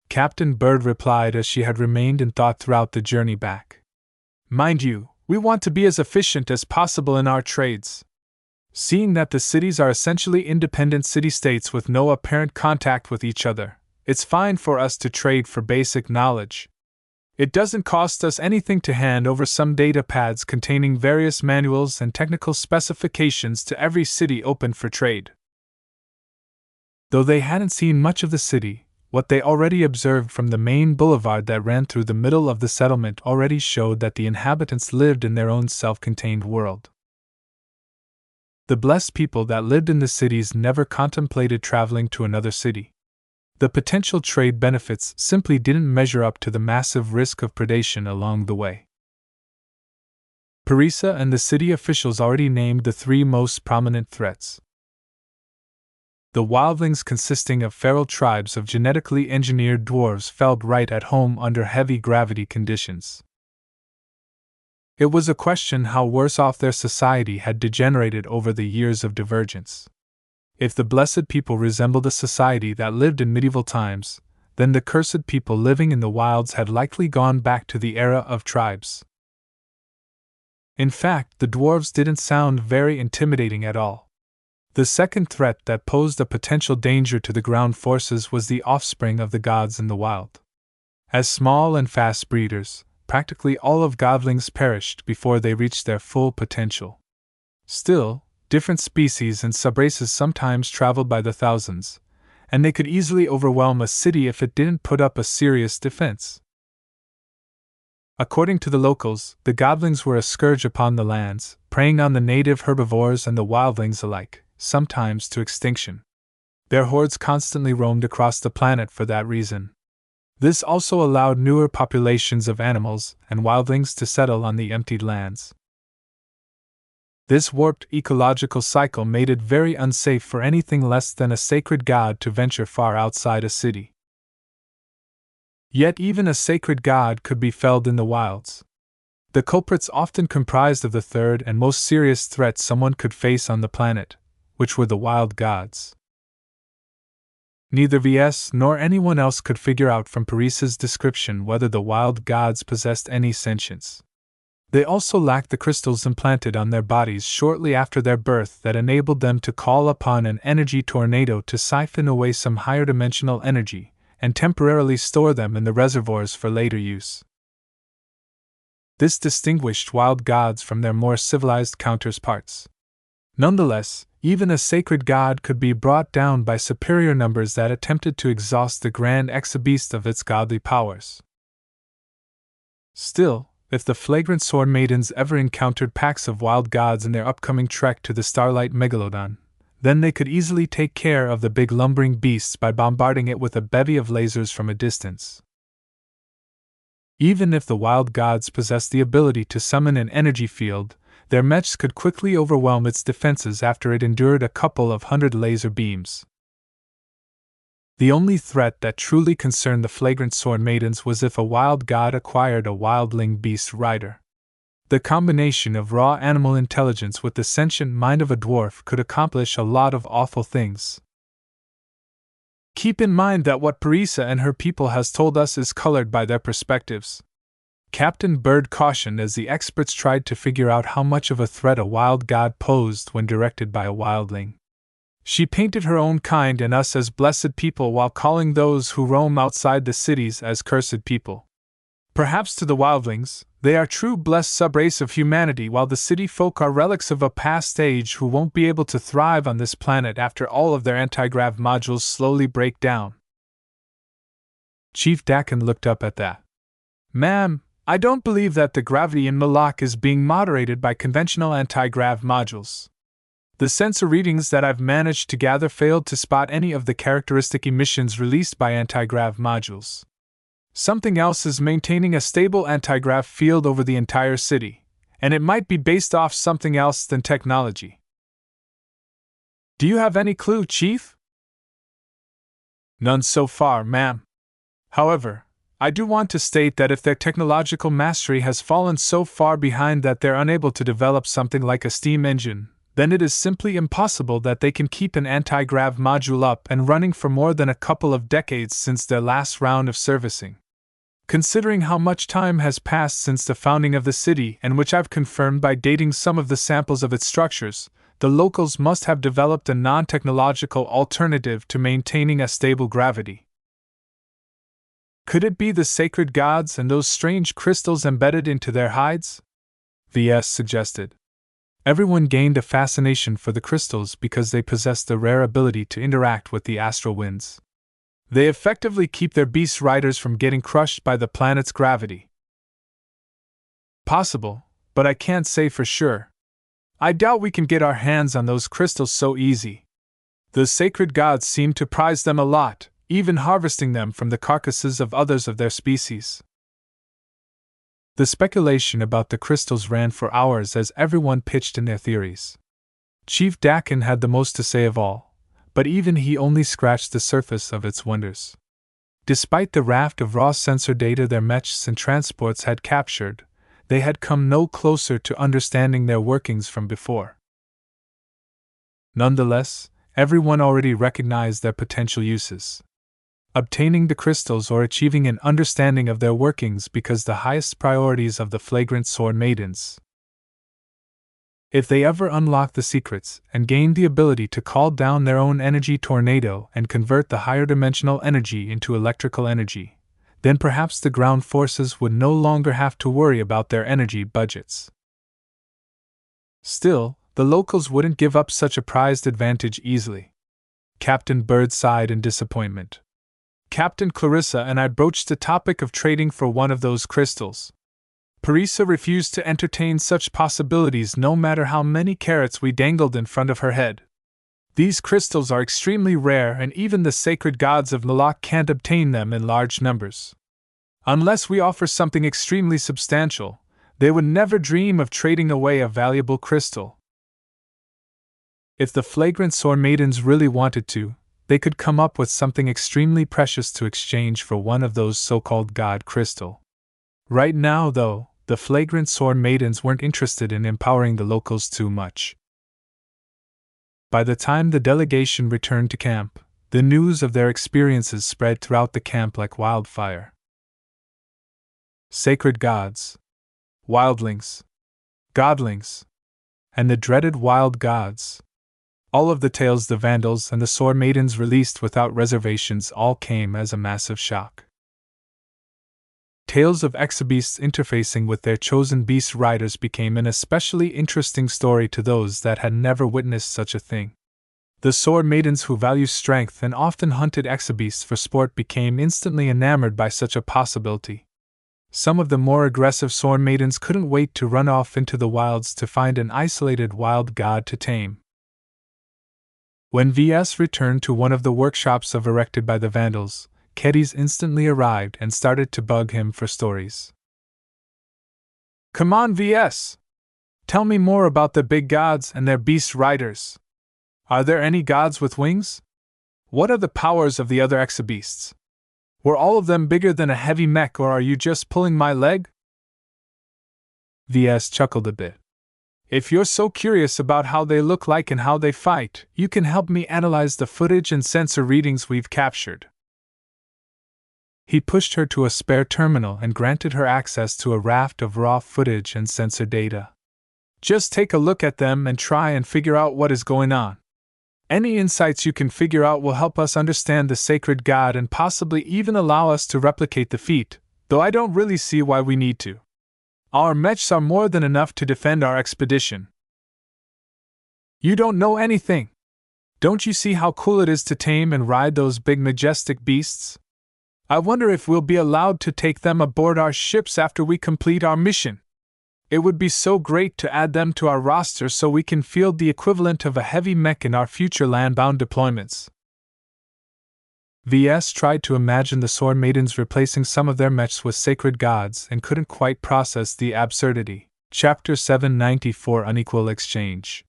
Captain Bird replied as she had remained in thought throughout the journey back. Mind you, we want to be as efficient as possible in our trades. Seeing that the cities are essentially independent city-states with no apparent contact with each other, it's fine for us to trade for basic knowledge. It doesn't cost us anything to hand over some data pads containing various manuals and technical specifications to every city open for trade. Though they hadn't seen much of the city, what they already observed from the main boulevard that ran through the middle of the settlement already showed that the inhabitants lived in their own self-contained world. The blessed people that lived in the cities never contemplated traveling to another city. The potential trade benefits simply didn't measure up to the massive risk of predation along the way. Parisa and the city officials already named the three most prominent threats. The wildlings, consisting of feral tribes of genetically engineered dwarves, felt right at home under heavy gravity conditions. It was a question how worse off their society had degenerated over the years of divergence. If the blessed people resembled a society that lived in medieval times, then the cursed people living in the wilds had likely gone back to the era of tribes. In fact, the dwarves didn't sound very intimidating at all. The second threat that posed a potential danger to the ground forces was the offspring of the gods in the wild. As small and fast breeders, practically all of godlings perished before they reached their full potential. Still, different species and subraces sometimes traveled by the thousands, and they could easily overwhelm a city if it didn't put up a serious defense. According to the locals, the godlings were a scourge upon the lands, preying on the native herbivores and the wildlings alike, sometimes to extinction. Their hordes constantly roamed across the planet for that reason. This also allowed newer populations of animals and wildlings to settle on the emptied lands. This warped ecological cycle made it very unsafe for anything less than a sacred god to venture far outside a city. Yet even a sacred god could be felled in the wilds. The culprits often comprised of the third and most serious threat someone could face on the planet, which were the wild gods. Neither VS nor anyone else could figure out from Parisa's description whether the wild gods possessed any sentience. They also lacked the crystals implanted on their bodies shortly after their birth that enabled them to call upon an energy tornado to siphon away some higher dimensional energy and temporarily store them in the reservoirs for later use. This distinguished wild gods from their more civilized counterparts. Nonetheless, even a sacred god could be brought down by superior numbers that attempted to exhaust the grand exhibition of its godly powers. Still, if the flagrant sword maidens ever encountered packs of wild gods in their upcoming trek to the Starlight Megalodon, then they could easily take care of the big lumbering beasts by bombarding it with a bevy of lasers from a distance. Even if the wild gods possessed the ability to summon an energy field, their mechs could quickly overwhelm its defenses after it endured a couple of hundred laser beams. The only threat that truly concerned the flagrant sword maidens was if a wild god acquired a wildling beast rider. The combination of raw animal intelligence with the sentient mind of a dwarf could accomplish a lot of awful things. Keep in mind that what Parisa and her people has told us is colored by their perspectives. Captain Bird cautioned as the experts tried to figure out how much of a threat a wild god posed when directed by a wildling. She painted her own kind and us as blessed people while calling those who roam outside the cities as cursed people. Perhaps to the wildlings, they are true blessed subrace of humanity, while the city folk are relics of a past age who won't be able to thrive on this planet after all of their anti-grav modules slowly break down. Chief Dakin looked up at that. Ma'am, I don't believe that the gravity in Malak is being moderated by conventional anti-grav modules. The sensor readings that I've managed to gather failed to spot any of the characteristic emissions released by anti-grav modules. Something else is maintaining a stable anti-grav field over the entire city, and it might be based off something else than technology. Do you have any clue, Chief? None so far, ma'am. However, I do want to state that if their technological mastery has fallen so far behind that they're unable to develop something like a steam engine, then it is simply impossible that they can keep an anti-grav module up and running for more than a couple of decades since their last round of servicing. Considering how much time has passed since the founding of the city, and which I've confirmed by dating some of the samples of its structures, the locals must have developed a non-technological alternative to maintaining a stable gravity. Could it be the sacred gods and those strange crystals embedded into their hides? VS suggested. Everyone gained a fascination for the crystals because they possessed the rare ability to interact with the astral winds. They effectively keep their beast riders from getting crushed by the planet's gravity. Possible, but I can't say for sure. I doubt we can get our hands on those crystals so easy. The sacred gods seem to prize them a lot, even harvesting them from the carcasses of others of their species. The speculation about the crystals ran for hours as everyone pitched in their theories. Chief Dakin had the most to say of all, but even he only scratched the surface of its wonders. Despite the raft of raw sensor data their mechs and transports had captured, they had come no closer to understanding their workings from before. Nonetheless, everyone already recognized their potential uses. Obtaining the crystals or achieving an understanding of their workings because the highest priorities of the flagrant sword maidens. If they ever unlock the secrets and gain the ability to call down their own energy tornado and convert the higher dimensional energy into electrical energy, then perhaps the ground forces would no longer have to worry about their energy budgets. Still, the locals wouldn't give up such a prized advantage easily. Captain Bird sighed in disappointment. Captain Clarissa and I broached the topic of trading for one of those crystals. Parisa refused to entertain such possibilities no matter how many carrots we dangled in front of her head. These crystals are extremely rare and even the sacred gods of Malak can't obtain them in large numbers. Unless we offer something extremely substantial, they would never dream of trading away a valuable crystal. If the flagrant sword maidens really wanted to, they could come up with something extremely precious to exchange for one of those so-called god crystal. Right now, though, the flagrant sword maidens weren't interested in empowering the locals too much. By the time the delegation returned to camp, the news of their experiences spread throughout the camp like wildfire. Sacred gods, wildlings, godlings, and the dreaded wild gods. All of the tales the Vandals and the Sword Maidens released without reservations all came as a massive shock. Tales of exabeasts interfacing with their chosen beast riders became an especially interesting story to those that had never witnessed such a thing. The Sword Maidens who value strength and often hunted exabeasts for sport became instantly enamored by such a possibility. Some of the more aggressive Sword Maidens couldn't wait to run off into the wilds to find an isolated wild god to tame. When VS returned to one of the workshops erected by the Vandals, Keddies instantly arrived and started to bug him for stories. Come on, VS! Tell me more about the big gods and their beast riders. Are there any gods with wings? What are the powers of the other exabeasts? Were all of them bigger than a heavy mech, or are you just pulling my leg? VS chuckled a bit. If you're so curious about how they look like and how they fight, you can help me analyze the footage and sensor readings we've captured. He pushed her to a spare terminal and granted her access to a raft of raw footage and sensor data. Just take a look at them and try and figure out what is going on. Any insights you can figure out will help us understand the sacred god and possibly even allow us to replicate the feat, though I don't really see why we need to. Our mechs are more than enough to defend our expedition. You don't know anything. Don't you see how cool it is to tame and ride those big majestic beasts? I wonder if we'll be allowed to take them aboard our ships after we complete our mission. It would be so great to add them to our roster so we can field the equivalent of a heavy mech in our future land-bound deployments. VS tried to imagine the Sword Maidens replacing some of their mechs with sacred gods and couldn't quite process the absurdity. Chapter 794 Unequal Exchange.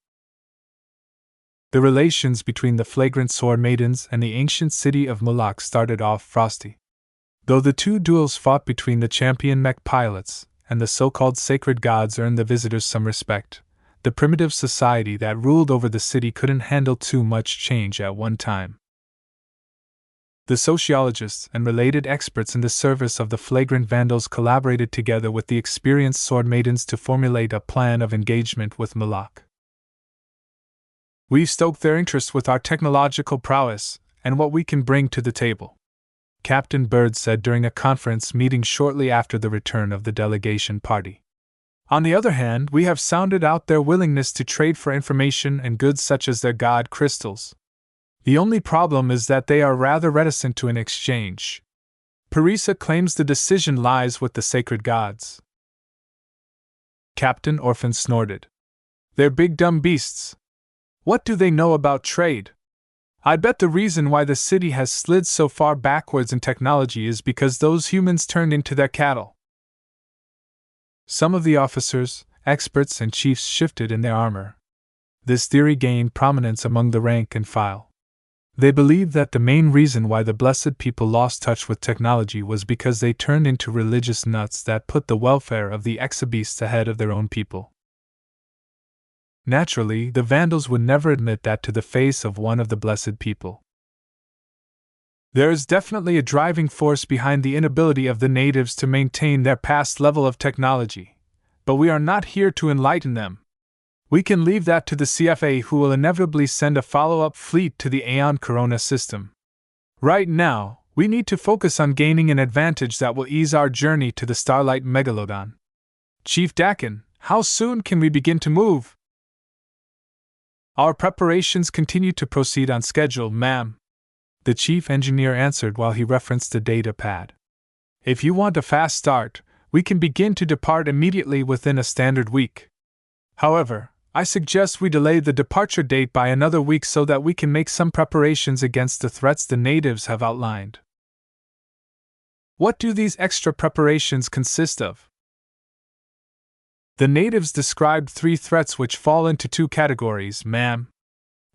The relations between the flagrant sword maidens and the ancient city of Moloch started off frosty. Though the two duels fought between the champion mech pilots and the so-called sacred gods earned the visitors some respect, the primitive society that ruled over the city couldn't handle too much change at one time. The sociologists and related experts in the service of the flagrant vandals collaborated together with the experienced sword maidens to formulate a plan of engagement with Moloch. "We've stoked their interest with our technological prowess and what we can bring to the table," Captain Bird said during a conference meeting shortly after the return of the delegation party. "On the other hand, we have sounded out their willingness to trade for information and goods such as their god crystals. The only problem is that they are rather reticent to an exchange. Parisa claims the decision lies with the sacred gods." Captain Orphan snorted. "They're big dumb beasts. What do they know about trade? I bet the reason why the city has slid so far backwards in technology is because those humans turned into their cattle." Some of the officers, experts, and chiefs shifted in their armor. This theory gained prominence among the rank and file. They believed that the main reason why the blessed people lost touch with technology was because they turned into religious nuts that put the welfare of the exabeasts ahead of their own people. Naturally, the Vandals would never admit that to the face of one of the blessed people. "There is definitely a driving force behind the inability of the natives to maintain their past level of technology, but we are not here to enlighten them. We can leave that to the CFA, who will inevitably send a follow-up fleet to the Aeon Corona system. Right now, we need to focus on gaining an advantage that will ease our journey to the Starlight Megalodon. Chief Dakin, how soon can we begin to move?" "Our preparations continue to proceed on schedule, ma'am," the chief engineer answered while he referenced a data pad. "If you want a fast start, we can begin to depart immediately within a standard week. However, I suggest we delay the departure date by another week so that we can make some preparations against the threats the natives have outlined." "What do these extra preparations consist of?" "The natives described 3 threats which fall into 2 categories, ma'am.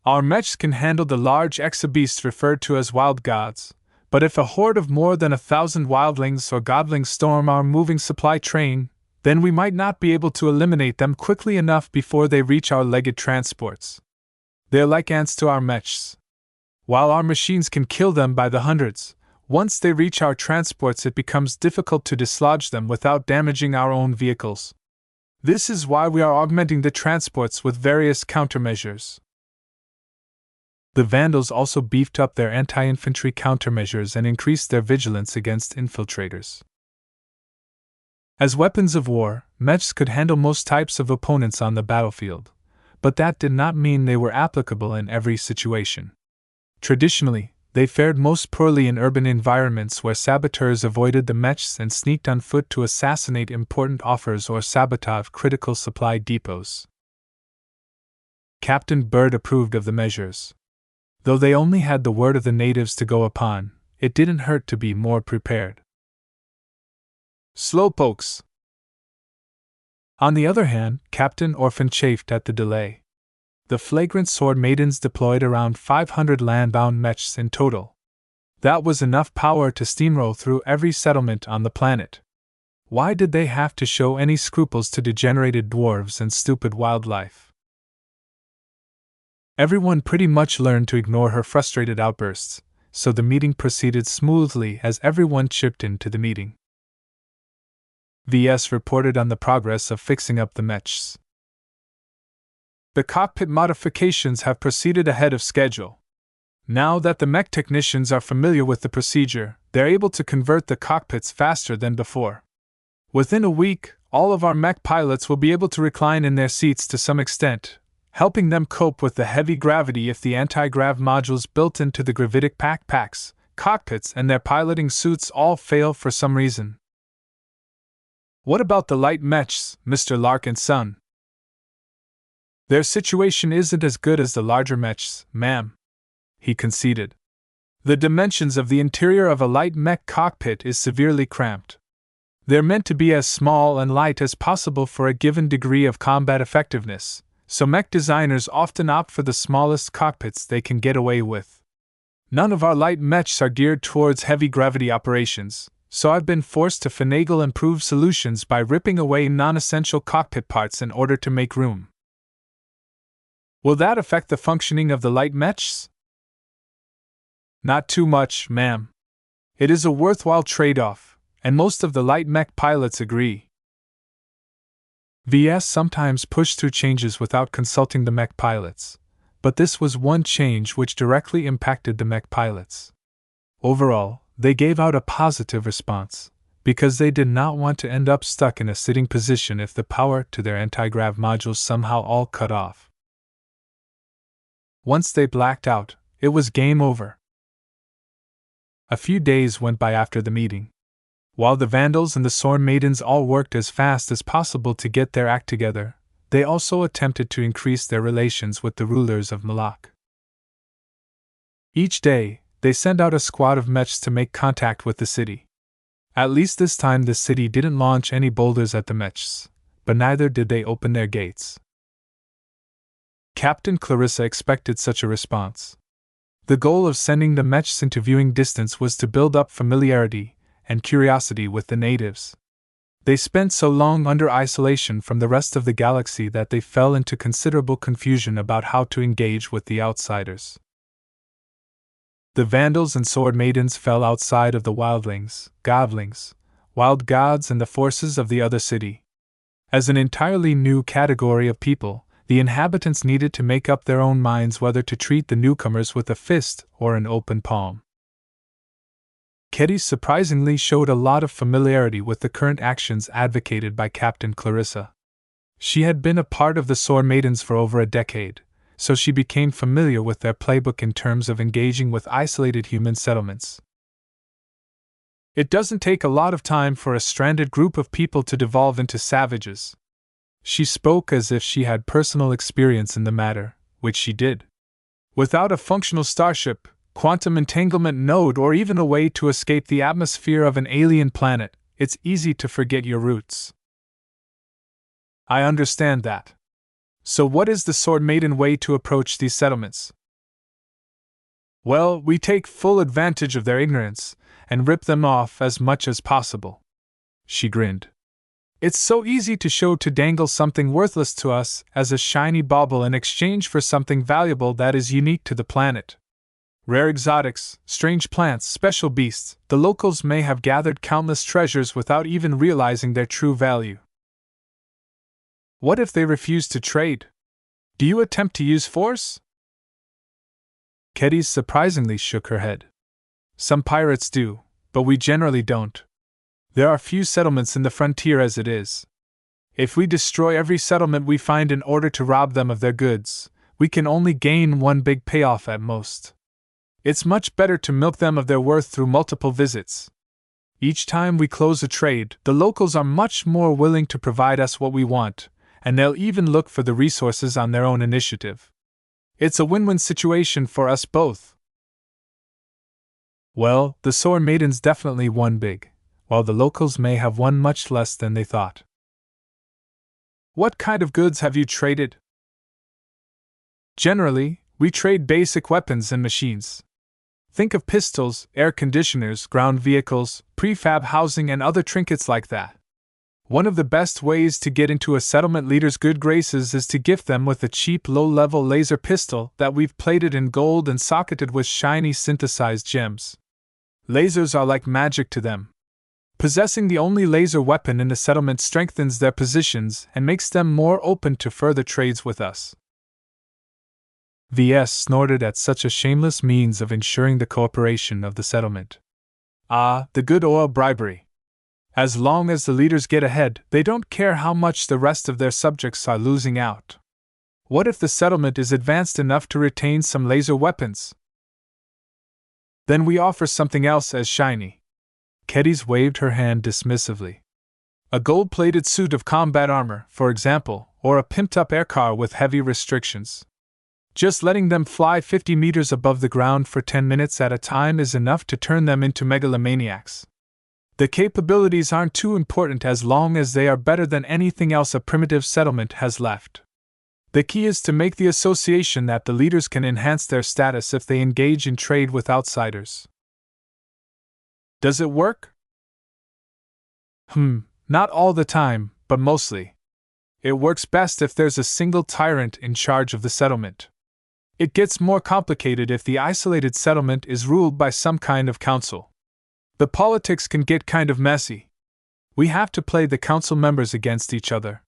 Our mechs can handle the large exabeasts referred to as wild gods, but if a horde of more than 1,000 wildlings or godlings storm our moving supply train, then we might not be able to eliminate them quickly enough before they reach our legged transports. They're like ants to our mechs. While our machines can kill them by the hundreds, once they reach our transports it becomes difficult to dislodge them without damaging our own vehicles. This is why we are augmenting the transports with various countermeasures." The Vandals also beefed up their anti-infantry countermeasures and increased their vigilance against infiltrators. As weapons of war, mechs could handle most types of opponents on the battlefield, but that did not mean they were applicable in every situation. Traditionally, they fared most poorly in urban environments where saboteurs avoided the mechs and sneaked on foot to assassinate important offers or sabotage critical supply depots. Captain Bird approved of the measures. Though they only had the word of the natives to go upon, it didn't hurt to be more prepared. "Slowpokes." On the other hand, Captain Orphan chafed at the delay. The flagrant sword maidens deployed around 500 land-bound mechs in total. That was enough power to steamroll through every settlement on the planet. Why did they have to show any scruples to degenerated dwarves and stupid wildlife? Everyone pretty much learned to ignore her frustrated outbursts, so the meeting proceeded smoothly as everyone chipped into the meeting. VS reported on the progress of fixing up the mechs. "The cockpit modifications have proceeded ahead of schedule. Now that the mech technicians are familiar with the procedure, they're able to convert the cockpits faster than before. Within a week, all of our mech pilots will be able to recline in their seats to some extent, helping them cope with the heavy gravity if the anti-grav modules built into the gravitic backpacks, cockpits, and their piloting suits all fail for some reason." "What about the light mechs, Mr. Larkin's son?" "Their situation isn't as good as the larger mechs, ma'am," he conceded. "The dimensions of the interior of a light mech cockpit is severely cramped. They're meant to be as small and light as possible for a given degree of combat effectiveness, so mech designers often opt for the smallest cockpits they can get away with. None of our light mechs are geared towards heavy gravity operations, so I've been forced to finagle improved solutions by ripping away non-essential cockpit parts in order to make room. Will that affect the functioning of the light mechs? Not too much, ma'am. It is a worthwhile trade-off, and most of the light mech pilots agree. VS sometimes pushed through changes without consulting the mech pilots, but this was one change which directly impacted the mech pilots. Overall, they gave out a positive response, because they did not want to end up stuck in a sitting position if the power to their anti-grav modules somehow all cut off. Once they blacked out, it was game over. A few days went by after the meeting. While the Vandals and the Sword Maidens all worked as fast as possible to get their act together, they also attempted to increase their relations with the rulers of Moloch. Each day, they sent out a squad of mechs to make contact with the city. At least this time the city didn't launch any boulders at the mechs, but neither did they open their gates. Captain Clarissa expected such a response. The goal of sending the mechs into viewing distance was to build up familiarity and curiosity with the natives. They spent so long under isolation from the rest of the galaxy that they fell into considerable confusion about how to engage with the outsiders. The Vandals and Sword Maidens fell outside of the wildlings, godlings, wild gods, and the forces of the other city. As an entirely new category of people, the inhabitants needed to make up their own minds whether to treat the newcomers with a fist or an open palm. Keddy surprisingly showed a lot of familiarity with the current actions advocated by Captain Clarissa. She had been a part of the Sword Maidens for over a decade, so she became familiar with their playbook in terms of engaging with isolated human settlements. It doesn't take a lot of time for a stranded group of people to devolve into savages. She spoke as if she had personal experience in the matter, which she did. Without a functional starship, quantum entanglement node, or even a way to escape the atmosphere of an alien planet, it's easy to forget your roots. I understand that. So what is the Sword Maiden way to approach these settlements? Well, we take full advantage of their ignorance, and rip them off as much as possible. She grinned. It's so easy to dangle something worthless to us as a shiny bauble in exchange for something valuable that is unique to the planet. Rare exotics, strange plants, special beasts, the locals may have gathered countless treasures without even realizing their true value. What if they refuse to trade? Do you attempt to use force? Keddy surprisingly shook her head. Some pirates do, but we generally don't. There are few settlements in the frontier as it is. If we destroy every settlement we find in order to rob them of their goods, we can only gain one big payoff at most. It's much better to milk them of their worth through multiple visits. Each time we close a trade, the locals are much more willing to provide us what we want, and they'll even look for the resources on their own initiative. It's a win-win situation for us both. Well, the Sword Maidens definitely won big, while the locals may have won much less than they thought. What kind of goods have you traded? Generally, we trade basic weapons and machines. Think of pistols, air conditioners, ground vehicles, prefab housing, and other trinkets like that. One of the best ways to get into a settlement leader's good graces is to gift them with a cheap low-level laser pistol that we've plated in gold and socketed with shiny synthesized gems. Lasers are like magic to them. Possessing the only laser weapon in the settlement strengthens their positions and makes them more open to further trades with us. VS snorted at such a shameless means of ensuring the cooperation of the settlement. Ah, the good old bribery. As long as the leaders get ahead, they don't care how much the rest of their subjects are losing out. What if the settlement is advanced enough to retain some laser weapons? Then we offer something else as shiny. Keddy waved her hand dismissively. A gold-plated suit of combat armor, for example, or a pimped-up aircar with heavy restrictions. Just letting them fly 50 meters above the ground for 10 minutes at a time is enough to turn them into megalomaniacs. The capabilities aren't too important as long as they are better than anything else a primitive settlement has left. The key is to make the association that the leaders can enhance their status if they engage in trade with outsiders. Does it work? Not all the time, but mostly. It works best if there's a single tyrant in charge of the settlement. It gets more complicated if the isolated settlement is ruled by some kind of council. The politics can get kind of messy. We have to play the council members against each other.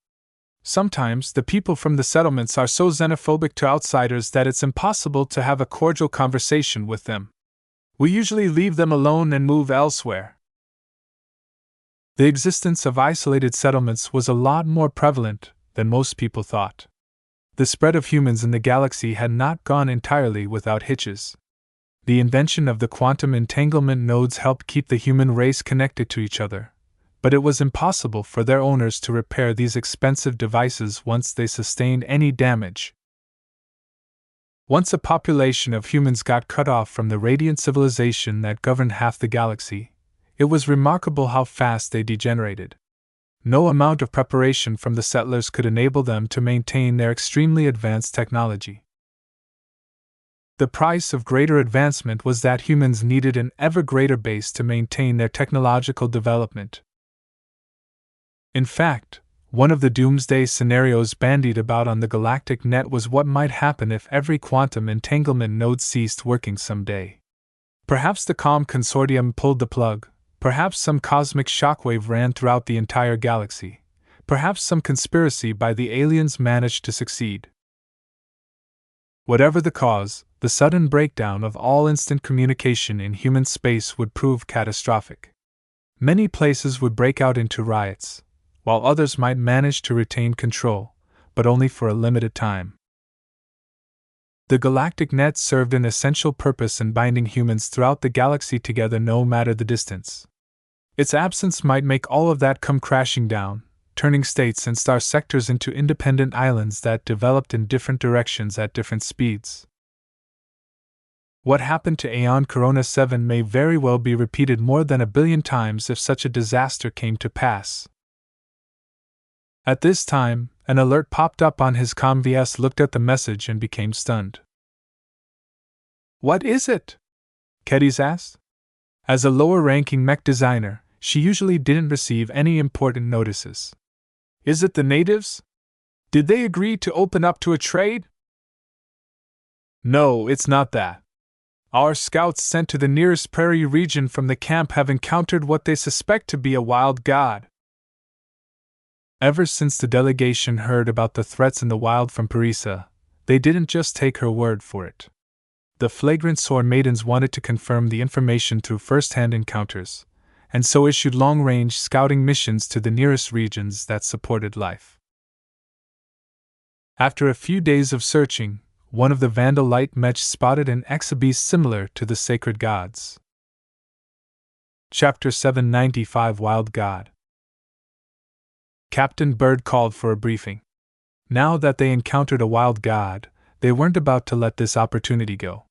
Sometimes the people from the settlements are so xenophobic to outsiders that it's impossible to have a cordial conversation with them. We usually leave them alone and move elsewhere. The existence of isolated settlements was a lot more prevalent than most people thought. The spread of humans in the galaxy had not gone entirely without hitches. The invention of the quantum entanglement nodes helped keep the human race connected to each other, but it was impossible for their owners to repair these expensive devices once they sustained any damage. Once a population of humans got cut off from the radiant civilization that governed half the galaxy, it was remarkable how fast they degenerated. No amount of preparation from the settlers could enable them to maintain their extremely advanced technology. The price of greater advancement was that humans needed an ever greater base to maintain their technological development. In fact, one of the doomsday scenarios bandied about on the galactic net was what might happen if every quantum entanglement node ceased working someday. Perhaps the Calm Consortium pulled the plug, perhaps some cosmic shockwave ran throughout the entire galaxy, perhaps some conspiracy by the aliens managed to succeed. Whatever the cause, the sudden breakdown of all instant communication in human space would prove catastrophic. Many places would break out into riots, while others might manage to retain control, but only for a limited time. The galactic net served an essential purpose in binding humans throughout the galaxy together no matter the distance. Its absence might make all of that come crashing down, turning states and star sectors into independent islands that developed in different directions at different speeds. What happened to Aeon Corona 7 may very well be repeated more than 1 billion times if such a disaster came to pass. At this time, an alert popped up on his comm. VS looked at the message and became stunned. "What is it?" Kedis asked. As a lower-ranking mech designer, she usually didn't receive any important notices. "Is it the natives? Did they agree to open up to a trade?" "No, it's not that. Our scouts sent to the nearest prairie region from the camp have encountered what they suspect to be a wild god." Ever since the delegation heard about the threats in the wild from Parisa, they didn't just take her word for it. The flagrant Sword Maidens wanted to confirm the information through first-hand encounters, and so issued long-range scouting missions to the nearest regions that supported life. After a few days of searching, one of the Vandal Light Mech spotted an exabeast similar to the sacred gods. Chapter 795 Wild God. Captain Bird called for a briefing. Now that they encountered a wild god, they weren't about to let this opportunity go.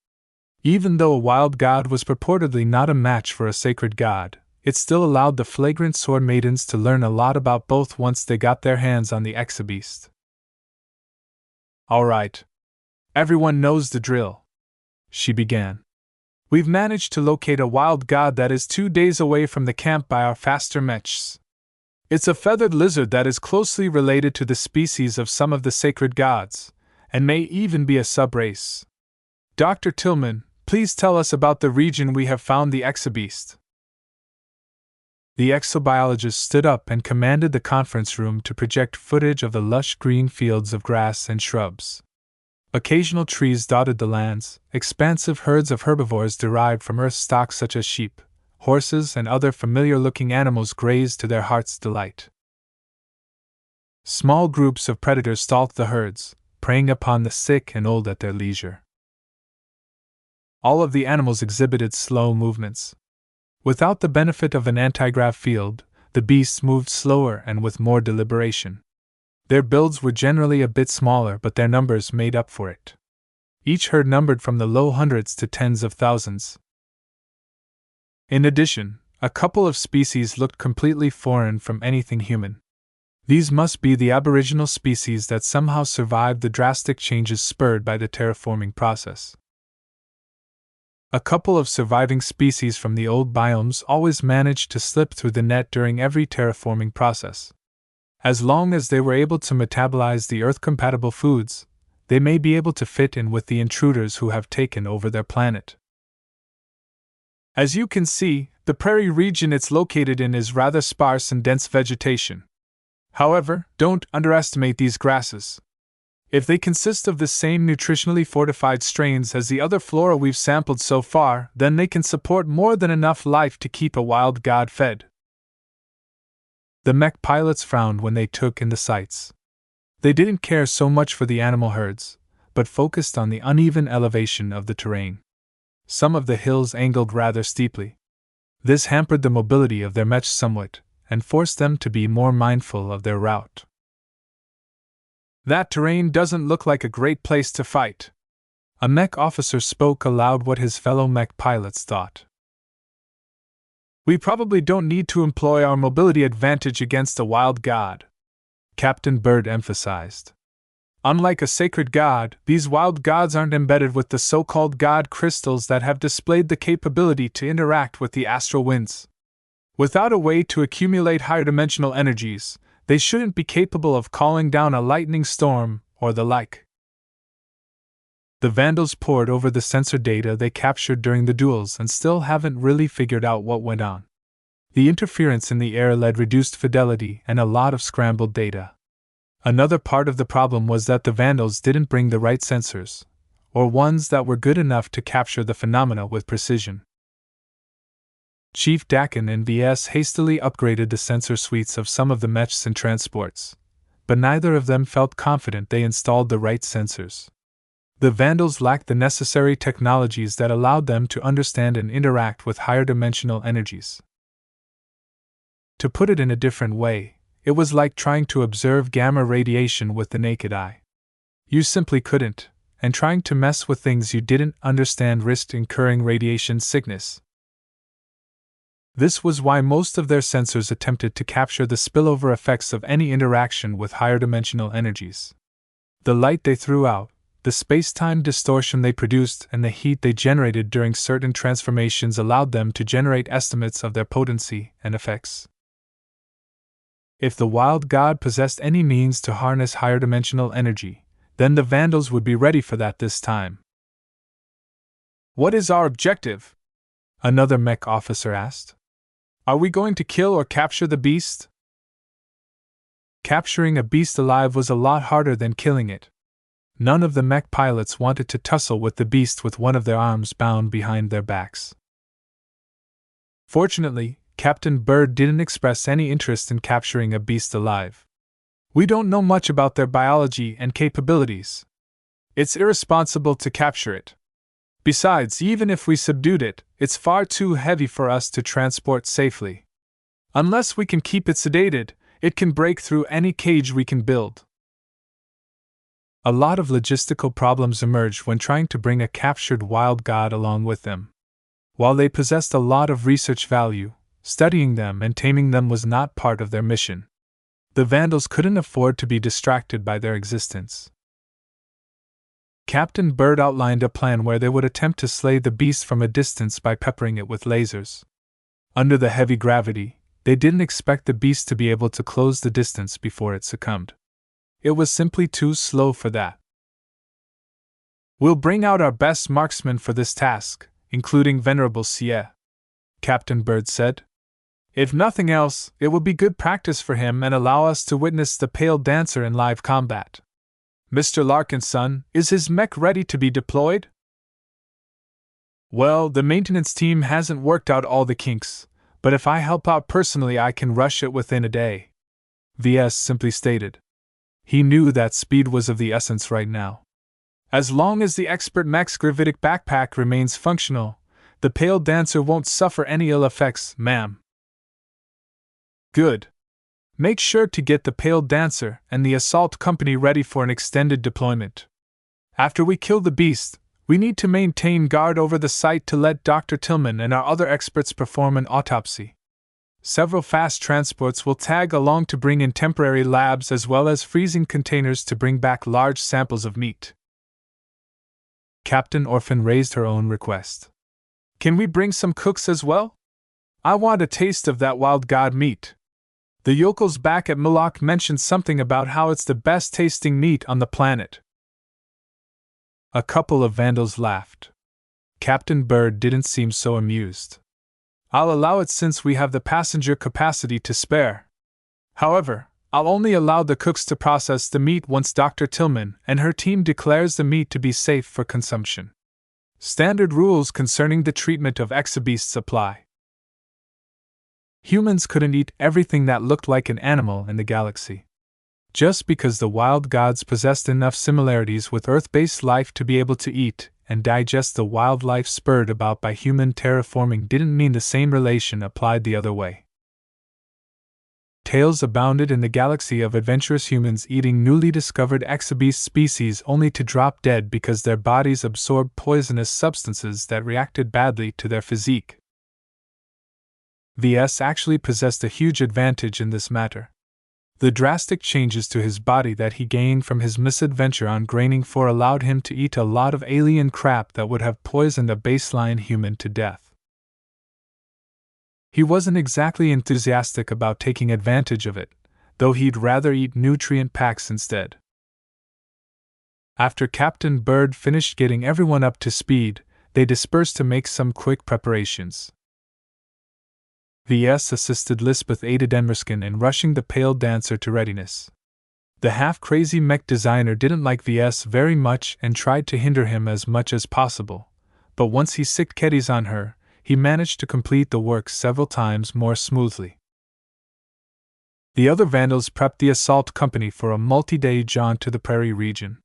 Even though a wild god was purportedly not a match for a sacred god, it still allowed the flagrant Sword Maidens to learn a lot about both once they got their hands on the exabeast. "All right. Everyone knows the drill," she began. "We've managed to locate a wild god that is 2 days away from the camp by our faster mechs. It's a feathered lizard that is closely related to the species of some of the sacred gods, and may even be a subrace. Dr. Tillman, please tell us about the region we have found the exabeast." The exobiologist stood up and commanded the conference room to project footage of the lush green fields of grass and shrubs. Occasional trees dotted the lands, expansive herds of herbivores derived from earth stock such as sheep, horses, and other familiar-looking animals grazed to their heart's delight. Small groups of predators stalked the herds, preying upon the sick and old at their leisure. All of the animals exhibited slow movements. Without the benefit of an anti-grav field, the beasts moved slower and with more deliberation. Their builds were generally a bit smaller, but their numbers made up for it. Each herd numbered from the low hundreds to tens of thousands. In addition, a couple of species looked completely foreign from anything human. These must be the aboriginal species that somehow survived the drastic changes spurred by the terraforming process. A couple of surviving species from the old biomes always managed to slip through the net during every terraforming process. As long as they were able to metabolize the Earth-compatible foods, they may be able to fit in with the intruders who have taken over their planet. As you can see, the prairie region it's located in is rather sparse and dense vegetation. However, don't underestimate these grasses. If they consist of the same nutritionally fortified strains as the other flora we've sampled so far, then they can support more than enough life to keep a wild god fed. The Mech pilots frowned when they took in the sights. They didn't care so much for the animal herds, but focused on the uneven elevation of the terrain. Some of the hills angled rather steeply. This hampered the mobility of their Mech somewhat, and forced them to be more mindful of their route. That terrain doesn't look like a great place to fight. A Mech officer spoke aloud what his fellow Mech pilots thought. We probably don't need to employ our mobility advantage against a wild god, Captain Bird emphasized. Unlike a sacred god, these wild gods aren't embedded with the so-called god crystals that have displayed the capability to interact with the astral winds. Without a way to accumulate higher-dimensional energies, they shouldn't be capable of calling down a lightning storm or the like. The Vandals pored over the sensor data they captured during the duels and still haven't really figured out what went on. The interference in the air led reduced fidelity and a lot of scrambled data. Another part of the problem was that the Vandals didn't bring the right sensors, or ones that were good enough to capture the phenomena with precision. Chief Dakin and VS hastily upgraded the sensor suites of some of the Mechs and transports, but neither of them felt confident they installed the right sensors. The Vandals lacked the necessary technologies that allowed them to understand and interact with higher dimensional energies. To put it in a different way, it was like trying to observe gamma radiation with the naked eye. You simply couldn't, and trying to mess with things you didn't understand risked incurring radiation sickness. This was why most of their sensors attempted to capture the spillover effects of any interaction with higher dimensional energies. The light they threw out, the space-time distortion they produced, and the heat they generated during certain transformations allowed them to generate estimates of their potency and effects. If the wild god possessed any means to harness higher dimensional energy, then the Vandals would be ready for that this time. What is our objective? Another Mech officer asked. Are we going to kill or capture the beast? Capturing a beast alive was a lot harder than killing it. None of the Mech pilots wanted to tussle with the beast with one of their arms bound behind their backs. Fortunately, Captain Bird didn't express any interest in capturing a beast alive. We don't know much about their biology and capabilities. It's irresponsible to capture it. Besides, even if we subdued it, it's far too heavy for us to transport safely. Unless we can keep it sedated, it can break through any cage we can build. A lot of logistical problems emerged when trying to bring a captured wild god along with them. While they possessed a lot of research value, studying them and taming them was not part of their mission. The Vandals couldn't afford to be distracted by their existence. Captain Bird outlined a plan where they would attempt to slay the beast from a distance by peppering it with lasers. Under the heavy gravity, they didn't expect the beast to be able to close the distance before it succumbed. It was simply too slow for that. We'll bring out our best marksmen for this task, including Venerable Sie, Captain Bird said. If nothing else, it will be good practice for him and allow us to witness the Pale Dancer in live combat. Mr. Larkinson, is his mech ready to be deployed? Well, the maintenance team hasn't worked out all the kinks, but if I help out personally I can rush it within a day, VS simply stated. He knew that speed was of the essence right now. As long as the expert mech's gravitic backpack remains functional, the Pale Dancer won't suffer any ill effects, ma'am. Good. Make sure to get the Pale Dancer and the assault company ready for an extended deployment. After we kill the beast, we need to maintain guard over the site to let Dr. Tillman and our other experts perform an autopsy. Several fast transports will tag along to bring in temporary labs as well as freezing containers to bring back large samples of meat. Captain Orphan raised her own request. Can we bring some cooks as well? I want a taste of that wild god meat. The yokels back at Moloch mentioned something about how it's the best tasting meat on the planet. A couple of vandals laughed. Captain Bird didn't seem so amused. I'll allow it since we have the passenger capacity to spare. However, I'll only allow the cooks to process the meat once Dr. Tillman and her team declares the meat to be safe for consumption. Standard rules concerning the treatment of exabeasts apply. Humans couldn't eat everything that looked like an animal in the galaxy. Just because the wild gods possessed enough similarities with Earth-based life to be able to eat and digest the wildlife spurred about by human terraforming didn't mean the same relation applied the other way. Tales abounded in the galaxy of adventurous humans eating newly discovered exabeast species only to drop dead because their bodies absorbed poisonous substances that reacted badly to their physique. VS actually possessed a huge advantage in this matter. The drastic changes to his body that he gained from his misadventure on Graining 4 allowed him to eat a lot of alien crap that would have poisoned a baseline human to death. He wasn't exactly enthusiastic about taking advantage of it, though he'd rather eat nutrient packs instead. After Captain Bird finished getting everyone up to speed, they dispersed to make some quick preparations. VS assisted Lisbeth Ada Denmerskin in rushing the pale dancer to readiness. The half-crazy mech designer didn't like VS very much and tried to hinder him as much as possible, but once he sicked keddies on her, he managed to complete the work several times more smoothly. The other Vandals prepped the assault company for a multi-day jaunt to the prairie region.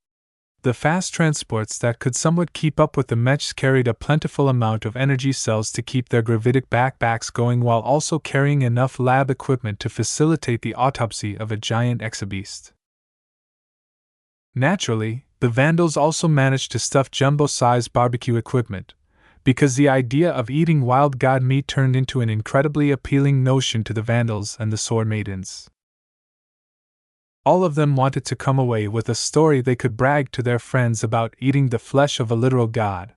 The fast transports that could somewhat keep up with the Mechs carried a plentiful amount of energy cells to keep their gravitic backpacks going while also carrying enough lab equipment to facilitate the autopsy of a giant exabeast. Naturally, the Vandals also managed to stuff jumbo-sized barbecue equipment, because the idea of eating wild god meat turned into an incredibly appealing notion to the Vandals and the Sword Maidens. All of them wanted to come away with a story they could brag to their friends about eating the flesh of a literal god.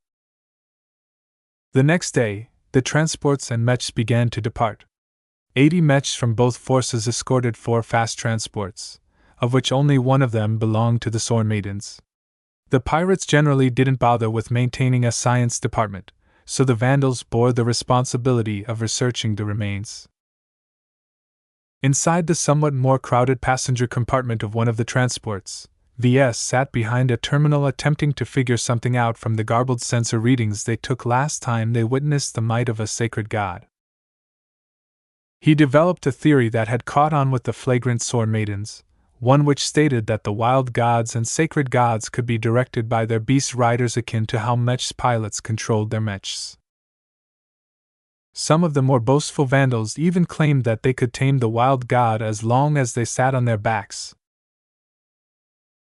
The next day, the transports and Mechs began to depart. 80 Mechs from both forces escorted 4 fast transports, of which only one of them belonged to the Sword Maidens. The pirates generally didn't bother with maintaining a science department, so the Vandals bore the responsibility of researching the remains. Inside the somewhat more crowded passenger compartment of one of the transports, VS sat behind a terminal attempting to figure something out from the garbled sensor readings they took last time they witnessed the might of a sacred god. He developed a theory that had caught on with the flagrant Sword Maidens, one which stated that the wild gods and sacred gods could be directed by their beast riders akin to how Mech's pilots controlled their Mechs. Some of the more boastful Vandals even claimed that they could tame the wild god as long as they sat on their backs.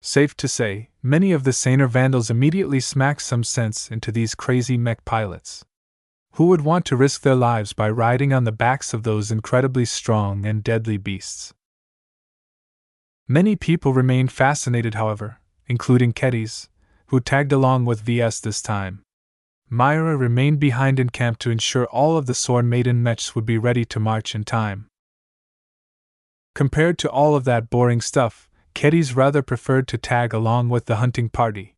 Safe to say, many of the saner Vandals immediately smacked some sense into these crazy mech pilots. Who would want to risk their lives by riding on the backs of those incredibly strong and deadly beasts? Many people remained fascinated, however, including Keddies, who tagged along with VS this time. Myra remained behind in camp to ensure all of the Sword Maiden Mechs would be ready to march in time. Compared to all of that boring stuff, Keddies rather preferred to tag along with the hunting party.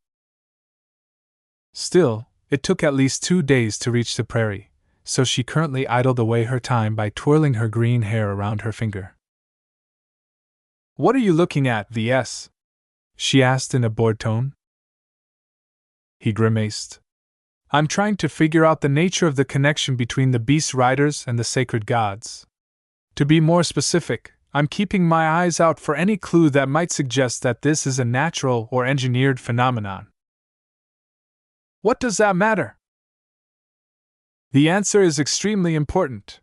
Still, it took at least 2 days to reach the prairie, so she currently idled away her time by twirling her green hair around her finger. "What are you looking at, VS?" she asked in a bored tone. He grimaced. "I'm trying to figure out the nature of the connection between the beast riders and the sacred gods. To be more specific, I'm keeping my eyes out for any clue that might suggest that this is a natural or engineered phenomenon." "What does that matter?" The answer is extremely important.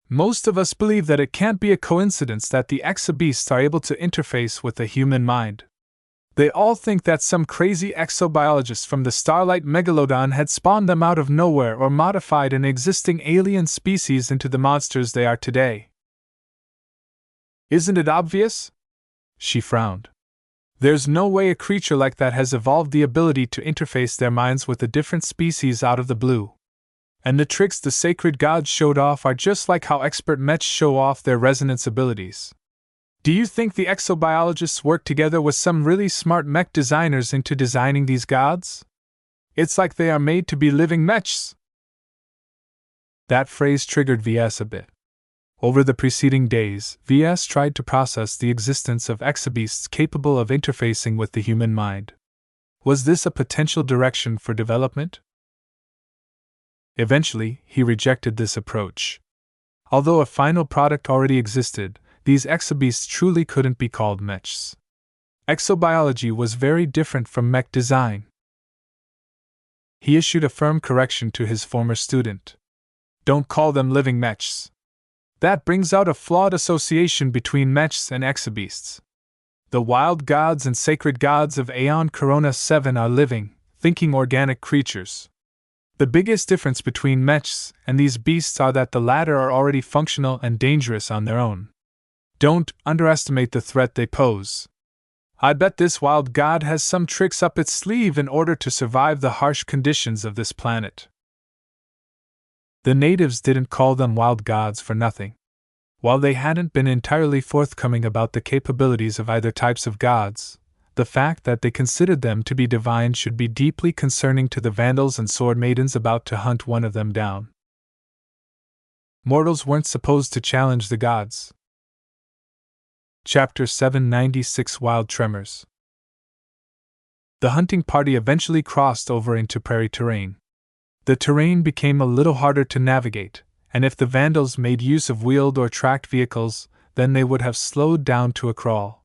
Most of us believe that it can't be a coincidence that the exabeasts are able to interface with the human mind. They all think that some crazy exobiologist from the Starlight Megalodon had spawned them out of nowhere or modified an existing alien species into the monsters they are today. Isn't it obvious? She frowned. There's no way a creature like that has evolved the ability to interface their minds with a different species out of the blue. And the tricks the sacred gods showed off are just like how expert mechs show off their resonance abilities. Do you think the exobiologists worked together with some really smart mech designers into designing these gods? It's like they are made to be living mechs. That phrase triggered VS a bit. Over the preceding days, VS tried to process the existence of exobeasts capable of interfacing with the human mind. Was this a potential direction for development? Eventually, he rejected this approach. Although a final product already existed, these exobeasts truly couldn't be called mechs. Exobiology was very different from mech design. He issued a firm correction to his former student. Don't call them living mechs. That brings out a flawed association between mechs and exobeasts. The wild gods and sacred gods of Aeon Corona 7 are living, thinking organic creatures. The biggest difference between mechs and these beasts are that the latter are already functional and dangerous on their own. Don't underestimate the threat they pose. I bet this wild god has some tricks up its sleeve in order to survive the harsh conditions of this planet. The natives didn't call them wild gods for nothing. While they hadn't been entirely forthcoming about the capabilities of either types of gods, the fact that they considered them to be divine should be deeply concerning to the Vandals and Sword Maidens about to hunt one of them down. Mortals weren't supposed to challenge the gods. Chapter 796 Wild Tremors. The hunting party eventually crossed over into prairie terrain. The terrain became a little harder to navigate, and if the Vandals made use of wheeled or tracked vehicles, then they would have slowed down to a crawl.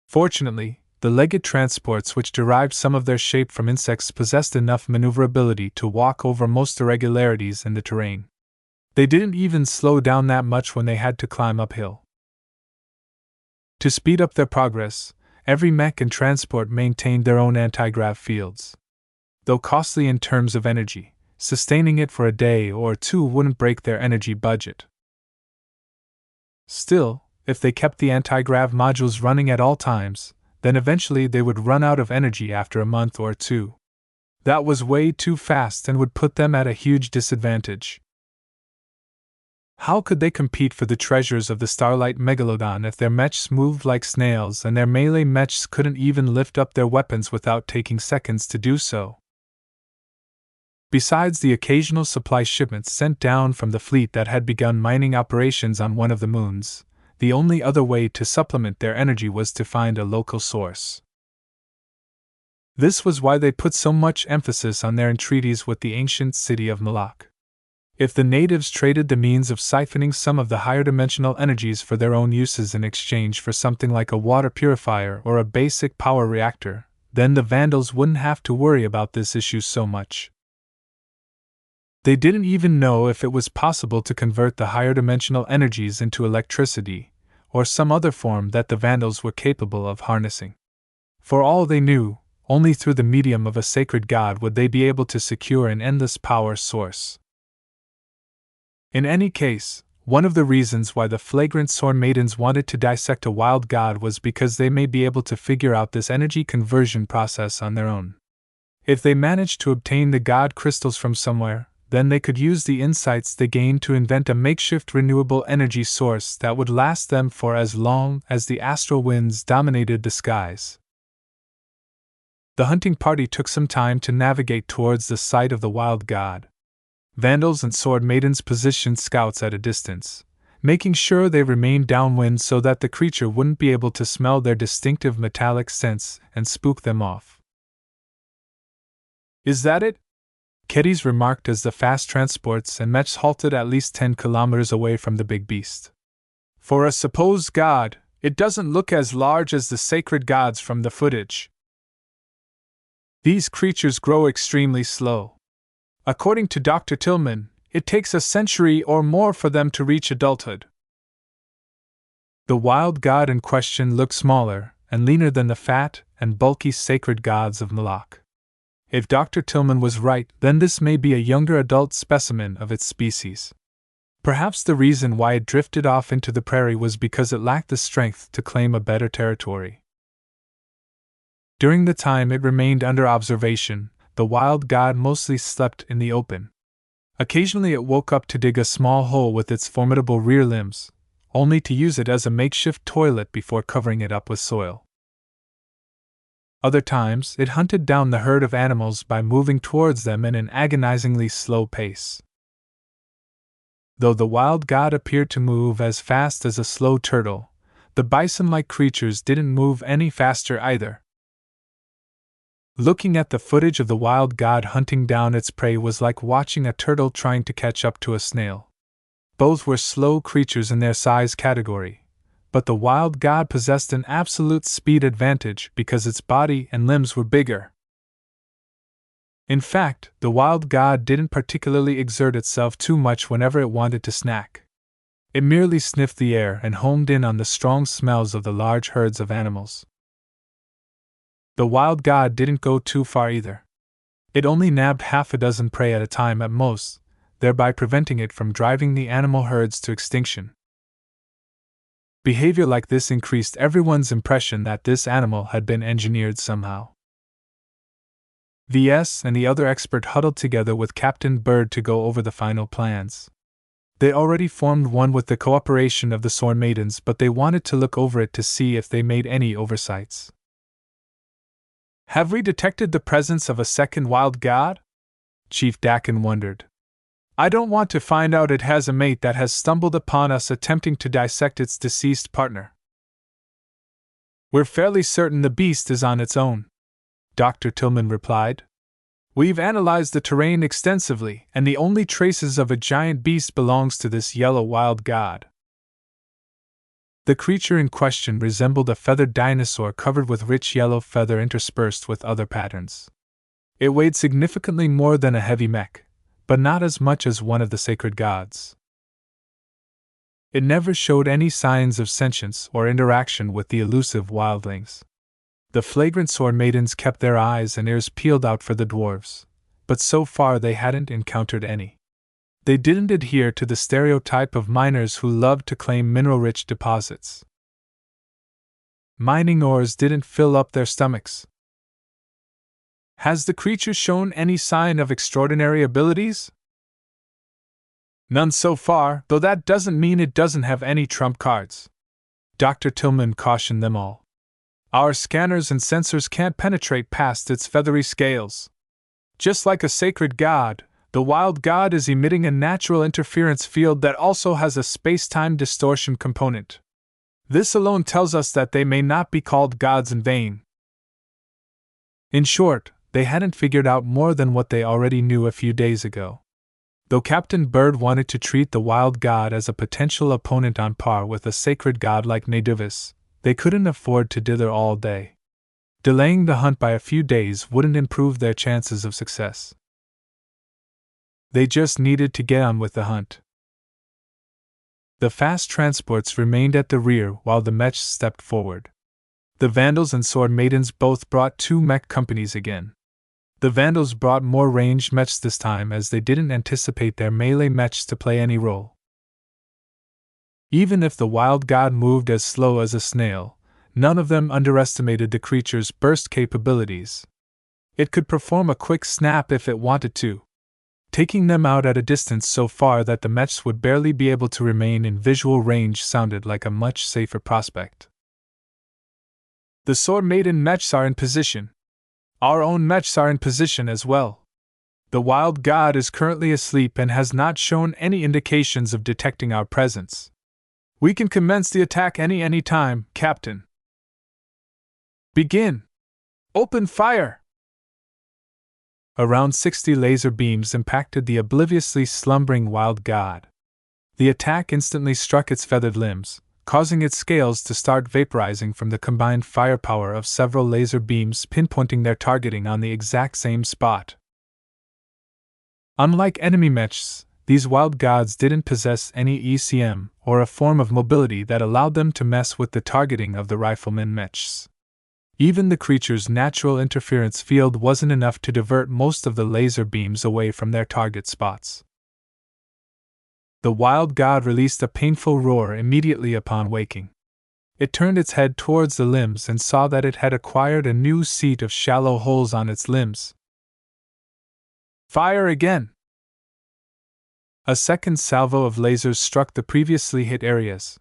Fortunately, the legged transports which derived some of their shape from insects possessed enough maneuverability to walk over most irregularities in the terrain. They didn't even slow down that much when they had to climb uphill. To speed up their progress, every mech and transport maintained their own anti-grav fields. Though costly in terms of energy, sustaining it for a day or two wouldn't break their energy budget. Still, if they kept the anti-grav modules running at all times, then eventually they would run out of energy after a month or two. That was way too fast and would put them at a huge disadvantage. How could they compete for the treasures of the Starlight Megalodon if their mechs moved like snails and their melee mechs couldn't even lift up their weapons without taking seconds to do so? Besides the occasional supply shipments sent down from the fleet that had begun mining operations on one of the moons, the only other way to supplement their energy was to find a local source. This was why they put so much emphasis on their entreaties with the ancient city of Mech. If the natives traded the means of siphoning some of the higher dimensional energies for their own uses in exchange for something like a water purifier or a basic power reactor, then the Vandals wouldn't have to worry about this issue so much. They didn't even know if it was possible to convert the higher dimensional energies into electricity, or some other form that the Vandals were capable of harnessing. For all they knew, only through the medium of a sacred god would they be able to secure an endless power source. In any case, one of the reasons why the flagrant Sword Maidens wanted to dissect a wild god was because they may be able to figure out this energy conversion process on their own. If they managed to obtain the god crystals from somewhere, then they could use the insights they gained to invent a makeshift renewable energy source that would last them for as long as the astral winds dominated the skies. The hunting party took some time to navigate towards the site of the wild god. Vandals and Sword Maidens positioned scouts at a distance, making sure they remained downwind so that the creature wouldn't be able to smell their distinctive metallic scents and spook them off. "Is that it?" Keddies remarked as the fast transports and mechs halted at least 10 kilometers away from the big beast. "For a supposed god, it doesn't look as large as the sacred gods from the footage. These creatures grow extremely slow. According to Dr. Tillman, it takes a century or more for them to reach adulthood." The wild god in question looked smaller, and leaner than the fat and bulky sacred gods of Moloch. If Dr. Tillman was right, then this may be a younger adult specimen of its species. Perhaps the reason why it drifted off into the prairie was because it lacked the strength to claim a better territory. During the time it remained under observation, the wild god mostly slept in the open. Occasionally it woke up to dig a small hole with its formidable rear limbs, only to use it as a makeshift toilet before covering it up with soil. Other times, it hunted down the herd of animals by moving towards them in an agonizingly slow pace. Though the wild god appeared to move as fast as a slow turtle, the bison-like creatures didn't move any faster either. Looking at the footage of the wild god hunting down its prey was like watching a turtle trying to catch up to a snail. Both were slow creatures in their size category, but the wild god possessed an absolute speed advantage because its body and limbs were bigger. In fact, the wild god didn't particularly exert itself too much whenever it wanted to snack. It merely sniffed the air and homed in on the strong smells of the large herds of animals. The wild god didn't go too far either. It only nabbed half a dozen prey at a time at most, thereby preventing it from driving the animal herds to extinction. Behavior like this increased everyone's impression that this animal had been engineered somehow. VS and the other expert huddled together with Captain Bird to go over the final plans. They already formed one with the cooperation of the Sword Maidens, but they wanted to look over it to see if they made any oversights. Have we detected the presence of a second wild god? Chief Dakin wondered. I don't want to find out it has a mate that has stumbled upon us attempting to dissect its deceased partner. We're fairly certain the beast is on its own, Dr. Tillman replied. We've analyzed the terrain extensively, and the only traces of a giant beast belongs to this yellow wild god. The creature in question resembled a feathered dinosaur covered with rich yellow feather interspersed with other patterns. It weighed significantly more than a heavy mech, but not as much as one of the sacred gods. It never showed any signs of sentience or interaction with the elusive wildlings. The flagrant Sword Maidens kept their eyes and ears peeled out for the dwarves, but so far they hadn't encountered any. They didn't adhere to the stereotype of miners who loved to claim mineral-rich deposits. Mining ores didn't fill up their stomachs. Has the creature shown any sign of extraordinary abilities? None so far, though that doesn't mean it doesn't have any trump cards. Dr. Tillman cautioned them all. Our scanners and sensors can't penetrate past its feathery scales. Just like a sacred god, the wild god is emitting a natural interference field that also has a space-time distortion component. This alone tells us that they may not be called gods in vain. In short, they hadn't figured out more than what they already knew a few days ago. Though Captain Bird wanted to treat the wild god as a potential opponent on par with a sacred god like Nadivis, they couldn't afford to dither all day. Delaying the hunt by a few days wouldn't improve their chances of success. They just needed to get on with the hunt. The fast transports remained at the rear while the Mech stepped forward. The Vandals and Sword Maidens both brought 2 mech companies again. The Vandals brought more ranged mechs this time as they didn't anticipate their melee mechs to play any role. Even if the wild god moved as slow as a snail, none of them underestimated the creature's burst capabilities. It could perform a quick snap if it wanted to, taking them out at a distance so far that the mechs would barely be able to remain in visual range sounded like a much safer prospect. The Sword Maiden mechs are in position. Our own mechs are in position as well. The wild god is currently asleep and has not shown any indications of detecting our presence. We can commence the attack any time, Captain. Begin! Open fire! Around 60 laser beams impacted the obliviously slumbering wild god. The attack instantly struck its feathered limbs, causing its scales to start vaporizing from the combined firepower of several laser beams pinpointing their targeting on the exact same spot. Unlike enemy mechs, these wild gods didn't possess any ECM or a form of mobility that allowed them to mess with the targeting of the riflemen mechs. Even the creature's natural interference field wasn't enough to divert most of the laser beams away from their target spots. The wild god released a painful roar immediately upon waking. It turned its head towards the limbs and saw that it had acquired a new seat of shallow holes on its limbs. Fire again! A second salvo of lasers struck the previously hit areas.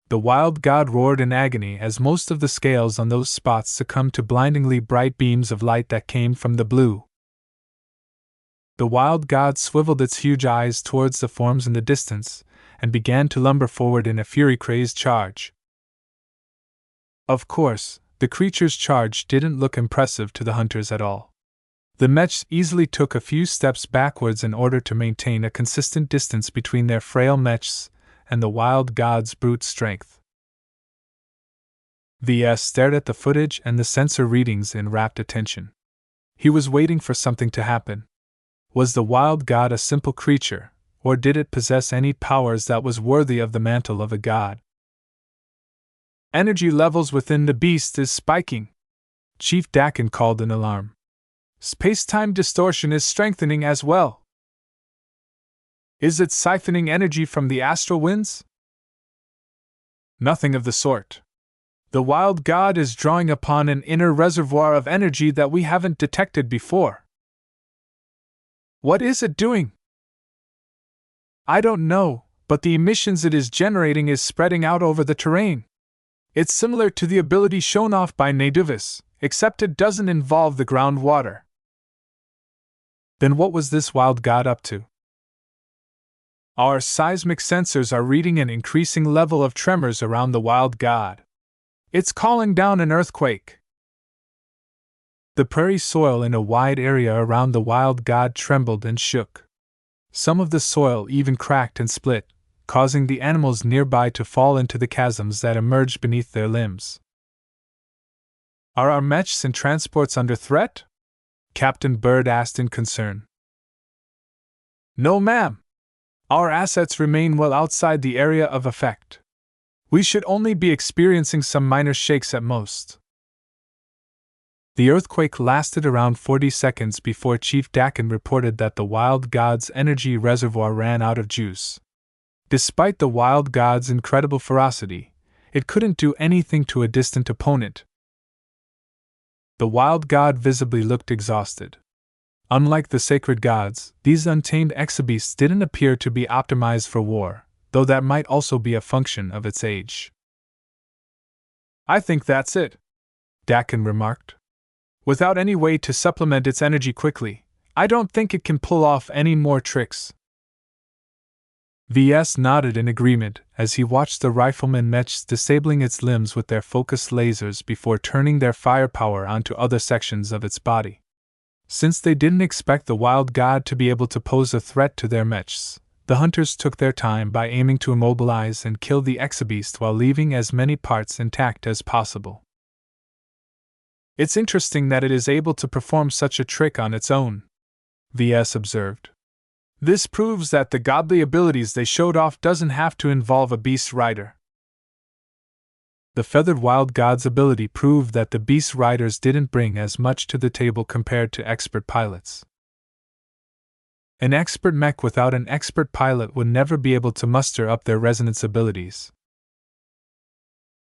The wild god roared in agony as most of the scales on those spots succumbed to blindingly bright beams of light that came from the blue. The wild god swiveled its huge eyes towards the forms in the distance and began to lumber forward in a fury-crazed charge. Of course, the creature's charge didn't look impressive to the hunters at all. The mechs easily took a few steps backwards in order to maintain a consistent distance between their frail mechs and the wild god's brute strength. VS stared at the footage and the sensor readings in rapt attention. He was waiting for something to happen. Was the wild god a simple creature, or did it possess any powers that was worthy of the mantle of a god? Energy levels within the beast is spiking, Chief Dakin called in alarm. Space-time distortion is strengthening as well. Is it siphoning energy from the astral winds? Nothing of the sort. The wild god is drawing upon an inner reservoir of energy that we haven't detected before. What is it doing? I don't know, but the emissions it is generating is spreading out over the terrain. It's similar to the ability shown off by Naduvis, except it doesn't involve the groundwater. Then what was this wild god up to? Our seismic sensors are reading an increasing level of tremors around the wild god. It's calling down an earthquake. The prairie soil in a wide area around the wild god trembled and shook. Some of the soil even cracked and split, causing the animals nearby to fall into the chasms that emerged beneath their limbs. Are our mechs and transports under threat? Captain Bird asked in concern. No, ma'am. Our assets remain well outside the area of effect. We should only be experiencing some minor shakes at most. The earthquake lasted around 40 seconds before Chief Dakin reported that the wild god's energy reservoir ran out of juice. Despite the wild god's incredible ferocity, it couldn't do anything to a distant opponent. The wild god visibly looked exhausted. Unlike the sacred gods, these untamed exobeasts didn't appear to be optimized for war, though that might also be a function of its age. I think that's it, Dakin remarked. Without any way to supplement its energy quickly, I don't think it can pull off any more tricks. VS nodded in agreement as he watched the rifleman mechs disabling its limbs with their focused lasers before turning their firepower onto other sections of its body. Since they didn't expect the wild god to be able to pose a threat to their mechs, the hunters took their time by aiming to immobilize and kill the exobeast while leaving as many parts intact as possible. It's interesting that it is able to perform such a trick on its own, VS observed. This proves that the godly abilities they showed off doesn't have to involve a beast rider. The feathered wild god's ability proved that the beast riders didn't bring as much to the table compared to expert pilots. An expert mech without an expert pilot would never be able to muster up their resonance abilities.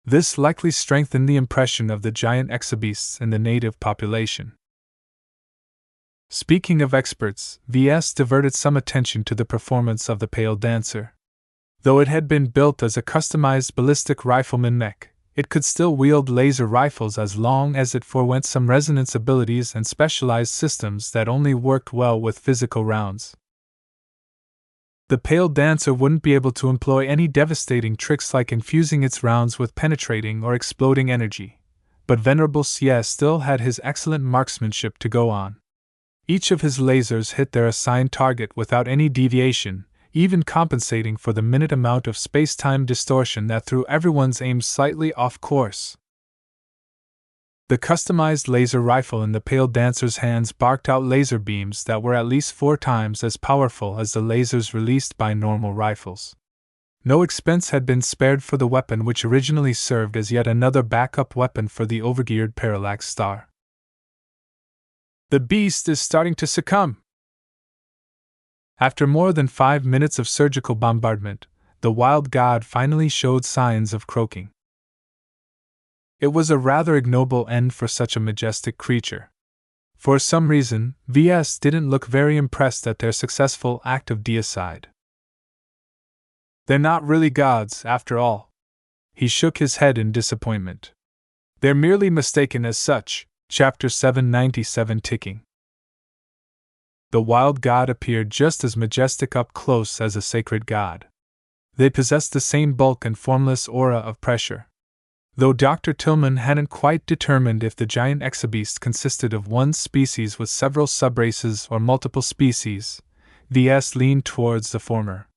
This likely strengthened the impression of the giant exobeasts in the native population. Speaking of experts, VS diverted some attention to the performance of the Pale Dancer. Though it had been built as a customized ballistic rifleman mech, it could still wield laser rifles as long as it forewent some resonance abilities and specialized systems that only worked well with physical rounds. The Pale Dancer wouldn't be able to employ any devastating tricks like infusing its rounds with penetrating or exploding energy, but Venerable Sieh still had his excellent marksmanship to go on. Each of his lasers hit their assigned target without any deviation, even compensating for the minute amount of space-time distortion that threw everyone's aim slightly off course. The customized laser rifle in the Pale Dancer's hands barked out laser beams that were at least 4 times as powerful as the lasers released by normal rifles. No expense had been spared for the weapon, which originally served as yet another backup weapon for the overgeared Parallax Star. The beast is starting to succumb. After more than 5 minutes of surgical bombardment, the wild god finally showed signs of croaking. It was a rather ignoble end for such a majestic creature. For some reason, VS didn't look very impressed at their successful act of deicide. They're not really gods, after all. He shook his head in disappointment. They're merely mistaken as such. Chapter 797 ticking. The wild god appeared just as majestic up close as a sacred god. They possessed the same bulk and formless aura of pressure. Though Dr. Tillman hadn't quite determined if the giant exobeast consisted of one species with several subraces or multiple species, VS leaned towards the former.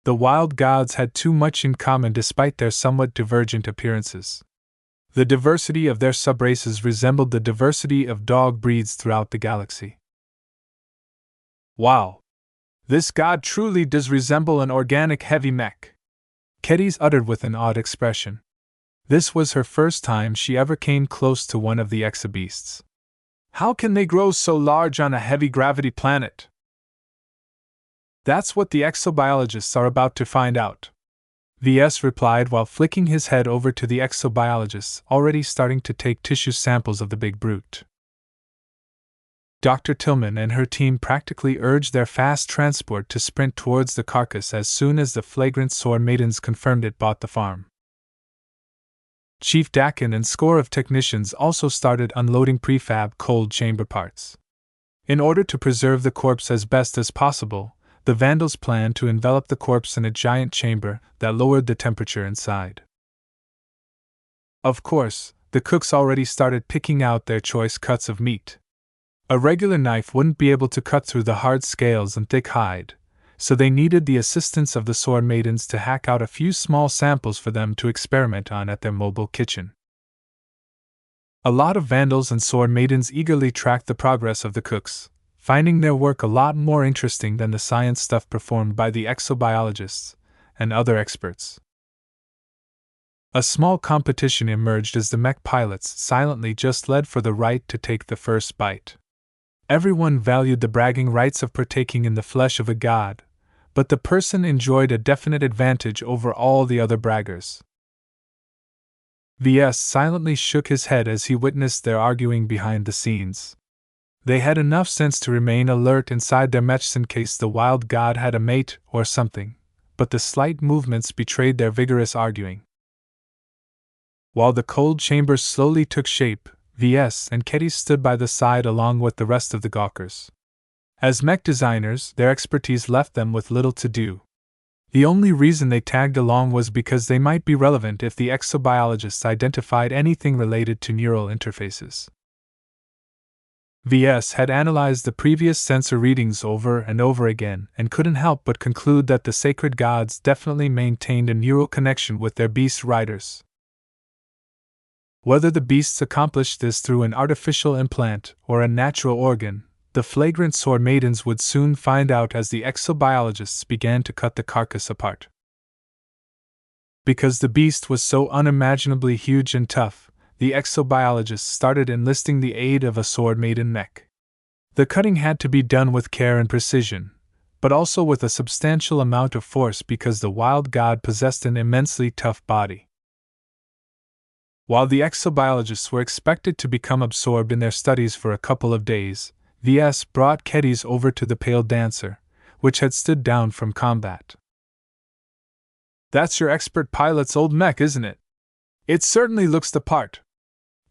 The wild gods had too much in common despite their somewhat divergent appearances. The diversity of their subraces resembled the diversity of dog breeds throughout the galaxy. Wow! This god truly does resemble an organic heavy mech, Kedis uttered with an odd expression. This was her first time she ever came close to one of the exobeasts. How can they grow so large on a heavy gravity planet? That's what the exobiologists are about to find out, VS replied while flicking his head over to the exobiologists already starting to take tissue samples of the big brute. Dr. Tillman and her team practically urged their fast transport to sprint towards the carcass as soon as the flagrant sore maidens confirmed it bought the farm. Chief Dakin and score of technicians also started unloading prefab cold chamber parts. In order to preserve the corpse as best as possible, the Vandals planned to envelop the corpse in a giant chamber that lowered the temperature inside. Of course, the cooks already started picking out their choice cuts of meat. A regular knife wouldn't be able to cut through the hard scales and thick hide, so they needed the assistance of the sword maidens to hack out a few small samples for them to experiment on at their mobile kitchen. A lot of Vandals and sword maidens eagerly tracked the progress of the cooks, finding their work a lot more interesting than the science stuff performed by the exobiologists and other experts. A small competition emerged as the mech pilots silently just led for the right to take the first bite. Everyone valued the bragging rights of partaking in the flesh of a god, but the person enjoyed a definite advantage over all the other braggers. VS silently shook his head as he witnessed their arguing behind the scenes. They had enough sense to remain alert inside their mechs in case the wild god had a mate or something, but the slight movements betrayed their vigorous arguing. While the cold chamber slowly took shape, VS and Kedis stood by the side along with the rest of the gawkers. As mech designers, their expertise left them with little to do. The only reason they tagged along was because they might be relevant if the exobiologists identified anything related to neural interfaces. VS had analyzed the previous sensor readings over and over again and couldn't help but conclude that the sacred gods definitely maintained a neural connection with their beast riders. Whether the beasts accomplished this through an artificial implant or a natural organ, the flagrant sword maidens would soon find out as the exobiologists began to cut the carcass apart. Because the beast was so unimaginably huge and tough, the exobiologists started enlisting the aid of a sword maiden mech. The cutting had to be done with care and precision, but also with a substantial amount of force because the wild god possessed an immensely tough body. While the exobiologists were expected to become absorbed in their studies for a couple of days, VS brought Kedis over to the Pale Dancer, which had stood down from combat. "That's your expert pilot's old mech, isn't it? It certainly looks the part,"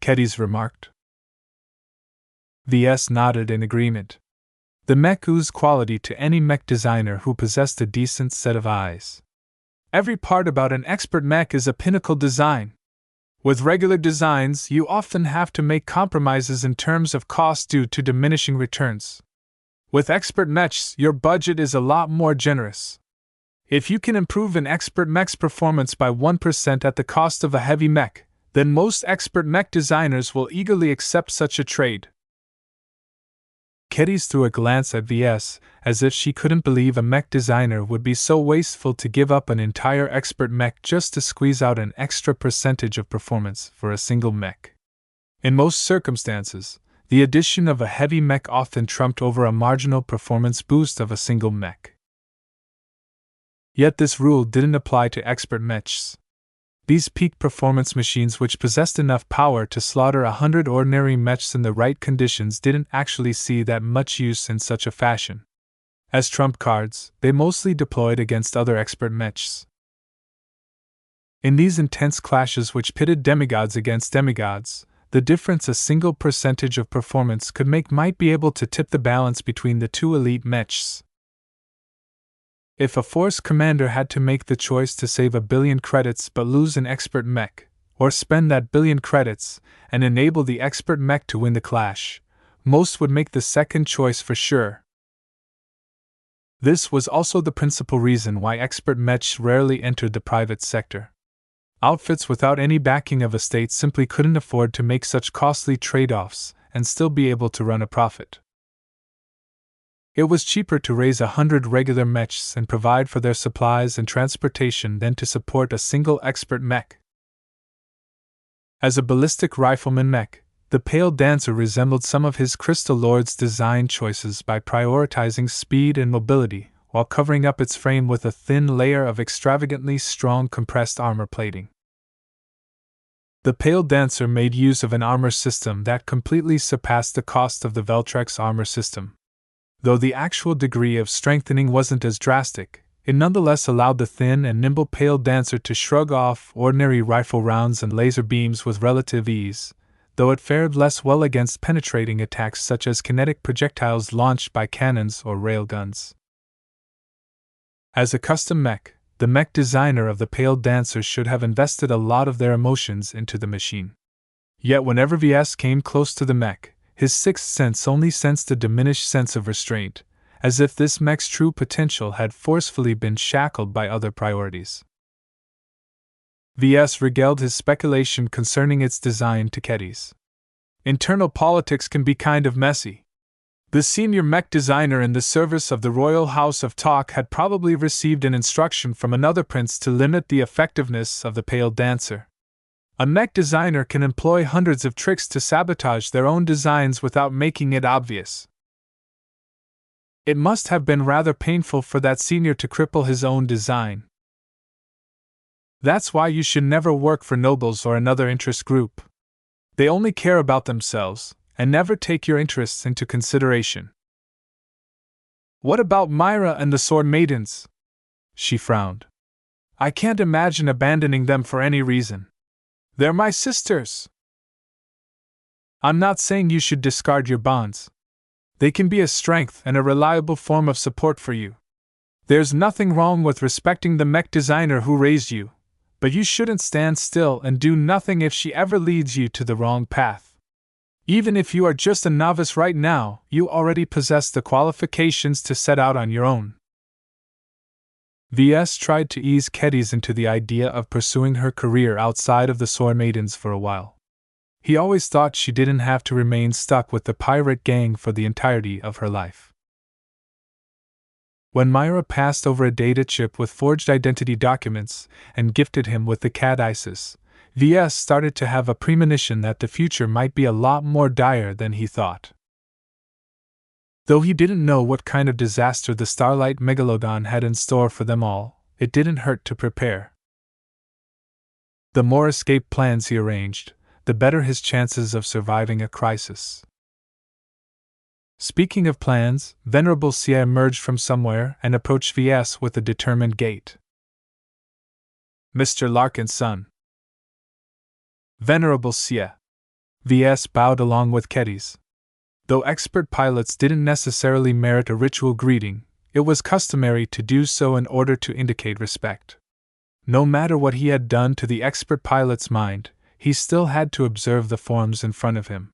Kedis remarked. VS nodded in agreement. The mech oozed quality to any mech designer who possessed a decent set of eyes. Every part about an expert mech is a pinnacle design. With regular designs, you often have to make compromises in terms of cost due to diminishing returns. With expert mechs, your budget is a lot more generous. If you can improve an expert mech's performance by 1% at the cost of a heavy mech, then most expert mech designers will eagerly accept such a trade. Keddies threw a glance at VS, as if she couldn't believe a mech designer would be so wasteful to give up an entire expert mech just to squeeze out an extra percentage of performance for a single mech. In most circumstances, the addition of a heavy mech often trumped over a marginal performance boost of a single mech. Yet this rule didn't apply to expert mechs. These peak performance machines, which possessed enough power to slaughter 100 ordinary mechs in the right conditions, didn't actually see that much use in such a fashion. As trump cards, they mostly deployed against other expert mechs. In these intense clashes which pitted demigods against demigods, the difference a single percentage of performance could make might be able to tip the balance between the two elite mechs. If a force commander had to make the choice to save 1 billion credits but lose an expert mech, or spend that 1 billion credits and enable the expert mech to win the clash, most would make the second choice for sure. This was also the principal reason why expert mechs rarely entered the private sector. Outfits without any backing of a state simply couldn't afford to make such costly trade-offs and still be able to run a profit. It was cheaper to raise 100 regular mechs and provide for their supplies and transportation than to support a single expert mech. As a ballistic rifleman mech, the Pale Dancer resembled some of his Crystal Lord's design choices by prioritizing speed and mobility, while covering up its frame with a thin layer of extravagantly strong compressed armor plating. The Pale Dancer made use of an armor system that completely surpassed the cost of the Veltrex armor system. Though the actual degree of strengthening wasn't as drastic, it nonetheless allowed the thin and nimble Pale Dancer to shrug off ordinary rifle rounds and laser beams with relative ease, though it fared less well against penetrating attacks such as kinetic projectiles launched by cannons or railguns. As a custom mech, the mech designer of the Pale Dancer should have invested a lot of their emotions into the machine. Yet whenever VS came close to the mech, his sixth sense only sensed a diminished sense of restraint, as if this mech's true potential had forcefully been shackled by other priorities. VS regaled his speculation concerning its design to Keddies. Internal politics can be kind of messy. The senior mech designer in the service of the Royal House of Talk had probably received an instruction from another prince to limit the effectiveness of the Pale Dancer. A mech designer can employ hundreds of tricks to sabotage their own designs without making it obvious. It must have been rather painful for that senior to cripple his own design. That's why you should never work for nobles or another interest group. They only care about themselves, and never take your interests into consideration. What about Myra and the Sword Maidens? She frowned. I can't imagine abandoning them for any reason. They're my sisters. I'm not saying you should discard your bonds. They can be a strength and a reliable form of support for you. There's nothing wrong with respecting the mech designer who raised you, but you shouldn't stand still and do nothing if she ever leads you to the wrong path. Even if you are just a novice right now, you already possess the qualifications to set out on your own. VS tried to ease Keddies into the idea of pursuing her career outside of the Sword Maidens for a while. He always thought she didn't have to remain stuck with the pirate gang for the entirety of her life. When Myra passed over a data chip with forged identity documents and gifted him with the cat Isis, VS started to have a premonition that the future might be a lot more dire than he thought. Though he didn't know what kind of disaster the Starlight Megalodon had in store for them all, it didn't hurt to prepare. The more escape plans he arranged, the better his chances of surviving a crisis. Speaking of plans, Venerable Sia emerged from somewhere and approached VS with a determined gait. Mr. Larkin's son. Venerable Sia. VS bowed along with Keddies. Though expert pilots didn't necessarily merit a ritual greeting, it was customary to do so in order to indicate respect. No matter what he had done to the expert pilot's mind, he still had to observe the forms in front of him.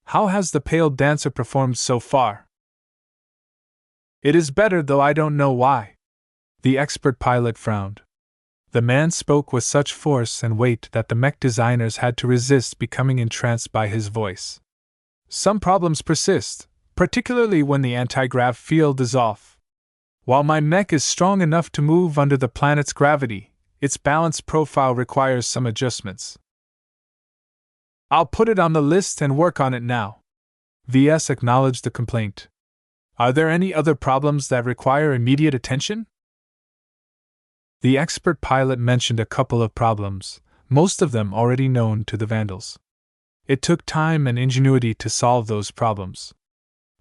How has the Pale Dancer performed so far? It is better, though I don't know why. The expert pilot frowned. The man spoke with such force and weight that the mech designers had to resist becoming entranced by his voice. Some problems persist, particularly when the anti-grav field is off. While my mech is strong enough to move under the planet's gravity, its balance profile requires some adjustments. I'll put it on the list and work on it now. VS acknowledged the complaint. Are there any other problems that require immediate attention? The expert pilot mentioned a couple of problems, most of them already known to the Vandals. It took time and ingenuity to solve those problems.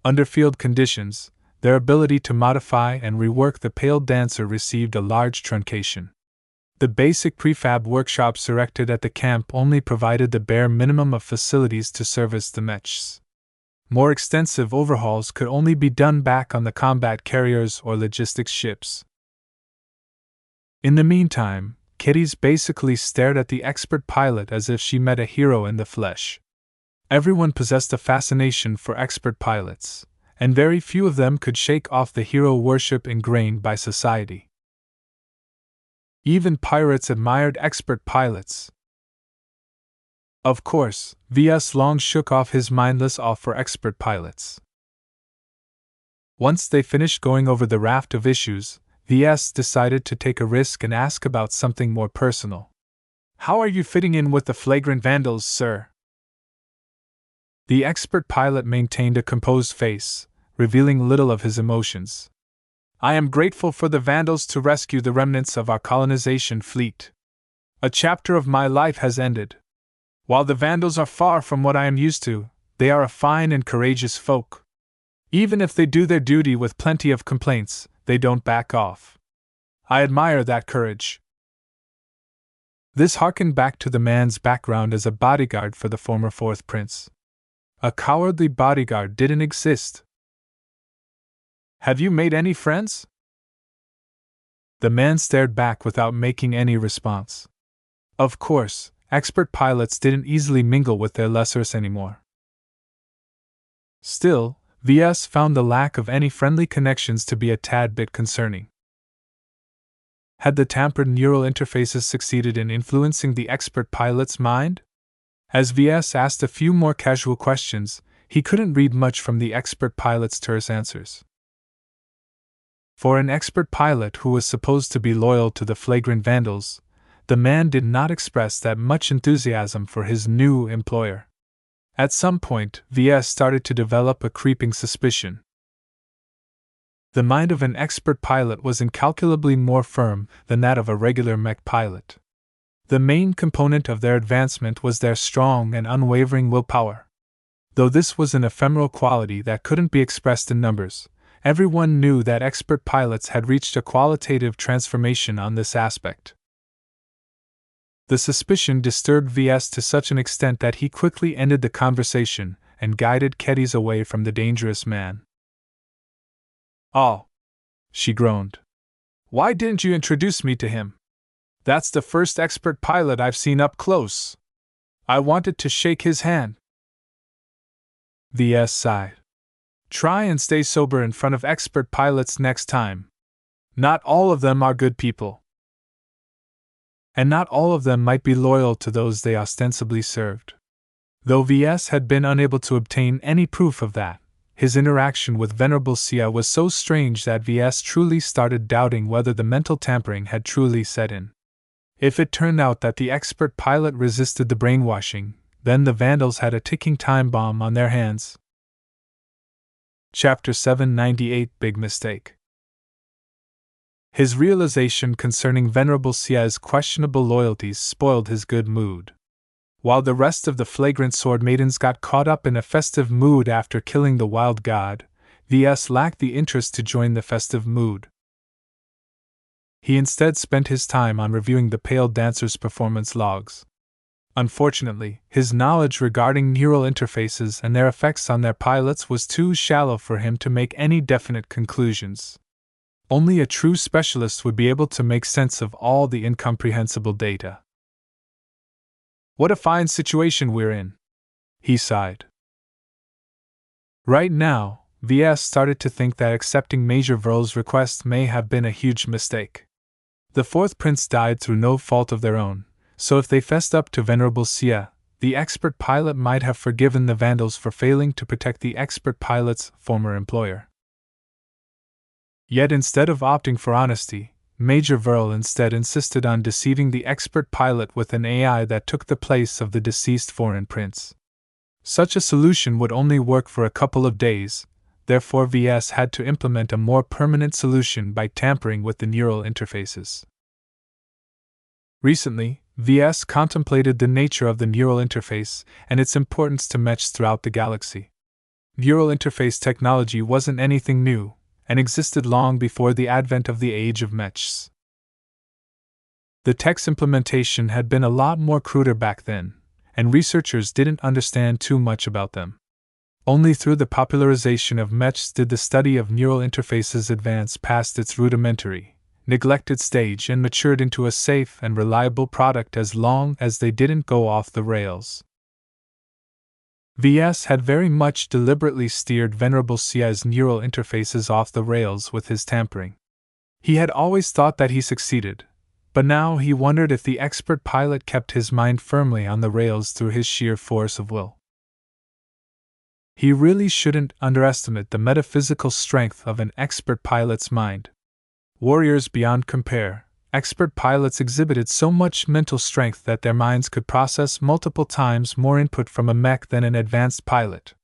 Under field conditions, their ability to modify and rework the Pale Dancer received a large truncation. The basic prefab workshops erected at the camp only provided the bare minimum of facilities to service the Mechs. More extensive overhauls could only be done back on the combat carriers or logistics ships. In the meantime, Kitties basically stared at the expert pilot as if she met a hero in the flesh. Everyone possessed a fascination for expert pilots, and very few of them could shake off the hero worship ingrained by society. Even pirates admired expert pilots. Of course, VS Long shook off his mindless awe for expert pilots. Once they finished going over the raft of issues, VS decided to take a risk and ask about something more personal. How are you fitting in with the flagrant Vandals, sir? The expert pilot maintained a composed face, revealing little of his emotions. I am grateful for the Vandals to rescue the remnants of our colonization fleet. A chapter of my life has ended. While the Vandals are far from what I am used to, they are a fine and courageous folk. Even if they do their duty with plenty of complaints, they don't back off. I admire that courage. This harkened back to the man's background as a bodyguard for the former Fourth Prince. A cowardly bodyguard didn't exist. Have you made any friends? The man stared back without making any response. Of course, expert pilots didn't easily mingle with their lessers anymore. Still, VS found the lack of any friendly connections to be a tad bit concerning. Had the tampered neural interfaces succeeded in influencing the expert pilot's mind? As VS asked a few more casual questions, he couldn't read much from the expert pilot's terse answers. For an expert pilot who was supposed to be loyal to the flagrant Vandals, the man did not express that much enthusiasm for his new employer. At some point, VS started to develop a creeping suspicion. The mind of an expert pilot was incalculably more firm than that of a regular mech pilot. The main component of their advancement was their strong and unwavering willpower. Though this was an ephemeral quality that couldn't be expressed in numbers, everyone knew that expert pilots had reached a qualitative transformation on this aspect. The suspicion disturbed VS to such an extent that he quickly ended the conversation and guided Keddies away from the dangerous man. Oh, she groaned. Why didn't you introduce me to him? That's the first expert pilot I've seen up close. I wanted to shake his hand. VS sighed. Try and stay sober in front of expert pilots next time. Not all of them are good people. And not all of them might be loyal to those they ostensibly served. Though VS had been unable to obtain any proof of that, his interaction with Venerable Sia was so strange that VS truly started doubting whether the mental tampering had truly set in. If it turned out that the expert pilot resisted the brainwashing, then the Vandals had a ticking time bomb on their hands. Chapter 798 Big Mistake. His realization concerning Venerable Sia's questionable loyalties spoiled his good mood. While the rest of the flagrant sword maidens got caught up in a festive mood after killing the wild god, VS lacked the interest to join the festive mood. He instead spent his time on reviewing the Pale Dancer's performance logs. Unfortunately, his knowledge regarding neural interfaces and their effects on their pilots was too shallow for him to make any definite conclusions. Only a true specialist would be able to make sense of all the incomprehensible data. What a fine situation we're in, he sighed. Right now, VS started to think that accepting Major Vrl's request may have been a huge mistake. The Fourth Prince died through no fault of their own, so if they fessed up to Venerable Sia, the expert pilot might have forgiven the vandals for failing to protect the expert pilot's former employer. Yet instead of opting for honesty, Major Verl instead insisted on deceiving the expert pilot with an AI that took the place of the deceased foreign prince. Such a solution would only work for a couple of days, therefore VS had to implement a more permanent solution by tampering with the neural interfaces. Recently, VS contemplated the nature of the neural interface and its importance to mechs throughout the galaxy. Neural interface technology wasn't anything new, and existed long before the advent of the age of mechs. The tech's implementation had been a lot more cruder back then, and researchers didn't understand too much about them. Only through the popularization of mechs did the study of neural interfaces advance past its rudimentary, neglected stage and matured into a safe and reliable product as long as they didn't go off the rails. VS had very much deliberately steered Venerable Sia's neural interfaces off the rails with his tampering. He had always thought that he succeeded, but now he wondered if the expert pilot kept his mind firmly on the rails through his sheer force of will. He really shouldn't underestimate the metaphysical strength of an expert pilot's mind. Warriors beyond compare, expert pilots exhibited so much mental strength that their minds could process multiple times more input from a mech than an advanced pilot.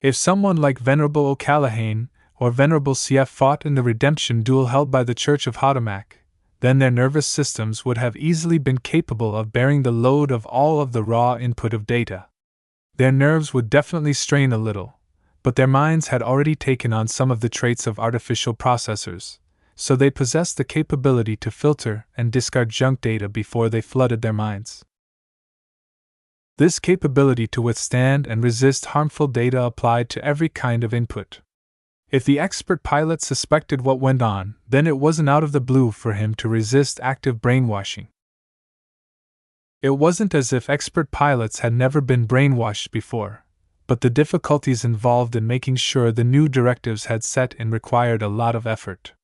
If someone like Venerable O'Callaghan or Venerable CF fought in the redemption duel held by the Church of Hotomak, then their nervous systems would have easily been capable of bearing the load of all of the raw input of data. Their nerves would definitely strain a little, but their minds had already taken on some of the traits of artificial processors, so they possessed the capability to filter and discard junk data before they flooded their minds. This capability to withstand and resist harmful data applied to every kind of input. If the expert pilot suspected what went on, then it wasn't out of the blue for him to resist active brainwashing. It wasn't as if expert pilots had never been brainwashed before, but the difficulties involved in making sure the new directives had set in required a lot of effort.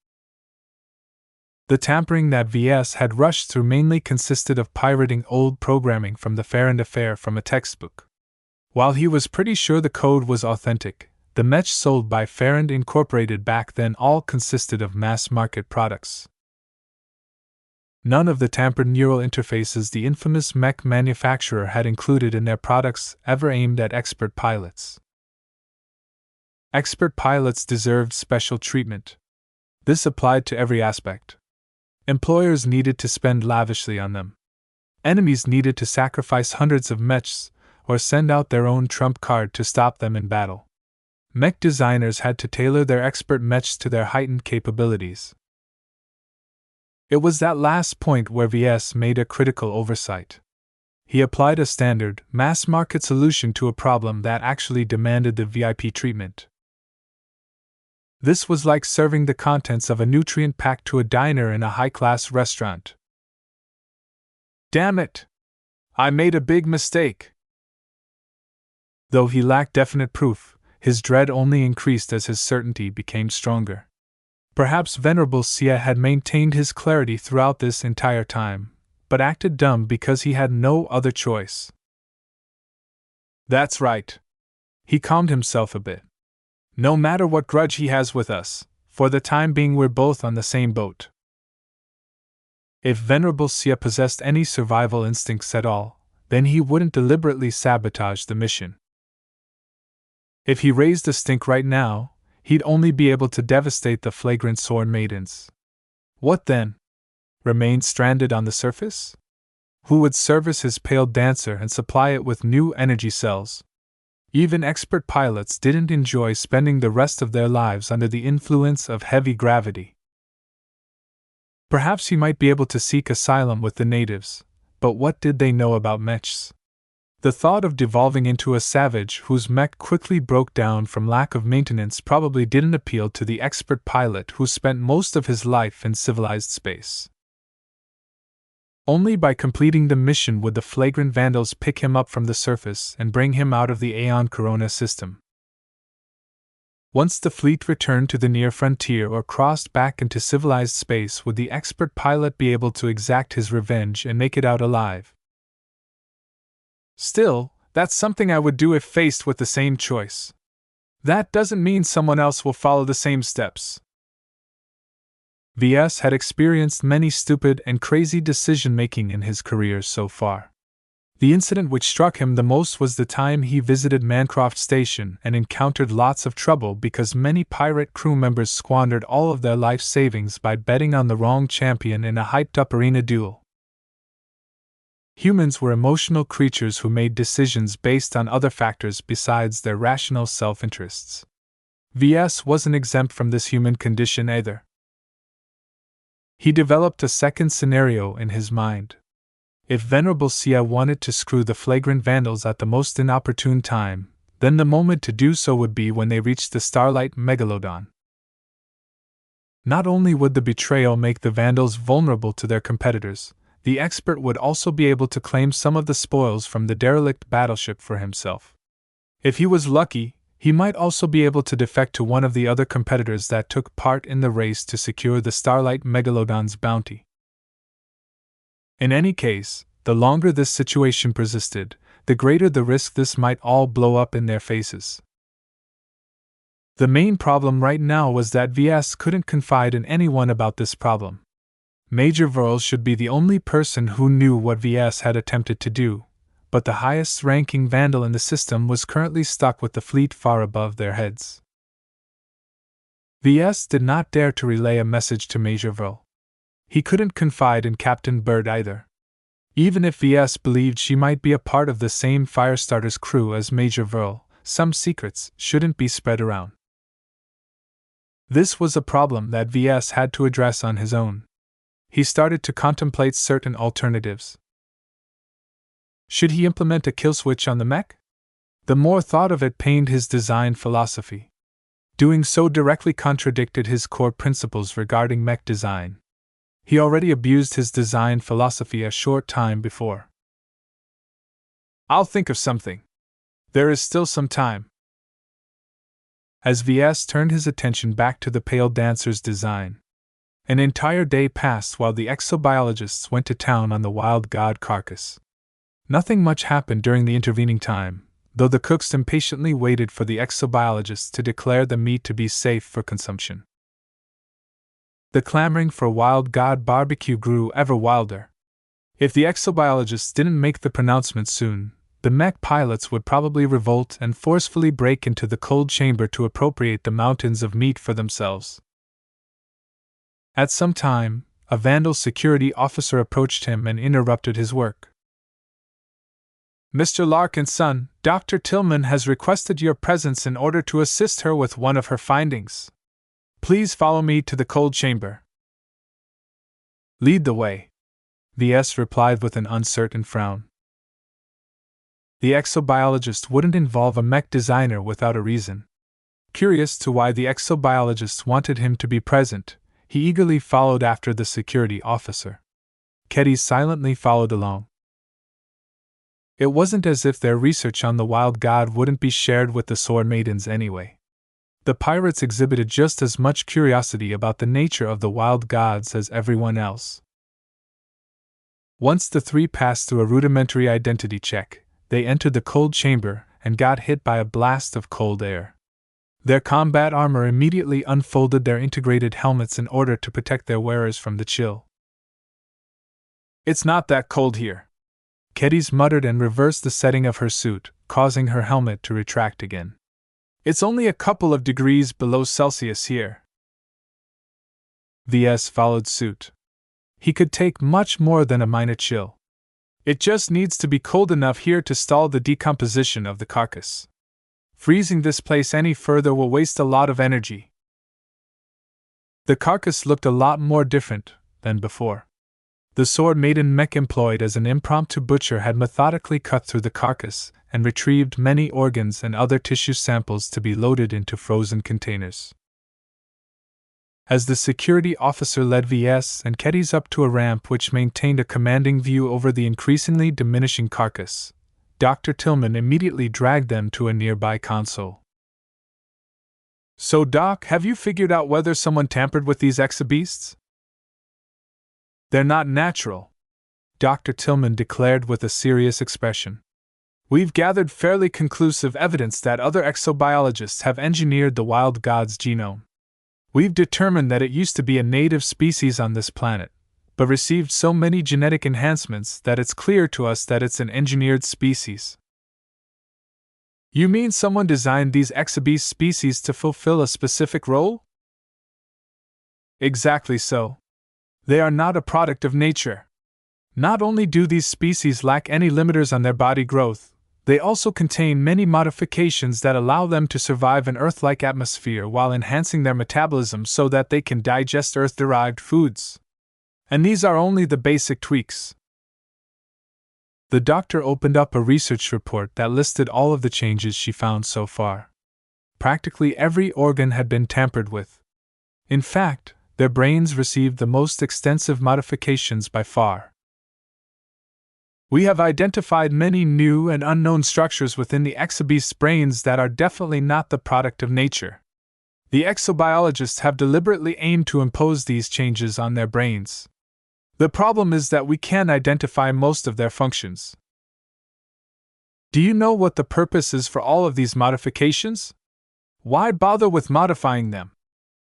The tampering that VS had rushed through mainly consisted of pirating old programming from the Fair and Affair from a textbook. While he was pretty sure the code was authentic, the mech sold by Farrand Incorporated back then all consisted of mass-market products. None of the tampered neural interfaces the infamous mech manufacturer had included in their products ever aimed at expert pilots. Expert pilots deserved special treatment. This applied to every aspect. Employers needed to spend lavishly on them. Enemies needed to sacrifice hundreds of mechs or send out their own trump card to stop them in battle. Mech designers had to tailor their expert mechs to their heightened capabilities. It was that last point where VS made a critical oversight. He applied a standard, mass-market solution to a problem that actually demanded the VIP treatment. This was like serving the contents of a nutrient pack to a diner in a high-class restaurant. Damn it! I made a big mistake! Though he lacked definite proof, his dread only increased as his certainty became stronger. Perhaps Venerable Sia had maintained his clarity throughout this entire time, but acted dumb because he had no other choice. That's right. He calmed himself a bit. No matter what grudge he has with us, for the time being we're both on the same boat. If Venerable Sia possessed any survival instincts at all, then he wouldn't deliberately sabotage the mission. If he raised a stink right now, he'd only be able to devastate the flagrant Sword Maidens. What then? Remain stranded on the surface? Who would service his pale dancer and supply it with new energy cells? Even expert pilots didn't enjoy spending the rest of their lives under the influence of heavy gravity. Perhaps he might be able to seek asylum with the natives, but what did they know about mechs? The thought of devolving into a savage whose mech quickly broke down from lack of maintenance probably didn't appeal to the expert pilot who spent most of his life in civilized space. Only by completing the mission would the flagrant vandals pick him up from the surface and bring him out of the Aeon Corona system. Once the fleet returned to the near frontier or crossed back into civilized space, would the expert pilot be able to exact his revenge and make it out alive? Still, that's something I would do if faced with the same choice. That doesn't mean someone else will follow the same steps. VS had experienced many stupid and crazy decision-making in his career so far. The incident which struck him the most was the time he visited Mancroft Station and encountered lots of trouble because many pirate crew members squandered all of their life savings by betting on the wrong champion in a hyped-up arena duel. Humans were emotional creatures who made decisions based on other factors besides their rational self-interests. VS wasn't exempt from this human condition either. He developed a second scenario in his mind. If Venerable Sia wanted to screw the flagrant vandals at the most inopportune time, then the moment to do so would be when they reached the Starlight Megalodon. Not only would the betrayal make the vandals vulnerable to their competitors, the expert would also be able to claim some of the spoils from the derelict battleship for himself. If he was lucky, he might also be able to defect to one of the other competitors that took part in the race to secure the Starlight Megalodon's bounty. In any case, the longer this situation persisted, the greater the risk this might all blow up in their faces. The main problem right now was that VS couldn't confide in anyone about this problem. Major Verl should be the only person who knew what VS had attempted to do, but the highest-ranking vandal in the system was currently stuck with the fleet far above their heads. VS did not dare to relay a message to Major Verl. He couldn't confide in Captain Bird either. Even if VS believed she might be a part of the same Firestarter's crew as Major Verl, some secrets shouldn't be spread around. This was a problem that VS had to address on his own. He started to contemplate certain alternatives. Should he implement a kill switch on the mech? The more thought of it pained his design philosophy. Doing so directly contradicted his core principles regarding mech design. He already abused his design philosophy a short time before. I'll think of something. There is still some time. As VS turned his attention back to the Pale Dancer's design, an entire day passed while the exobiologists went to town on the wild god carcass. Nothing much happened during the intervening time, though the cooks impatiently waited for the exobiologists to declare the meat to be safe for consumption. The clamoring for wild god barbecue grew ever wilder. If the exobiologists didn't make the pronouncement soon, the mech pilots would probably revolt and forcefully break into the cold chamber to appropriate the mountains of meat for themselves. At some time, a vandal security officer approached him and interrupted his work. Mr. Larkin's son, Dr. Tillman, has requested your presence in order to assist her with one of her findings. Please follow me to the cold chamber. Lead the way, VS replied with an uncertain frown. The exobiologist wouldn't involve a mech designer without a reason. Curious to why the exobiologist wanted him to be present, he eagerly followed after the security officer. Keddy silently followed along. It wasn't as if their research on the wild god wouldn't be shared with the Sword Maidens anyway. The pirates exhibited just as much curiosity about the nature of the wild gods as everyone else. Once the three passed through a rudimentary identity check, they entered the cold chamber and got hit by a blast of cold air. Their combat armor immediately unfolded their integrated helmets in order to protect their wearers from the chill. It's not that cold here, Keddy's muttered and reversed the setting of her suit, causing her helmet to retract again. It's only a couple of degrees below Celsius here. VS followed suit. He could take much more than a minor chill. It just needs to be cold enough here to stall the decomposition of the carcass. Freezing this place any further will waste a lot of energy. The carcass looked a lot more different than before. The Sword Maiden mech employed as an impromptu butcher had methodically cut through the carcass and retrieved many organs and other tissue samples to be loaded into frozen containers. As the security officer led VS and Keddy's up to a ramp which maintained a commanding view over the increasingly diminishing carcass, Dr. Tillman immediately dragged them to a nearby console. So, Doc, have you figured out whether someone tampered with these exobeasts? They're not natural, Dr. Tillman declared with a serious expression. We've gathered fairly conclusive evidence that other exobiologists have engineered the wild god's genome. We've determined that it used to be a native species on this planet, but received so many genetic enhancements that it's clear to us that it's an engineered species. You mean someone designed these exobeast species to fulfill a specific role? Exactly so. They are not a product of nature. Not only do these species lack any limiters on their body growth, they also contain many modifications that allow them to survive an Earth-like atmosphere while enhancing their metabolism so that they can digest Earth-derived foods. And these are only the basic tweaks. The doctor opened up a research report that listed all of the changes she found so far. Practically every organ had been tampered with. In fact, their brains received the most extensive modifications by far. We have identified many new and unknown structures within the exobeast's brains that are definitely not the product of nature. The exobiologists have deliberately aimed to impose these changes on their brains. The problem is that we can identify most of their functions. Do you know what the purpose is for all of these modifications? Why bother with modifying them?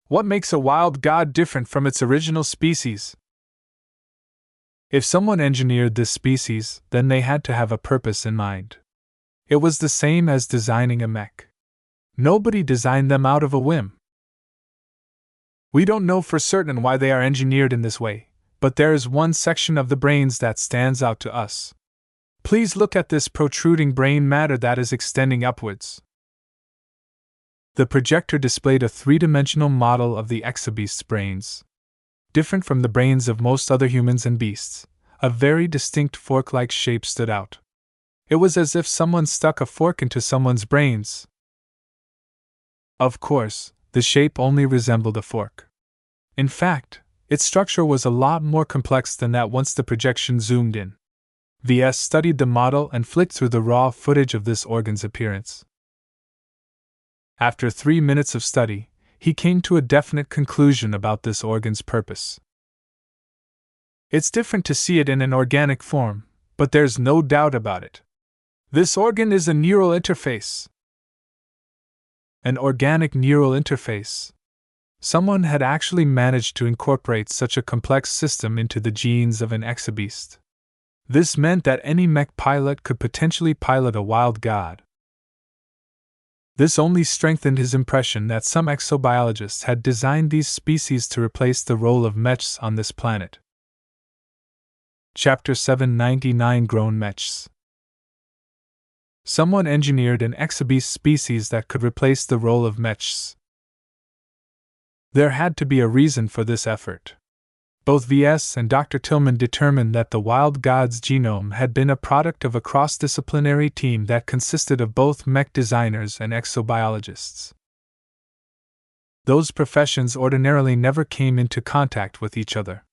What makes a wild god different from its original species? If someone engineered this species, then they had to have a purpose in mind. It was the same as designing a mech. Nobody designed them out of a whim. We don't know for certain why they are engineered in this way, but there is one section of the brains that stands out to us. Please look at this protruding brain matter that is extending upwards. The projector displayed a three-dimensional model of the exobeast's brains. Different from the brains of most other humans and beasts, a very distinct fork-like shape stood out. It was as if someone stuck a fork into someone's brains. Of course, the shape only resembled a fork. In fact, its structure was a lot more complex than that once the projection zoomed in. VS studied the model and flicked through the raw footage of this organ's appearance. After 3 minutes of study, he came to a definite conclusion about this organ's purpose. It's different to see it in an organic form, but there's no doubt about it. This organ is a neural interface. An organic neural interface. Someone had actually managed to incorporate such a complex system into the genes of an exobeast. This meant that any mech pilot could potentially pilot a wild god. This only strengthened his impression that some exobiologists had designed these species to replace the role of mechs on this planet. Chapter 799 Grown Mechs. Someone engineered an exobeast species that could replace the role of mechs. There had to be a reason for this effort. Both VS and Dr. Tillman determined that the wild god's genome had been a product of a cross-disciplinary team that consisted of both mech designers and exobiologists. Those professions ordinarily never came into contact with each other.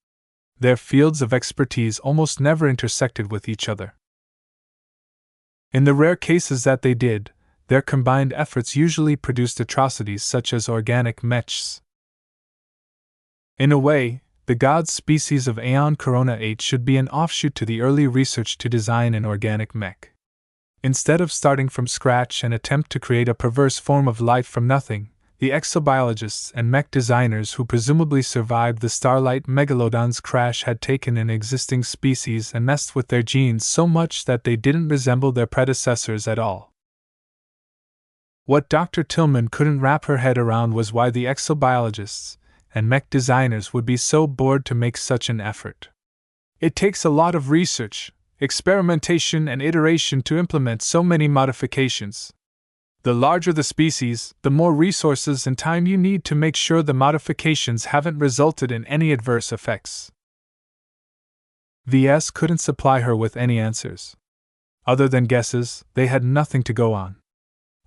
Their fields of expertise almost never intersected with each other. In the rare cases that they did, their combined efforts usually produced atrocities such as organic mechs. In a way, the god species of Aeon Corona 8 should be an offshoot to the early research to design an organic mech. Instead of starting from scratch and attempt to create a perverse form of life from nothing, the exobiologists and mech designers who presumably survived the Starlight Megalodon's crash had taken an existing species and messed with their genes so much that they didn't resemble their predecessors at all. What Dr. Tillman couldn't wrap her head around was why the exobiologists and mech designers would be so bored to make such an effort. It takes a lot of research, experimentation, and iteration to implement so many modifications. The larger the species, the more resources and time you need to make sure the modifications haven't resulted in any adverse effects. VS couldn't supply her with any answers. Other than guesses, they had nothing to go on.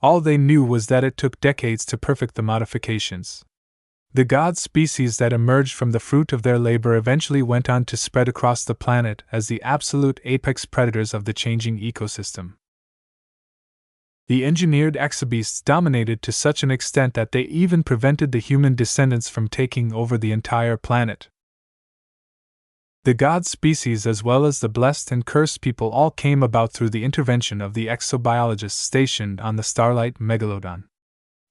All they knew was that it took decades to perfect the modifications. The god species that emerged from the fruit of their labor eventually went on to spread across the planet as the absolute apex predators of the changing ecosystem. The engineered exobeasts dominated to such an extent that they even prevented the human descendants from taking over the entire planet. The god species as well as the blessed and cursed people all came about through the intervention of the exobiologists stationed on the starlight megalodon.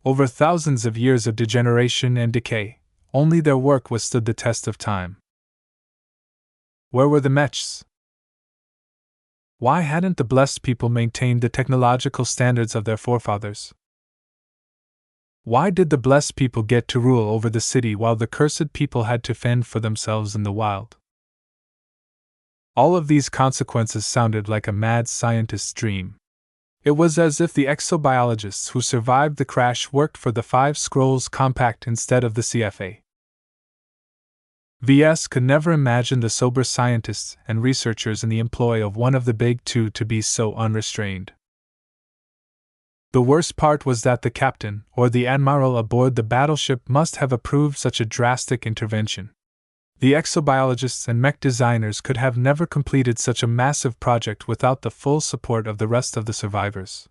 Over thousands of years of degeneration and decay, only their work withstood the test of time. Where were the Mechs? Why hadn't the blessed people maintained the technological standards of their forefathers? Why did the blessed people get to rule over the city while the cursed people had to fend for themselves in the wild? All of these consequences sounded like a mad scientist's dream. It was as if the exobiologists who survived the crash worked for the Five Scrolls Compact instead of the CFA. VS could never imagine the sober scientists and researchers in the employ of one of the big two to be so unrestrained. The worst part was that the captain or the admiral aboard the battleship must have approved such a drastic intervention. The exobiologists and mech designers could have never completed such a massive project without the full support of the rest of the survivors.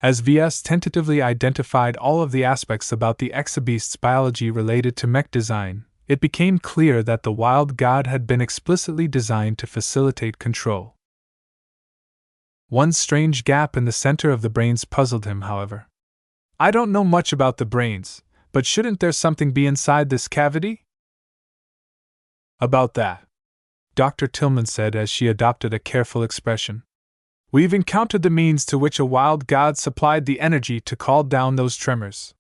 As VS tentatively identified all of the aspects about the exobeast's biology related to mech design, it became clear that the wild god had been explicitly designed to facilitate control. One strange gap in the center of the brains puzzled him, however. I don't know much about the brains, but shouldn't there something be inside this cavity? About that, Dr. Tillman said as she adopted a careful expression. We've encountered the means to which a wild god supplied the energy to call down those tremors.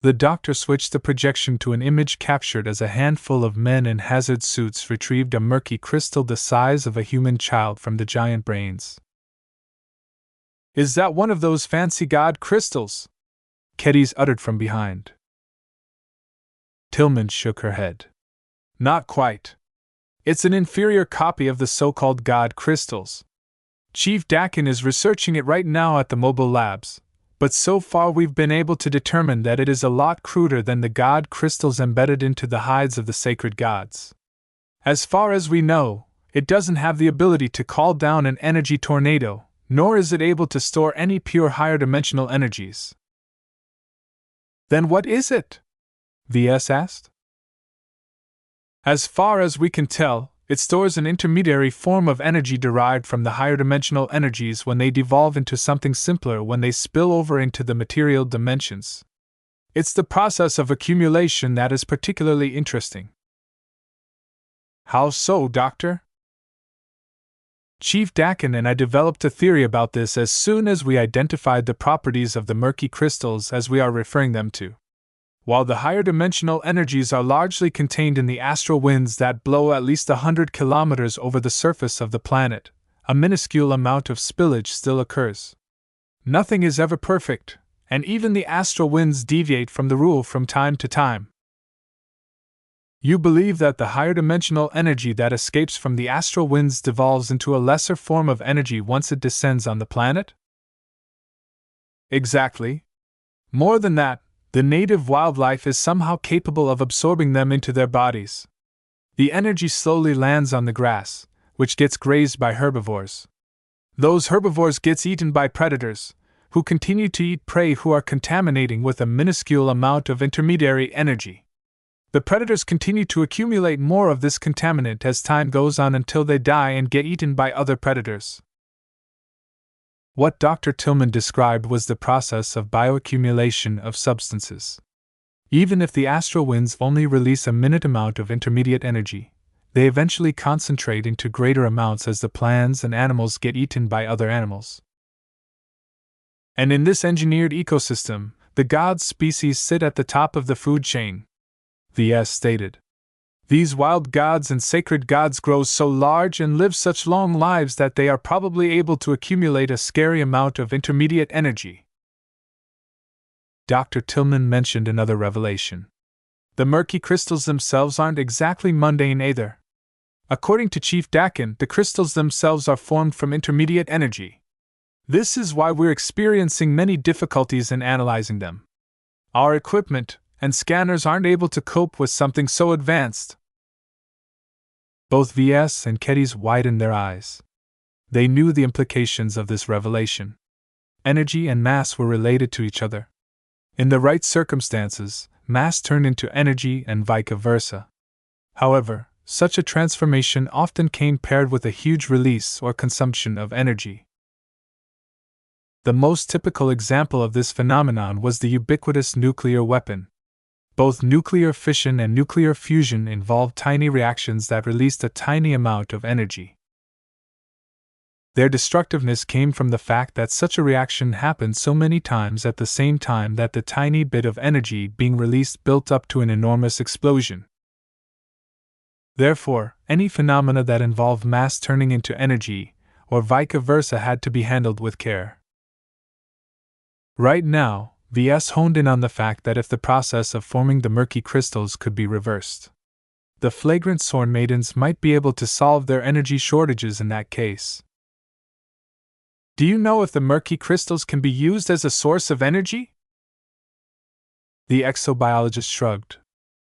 The doctor switched the projection to an image captured as a handful of men in hazard suits retrieved a murky crystal the size of a human child from the giant brains. Is that one of those fancy god crystals? Kedys uttered from behind. Tillman shook her head. Not quite. It's an inferior copy of the so-called god crystals. Chief Dakin is researching it right now at the mobile labs, but so far we've been able to determine that it is a lot cruder than the god crystals embedded into the hides of the sacred gods. As far as we know, it doesn't have the ability to call down an energy tornado, nor is it able to store any pure higher dimensional energies. Then what is it? VS asked. As far as we can tell, it stores an intermediary form of energy derived from the higher dimensional energies when they devolve into something simpler when they spill over into the material dimensions. It's the process of accumulation that is particularly interesting. How so, Doctor? Chief Dakin and I developed a theory about this as soon as we identified the properties of the murky crystals as we are referring them to. While the higher dimensional energies are largely contained in the astral winds that blow at least 100 kilometers over the surface of the planet, a minuscule amount of spillage still occurs. Nothing is ever perfect, and even the astral winds deviate from the rule from time to time. You believe that the higher dimensional energy that escapes from the astral winds devolves into a lesser form of energy once it descends on the planet? Exactly. More than that, the native wildlife is somehow capable of absorbing them into their bodies. The energy slowly lands on the grass, which gets grazed by herbivores. Those herbivores gets eaten by predators, who continue to eat prey who are contaminating with a minuscule amount of intermediary energy. The predators continue to accumulate more of this contaminant as time goes on until they die and get eaten by other predators. What Dr. Tillman described was the process of bioaccumulation of substances. Even if the astral winds only release a minute amount of intermediate energy, they eventually concentrate into greater amounts as the plants and animals get eaten by other animals. And in this engineered ecosystem, the god species sit at the top of the food chain, VS stated. These wild gods and sacred gods grow so large and live such long lives that they are probably able to accumulate a scary amount of intermediate energy. Dr. Tillman mentioned another revelation. The murky crystals themselves aren't exactly mundane either. According to Chief Dakin, the crystals themselves are formed from intermediate energy. This is why we're experiencing many difficulties in analyzing them. Our equipment and scanners aren't able to cope with something so advanced. Both VS and Kedys widened their eyes. They knew the implications of this revelation. Energy and mass were related to each other. In the right circumstances, mass turned into energy and vice versa. However, such a transformation often came paired with a huge release or consumption of energy. The most typical example of this phenomenon was the ubiquitous nuclear weapon. Both nuclear fission and nuclear fusion involved tiny reactions that released a tiny amount of energy. Their destructiveness came from the fact that such a reaction happened so many times at the same time that the tiny bit of energy being released built up to an enormous explosion. Therefore, any phenomena that involved mass turning into energy, or vice versa, had to be handled with care. Right now, VS honed in on the fact that if the process of forming the murky crystals could be reversed, the flagrant Sword Maidens might be able to solve their energy shortages in that case. Do you know if the murky crystals can be used as a source of energy? The exobiologist shrugged.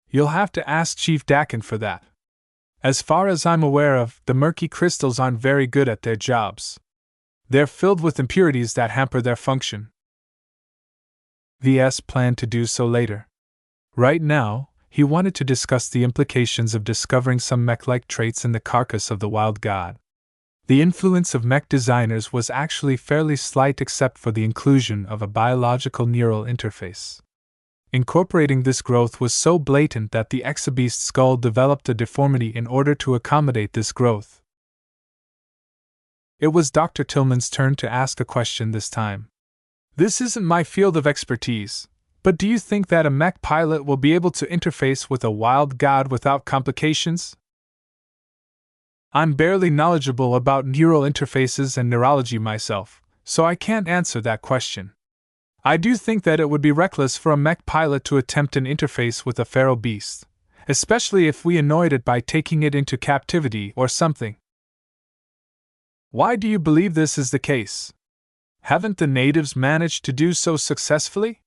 You'll have to ask Chief Dakin for that. As far as I'm aware of, the murky crystals aren't very good at their jobs. They're filled with impurities that hamper their function. VS planned to do so later. Right now, he wanted to discuss the implications of discovering some mech-like traits in the carcass of the wild god. The influence of mech designers was actually fairly slight except for the inclusion of a biological neural interface. Incorporating this growth was so blatant that the exobeast's skull developed a deformity in order to accommodate this growth. It was Dr. Tillman's turn to ask a question this time. This isn't my field of expertise, but do you think that a mech pilot will be able to interface with a wild god without complications? I'm barely knowledgeable about neural interfaces and neurology myself, so I can't answer that question. I do think that it would be reckless for a mech pilot to attempt an interface with a feral beast, especially if we annoyed it by taking it into captivity or something. Why do you believe this is the case? Haven't the natives managed to do so successfully?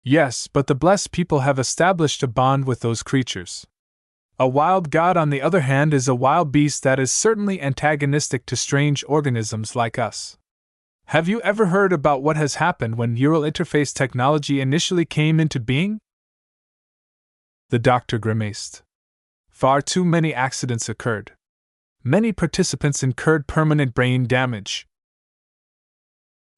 Yes, but the blessed people have established a bond with those creatures. A wild god, on the other hand, is a wild beast that is certainly antagonistic to strange organisms like us. Have you ever heard about what has happened when neural interface technology initially came into being? The doctor grimaced. Far too many accidents occurred. Many participants incurred permanent brain damage.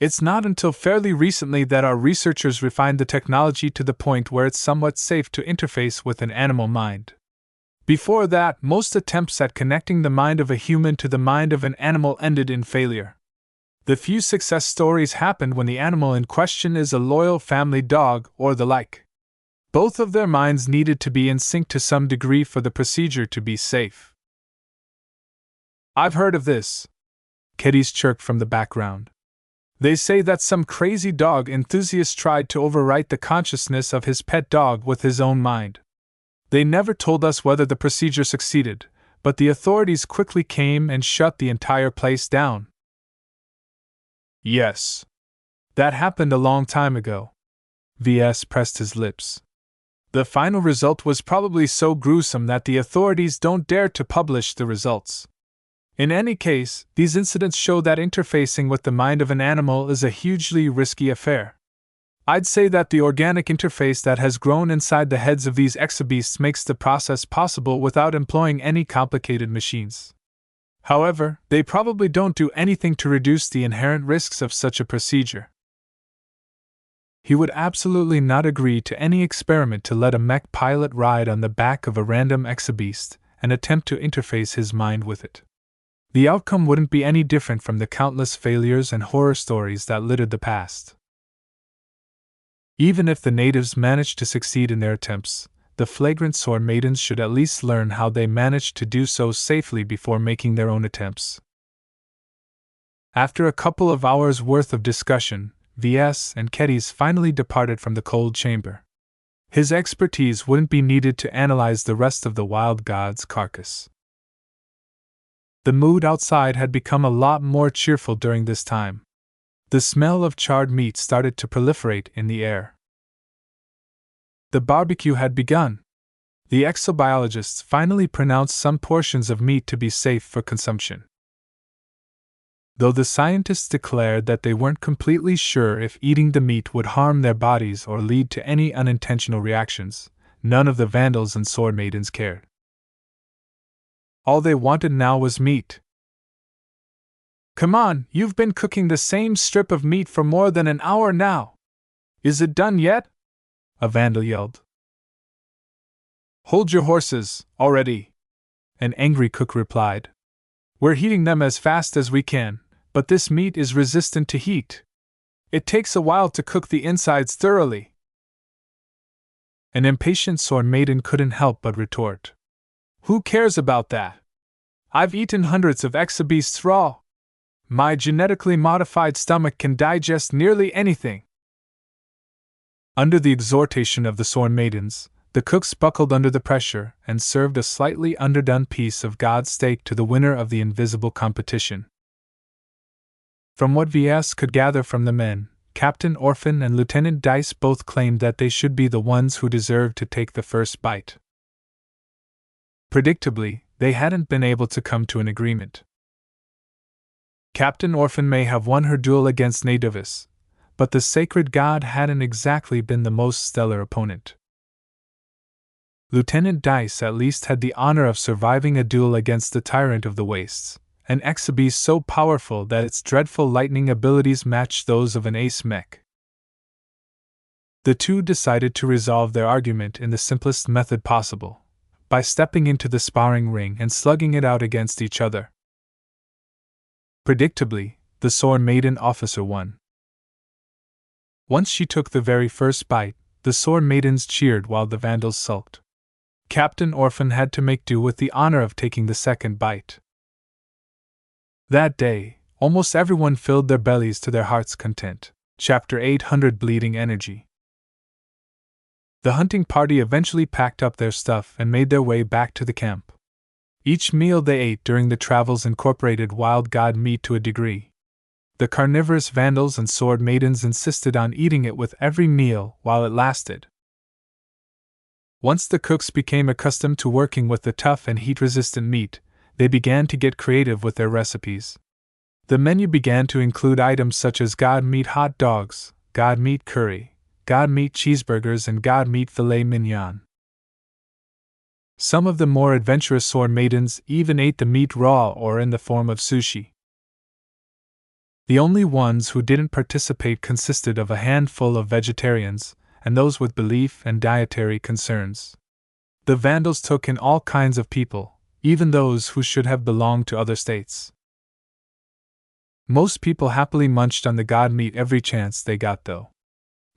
It's not until fairly recently that our researchers refined the technology to the point where it's somewhat safe to interface with an animal mind. Before that, most attempts at connecting the mind of a human to the mind of an animal ended in failure. The few success stories happened when the animal in question is a loyal family dog or the like. Both of their minds needed to be in sync to some degree for the procedure to be safe. I've heard of this. Kitties chirped from the background. They say that some crazy dog enthusiast tried to overwrite the consciousness of his pet dog with his own mind. They never told us whether the procedure succeeded, but the authorities quickly came and shut the entire place down. Yes. That happened a long time ago. VS pressed his lips. The final result was probably so gruesome that the authorities don't dare to publish the results. In any case, these incidents show that interfacing with the mind of an animal is a hugely risky affair. I'd say that the organic interface that has grown inside the heads of these exobeasts makes the process possible without employing any complicated machines. However, they probably don't do anything to reduce the inherent risks of such a procedure. He would absolutely not agree to any experiment to let a mech pilot ride on the back of a random exobeast and attempt to interface his mind with it. The outcome wouldn't be any different from the countless failures and horror stories that littered the past. Even if the natives managed to succeed in their attempts, the flagrant Sword Maidens should at least learn how they managed to do so safely before making their own attempts. After a couple of hours' worth of discussion, VS and Kedis finally departed from the cold chamber. His expertise wouldn't be needed to analyze the rest of the wild god's carcass. The mood outside had become a lot more cheerful during this time. The smell of charred meat started to proliferate in the air. The barbecue had begun. The exobiologists finally pronounced some portions of meat to be safe for consumption. Though the scientists declared that they weren't completely sure if eating the meat would harm their bodies or lead to any unintentional reactions, none of the Vandals and Sword Maidens cared. All they wanted now was meat. "Come on, you've been cooking the same strip of meat for more than an hour now. Is it done yet?" a Vandal yelled. "Hold your horses, already," an angry cook replied. "We're heating them as fast as we can, but this meat is resistant to heat. It takes a while to cook the insides thoroughly." An impatient Sword Maiden couldn't help but retort. "Who cares about that? I've eaten hundreds of exabeasts raw. My genetically modified stomach can digest nearly anything." Under the exhortation of the Sword Maidens, the cooks buckled under the pressure and served a slightly underdone piece of God's steak to the winner of the invisible competition. From what VS could gather from the men, Captain Orphan and Lieutenant Dice both claimed that they should be the ones who deserved to take the first bite. Predictably, they hadn't been able to come to an agreement. Captain Orphan may have won her duel against Nadavis, but the sacred god hadn't exactly been the most stellar opponent. Lieutenant Dice at least had the honor of surviving a duel against the Tyrant of the Wastes, an exabeast so powerful that its dreadful lightning abilities matched those of an ace mech. The two decided to resolve their argument in the simplest method possible, by stepping into the sparring ring and slugging it out against each other. Predictably, the Sword Maiden officer won. Once she took the very first bite, the Sword Maidens cheered while the Vandals sulked. Captain Orphan had to make do with the honor of taking the second bite. That day, almost everyone filled their bellies to their heart's content. Chapter 800 Bleeding Energy. The hunting party eventually packed up their stuff and made their way back to the camp. Each meal they ate during the travels incorporated wild god meat to a degree. The carnivorous Vandals and Sword Maidens insisted on eating it with every meal while it lasted. Once the cooks became accustomed to working with the tough and heat-resistant meat, they began to get creative with their recipes. The menu began to include items such as god meat hot dogs, god meat curry, god meat cheeseburgers, and god meat filet mignon. Some of the more adventurous Sword Maidens even ate the meat raw or in the form of sushi. The only ones who didn't participate consisted of a handful of vegetarians, and those with belief and dietary concerns. The Vandals took in all kinds of people, even those who should have belonged to other states. Most people happily munched on the god meat every chance they got, though.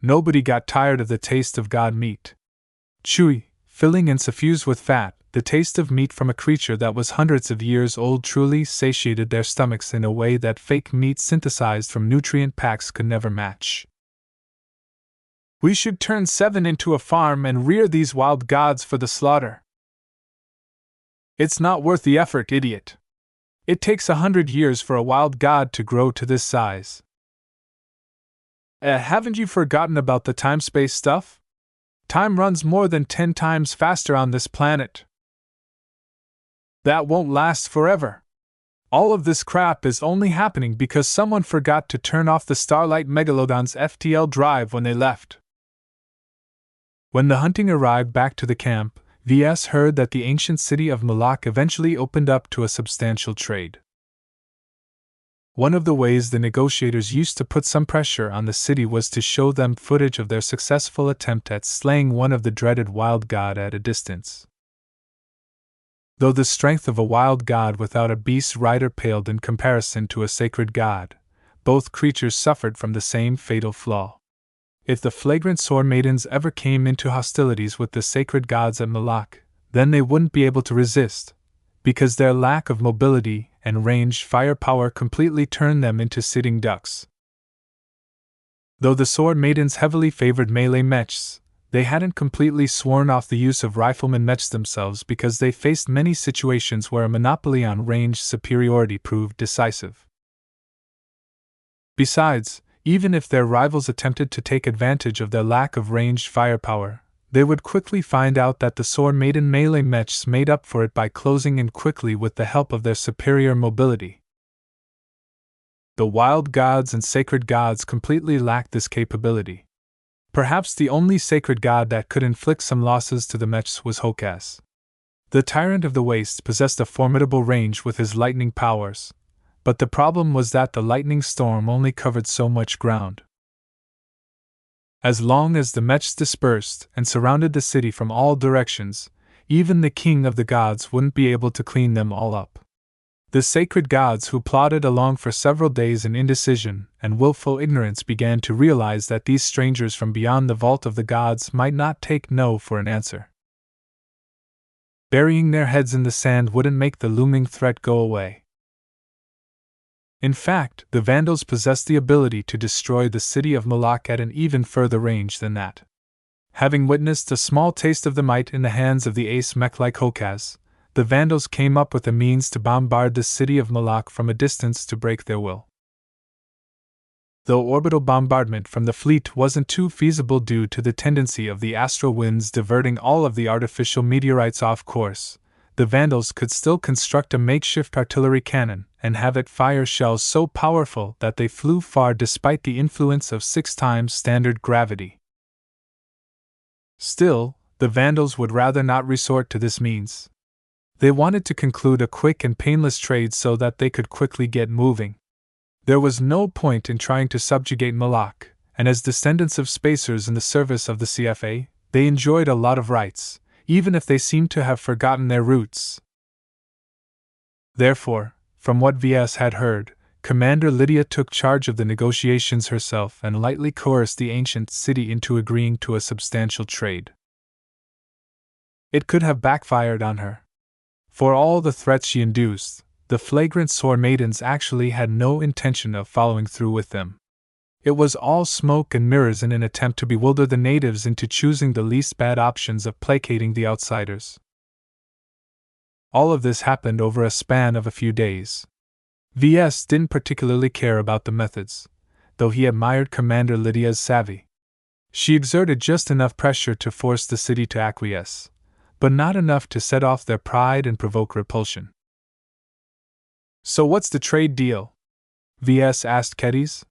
Nobody got tired of the taste of god meat. Chewy, filling and suffused with fat, the taste of meat from a creature that was hundreds of years old truly satiated their stomachs in a way that fake meat synthesized from nutrient packs could never match. "We should turn 7 into a farm and rear these wild gods for the slaughter." "It's not worth the effort, idiot. It takes 100 years for a wild god to grow to this size." Haven't you forgotten about the time-space stuff? Time runs more than 10 times faster on this planet. That won't last forever. All of this crap is only happening because someone forgot to turn off the Starlight Megalodon's FTL drive when they left. When the hunting arrived back to the camp, VS heard that the ancient city of Malak eventually opened up to a substantial trade. One of the ways the negotiators used to put some pressure on the city was to show them footage of their successful attempt at slaying one of the dreaded wild god at a distance. Though the strength of a wild god without a beast rider paled in comparison to a sacred god, both creatures suffered from the same fatal flaw. If the flagrant Sword Maidens ever came into hostilities with the sacred gods at Malak, then they wouldn't be able to resist, because their lack of mobility and ranged firepower completely turned them into sitting ducks. Though the Sword Maidens heavily favored melee mechs, they hadn't completely sworn off the use of rifleman mechs themselves because they faced many situations where a monopoly on ranged superiority proved decisive. Besides, even if their rivals attempted to take advantage of their lack of ranged firepower, they would quickly find out that the Sword Maiden melee mechs made up for it by closing in quickly with the help of their superior mobility. The wild gods and sacred gods completely lacked this capability. Perhaps the only sacred god that could inflict some losses to the Mechs was Hokas. The tyrant of the wastes possessed a formidable range with his lightning powers, but the problem was that the lightning storm only covered so much ground. As long as the Mechs dispersed and surrounded the city from all directions, even the king of the gods wouldn't be able to clean them all up. The sacred gods who plodded along for several days in indecision and willful ignorance began to realize that these strangers from beyond the vault of the gods might not take no for an answer. Burying their heads in the sand wouldn't make the looming threat go away. In fact, the Vandals possessed the ability to destroy the city of Moloch at an even further range than that. Having witnessed a small taste of the might in the hands of the ace Mech like Hokas, the Vandals came up with a means to bombard the city of Moloch from a distance to break their will. Though orbital bombardment from the fleet wasn't too feasible due to the tendency of the astral winds diverting all of the artificial meteorites off course, the Vandals could still construct a makeshift artillery cannon and have it fire shells so powerful that they flew far despite the influence of 6 times standard gravity. Still, the Vandals would rather not resort to this means. They wanted to conclude a quick and painless trade so that they could quickly get moving. There was no point in trying to subjugate Moloch, and as descendants of spacers in the service of the CFA, they enjoyed a lot of rights, even if they seemed to have forgotten their roots. Therefore, from what VS had heard, Commander Lydia took charge of the negotiations herself and lightly coerced the ancient city into agreeing to a substantial trade. It could have backfired on her. For all the threats she induced, the flagrant Sword Maidens actually had no intention of following through with them. It was all smoke and mirrors in an attempt to bewilder the natives into choosing the least bad options of placating the outsiders. All of this happened over a span of a few days. VS didn't particularly care about the methods, though he admired Commander Lydia's savvy. She exerted just enough pressure to force the city to acquiesce, but not enough to set off their pride and provoke repulsion. "So what's the trade deal?" VS asked Kedis.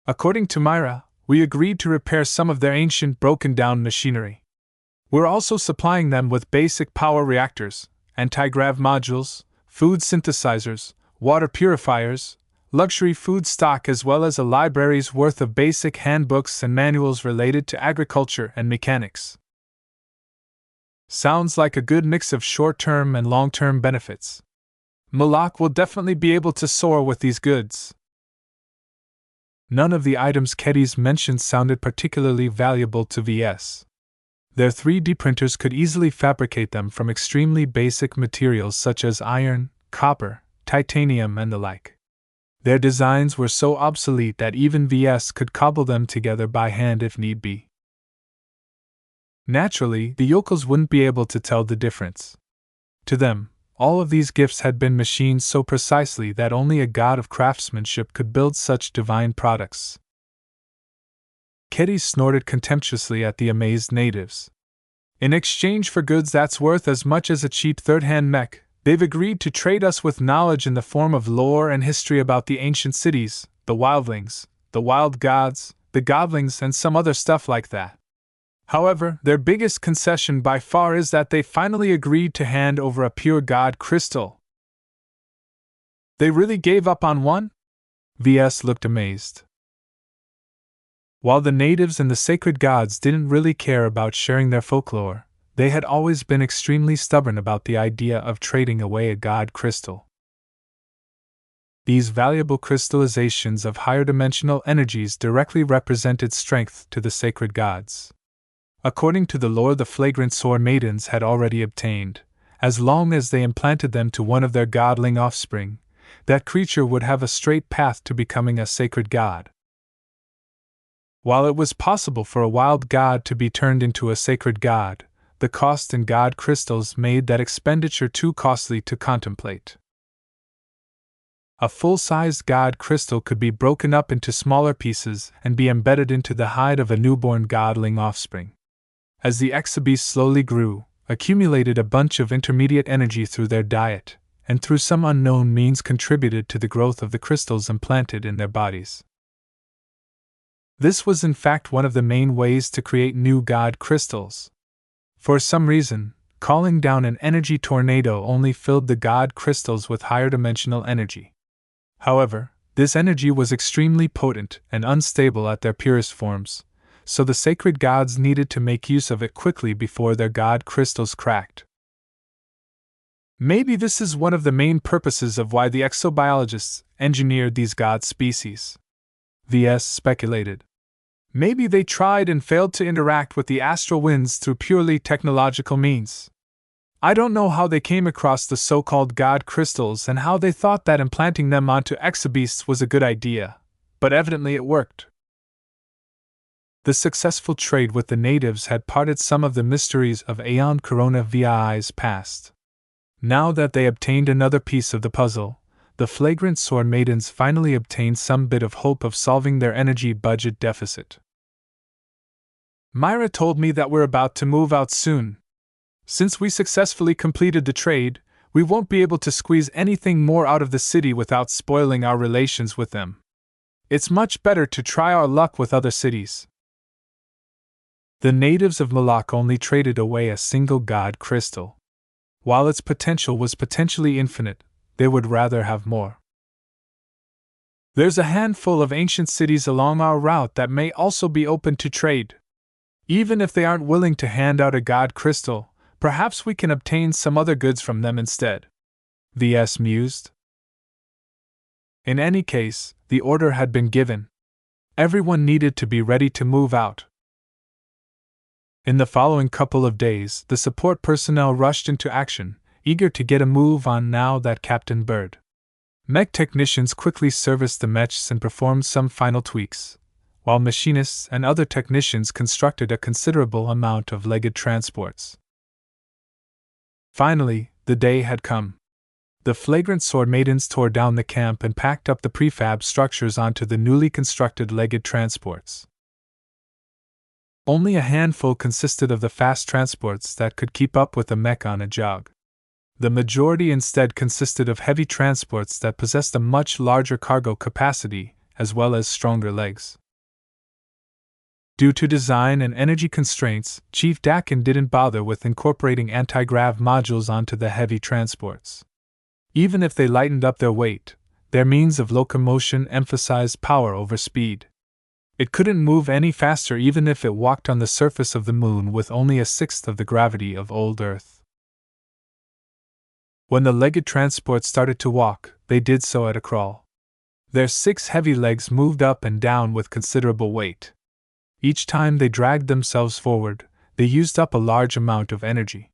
"According to Myra, we agreed to repair some of their ancient broken-down machinery. We're also supplying them with basic power reactors, anti-grav modules, food synthesizers, water purifiers, luxury food stock as well as a library's worth of basic handbooks and manuals related to agriculture and mechanics. Sounds like a good mix of short-term and long-term benefits. Moloch will definitely be able to soar with these goods." None of the items Kedis mentioned sounded particularly valuable to VS. Their 3D printers could easily fabricate them from extremely basic materials such as iron, copper, titanium, and the like. Their designs were so obsolete that even VS could cobble them together by hand if need be. Naturally, the yokels wouldn't be able to tell the difference. To them, all of these gifts had been machined so precisely that only a god of craftsmanship could build such divine products. Kedis snorted contemptuously at the amazed natives. "In exchange for goods that's worth as much as a cheap third-hand mech, they've agreed to trade us with knowledge in the form of lore and history about the ancient cities, the wildlings, the wild gods, the godlings, and some other stuff like that. However, their biggest concession by far is that they finally agreed to hand over a pure god crystal." "They really gave up on one?" VS looked amazed. While the natives and the sacred gods didn't really care about sharing their folklore, they had always been extremely stubborn about the idea of trading away a god crystal. These valuable crystallizations of higher dimensional energies directly represented strength to the sacred gods. According to the lore the flagrant Sword Maidens had already obtained, as long as they implanted them to one of their godling offspring, that creature would have a straight path to becoming a sacred god. While it was possible for a wild god to be turned into a sacred god, the cost in god crystals made that expenditure too costly to contemplate. A full-sized god crystal could be broken up into smaller pieces and be embedded into the hide of a newborn godling offspring. As the exabees slowly grew, accumulated a bunch of intermediate energy through their diet, and through some unknown means contributed to the growth of the crystals implanted in their bodies. This was in fact one of the main ways to create new God crystals. For some reason, calling down an energy tornado only filled the God crystals with higher dimensional energy. However, this energy was extremely potent and unstable at their purest forms, so the sacred gods needed to make use of it quickly before their God crystals cracked. Maybe this is one of the main purposes of why the exobiologists engineered these god species. VS speculated. Maybe they tried and failed to interact with the astral winds through purely technological means. I don't know how they came across the so-called God crystals and how they thought that implanting them onto exobeasts was a good idea, but evidently it worked. The successful trade with the natives had parted some of the mysteries of Aeon Corona VI's past. Now that they obtained another piece of the puzzle, the flagrant sword maidens finally obtained some bit of hope of solving their energy budget deficit. Myra told me that we're about to move out soon. Since we successfully completed the trade, we won't be able to squeeze anything more out of the city without spoiling our relations with them. It's much better to try our luck with other cities. The natives of Malak only traded away a single God crystal. While its potential was potentially infinite, they would rather have more. There's a handful of ancient cities along our route that may also be open to trade. Even if they aren't willing to hand out a God crystal, perhaps we can obtain some other goods from them instead. VS mused. In any case, the order had been given. Everyone needed to be ready to move out. In the following couple of days, the support personnel rushed into action, eager to get a move on now that Captain Bird. Mech technicians quickly serviced the mechs and performed some final tweaks, while machinists and other technicians constructed a considerable amount of legged transports. Finally, the day had come. The flagrant sword maidens tore down the camp and packed up the prefab structures onto the newly constructed legged transports. Only a handful consisted of the fast transports that could keep up with a mech on a jog. The majority instead consisted of heavy transports that possessed a much larger cargo capacity, as well as stronger legs. Due to design and energy constraints, Chief Dakin didn't bother with incorporating anti-grav modules onto the heavy transports. Even if they lightened up their weight, their means of locomotion emphasized power over speed. It couldn't move any faster even if it walked on the surface of the moon with only a sixth of the gravity of old Earth. When the legged transports started to walk, they did so at a crawl. Their 6 heavy legs moved up and down with considerable weight. Each time they dragged themselves forward, they used up a large amount of energy.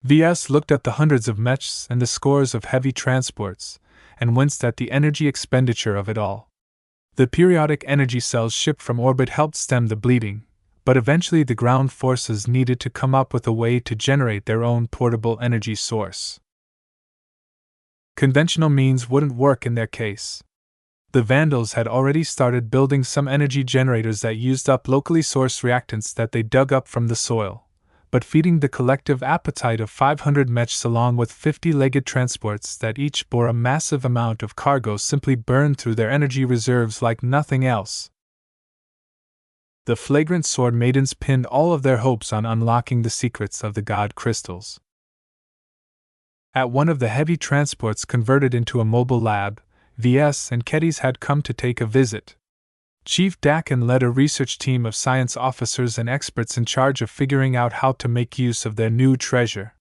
VS looked at the hundreds of mechs and the scores of heavy transports, and winced at the energy expenditure of it all. The periodic energy cells shipped from orbit helped stem the bleeding, but eventually the ground forces needed to come up with a way to generate their own portable energy source. Conventional means wouldn't work in their case. The Vandals had already started building some energy generators that used up locally sourced reactants that they dug up from the soil, but feeding the collective appetite of 500 mechs along with 50 legged transports that each bore a massive amount of cargo simply burned through their energy reserves like nothing else. The flagrant sword maidens pinned all of their hopes on unlocking the secrets of the God crystals. At one of the heavy transports converted into a mobile lab, VS and Keddies had come to take a visit. Chief Dakin led a research team of science officers and experts in charge of figuring out how to make use of their new treasure.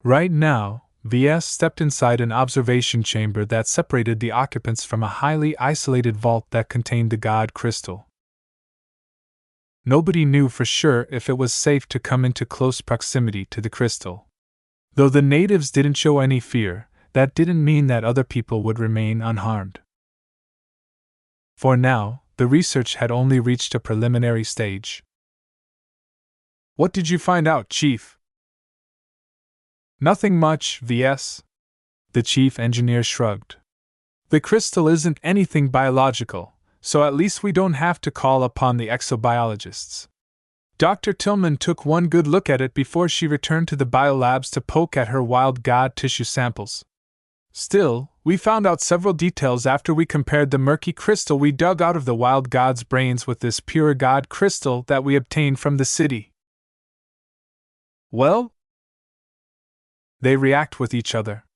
Right now, VS stepped inside an observation chamber that separated the occupants from a highly isolated vault that contained the God crystal. Nobody knew for sure if it was safe to come into close proximity to the crystal. Though the natives didn't show any fear, that didn't mean that other people would remain unharmed. For now, the research had only reached a preliminary stage. What did you find out, Chief? Nothing much, VS. The chief engineer shrugged. The crystal isn't anything biological, so at least we don't have to call upon the exobiologists. Dr. Tillman took one good look at it before she returned to the biolabs to poke at her wild god tissue samples. Still, We found out several details after we compared the murky crystal we dug out of the wild god's brains with this pure god crystal that we obtained from the city. Well? They react with each other.